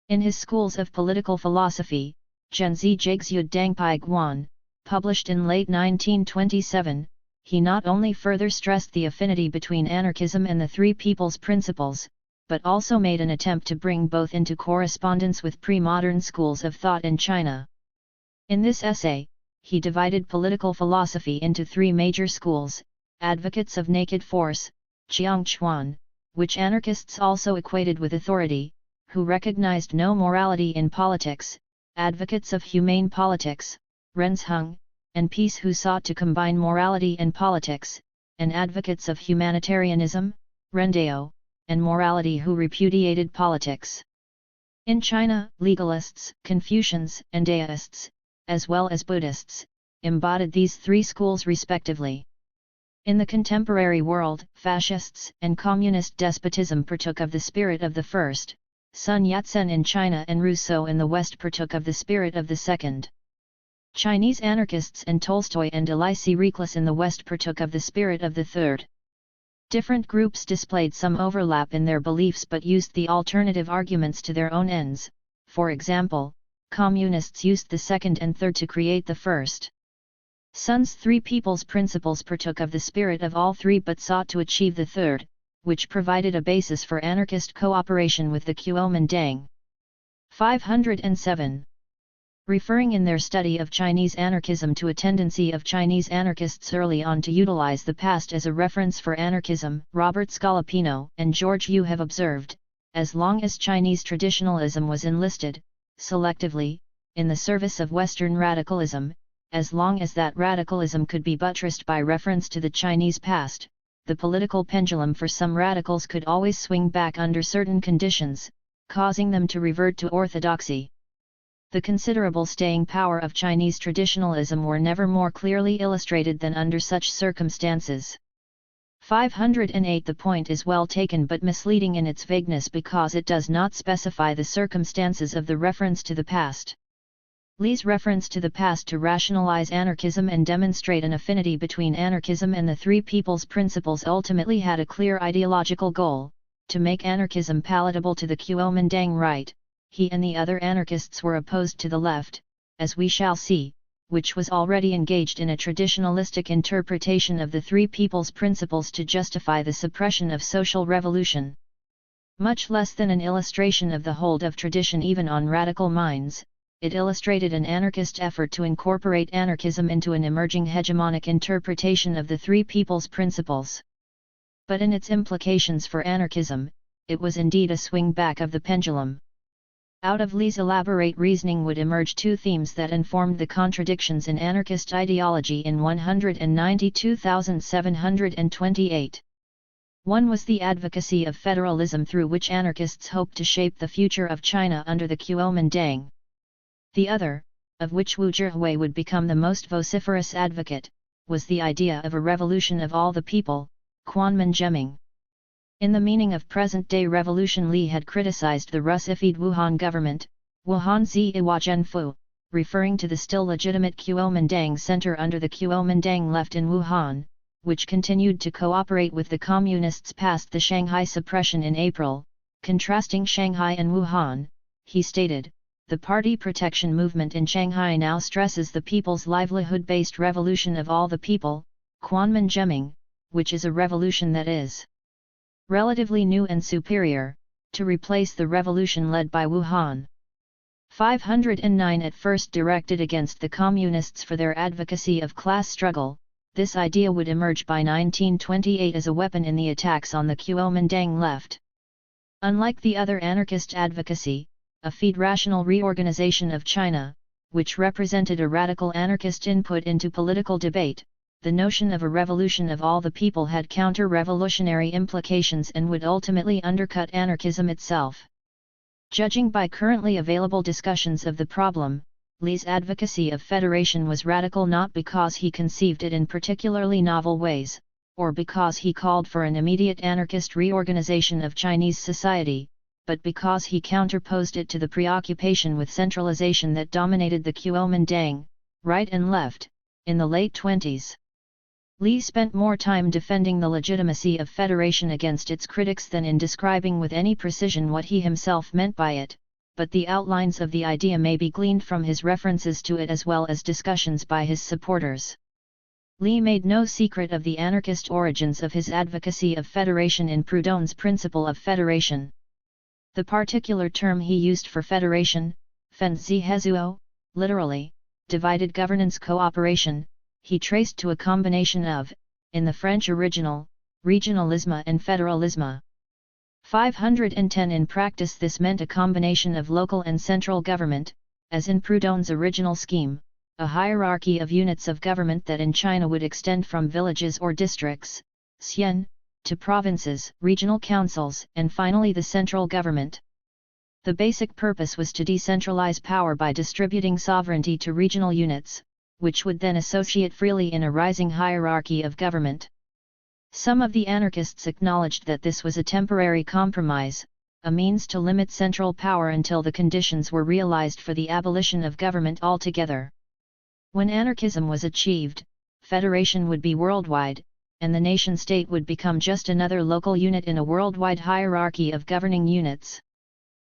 A: In his Schools of Political Philosophy, Zhenzi Jigzhud Dangpai Guan, published in late 1927, he not only further stressed the affinity between anarchism and the Three People's Principles, but also made an attempt to bring both into correspondence with pre-modern schools of thought in China. In this essay, he divided political philosophy into three major schools: advocates of naked force, Jiangchuan, which anarchists also equated with authority, who recognized no morality in politics; advocates of humane politics, Renzheng, and peace, who sought to combine morality and politics; and advocates of humanitarianism, Rendao, and morality, who repudiated politics. In China, legalists, Confucians, and Daoists, as well as Buddhists, embodied these three schools respectively. In the contemporary world, fascists and communist despotism partook of the spirit of the first; Sun Yat-sen in China and Rousseau in the West partook of the spirit of the second. Chinese anarchists and Tolstoy and Elisee Reclus in the West partook of the spirit of the third. Different groups displayed some overlap in their beliefs but used the alternative arguments to their own ends. For example, communists used the second and third to create the first. Sun's Three People's Principles partook of the spirit of all three but sought to achieve the third, which provided a basis for anarchist cooperation with the Kuomintang. 507. Referring in their study of Chinese anarchism to a tendency of Chinese anarchists early on to utilize the past as a reference for anarchism, Robert Scalapino and George Yu have observed, as long as Chinese traditionalism was enlisted, selectively, in the service of Western radicalism, as long as that radicalism could be buttressed by reference to the Chinese past, the political pendulum for some radicals could always swing back under certain conditions, causing them to revert to orthodoxy. The considerable staying power of Chinese traditionalism were never more clearly illustrated than under such circumstances. 508. The point is well taken but misleading in its vagueness because it does not specify the circumstances of the reference to the past. Li's reference to the past to rationalize anarchism and demonstrate an affinity between anarchism and the Three People's Principles ultimately had a clear ideological goal: to make anarchism palatable to the Kuomintang right. He and the other anarchists were opposed to the left, as we shall see, which was already engaged in a traditionalistic interpretation of the Three People's Principles to justify the suppression of social revolution. Much less than an illustration of the hold of tradition even on radical minds, it illustrated an anarchist effort to incorporate anarchism into an emerging hegemonic interpretation of the Three People's Principles. But in its implications for anarchism, it was indeed a swing back of the pendulum. Out of Li's elaborate reasoning would emerge two themes that informed the contradictions in anarchist ideology in 192,728. One was the advocacy of federalism through which anarchists hoped to shape the future of China under the Kuomintang. The other, of which Wu Zhihui would become the most vociferous advocate, was the idea of a revolution of all the people, Quanmen Gemming. In the meaning of present-day revolution, Li had criticized the Russified Wuhan government, Wuhan zi Iwajenfu, referring to the still legitimate Kuomintang center under the Kuomintang left in Wuhan, which continued to cooperate with the communists past the Shanghai suppression in April, contrasting Shanghai and Wuhan, he stated, "The party protection movement in Shanghai now stresses the people's livelihood-based revolution of all the people, Quanmen, which is a revolution that is relatively new and superior, to replace the revolution led by Wuhan." 509 At first directed against the Communists for their advocacy of class struggle, this idea would emerge by 1928 as a weapon in the attacks on the Kuomintang left. Unlike the other anarchist advocacy, a Federational Reorganization of China, which represented a radical anarchist input into political debate, the notion of a revolution of all the people had counter-revolutionary implications and would ultimately undercut anarchism itself. Judging by currently available discussions of the problem, Li's advocacy of federation was radical not because he conceived it in particularly novel ways, or because he called for an immediate anarchist reorganization of Chinese society, but because he counterposed it to the preoccupation with centralization that dominated the Kuomintang, right and left, in the late 20s. Li spent more time defending the legitimacy of federation against its critics than in describing with any precision what he himself meant by it, but the outlines of the idea may be gleaned from his references to it as well as discussions by his supporters. Li made no secret of the anarchist origins of his advocacy of federation in Proudhon's Principle of Federation. The particular term he used for federation, fenzhihezuo, literally, divided governance cooperation, he traced to a combination of, in the French original, regionalisme and federalisme. 510 In practice this meant a combination of local and central government, as in Proudhon's original scheme, a hierarchy of units of government that in China would extend from villages or districts, xian, to provinces, regional councils, and finally the central government. The basic purpose was to decentralize power by distributing sovereignty to regional units, which would then associate freely in a rising hierarchy of government. Some of the anarchists acknowledged that this was a temporary compromise, a means to limit central power until the conditions were realized for the abolition of government altogether. When anarchism was achieved, federation would be worldwide, and the nation-state would become just another local unit in a worldwide hierarchy of governing units.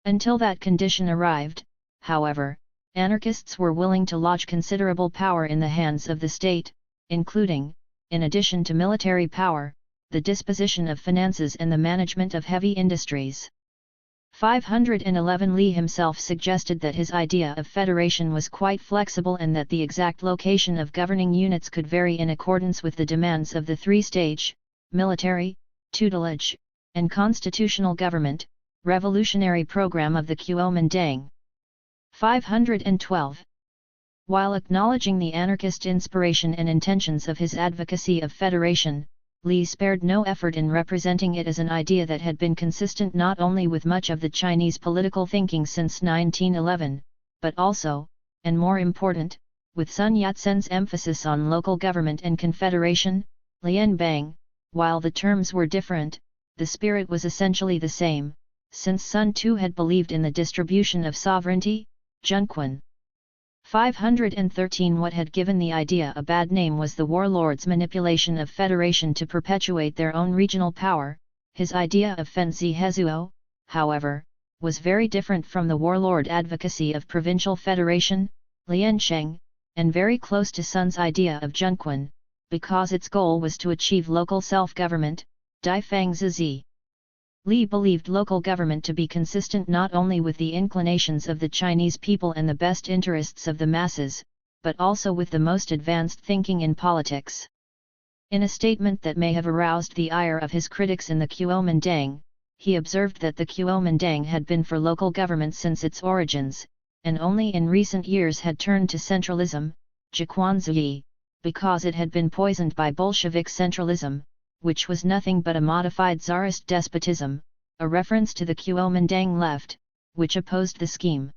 A: Until that condition arrived, however, anarchists were willing to lodge considerable power in the hands of the state, including, in addition to military power, the disposition of finances and the management of heavy industries. 511 Li himself suggested that his idea of federation was quite flexible and that the exact location of governing units could vary in accordance with the demands of the three-stage, military, tutelage, and constitutional government, revolutionary program of the Kuomintang. 512. While acknowledging the anarchist inspiration and intentions of his advocacy of federation, Li spared no effort in representing it as an idea that had been consistent not only with much of the Chinese political thinking since 1911, but also, and more important, with Sun Yat-sen's emphasis on local government and confederation, Lianbang. While the terms were different, the spirit was essentially the same, since Sun too had believed in the distribution of sovereignty, Zhengquan. 513 What had given the idea a bad name was the warlords' manipulation of federation to perpetuate their own regional power. His idea of fenzhihezuo, however, was very different from the warlord advocacy of provincial federation, liansheng, and very close to Sun's idea of Zhengquan, because its goal was to achieve local self-government, Difangzizi. Li believed local government to be consistent not only with the inclinations of the Chinese people and the best interests of the masses, but also with the most advanced thinking in politics. In a statement that may have aroused the ire of his critics in the Kuomintang, he observed that the Kuomintang had been for local government since its origins, and only in recent years had turned to centralism, Jiquanziyi, because it had been poisoned by Bolshevik centralism, which was nothing but a modified Tsarist despotism, a reference to the Kuomintang left, which opposed the scheme.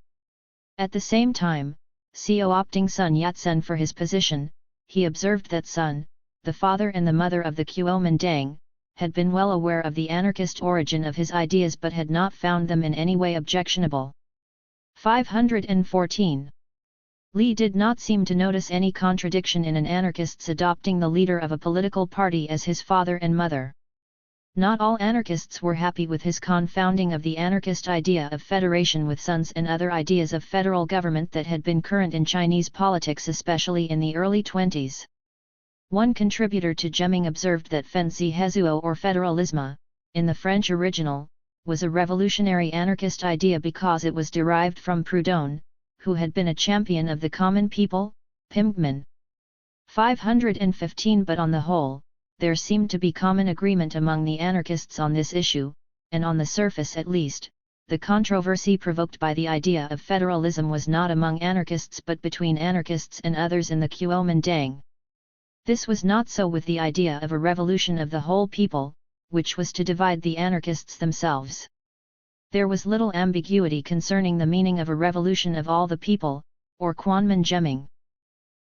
A: At the same time, co-opting Sun Yat-sen for his position, he observed that Sun, the father and the mother of the Kuomintang, had been well aware of the anarchist origin of his ideas but had not found them in any way objectionable. 514. Li did not seem to notice any contradiction in an anarchist's adopting the leader of a political party as his father and mother. Not all anarchists were happy with his confounding of the anarchist idea of federation with sons and other ideas of federal government that had been current in Chinese politics, especially in the early 20s. One contributor to Gemming observed that Fancy Hezuo or federalisme, in the French original, was a revolutionary anarchist idea because it was derived from Proudhon, who had been a champion of the common people, Pingmen. 515. But on the whole, there seemed to be common agreement among the anarchists on this issue, and on the surface at least, the controversy provoked by the idea of federalism was not among anarchists but between anarchists and others in the Kuomintang. This was not so with the idea of a revolution of the whole people, which was to divide the anarchists themselves. There was little ambiguity concerning the meaning of a revolution of all the people, or Kuomintang.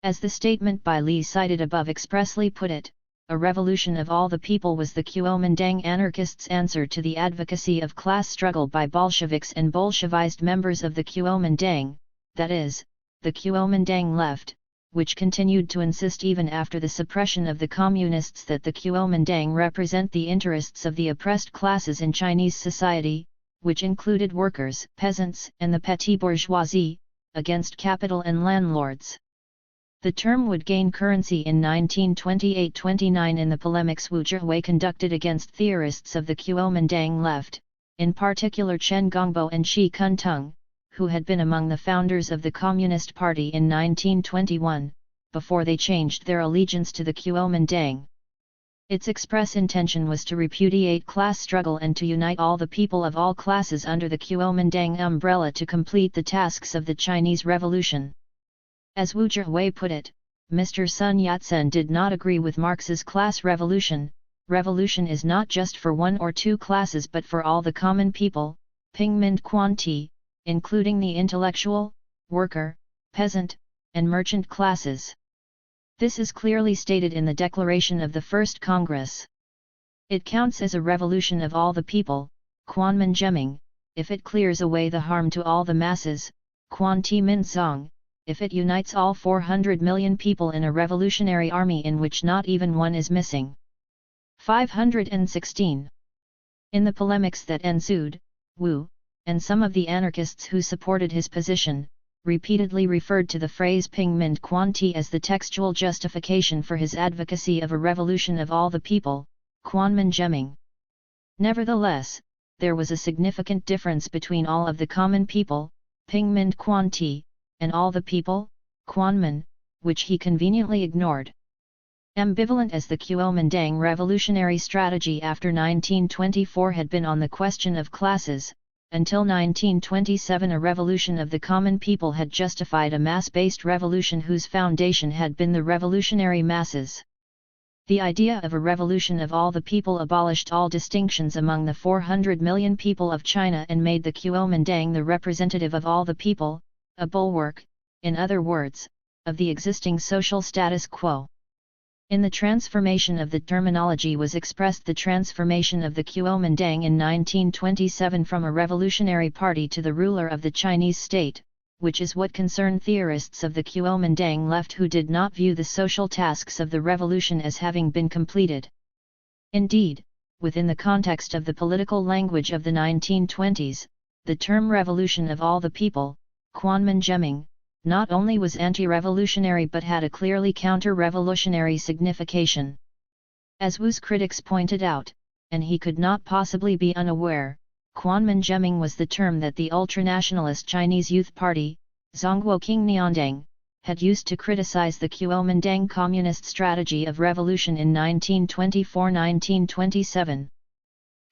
A: As the statement by Li cited above expressly put it, a revolution of all the people was the Kuomintang anarchists' answer to the advocacy of class struggle by Bolsheviks and Bolshevized members of the Kuomintang, that is, the Kuomintang left, which continued to insist even after the suppression of the communists that the Kuomintang represent the interests of the oppressed classes in Chinese society, which included workers, peasants, and the petty bourgeoisie, against capital and landlords. The term would gain currency in 1928-29 in the polemics Wu Zhihui conducted against theorists of the Kuomintang left, in particular Chen Gongbo and Shi Kuntung, who had been among the founders of the Communist Party in 1921, before they changed their allegiance to the Kuomintang. Its express intention was to repudiate class struggle and to unite all the people of all classes under the Kuomintang umbrella to complete the tasks of the Chinese Revolution. As Wu Zhihui put it, Mr. Sun Yat-sen did not agree with Marx's class revolution. Revolution is not just for one or two classes but for all the common people, Pingmen Quanti, including the intellectual, worker, peasant, and merchant classes. This is clearly stated in the declaration of the First Congress. It counts as a revolution of all the people, Kuomintang, if it clears away the harm to all the masses, Quanti Min Zong, if it unites all 400 million people in a revolutionary army in which not even one is missing. 516. In the polemics that ensued, Wu, and some of the anarchists who supported his position, repeatedly referred to the phrase Pingmen Quanti as the textual justification for his advocacy of a revolution of all the people, Kuomintang. Nevertheless, there was a significant difference between all of the common people, Pingmen Quanti, and all the people, Kuomintang, which he conveniently ignored. Ambivalent as the Kuomintang revolutionary strategy after 1924 had been on the question of classes, until 1927 a revolution of the common people had justified a mass-based revolution whose foundation had been the revolutionary masses. The idea of a revolution of all the people abolished all distinctions among the 400 million people of China and made the Kuomintang the representative of all the people, a bulwark, in other words, of the existing social status quo. In the transformation of the terminology was expressed the transformation of the Kuomintang in 1927 from a revolutionary party to the ruler of the Chinese state, which is what concerned theorists of the Kuomintang left who did not view the social tasks of the revolution as having been completed. Indeed, within the context of the political language of the 1920s, the term revolution of all the people, Kuomintang, not only was anti-revolutionary but had a clearly counter-revolutionary signification. As Wu's critics pointed out, and he could not possibly be unaware, Kuomintang was the term that the ultranationalist Chinese Youth Party, Zhongguo Qingniandang, had used to criticize the Kuomintang communist strategy of revolution in 1924-1927.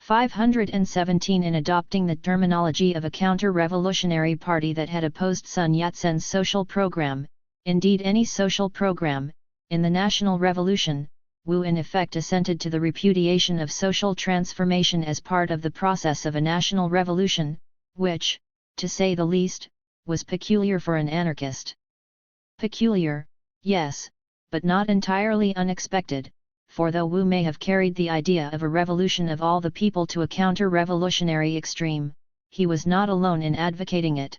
A: 517 In adopting the terminology of a counter-revolutionary party that had opposed Sun Yat-sen's social program, indeed any social program, in the national revolution, Wu in effect assented to the repudiation of social transformation as part of the process of a national revolution, which, to say the least, was peculiar for an anarchist. Peculiar, yes, but not entirely unexpected. For though Wu may have carried the idea of a revolution of all the people to a counter-revolutionary extreme, he was not alone in advocating it.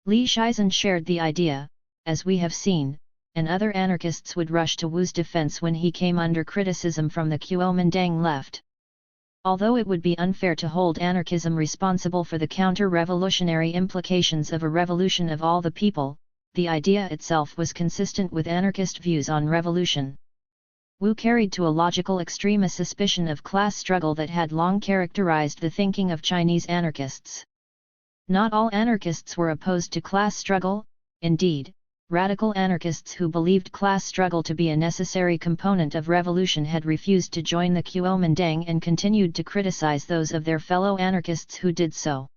A: Li Shizhen shared the idea, as we have seen, and other anarchists would rush to Wu's defense when he came under criticism from the Kuomintang left. Although it would be unfair to hold anarchism responsible for the counter-revolutionary implications of a revolution of all the people, the idea itself was consistent with anarchist views on revolution. Wu carried to a logical extreme a suspicion of class struggle that had long characterized the thinking of Chinese anarchists. Not all anarchists were opposed to class struggle. Indeed, radical anarchists who believed class struggle to be a necessary component of revolution had refused to join the Kuomintang and continued to criticize those of their fellow anarchists who did so.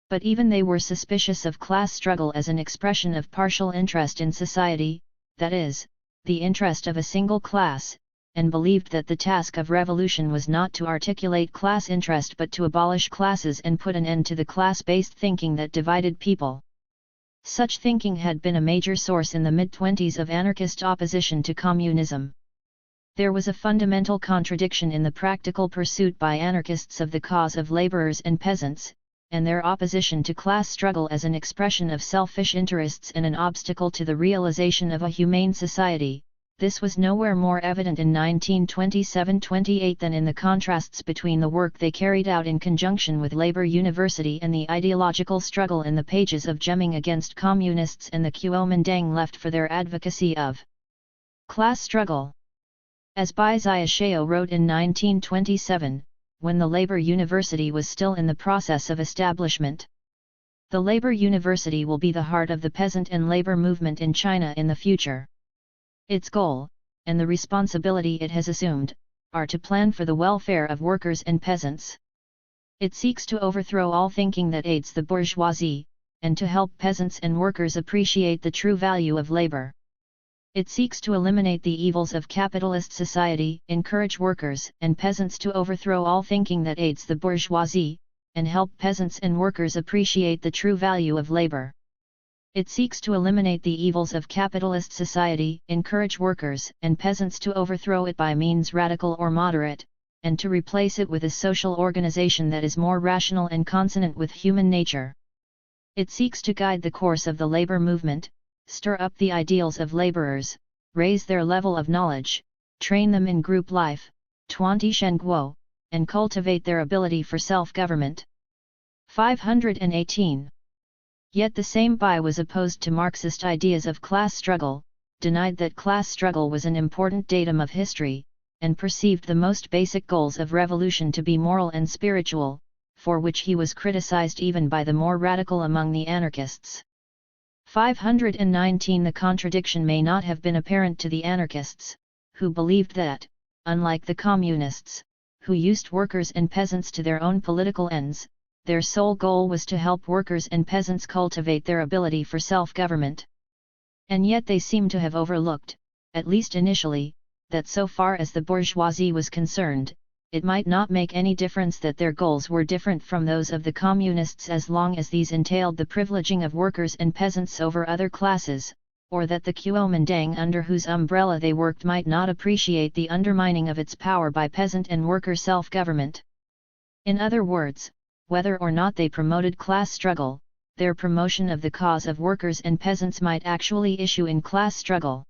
A: But even they were suspicious of class struggle as an expression of partial interest in society, that is, the interest of a single class, and believed that the task of revolution was not to articulate class interest but to abolish classes and put an end to the class-based thinking that divided people. Such thinking had been a major source in the mid-20s of anarchist opposition to communism. There was a fundamental contradiction in the practical pursuit by anarchists of the cause of laborers and peasants, and their opposition to class struggle as an expression of selfish interests and an obstacle to the realization of a humane society. This was nowhere more evident in 1927-28 than in the contrasts between the work they carried out in conjunction with Labour University and the ideological struggle in the pages of Gemming against communists and the Kuomintang left for their advocacy of class struggle. As Bai Xiaoxiao wrote in 1927, when the Labour University was still in the process of establishment, the Labour University will be the heart of the peasant and labour movement in China in the future. Its goal, and the responsibility it has assumed, are to plan for the welfare of workers and peasants. It seeks to overthrow all thinking that aids the bourgeoisie, and to help peasants and workers appreciate the true value of labor. It seeks to eliminate the evils of capitalist society, encourage workers and peasants to overthrow all thinking that aids the bourgeoisie, and help peasants and workers appreciate the true value of labor. It seeks to eliminate the evils of capitalist society, encourage workers and peasants to overthrow it by means radical or moderate, and to replace it with a social organization that is more rational and consonant with human nature. It seeks to guide the course of the labor movement, stir up the ideals of laborers, raise their level of knowledge, train them in group life, Tuanti Shenguo, and cultivate their ability for self-government. 518. Yet the same Bai was opposed to Marxist ideas of class struggle, denied that class struggle was an important datum of history, and perceived the most basic goals of revolution to be moral and spiritual, for which he was criticized even by the more radical among the anarchists. 519. The contradiction may not have been apparent to the anarchists, who believed that, unlike the communists, who used workers and peasants to their own political ends, their sole goal was to help workers and peasants cultivate their ability for self-government. And yet they seem to have overlooked, at least initially, that so far as the bourgeoisie was concerned, it might not make any difference that their goals were different from those of the communists as long as these entailed the privileging of workers and peasants over other classes, or that the Kuomintang under whose umbrella they worked might not appreciate the undermining of its power by peasant and worker self-government. In other words, whether or not they promoted class struggle, their promotion of the cause of workers and peasants might actually issue in class struggle.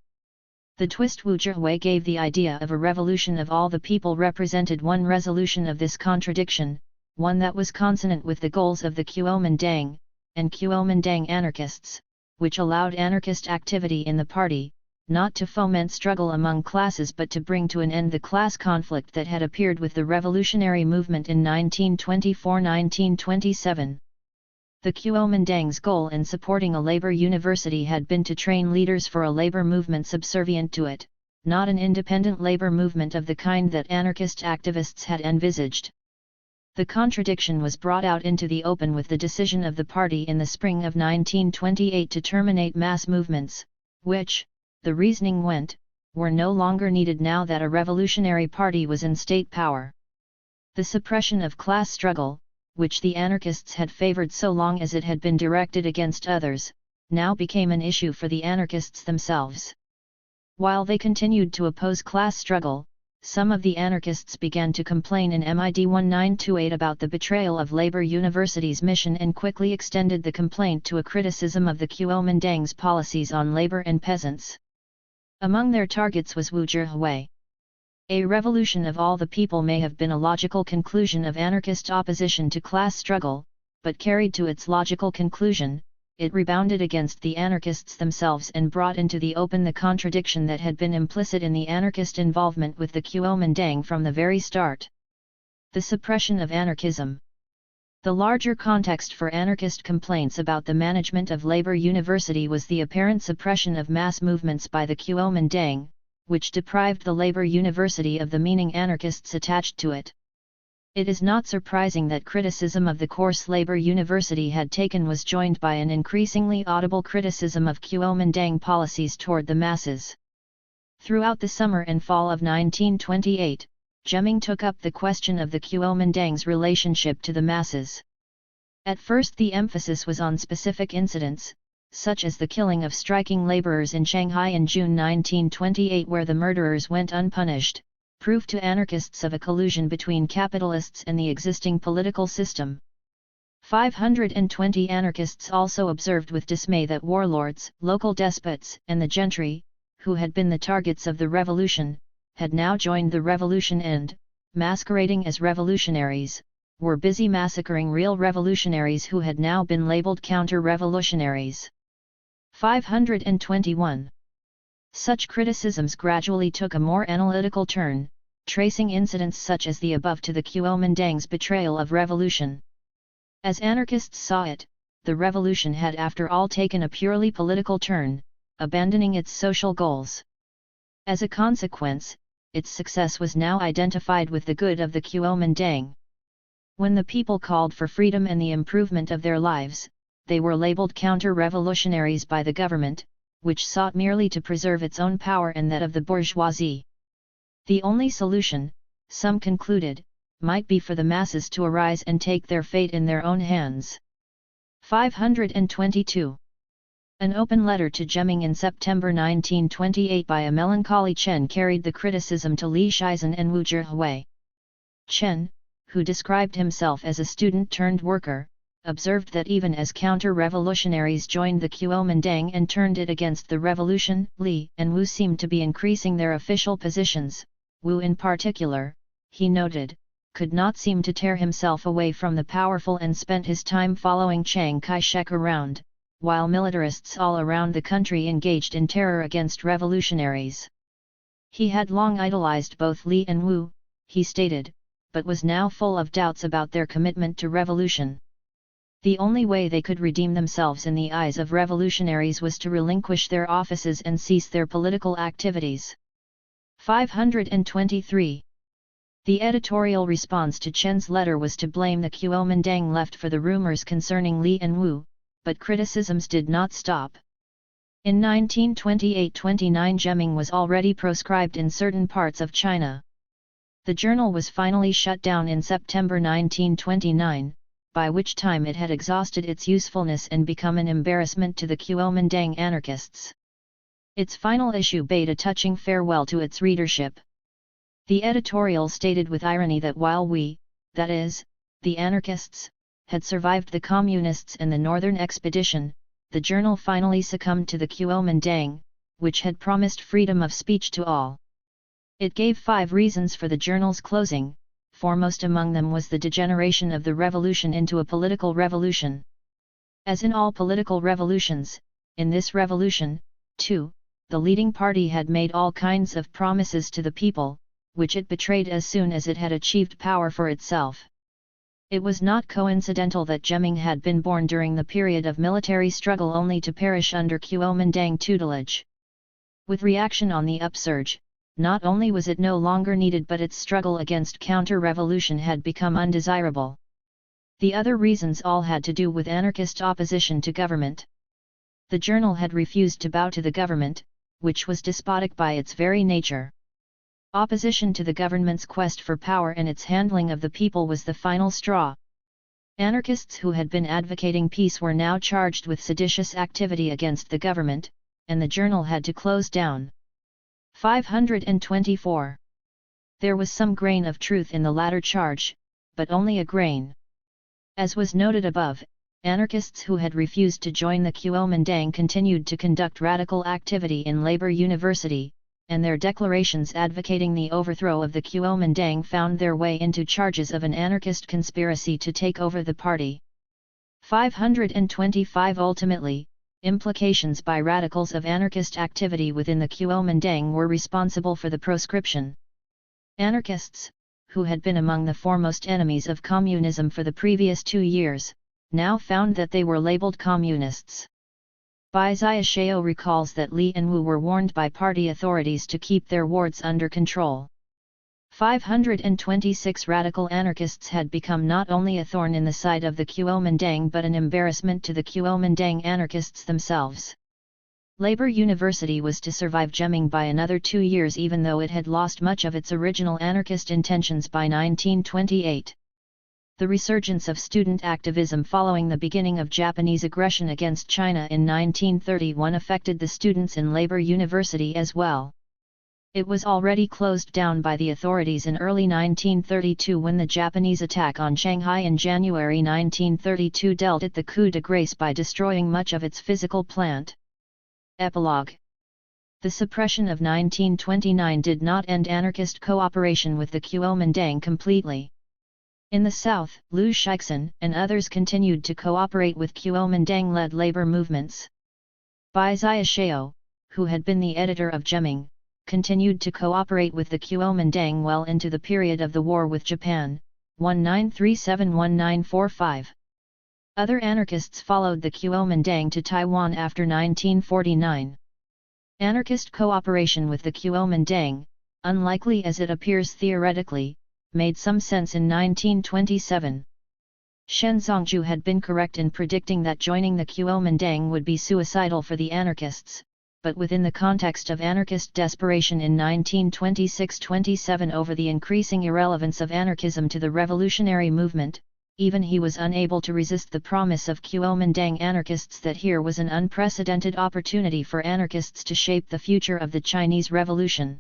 A: The twist Wu Zhihui gave the idea of a revolution of all the people represented one resolution of this contradiction, one that was consonant with the goals of the Kuomintang, and Kuomintang anarchists, which allowed anarchist activity in the party, not to foment struggle among classes but to bring to an end the class conflict that had appeared with the revolutionary movement in 1924–1927. The Kuomintang's goal in supporting a labor university had been to train leaders for a labor movement subservient to it, not an independent labor movement of the kind that anarchist activists had envisaged. The contradiction was brought out into the open with the decision of the party in the spring of 1928 to terminate mass movements, which, the reasoning went, were no longer needed now that a revolutionary party was in state power. The suppression of class struggle, which the anarchists had favored so long as it had been directed against others, now became an issue for the anarchists themselves. While they continued to oppose class struggle, some of the anarchists began to complain in MID 1928 about the betrayal of Labour University's mission and quickly extended the complaint to a criticism of the Kuomintang's policies on labour and peasants. Among their targets was Wu Zhihui. A revolution of all the people may have been a logical conclusion of anarchist opposition to class struggle, but carried to its logical conclusion, it rebounded against the anarchists themselves and brought into the open the contradiction that had been implicit in the anarchist involvement with the Kuomintang from the very start. The suppression of anarchism. The larger context for anarchist complaints about the management of Labour University was the apparent suppression of mass movements by the Kuomintang, which deprived the Labour University of the meaning anarchists attached to it. It is not surprising that criticism of the course Labour University had taken was joined by an increasingly audible criticism of Kuomintang policies toward the masses. Throughout the summer and fall of 1928, Jemming took up the question of the Kuomintang's relationship to the masses. At first the emphasis was on specific incidents, such as the killing of striking labourers in Shanghai in June 1928 where the murderers went unpunished, proof to anarchists of a collusion between capitalists and the existing political system. 520 anarchists also observed with dismay that warlords, local despots, and the gentry, who had been the targets of the revolution, had now joined the revolution and, masquerading as revolutionaries, were busy massacring real revolutionaries who had now been labelled counter-revolutionaries. 521. Such criticisms gradually took a more analytical turn, tracing incidents such as the above to the Kuomintang's betrayal of revolution. As anarchists saw it, the revolution had after all taken a purely political turn, abandoning its social goals. As a consequence, its success was now identified with the good of the Kuomintang. When the people called for freedom and the improvement of their lives, they were labelled counter-revolutionaries by the government, which sought merely to preserve its own power and that of the bourgeoisie. The only solution, some concluded, might be for the masses to arise and take their fate in their own hands. 522. An open letter to Jemming in September 1928 by a melancholy Chen carried the criticism to Li Shizhen and Wu Zhihui. Chen, who described himself as a student-turned-worker, observed that even as counter-revolutionaries joined the Kuomintang and turned it against the revolution, Li and Wu seemed to be increasing their official positions. Wu in particular, he noted, could not seem to tear himself away from the powerful and spent his time following Chiang Kai-shek around, while militarists all around the country engaged in terror against revolutionaries. He had long idolized both Li and Wu, he stated, but was now full of doubts about their commitment to revolution. The only way they could redeem themselves in the eyes of revolutionaries was to relinquish their offices and cease their political activities. 523. The editorial response to Chen's letter was to blame the Kuomintang left for the rumors concerning Li and Wu, but criticisms did not stop. In 1928-29 Jemming was already proscribed in certain parts of China. The journal was finally shut down in September 1929, by which time it had exhausted its usefulness and become an embarrassment to the Kuomintang anarchists. Its final issue bade a touching farewell to its readership. The editorial stated with irony that while we, that is, the anarchists, had survived the communists and the northern expedition, the journal finally succumbed to the Kuomintang, which had promised freedom of speech to all. It gave 5 reasons for the journal's closing. Foremost among them was the degeneration of the revolution into a political revolution. As in all political revolutions, in this revolution, too, the leading party had made all kinds of promises to the people, which it betrayed as soon as it had achieved power for itself. It was not coincidental that Jemming had been born during the period of military struggle only to perish under Kuomintang tutelage. With reaction on the upsurge, not only was it no longer needed but its struggle against counter-revolution had become undesirable. The other reasons all had to do with anarchist opposition to government. The journal had refused to bow to the government, which was despotic by its very nature. Opposition to the government's quest for power and its handling of the people was the final straw. Anarchists who had been advocating peace were now charged with seditious activity against the government, and the journal had to close down. 524. There was some grain of truth in the latter charge, but only a grain. As was noted above, anarchists who had refused to join the Kuomintang continued to conduct radical activity in Labour University, and their declarations advocating the overthrow of the Kuomintang found their way into charges of an anarchist conspiracy to take over the party. 525 Ultimately, implications by radicals of anarchist activity within the Kuomintang were responsible for the proscription. Anarchists, who had been among the foremost enemies of communism for the previous 2 years, now found that they were labeled communists. Bai Xiaoxiao recalls that Li and Wu were warned by party authorities to keep their wards under control. 526 Radical anarchists had become not only a thorn in the side of the Kuomintang but an embarrassment to the Kuomintang anarchists themselves. Labour University was to survive jamming by another 2 years even though it had lost much of its original anarchist intentions by 1928. The resurgence of student activism following the beginning of Japanese aggression against China in 1931 affected the students in Labour University as well. It was already closed down by the authorities in early 1932 when the Japanese attack on Shanghai in January 1932 dealt it the coup de grace by destroying much of its physical plant. Epilogue. The suppression of 1929 did not end anarchist cooperation with the Kuomintang completely. In the south, Liu Shixin and others continued to cooperate with Kuomintang-led labor movements. Bai Xiaoxiao, who had been the editor of Jemming, continued to cooperate with the Kuomintang well into the period of the war with Japan, 1937–1945. Other anarchists followed the Kuomintang to Taiwan after 1949. Anarchist cooperation with the Kuomintang, unlikely as it appears theoretically, made some sense in 1927. Shen Zongju had been correct in predicting that joining the Kuomintang would be suicidal for the anarchists, but within the context of anarchist desperation in 1926–27 over the increasing irrelevance of anarchism to the revolutionary movement, even he was unable to resist the promise of Kuomintang anarchists that here was an unprecedented opportunity for anarchists to shape the future of the Chinese Revolution.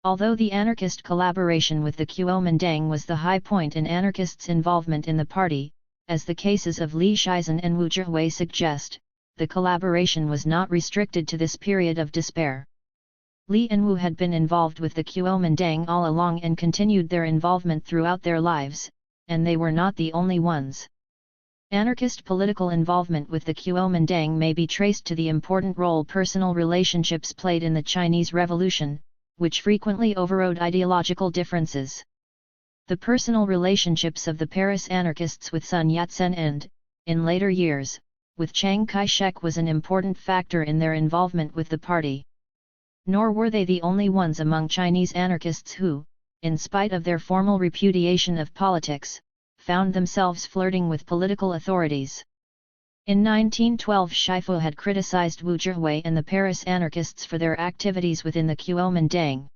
A: Although the anarchist collaboration with the Kuomintang was the high point in anarchists' involvement in the party, as the cases of Li Shixin and Wu Zhihui suggest, the collaboration was not restricted to this period of despair. Li and Wu had been involved with the Kuomintang all along and continued their involvement throughout their lives, and they were not the only ones. Anarchist political involvement with the Kuomintang may be traced to the important role personal relationships played in the Chinese Revolution, which frequently overrode ideological differences. The personal relationships of the Paris anarchists with Sun Yat-sen and, in later years, with Chiang Kai-shek was an important factor in their involvement with the party. Nor were they the only ones among Chinese anarchists who, in spite of their formal repudiation of politics, found themselves flirting with political authorities. In 1912 Shifu had criticized Wu Zhihui and the Paris anarchists for their activities within the Kuomintang.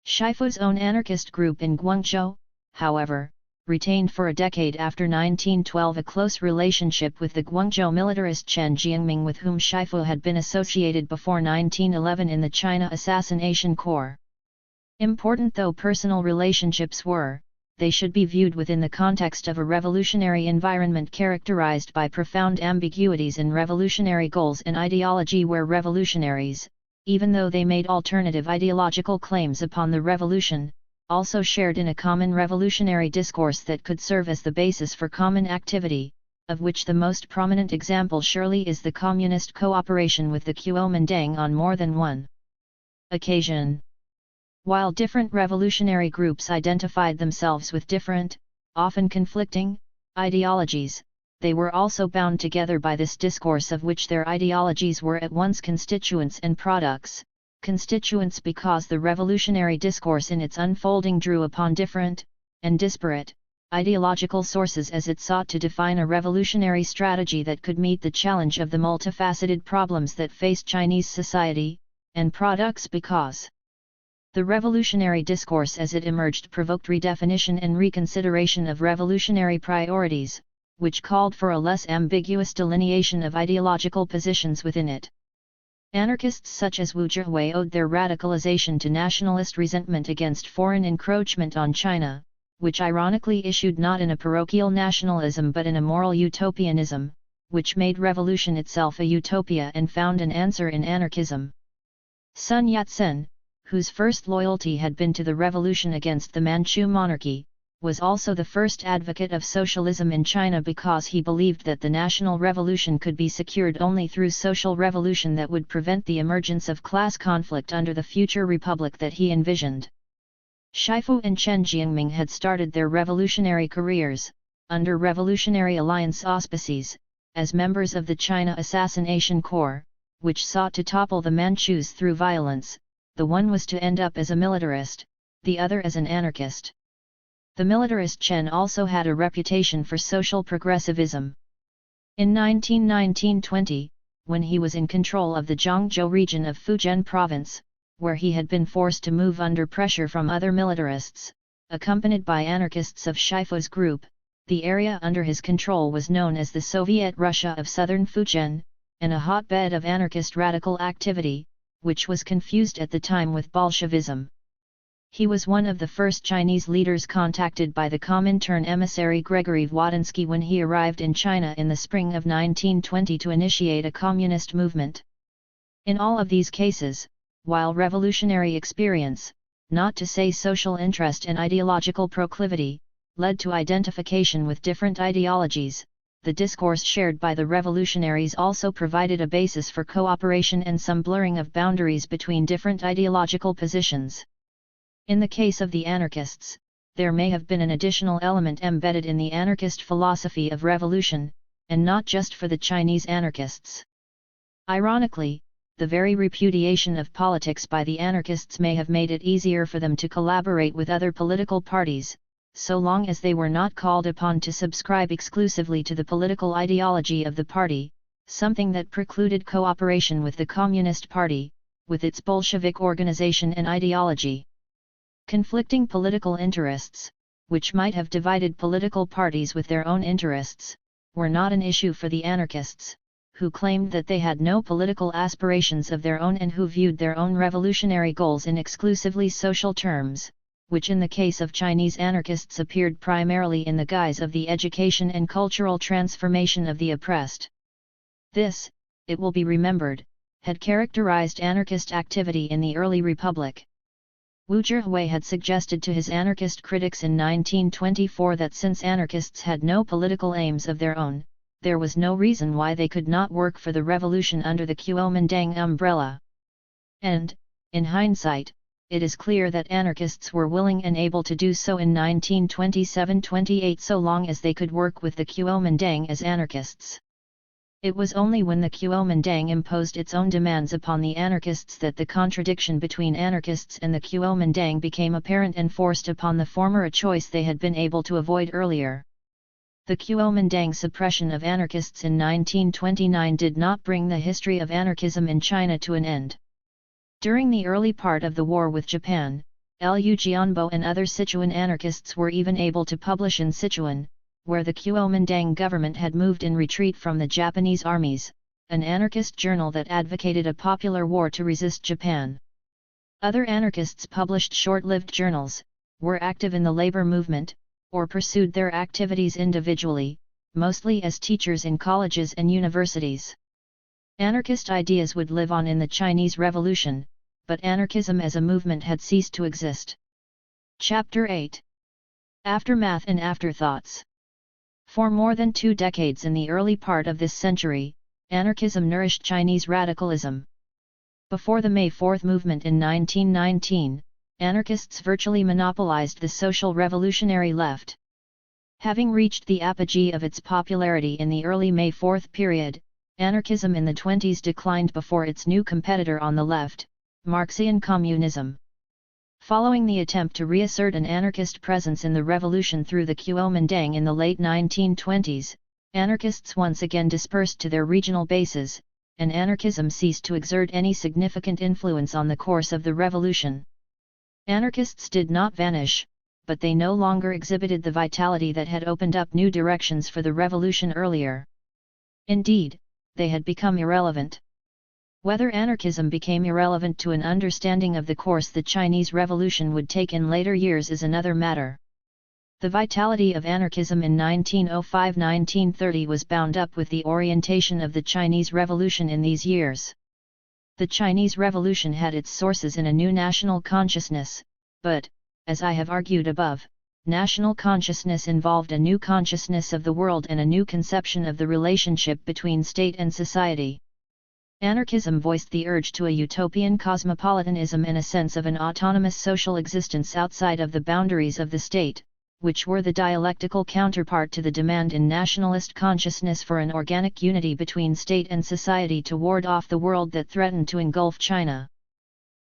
A: Shifu's own anarchist group in Guangzhou, however, retained for a decade after 1912 a close relationship with the Guangzhou militarist Chen Jiangming with whom Shifu had been associated before 1911 in the China Assassination Corps. Important though personal relationships were, they should be viewed within the context of a revolutionary environment characterized by profound ambiguities in revolutionary goals and ideology where revolutionaries, even though they made alternative ideological claims upon the revolution, also shared in a common revolutionary discourse that could serve as the basis for common activity, of which the most prominent example surely is the communist cooperation with the Kuomintang on more than one occasion. While different revolutionary groups identified themselves with different, often conflicting, ideologies, they were also bound together by this discourse of which their ideologies were at once constituents and products. Constituents because the revolutionary discourse in its unfolding drew upon different, and disparate, ideological sources as it sought to define a revolutionary strategy that could meet the challenge of the multifaceted problems that faced Chinese society, and products because the revolutionary discourse as it emerged provoked redefinition and reconsideration of revolutionary priorities, which called for a less ambiguous delineation of ideological positions within it. Anarchists such as Wu Zhihui owed their radicalization to nationalist resentment against foreign encroachment on China, which ironically issued not in a parochial nationalism but in a moral utopianism, which made revolution itself a utopia and found an answer in anarchism. Sun Yat-sen, whose first loyalty had been to the revolution against the Manchu monarchy, was also the first advocate of socialism in China because he believed that the national revolution could be secured only through social revolution that would prevent the emergence of class conflict under the future republic that he envisioned. Shifu and Chen Jiangming had started their revolutionary careers, under Revolutionary Alliance auspices, as members of the China Assassination Corps, which sought to topple the Manchus through violence. The one was to end up as a militarist, the other as an anarchist. The militarist Chen also had a reputation for social progressivism. In 1919-20, when he was in control of the Jiangzhou region of Fujian province, where he had been forced to move under pressure from other militarists, accompanied by anarchists of Shifu's group, the area under his control was known as the Soviet Russia of Southern Fujian, and a hotbed of anarchist radical activity, which was confused at the time with Bolshevism. He was one of the first Chinese leaders contacted by the Comintern emissary Gregory Wodensky when he arrived in China in the spring of 1920 to initiate a communist movement. In all of these cases, while revolutionary experience, not to say social interest and ideological proclivity, led to identification with different ideologies, the discourse shared by the revolutionaries also provided a basis for cooperation and some blurring of boundaries between different ideological positions. In the case of the anarchists, there may have been an additional element embedded in the anarchist philosophy of revolution, and not just for the Chinese anarchists. Ironically, the very repudiation of politics by the anarchists may have made it easier for them to collaborate with other political parties, so long as they were not called upon to subscribe exclusively to the political ideology of the party, something that precluded cooperation with the Communist Party, with its Bolshevik organization and ideology. Conflicting political interests, which might have divided political parties with their own interests, were not an issue for the anarchists, who claimed that they had no political aspirations of their own and who viewed their own revolutionary goals in exclusively social terms, which in the case of Chinese anarchists appeared primarily in the guise of the education and cultural transformation of the oppressed. This, it will be remembered, had characterized anarchist activity in the early republic. Wu Zhihui had suggested to his anarchist critics in 1924 that since anarchists had no political aims of their own, there was no reason why they could not work for the revolution under the Kuomintang umbrella. And, in hindsight, it is clear that anarchists were willing and able to do so in 1927-28 so long as they could work with the Kuomintang as anarchists. It was only when the Kuomintang imposed its own demands upon the anarchists that the contradiction between anarchists and the Kuomintang became apparent and forced upon the former a choice they had been able to avoid earlier. The Kuomintang suppression of anarchists in 1929 did not bring the history of anarchism in China to an end. During the early part of the war with Japan, Liu Jianbo and other Sichuan anarchists were even able to publish in Sichuan, where the Kuomintang government had moved in retreat from the Japanese armies, an anarchist journal that advocated a popular war to resist Japan. Other anarchists published short-lived journals, were active in the labor movement, or pursued their activities individually, mostly as teachers in colleges and universities. Anarchist ideas would live on in the Chinese Revolution, but anarchism as a movement had ceased to exist. Chapter 8. Aftermath and Afterthoughts. For more than 2 decades in the early part of this century, anarchism nourished Chinese radicalism. Before the May 4 movement in 1919, anarchists virtually monopolized the social revolutionary left. Having reached the apogee of its popularity in the early May 4 period, anarchism in the 20s declined before its new competitor on the left, Marxian communism. Following the attempt to reassert an anarchist presence in the revolution through the Kuomintang in the late 1920s, anarchists once again dispersed to their regional bases, and anarchism ceased to exert any significant influence on the course of the revolution. Anarchists did not vanish, but they no longer exhibited the vitality that had opened up new directions for the revolution earlier. Indeed, they had become irrelevant. Whether anarchism became irrelevant to an understanding of the course the Chinese Revolution would take in later years is another matter. The vitality of anarchism in 1905-1930 was bound up with the orientation of the Chinese Revolution in these years. The Chinese Revolution had its sources in a new national consciousness, but, as I have argued above, national consciousness involved a new consciousness of the world and a new conception of the relationship between state and society. Anarchism voiced the urge to a utopian cosmopolitanism and a sense of an autonomous social existence outside of the boundaries of the state, which were the dialectical counterpart to the demand in nationalist consciousness for an organic unity between state and society to ward off the world that threatened to engulf China.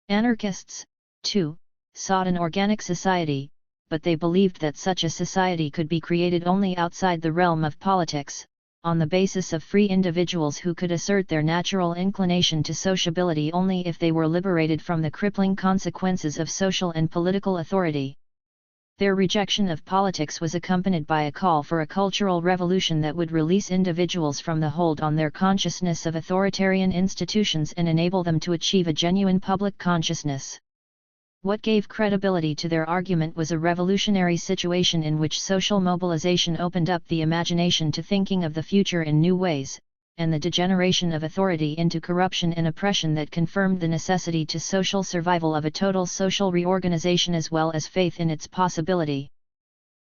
A: Anarchists, too, sought an organic society, but they believed that such a society could be created only outside the realm of politics, on the basis of free individuals who could assert their natural inclination to sociability only if they were liberated from the crippling consequences of social and political authority. Their rejection of politics was accompanied by a call for a cultural revolution that would release individuals from the hold on their consciousness of authoritarian institutions and enable them to achieve a genuine public consciousness. What gave credibility to their argument was a revolutionary situation in which social mobilization opened up the imagination to thinking of the future in new ways, and the degeneration of authority into corruption and oppression that confirmed the necessity to social survival of a total social reorganization as well as faith in its possibility.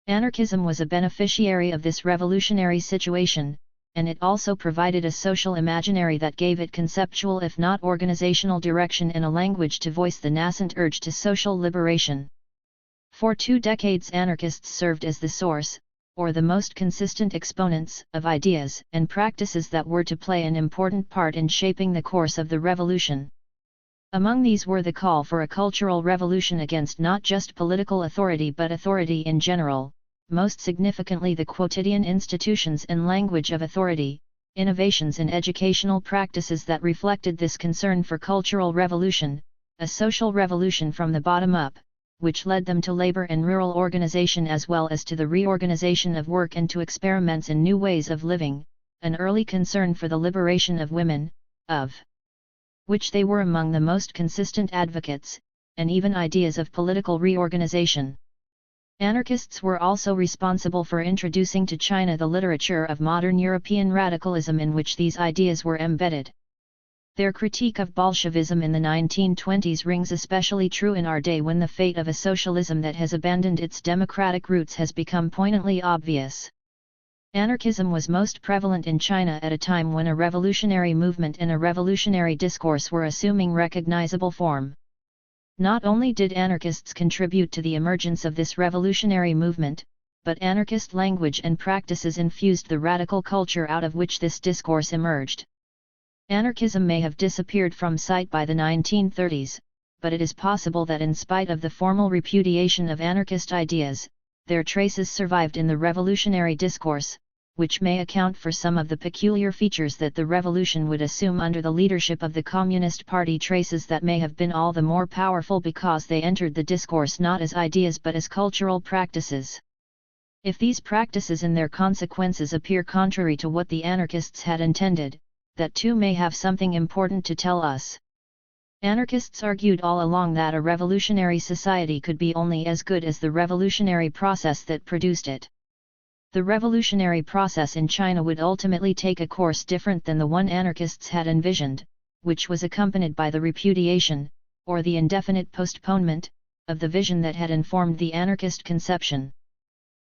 A: Anarchism was a beneficiary of this revolutionary situation, and it also provided a social imaginary that gave it conceptual if not organizational direction and a language to voice the nascent urge to social liberation. For 2 decades anarchists served as the source, or the most consistent exponents, of ideas and practices that were to play an important part in shaping the course of the revolution. Among these were the call for a cultural revolution against not just political authority but authority in general, most significantly the quotidian institutions and language of authority, innovations in educational practices that reflected this concern for cultural revolution, a social revolution from the bottom up, which led them to labor and rural organization as well as to the reorganization of work and to experiments in new ways of living, an early concern for the liberation of women, of which they were among the most consistent advocates, and even ideas of political reorganization. Anarchists were also responsible for introducing to China the literature of modern European radicalism in which these ideas were embedded. Their critique of Bolshevism in the 1920s rings especially true in our day when the fate of a socialism that has abandoned its democratic roots has become poignantly obvious. Anarchism was most prevalent in China at a time when a revolutionary movement and a revolutionary discourse were assuming recognizable form. Not only did anarchists contribute to the emergence of this revolutionary movement, but anarchist language and practices infused the radical culture out of which this discourse emerged. Anarchism may have disappeared from sight by the 1930s, but it is possible that in spite of the formal repudiation of anarchist ideas, their traces survived in the revolutionary discourse, which may account for some of the peculiar features that the revolution would assume under the leadership of the Communist Party, traces that may have been all the more powerful because they entered the discourse not as ideas but as cultural practices. If these practices and their consequences appear contrary to what the anarchists had intended, that too may have something important to tell us. Anarchists argued all along that a revolutionary society could be only as good as the revolutionary process that produced it. The revolutionary process in China would ultimately take a course different than the one anarchists had envisioned, which was accompanied by the repudiation, or the indefinite postponement, of the vision that had informed the anarchist conception.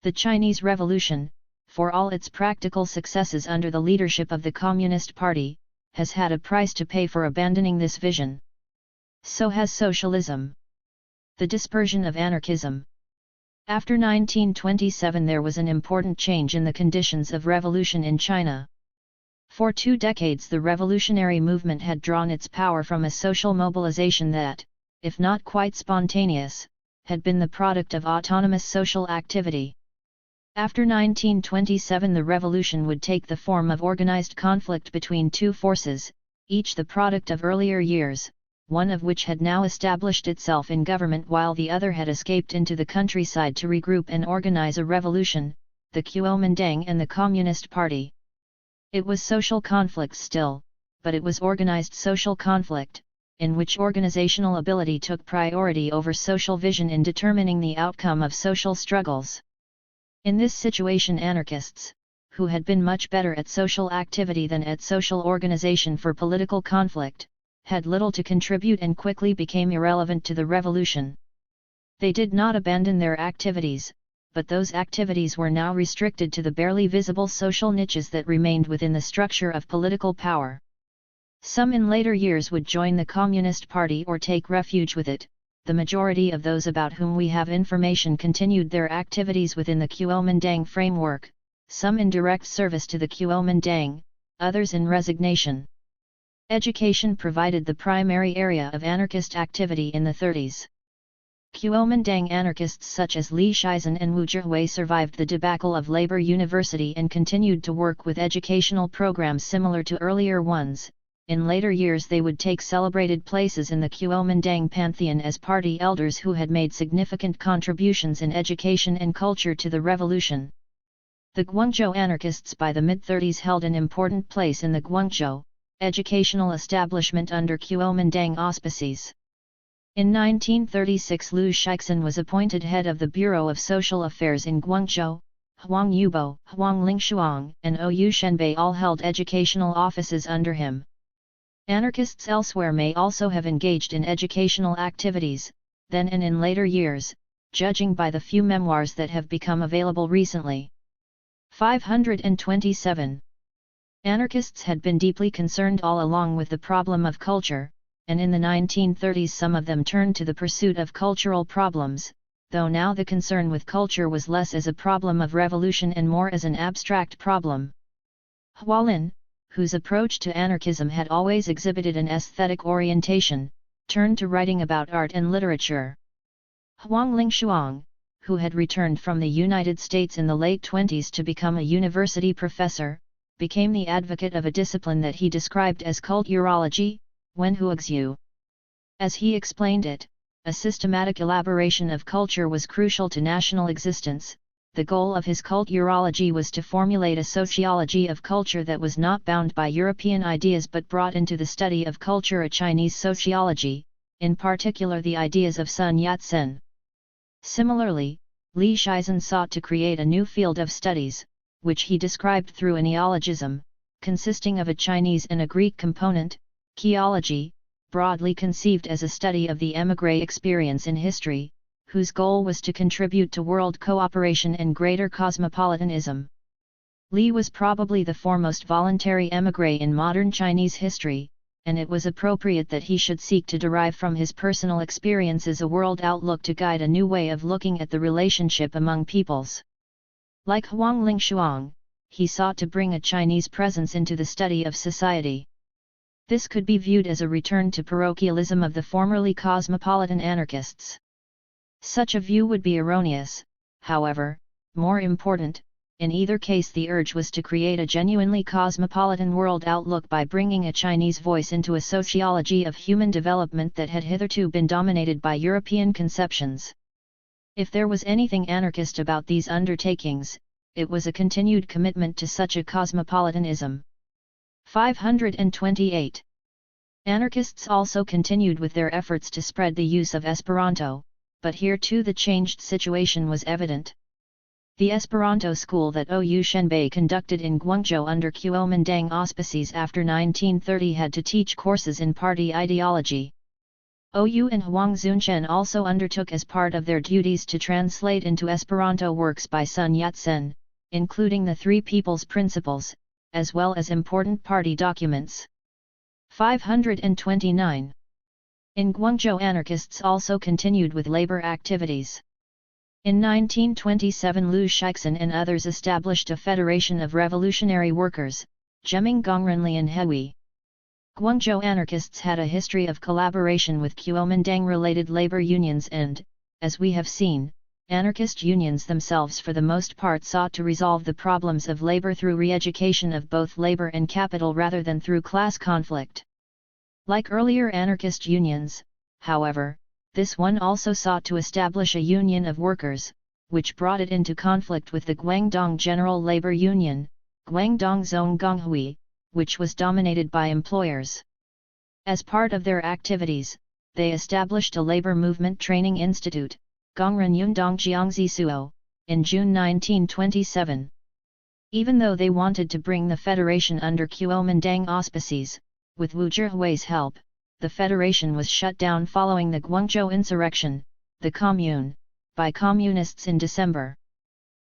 A: The Chinese Revolution, for all its practical successes under the leadership of the Communist Party, has had a price to pay for abandoning this vision. So has socialism. The dispersion of anarchism. After 1927 there was an important change in the conditions of revolution in China. For 2 decades the revolutionary movement had drawn its power from a social mobilization that, if not quite spontaneous, had been the product of autonomous social activity. After 1927 the revolution would take the form of organized conflict between 2 forces, each the product of earlier years, one of which had now established itself in government while the other had escaped into the countryside to regroup and organize a revolution, the Kuomintang and the Communist Party. It was social conflict still, but it was organized social conflict, in which organizational ability took priority over social vision in determining the outcome of social struggles. In this situation anarchists, who had been much better at social activity than at social organization for political conflict, had little to contribute and quickly became irrelevant to the revolution. They did not abandon their activities, but those activities were now restricted to the barely visible social niches that remained within the structure of political power. Some in later years would join the Communist Party or take refuge with it. The majority of those about whom we have information continued their activities within the Kuomintang framework, some in direct service to the Kuomintang, others in resignation. Education provided the primary area of anarchist activity in the 30s. Kuomintang anarchists such as Li Shizhen and Wu Zhihui survived the debacle of Labor University and continued to work with educational programs similar to earlier ones. In later years they would take celebrated places in the Kuomintang pantheon as party elders who had made significant contributions in education and culture to the revolution. The Guangzhou anarchists by the mid-30s held an important place in the Guangzhou educational establishment under Kuomintang auspices. In 1936 Liu Shixin was appointed head of the Bureau of Social Affairs in Guangzhou. Huang Yubo, Huang Lingshuang, and Ou Shenbei all held educational offices under him. Anarchists elsewhere may also have engaged in educational activities, then and in later years, judging by the few memoirs that have become available recently. 527. Anarchists had been deeply concerned all along with the problem of culture, and in the 1930s some of them turned to the pursuit of cultural problems, though now the concern with culture was less as a problem of revolution and more as an abstract problem. Hualin, whose approach to anarchism had always exhibited an aesthetic orientation, turned to writing about art and literature. Huang Lingshuang, who had returned from the United States in the late 20s to become a university professor, became the advocate of a discipline that he described as cult urology, Wenhuoxu. As he explained it, a systematic elaboration of culture was crucial to national existence. The goal of his cult urology was to formulate a sociology of culture that was not bound by European ideas but brought into the study of culture a Chinese sociology, in particular the ideas of Sun Yat-sen. Similarly, Li Shizhen sought to create a new field of studies, which he described through a neologism, consisting of a Chinese and a Greek component, Keology, broadly conceived as a study of the émigré experience in history, whose goal was to contribute to world cooperation and greater cosmopolitanism. Li was probably the foremost voluntary émigré in modern Chinese history, and it was appropriate that he should seek to derive from his personal experiences a world outlook to guide a new way of looking at the relationship among peoples. Like Huang Lingshuang, he sought to bring a Chinese presence into the study of society. This could be viewed as a return to parochialism of the formerly cosmopolitan anarchists. Such a view would be erroneous, however, more important. In either case the urge was to create a genuinely cosmopolitan world outlook by bringing a Chinese voice into a sociology of human development that had hitherto been dominated by European conceptions. If there was anything anarchist about these undertakings, it was a continued commitment to such a cosmopolitanism. 528. Anarchists also continued with their efforts to spread the use of Esperanto, but here too the changed situation was evident. The Esperanto school that Ou Shenbei conducted in Guangzhou under Kuomintang auspices after 1930 had to teach courses in party ideology. Ou and Huang Zunchen also undertook as part of their duties to translate into Esperanto works by Sun Yat-sen, including the Three People's Principles, as well as important party documents. 529. In Guangzhou anarchists also continued with labor activities. In 1927 Liu Shixin and others established a Federation of Revolutionary Workers, Zheming Gongrenlian Hui. Guangzhou anarchists had a history of collaboration with Kuomintang-related labor unions and, as we have seen, anarchist unions themselves for the most part sought to resolve the problems of labor through re-education of both labor and capital rather than through class conflict. Like earlier anarchist unions, however, this one also sought to establish a union of workers, which brought it into conflict with the Guangdong General Labor Union, Guangdong Zhongonghui, which was dominated by employers. As part of their activities, they established a labor movement training institute, Gongren Yundong Jiangzi Suo, in June 1927. Even though they wanted to bring the federation under Kuomintang auspices, with Wu Zhihui's help, the Federation was shut down following the Guangzhou insurrection, the Commune, by communists in December.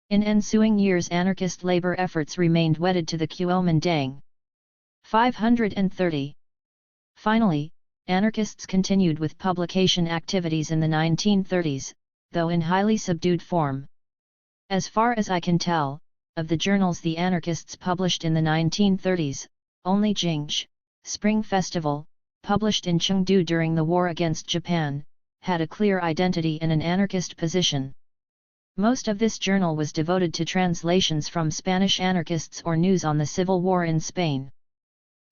A: In ensuing years anarchist labor efforts remained wedded to the Kuomintang. 530. Finally, anarchists continued with publication activities in the 1930s, though in highly subdued form. As far as I can tell, of the journals the anarchists published in the 1930s, only Jingzhi, Spring Festival, published in Chengdu during the war against Japan, had a clear identity and an anarchist position. Most of this journal was devoted to translations from Spanish anarchists or news on the civil war in Spain.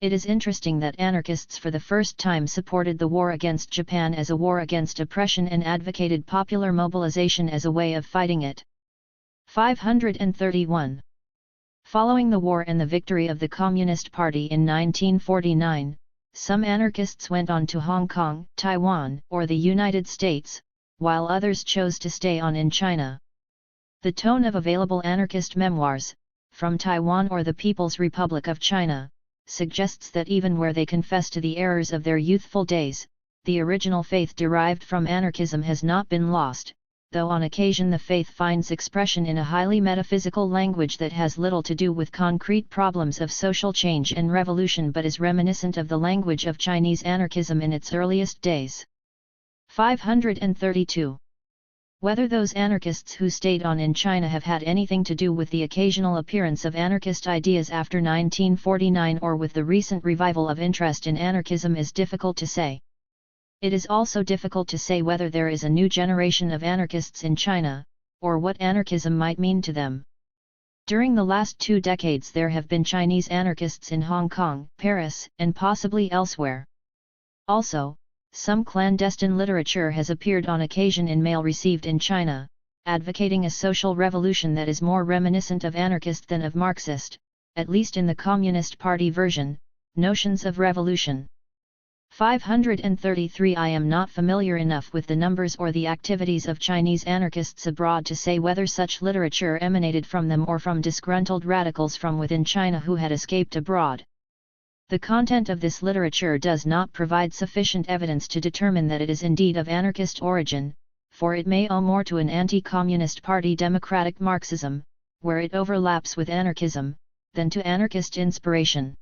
A: It is interesting that anarchists for the first time supported the war against Japan as a war against oppression and advocated popular mobilization as a way of fighting it. 531. Following the war and the victory of the Communist Party in 1949, some anarchists went on to Hong Kong, Taiwan, or the United States, while others chose to stay on in China. The tone of available anarchist memoirs, from Taiwan or the People's Republic of China, suggests that even where they confess to the errors of their youthful days, the original faith derived from anarchism has not been lost, though on occasion the faith finds expression in a highly metaphysical language that has little to do with concrete problems of social change and revolution but is reminiscent of the language of Chinese anarchism in its earliest days. 532. Whether those anarchists who stayed on in China have had anything to do with the occasional appearance of anarchist ideas after 1949 or with the recent revival of interest in anarchism is difficult to say. It is also difficult to say whether there is a new generation of anarchists in China, or what anarchism might mean to them. During the last 2 decades there have been Chinese anarchists in Hong Kong, Paris, and possibly elsewhere. Also, some clandestine literature has appeared on occasion in mail received in China, advocating a social revolution that is more reminiscent of anarchist than of Marxist, at least in the Communist Party version, notions of revolution. 533. I am not familiar enough with the numbers or the activities of Chinese anarchists abroad to say whether such literature emanated from them or from disgruntled radicals from within China who had escaped abroad. The content of this literature does not provide sufficient evidence to determine that it is indeed of anarchist origin, for it may owe more to an anti-communist party democratic Marxism, where it overlaps with anarchism, than to anarchist inspiration.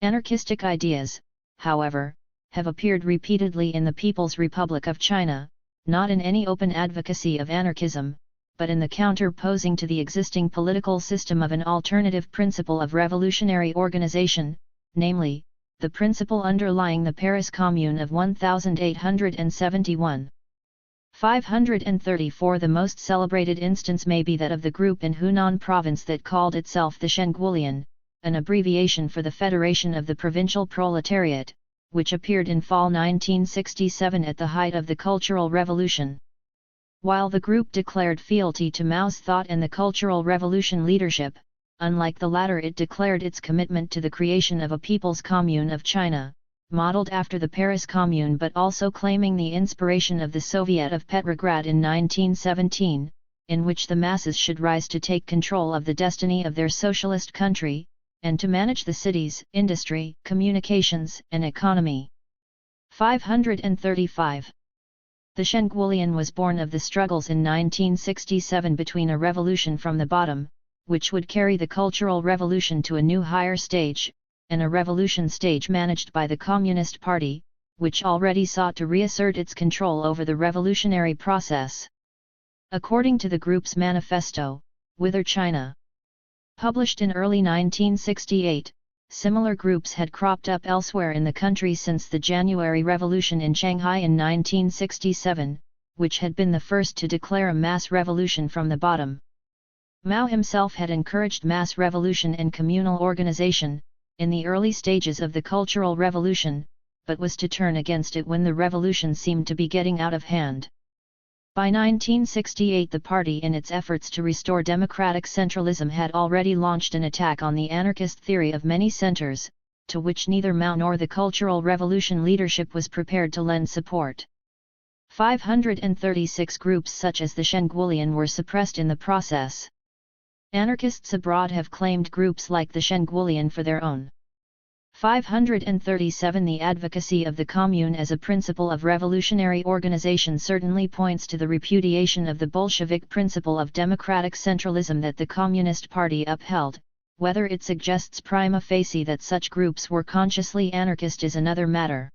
A: Anarchistic ideas, however, have appeared repeatedly in the People's Republic of China, not in any open advocacy of anarchism, but in the counter-posing to the existing political system of an alternative principle of revolutionary organization, namely, the principle underlying the Paris Commune of 1871. 534. The most celebrated instance may be that of the group in Hunan province that called itself the Shenguolian, an abbreviation for the Federation of the Provincial Proletariat, which appeared in fall 1967 at the height of the Cultural Revolution. While the group declared fealty to Mao's thought and the Cultural Revolution leadership, unlike the latter it declared its commitment to the creation of a People's Commune of China, modeled after the Paris Commune but also claiming the inspiration of the Soviet of Petrograd in 1917, in which the masses should rise to take control of the destiny of their socialist country, and to manage the cities, industry, communications, and economy. 535. The Shenguolian was born of the struggles in 1967 between a revolution from the bottom, which would carry the Cultural Revolution to a new higher stage, and a revolution stage managed by the Communist Party, which already sought to reassert its control over the revolutionary process. According to the group's manifesto, Whither China? Published in early 1968, similar groups had cropped up elsewhere in the country since the January Revolution in Shanghai in 1967, which had been the first to declare a mass revolution from the bottom. Mao himself had encouraged mass revolution and communal organization, in the early stages of the Cultural Revolution, but was to turn against it when the revolution seemed to be getting out of hand. By 1968 the party in its efforts to restore democratic centralism had already launched an attack on the anarchist theory of many centers, to which neither Mao nor the Cultural Revolution leadership was prepared to lend support. 536 groups such as the Shenguolian were suppressed in the process. Anarchists abroad have claimed groups like the Shenguolian for their own. 537 The advocacy of the Commune as a principle of revolutionary organization certainly points to the repudiation of the Bolshevik principle of democratic centralism that the Communist Party upheld. Whether it suggests prima facie that such groups were consciously anarchist is another matter.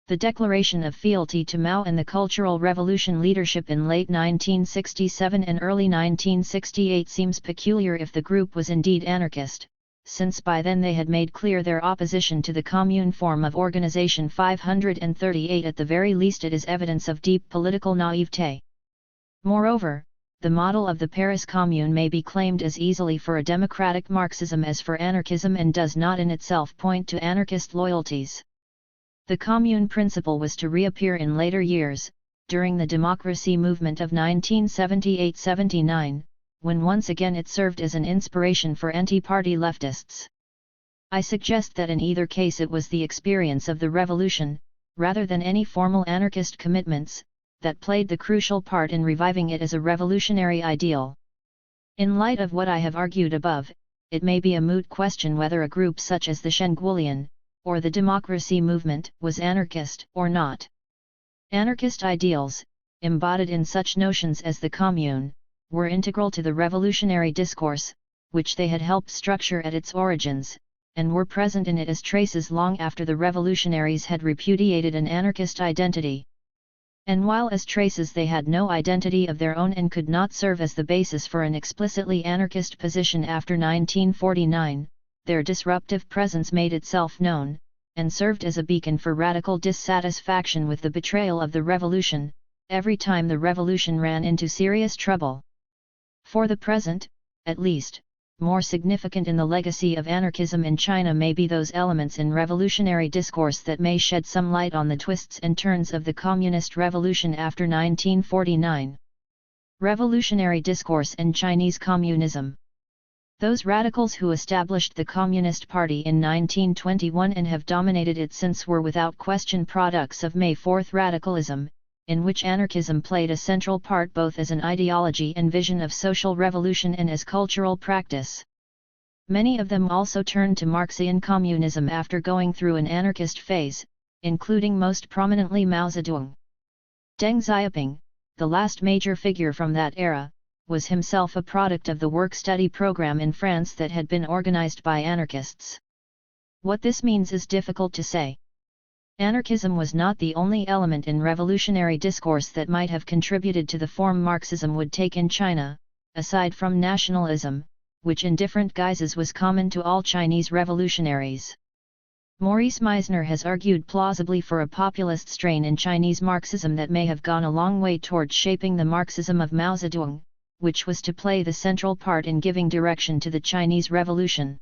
A: The declaration of fealty to Mao and the Cultural Revolution leadership in late 1967 and early 1968 seems peculiar if the group was indeed anarchist, since by then they had made clear their opposition to the commune form of organization. 538 At the very least it is evidence of deep political naivete. Moreover, the model of the Paris Commune may be claimed as easily for a democratic Marxism as for anarchism and does not in itself point to anarchist loyalties. The Commune principle was to reappear in later years, during the democracy movement of 1978-79, when once again it served as an inspiration for anti-party leftists. I suggest that in either case it was the experience of the revolution, rather than any formal anarchist commitments, that played the crucial part in reviving it as a revolutionary ideal. In light of what I have argued above, it may be a moot question whether a group such as the Shengulian, or the democracy movement, was anarchist or not. Anarchist ideals, embodied in such notions as the Commune, were integral to the revolutionary discourse, which they had helped structure at its origins, and were present in it as traces long after the revolutionaries had repudiated an anarchist identity. And while as traces they had no identity of their own and could not serve as the basis for an explicitly anarchist position after 1949, their disruptive presence made itself known, and served as a beacon for radical dissatisfaction with the betrayal of the revolution, every time the revolution ran into serious trouble. For the present, at least, more significant in the legacy of anarchism in China may be those elements in revolutionary discourse that may shed some light on the twists and turns of the communist revolution after 1949. Revolutionary discourse and Chinese communism. Those radicals who established the Communist Party in 1921 and have dominated it since were without question products of May 4 radicalism, in which anarchism played a central part both as an ideology and vision of social revolution and as cultural practice. Many of them also turned to Marxian communism after going through an anarchist phase, including most prominently Mao Zedong. Deng Xiaoping, the last major figure from that era, was himself a product of the work-study program in France that had been organized by anarchists. What this means is difficult to say. Anarchism was not the only element in revolutionary discourse that might have contributed to the form Marxism would take in China, aside from nationalism, which in different guises was common to all Chinese revolutionaries. Maurice Meisner has argued plausibly for a populist strain in Chinese Marxism that may have gone a long way toward shaping the Marxism of Mao Zedong, which was to play the central part in giving direction to the Chinese Revolution.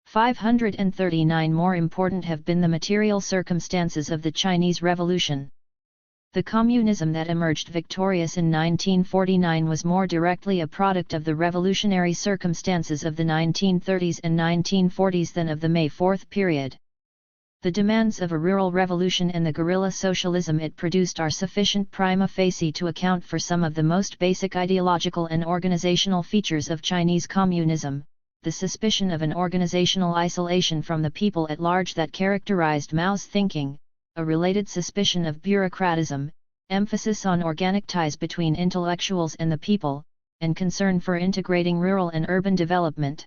A: 539 More important have been the material circumstances of the Chinese Revolution. The communism that emerged victorious in 1949 was more directly a product of the revolutionary circumstances of the 1930s and 1940s than of the May 4 period. The demands of a rural revolution and the guerrilla socialism it produced are sufficient prima facie to account for some of the most basic ideological and organizational features of Chinese communism, the suspicion of an organizational isolation from the people at large that characterized Mao's thinking, a related suspicion of bureaucratism, emphasis on organic ties between intellectuals and the people, and concern for integrating rural and urban development.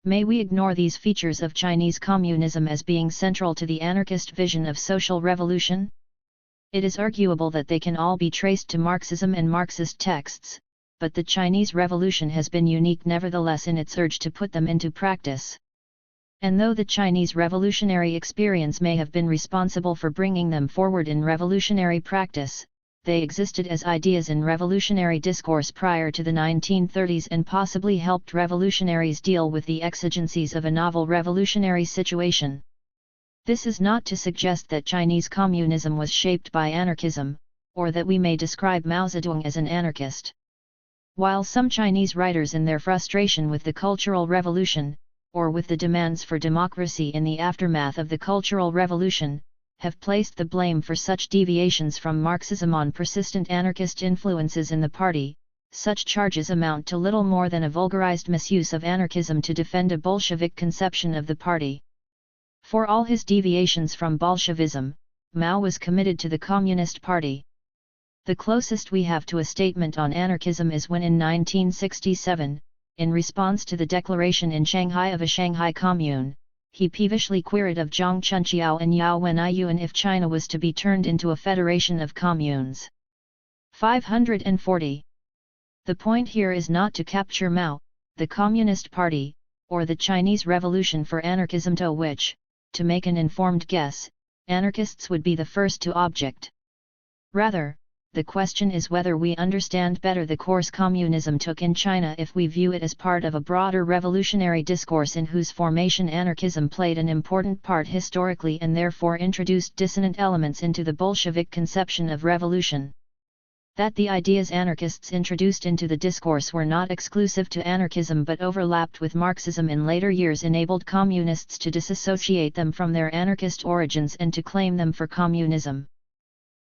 A: May we ignore these features of Chinese communism as being central to the anarchist vision of social revolution? It is arguable that they can all be traced to Marxism and Marxist texts, but the Chinese Revolution has been unique nevertheless in its urge to put them into practice. And though the Chinese revolutionary experience may have been responsible for bringing them forward in revolutionary practice, they existed as ideas in revolutionary discourse prior to the 1930s and possibly helped revolutionaries deal with the exigencies of a novel revolutionary situation. This is not to suggest that Chinese communism was shaped by anarchism, or that we may describe Mao Zedong as an anarchist. While some Chinese writers in their frustration with the Cultural Revolution, or with the demands for democracy in the aftermath of the Cultural Revolution, have placed the blame for such deviations from Marxism on persistent anarchist influences in the party, such charges amount to little more than a vulgarized misuse of anarchism to defend a Bolshevik conception of the party. For all his deviations from Bolshevism, Mao was committed to the Communist Party. The closest we have to a statement on anarchism is when in 1967, in response to the declaration in Shanghai of a Shanghai Commune, he peevishly queried of Zhang Chunqiao and Yao Wenyuan if China was to be turned into a federation of communes. 540. The point here is not to capture Mao, the Communist Party, or the Chinese Revolution for anarchism, to which, to make an informed guess, anarchists would be the first to object. Rather, the question is whether we understand better the course communism took in China if we view it as part of a broader revolutionary discourse in whose formation anarchism played an important part historically and therefore introduced dissonant elements into the Bolshevik conception of revolution. That the ideas anarchists introduced into the discourse were not exclusive to anarchism but overlapped with Marxism in later years enabled communists to disassociate them from their anarchist origins and to claim them for communism.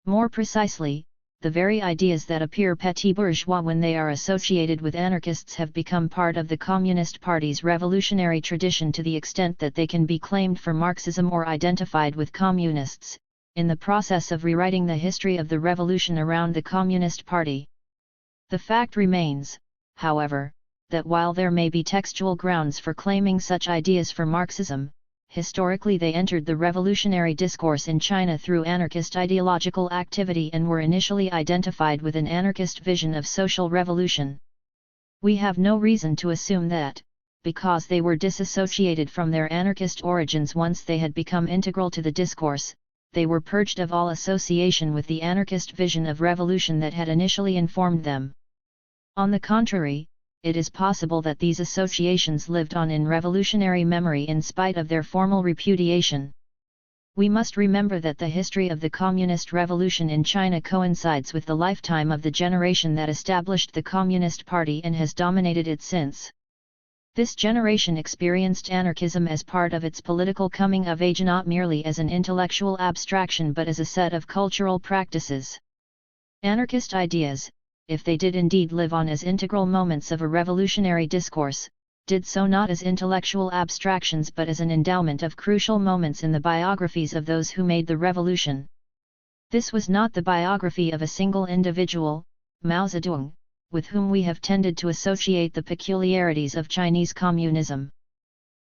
A: More precisely, the very ideas that appear petit bourgeois when they are associated with anarchists have become part of the Communist Party's revolutionary tradition to the extent that they can be claimed for Marxism or identified with communists, in the process of rewriting the history of the revolution around the Communist Party. The fact remains, however, that while there may be textual grounds for claiming such ideas for Marxism, historically they entered the revolutionary discourse in China through anarchist ideological activity and were initially identified with an anarchist vision of social revolution. We have no reason to assume that, because they were disassociated from their anarchist origins once they had become integral to the discourse, they were purged of all association with the anarchist vision of revolution that had initially informed them. On the contrary, it is possible that these associations lived on in revolutionary memory in spite of their formal repudiation. We must remember that the history of the Communist Revolution in China coincides with the lifetime of the generation that established the Communist Party and has dominated it since. This generation experienced anarchism as part of its political coming of age, not merely as an intellectual abstraction but as a set of cultural practices. Anarchist ideas, if they did indeed live on as integral moments of a revolutionary discourse, did so not as intellectual abstractions but as an endowment of crucial moments in the biographies of those who made the revolution. This was not the biography of a single individual, Mao Zedong, with whom we have tended to associate the peculiarities of Chinese communism.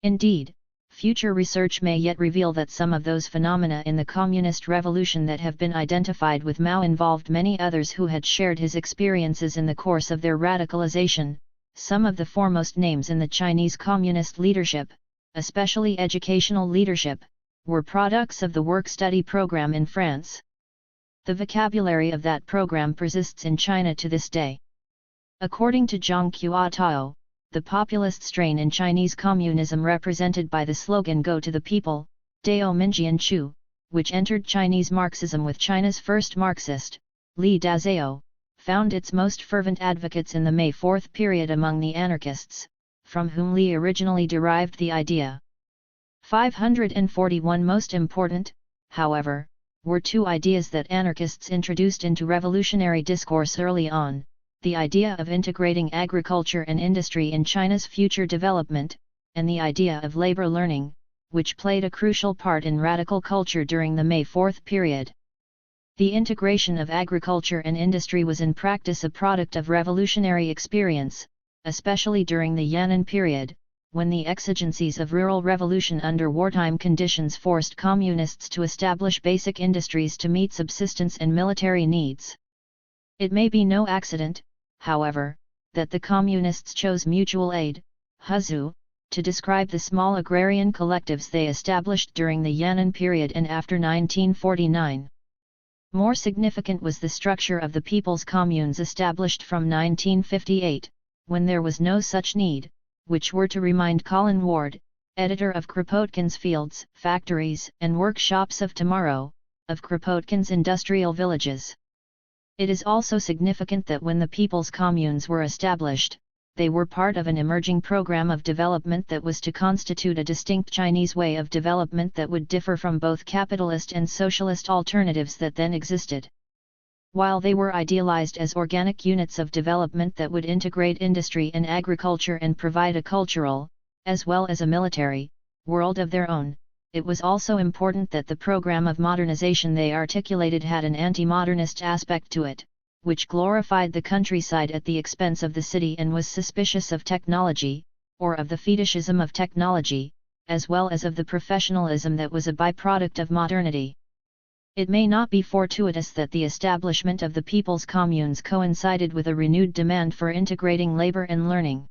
A: Indeed, future research may yet reveal that some of those phenomena in the communist revolution that have been identified with Mao involved many others who had shared his experiences in the course of their radicalization. Some of the foremost names in the Chinese communist leadership, especially educational leadership, were products of the work-study program in France. The vocabulary of that program persists in China to this day. According to Zhang Qiuatao, the populist strain in Chinese communism represented by the slogan "Go to the People," Dao Minjian Chu, which entered Chinese Marxism with China's first Marxist, Li Dazhao, found its most fervent advocates in the May 4 period among the anarchists, from whom Li originally derived the idea. 541 Most important, however, were two ideas that anarchists introduced into revolutionary discourse early on: the idea of integrating agriculture and industry in China's future development, and the idea of labor learning, which played a crucial part in radical culture during the May 4 period. The integration of agriculture and industry was in practice a product of revolutionary experience, especially during the Yan'an period, when the exigencies of rural revolution under wartime conditions forced communists to establish basic industries to meet subsistence and military needs. It may be no accident, however, that the communists chose mutual aid, huzu, to describe the small agrarian collectives they established during the Yan'an period and after 1949. More significant was the structure of the people's communes established from 1958, when there was no such need, which were, to remind Colin Ward, editor of Kropotkin's Fields, Factories and Workshops of Tomorrow, of Kropotkin's industrial villages. It is also significant that when the people's communes were established, they were part of an emerging program of development that was to constitute a distinct Chinese way of development that would differ from both capitalist and socialist alternatives that then existed. While they were idealized as organic units of development that would integrate industry and agriculture and provide a cultural, as well as a military, world of their own, it was also important that the program of modernization they articulated had an anti-modernist aspect to it, which glorified the countryside at the expense of the city and was suspicious of technology, or of the fetishism of technology, as well as of the professionalism that was a byproduct of modernity. It may not be fortuitous that the establishment of the people's communes coincided with a renewed demand for integrating labor and learning.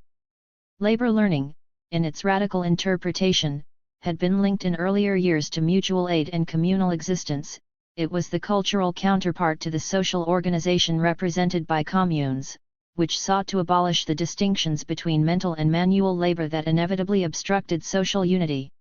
A: Labor learning, in its radical interpretation, had been linked in earlier years to mutual aid and communal existence. It was the cultural counterpart to the social organization represented by communes, which sought to abolish the distinctions between mental and manual labor that inevitably obstructed social unity.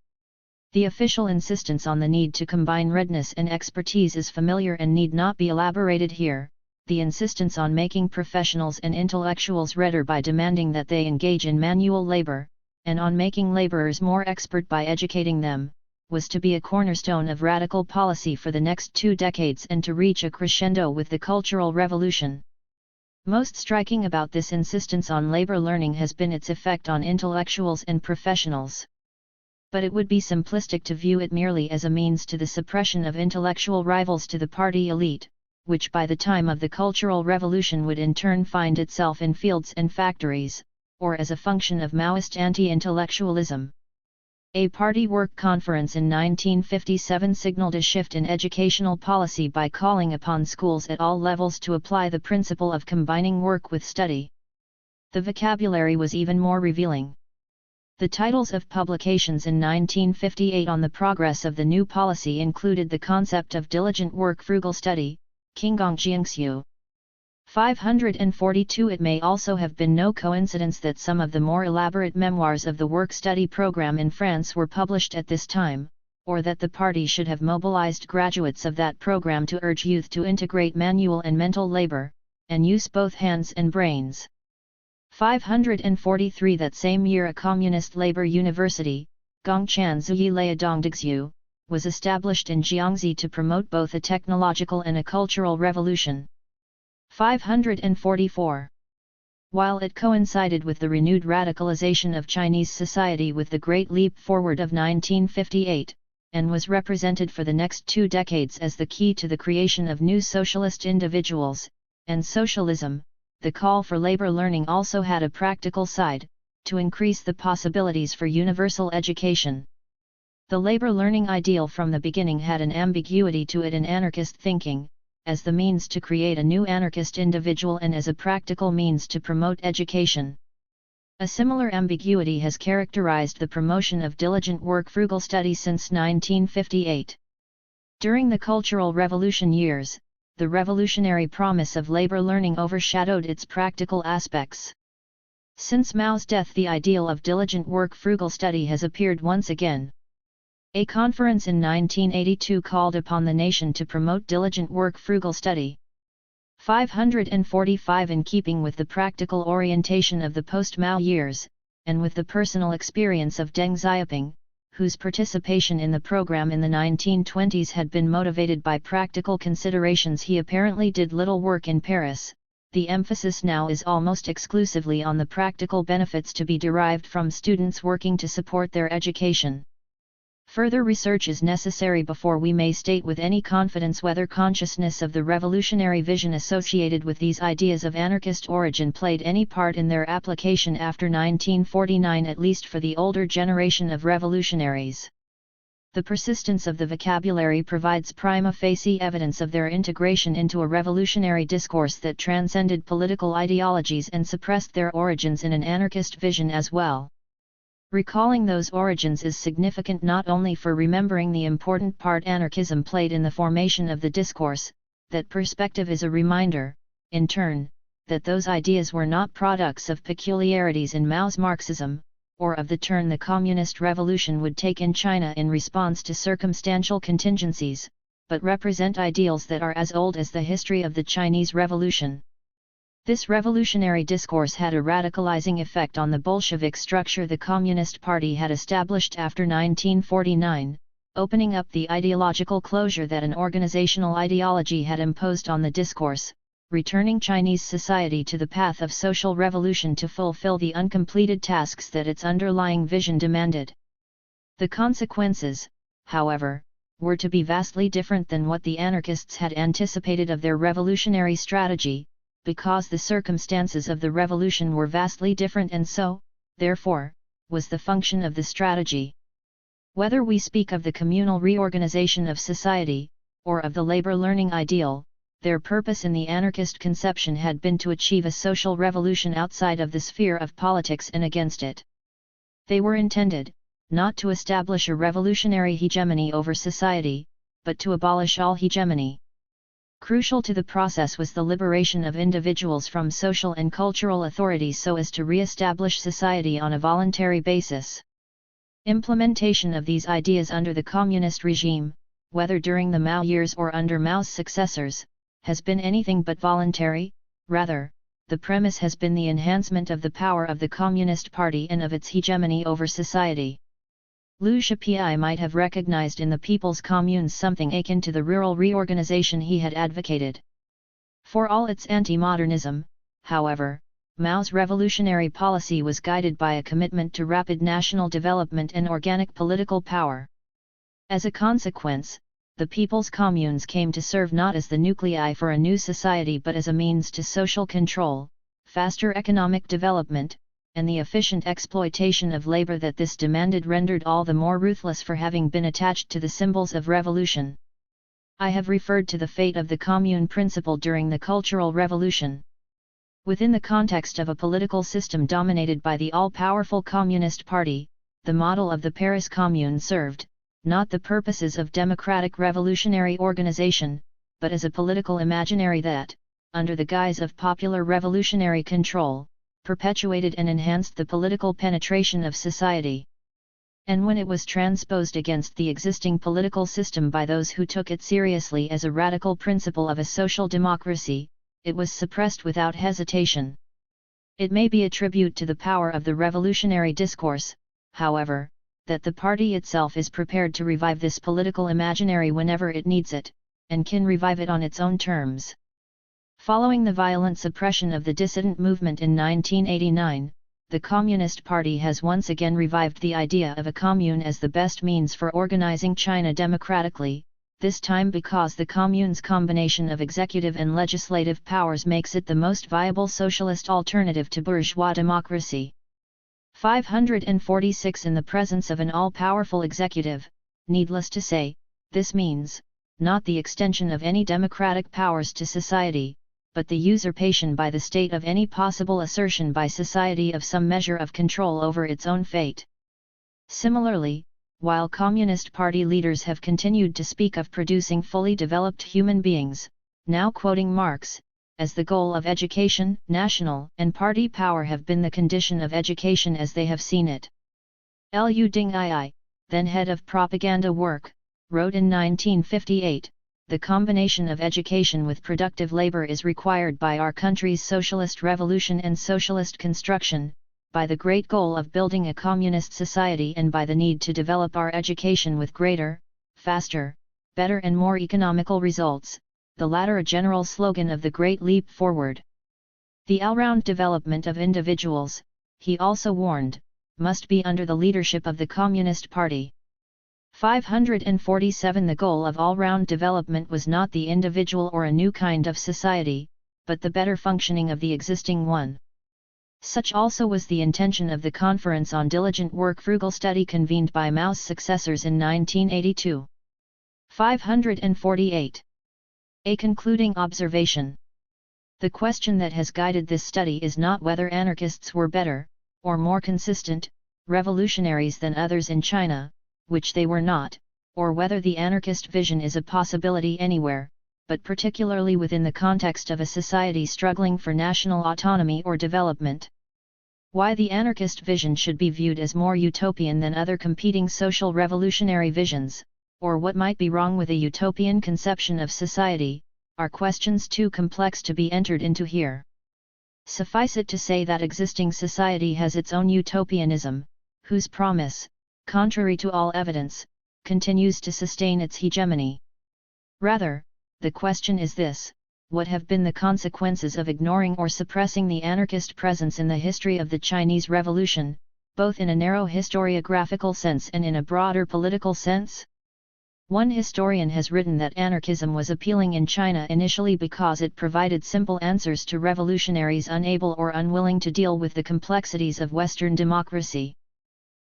A: The official insistence on the need to combine readiness and expertise is familiar and need not be elaborated here. The insistence on making professionals and intellectuals redder by demanding that they engage in manual labor, and on making laborers more expert by educating them, was to be a cornerstone of radical policy for the next 2 decades and to reach a crescendo with the Cultural Revolution. Most striking about this insistence on labor learning has been its effect on intellectuals and professionals. But it would be simplistic to view it merely as a means to the suppression of intellectual rivals to the party elite, which by the time of the Cultural Revolution would in turn find itself in fields and factories, or as a function of Maoist anti-intellectualism. A party work conference in 1957 signaled a shift in educational policy by calling upon schools at all levels to apply the principle of combining work with study. The vocabulary was even more revealing. The titles of publications in 1958 on the progress of the new policy included the concept of diligent work, frugal study, Qinggong Jiangxiu. 542. It may also have been no coincidence that some of the more elaborate memoirs of the work-study program in France were published at this time, or that the party should have mobilized graduates of that program to urge youth to integrate manual and mental labor, and use both hands and brains. 543. That same year a communist labor university, Gongchan Zuyi Liadongdixu, was established in Jiangxi to promote both a technological and a cultural revolution. 544. While it coincided with the renewed radicalization of Chinese society with the Great Leap Forward of 1958, and was represented for the next 2 decades as the key to the creation of new socialist individuals, and socialism, the call for labor learning also had a practical side, to increase the possibilities for universal education. The labor learning ideal from the beginning had an ambiguity to it in anarchist thinking, as the means to create a new anarchist individual and as a practical means to promote education. A similar ambiguity has characterized the promotion of diligent work, frugal study since 1958. During the Cultural Revolution years, the revolutionary promise of labor learning overshadowed its practical aspects. Since Mao's death, the ideal of diligent work, frugal study has appeared once again. A conference in 1982 called upon the nation to promote diligent work, frugal study. 545. In keeping with the practical orientation of the post-Mao years, and with the personal experience of Deng Xiaoping, whose participation in the program in the 1920s had been motivated by practical considerations, he apparently did little work in Paris. The emphasis now is almost exclusively on the practical benefits to be derived from students working to support their education. Further research is necessary before we may state with any confidence whether consciousness of the revolutionary vision associated with these ideas of anarchist origin played any part in their application after 1949, at least for the older generation of revolutionaries. The persistence of the vocabulary provides prima facie evidence of their integration into a revolutionary discourse that transcended political ideologies and suppressed their origins in an anarchist vision as well. Recalling those origins is significant not only for remembering the important part anarchism played in the formation of the discourse, that perspective is a reminder, in turn, that those ideas were not products of peculiarities in Mao's Marxism, or of the turn the communist revolution would take in China in response to circumstantial contingencies, but represent ideals that are as old as the history of the Chinese Revolution. This revolutionary discourse had a radicalizing effect on the Bolshevik structure the Communist Party had established after 1949, opening up the ideological closure that an organizational ideology had imposed on the discourse, returning Chinese society to the path of social revolution to fulfill the uncompleted tasks that its underlying vision demanded. The consequences, however, were to be vastly different than what the anarchists had anticipated of their revolutionary strategy, because the circumstances of the revolution were vastly different and so, therefore, was the function of the strategy. Whether we speak of the communal reorganization of society, or of the labor-learning ideal, their purpose in the anarchist conception had been to achieve a social revolution outside of the sphere of politics and against it. They were intended, not to establish a revolutionary hegemony over society, but to abolish all hegemony. Crucial to the process was the liberation of individuals from social and cultural authorities so as to re-establish society on a voluntary basis. Implementation of these ideas under the communist regime, whether during the Mao years or under Mao's successors, has been anything but voluntary. Rather, the premise has been the enhancement of the power of the Communist Party and of its hegemony over society. Liu Shipai might have recognized in the People's Communes something akin to the rural reorganization he had advocated. For all its anti-modernism, however, Mao's revolutionary policy was guided by a commitment to rapid national development and organic political power. As a consequence, the People's Communes came to serve not as the nuclei for a new society but as a means to social control, faster economic development, and the efficient exploitation of labor that this demanded rendered all the more ruthless for having been attached to the symbols of revolution. I have referred to the fate of the commune principle during the Cultural Revolution. Within the context of a political system dominated by the all-powerful Communist Party, the model of the Paris Commune served, not the purposes of democratic revolutionary organization, but as a political imaginary that, under the guise of popular revolutionary control, perpetuated and enhanced the political penetration of society. And when it was transposed against the existing political system by those who took it seriously as a radical principle of a social democracy, it was suppressed without hesitation. It may be a tribute to the power of the revolutionary discourse, however, that the party itself is prepared to revive this political imaginary whenever it needs it, and can revive it on its own terms. Following the violent suppression of the dissident movement in 1989, the Communist Party has once again revived the idea of a commune as the best means for organizing China democratically, this time because the commune's combination of executive and legislative powers makes it the most viable socialist alternative to bourgeois democracy. 546 In the presence of an all-powerful executive, needless to say, this means, not the extension of any democratic powers to society, but the usurpation by the state of any possible assertion by society of some measure of control over its own fate. Similarly, while Communist Party leaders have continued to speak of producing fully developed human beings, now quoting Marx, as the goal of education, national and party power have been the condition of education as they have seen it. Liu Dingyi, then head of propaganda work, wrote in 1958, "The combination of education with productive labor is required by our country's socialist revolution and socialist construction, by the great goal of building a communist society and by the need to develop our education with greater, faster, better and more economical results, the latter a general slogan of the Great Leap Forward. The all-round development of individuals," he also warned, "must be under the leadership of the Communist Party." 547 The goal of all-round development was not the individual or a new kind of society, but the better functioning of the existing one. Such also was the intention of the Conference on Diligent Work Frugal Study convened by Mao's successors in 1982. 548. A concluding observation. The question that has guided this study is not whether anarchists were better, or more consistent, revolutionaries than others in China, which they were not, or whether the anarchist vision is a possibility anywhere, but particularly within the context of a society struggling for national autonomy or development. Why the anarchist vision should be viewed as more utopian than other competing social revolutionary visions, or what might be wrong with a utopian conception of society, are questions too complex to be entered into here. Suffice it to say that existing society has its own utopianism, whose promise, contrary to all evidence, continues to sustain its hegemony. Rather, the question is this: what have been the consequences of ignoring or suppressing the anarchist presence in the history of the Chinese Revolution, both in a narrow historiographical sense and in a broader political sense? One historian has written that anarchism was appealing in China initially because it provided simple answers to revolutionaries unable or unwilling to deal with the complexities of Western democracy.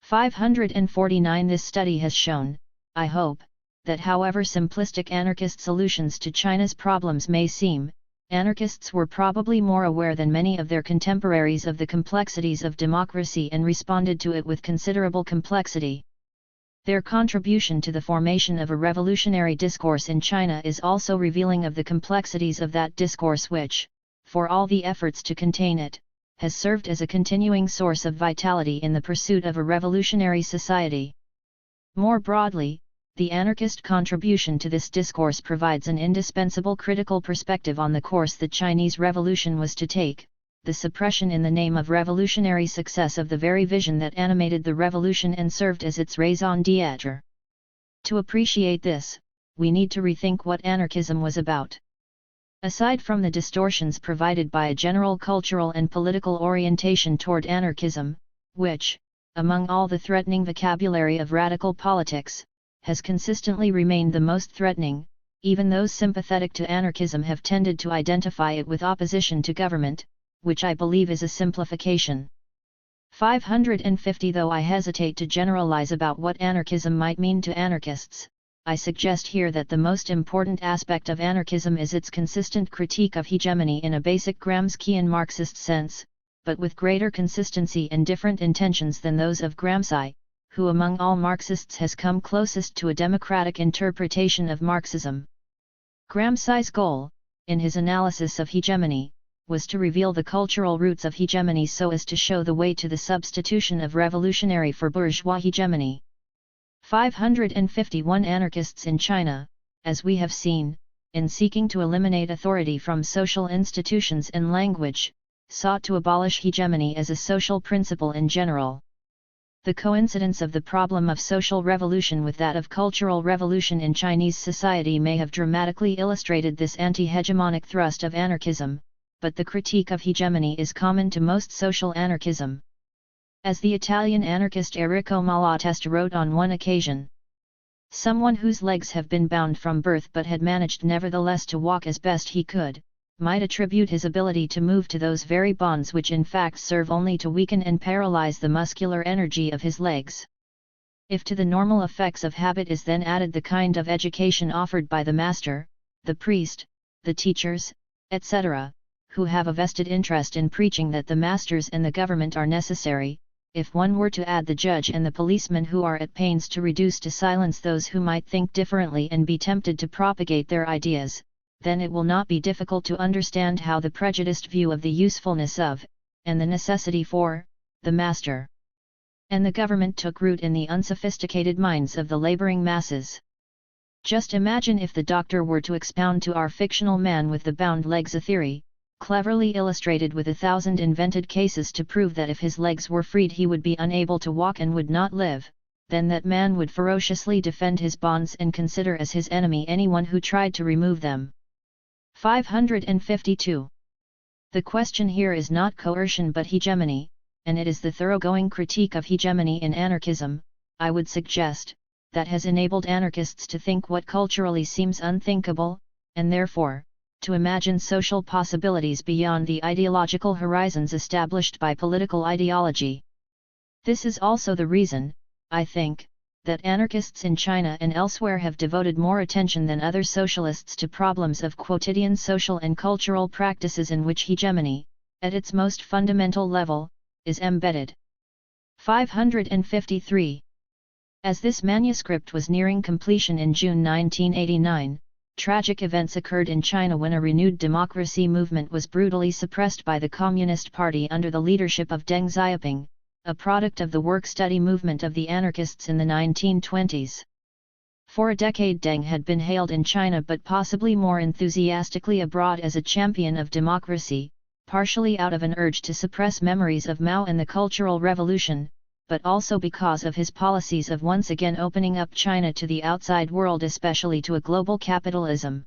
A: 549 This study has shown, I hope, that however simplistic anarchist solutions to China's problems may seem, anarchists were probably more aware than many of their contemporaries of the complexities of democracy and responded to it with considerable complexity. Their contribution to the formation of a revolutionary discourse in China is also revealing of the complexities of that discourse which, for all the efforts to contain it, has served as a continuing source of vitality in the pursuit of a revolutionary society. More broadly, the anarchist contribution to this discourse provides an indispensable critical perspective on the course the Chinese Revolution was to take, the suppression in the name of revolutionary success of the very vision that animated the revolution and served as its raison d'être. To appreciate this, we need to rethink what anarchism was about. Aside from the distortions provided by a general cultural and political orientation toward anarchism, which, among all the threatening vocabulary of radical politics, has consistently remained the most threatening, even those sympathetic to anarchism have tended to identify it with opposition to government, which I believe is a simplification. 550 Though I hesitate to generalize about what anarchism might mean to anarchists, I suggest here that the most important aspect of anarchism is its consistent critique of hegemony in a basic Gramscian Marxist sense, but with greater consistency and different intentions than those of Gramsci, who among all Marxists has come closest to a democratic interpretation of Marxism. Gramsci's goal, in his analysis of hegemony, was to reveal the cultural roots of hegemony so as to show the way to the substitution of revolutionary for bourgeois hegemony. 551 Anarchists in China, as we have seen, in seeking to eliminate authority from social institutions and language, sought to abolish hegemony as a social principle in general. The coincidence of the problem of social revolution with that of cultural revolution in Chinese society may have dramatically illustrated this anti-hegemonic thrust of anarchism, but the critique of hegemony is common to most social anarchism. As the Italian anarchist Enrico Malatesta wrote on one occasion, "Someone whose legs have been bound from birth but had managed nevertheless to walk as best he could, might attribute his ability to move to those very bonds which in fact serve only to weaken and paralyze the muscular energy of his legs. If to the normal effects of habit is then added the kind of education offered by the master, the priest, the teachers, etc., who have a vested interest in preaching that the masters and the government are necessary, if one were to add the judge and the policeman who are at pains to reduce to silence those who might think differently and be tempted to propagate their ideas, then it will not be difficult to understand how the prejudiced view of the usefulness of, and the necessity for, the master and the government took root in the unsophisticated minds of the laboring masses. Just imagine if the doctor were to expound to our fictional man with the bound legs a theory, cleverly illustrated with 1,000 invented cases to prove that if his legs were freed he would be unable to walk and would not live, then that man would ferociously defend his bonds and consider as his enemy anyone who tried to remove them." 552. The question here is not coercion but hegemony, and it is the thoroughgoing critique of hegemony in anarchism, I would suggest, that has enabled anarchists to think what culturally seems unthinkable, and therefore, to imagine social possibilities beyond the ideological horizons established by political ideology. This is also the reason, I think, that anarchists in China and elsewhere have devoted more attention than other socialists to problems of quotidian social and cultural practices in which hegemony, at its most fundamental level, is embedded. 553. As this manuscript was nearing completion in June 1989, tragic events occurred in China when a renewed democracy movement was brutally suppressed by the Communist Party under the leadership of Deng Xiaoping, a product of the work-study movement of the anarchists in the 1920s. For a decade Deng had been hailed in China but possibly more enthusiastically abroad as a champion of democracy, partially out of an urge to suppress memories of Mao and the Cultural Revolution, but also because of his policies of once again opening up China to the outside world, especially to a global capitalism.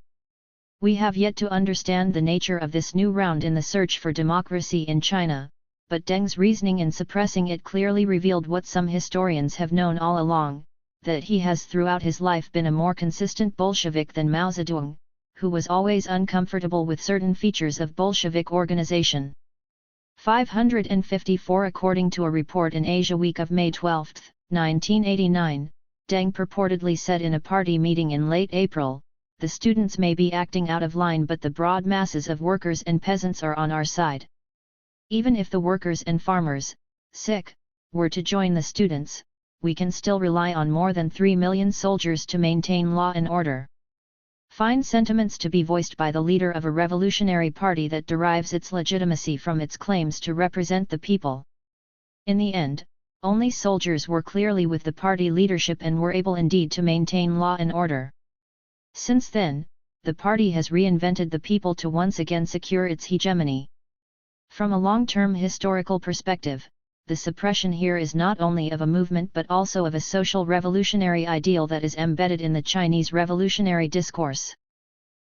A: We have yet to understand the nature of this new round in the search for democracy in China, but Deng's reasoning in suppressing it clearly revealed what some historians have known all along, that he has throughout his life been a more consistent Bolshevik than Mao Zedong, who was always uncomfortable with certain features of Bolshevik organization. 554 According to a report in Asia Week of May 12, 1989, Deng purportedly said in a party meeting in late April, "The students may be acting out of line, but the broad masses of workers and peasants are on our side. Even if the workers and farmers, sick, were to join the students, we can still rely on more than 3 million soldiers to maintain law and order." Fine sentiments to be voiced by the leader of a revolutionary party that derives its legitimacy from its claims to represent the people. In the end, only soldiers were clearly with the party leadership and were able indeed to maintain law and order. Since then, the party has reinvented the people to once again secure its hegemony. From a long-term historical perspective, the suppression here is not only of a movement but also of a social revolutionary ideal that is embedded in the Chinese revolutionary discourse.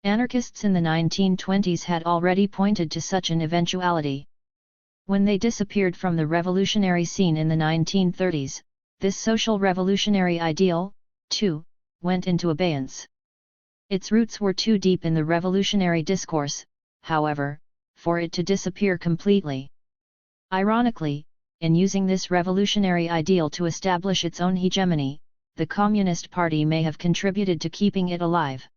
A: Anarchists in the 1920s had already pointed to such an eventuality. When they disappeared from the revolutionary scene in the 1930s, this social revolutionary ideal, too, went into abeyance. Its roots were too deep in the revolutionary discourse, however, for it to disappear completely. Ironically, in using this revolutionary ideal to establish its own hegemony, the Communist Party may have contributed to keeping it alive.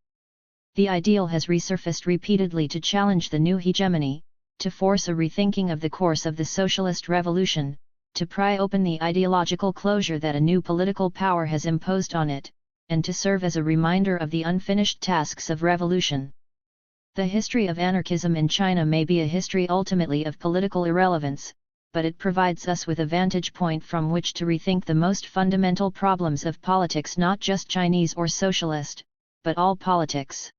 A: The ideal has resurfaced repeatedly to challenge the new hegemony, to force a rethinking of the course of the socialist revolution, to pry open the ideological closure that a new political power has imposed on it, and to serve as a reminder of the unfinished tasks of revolution. The history of anarchism in China may be a history ultimately of political irrelevance, but it provides us with a vantage point from which to rethink the most fundamental problems of politics, not just Chinese or socialist, but all politics.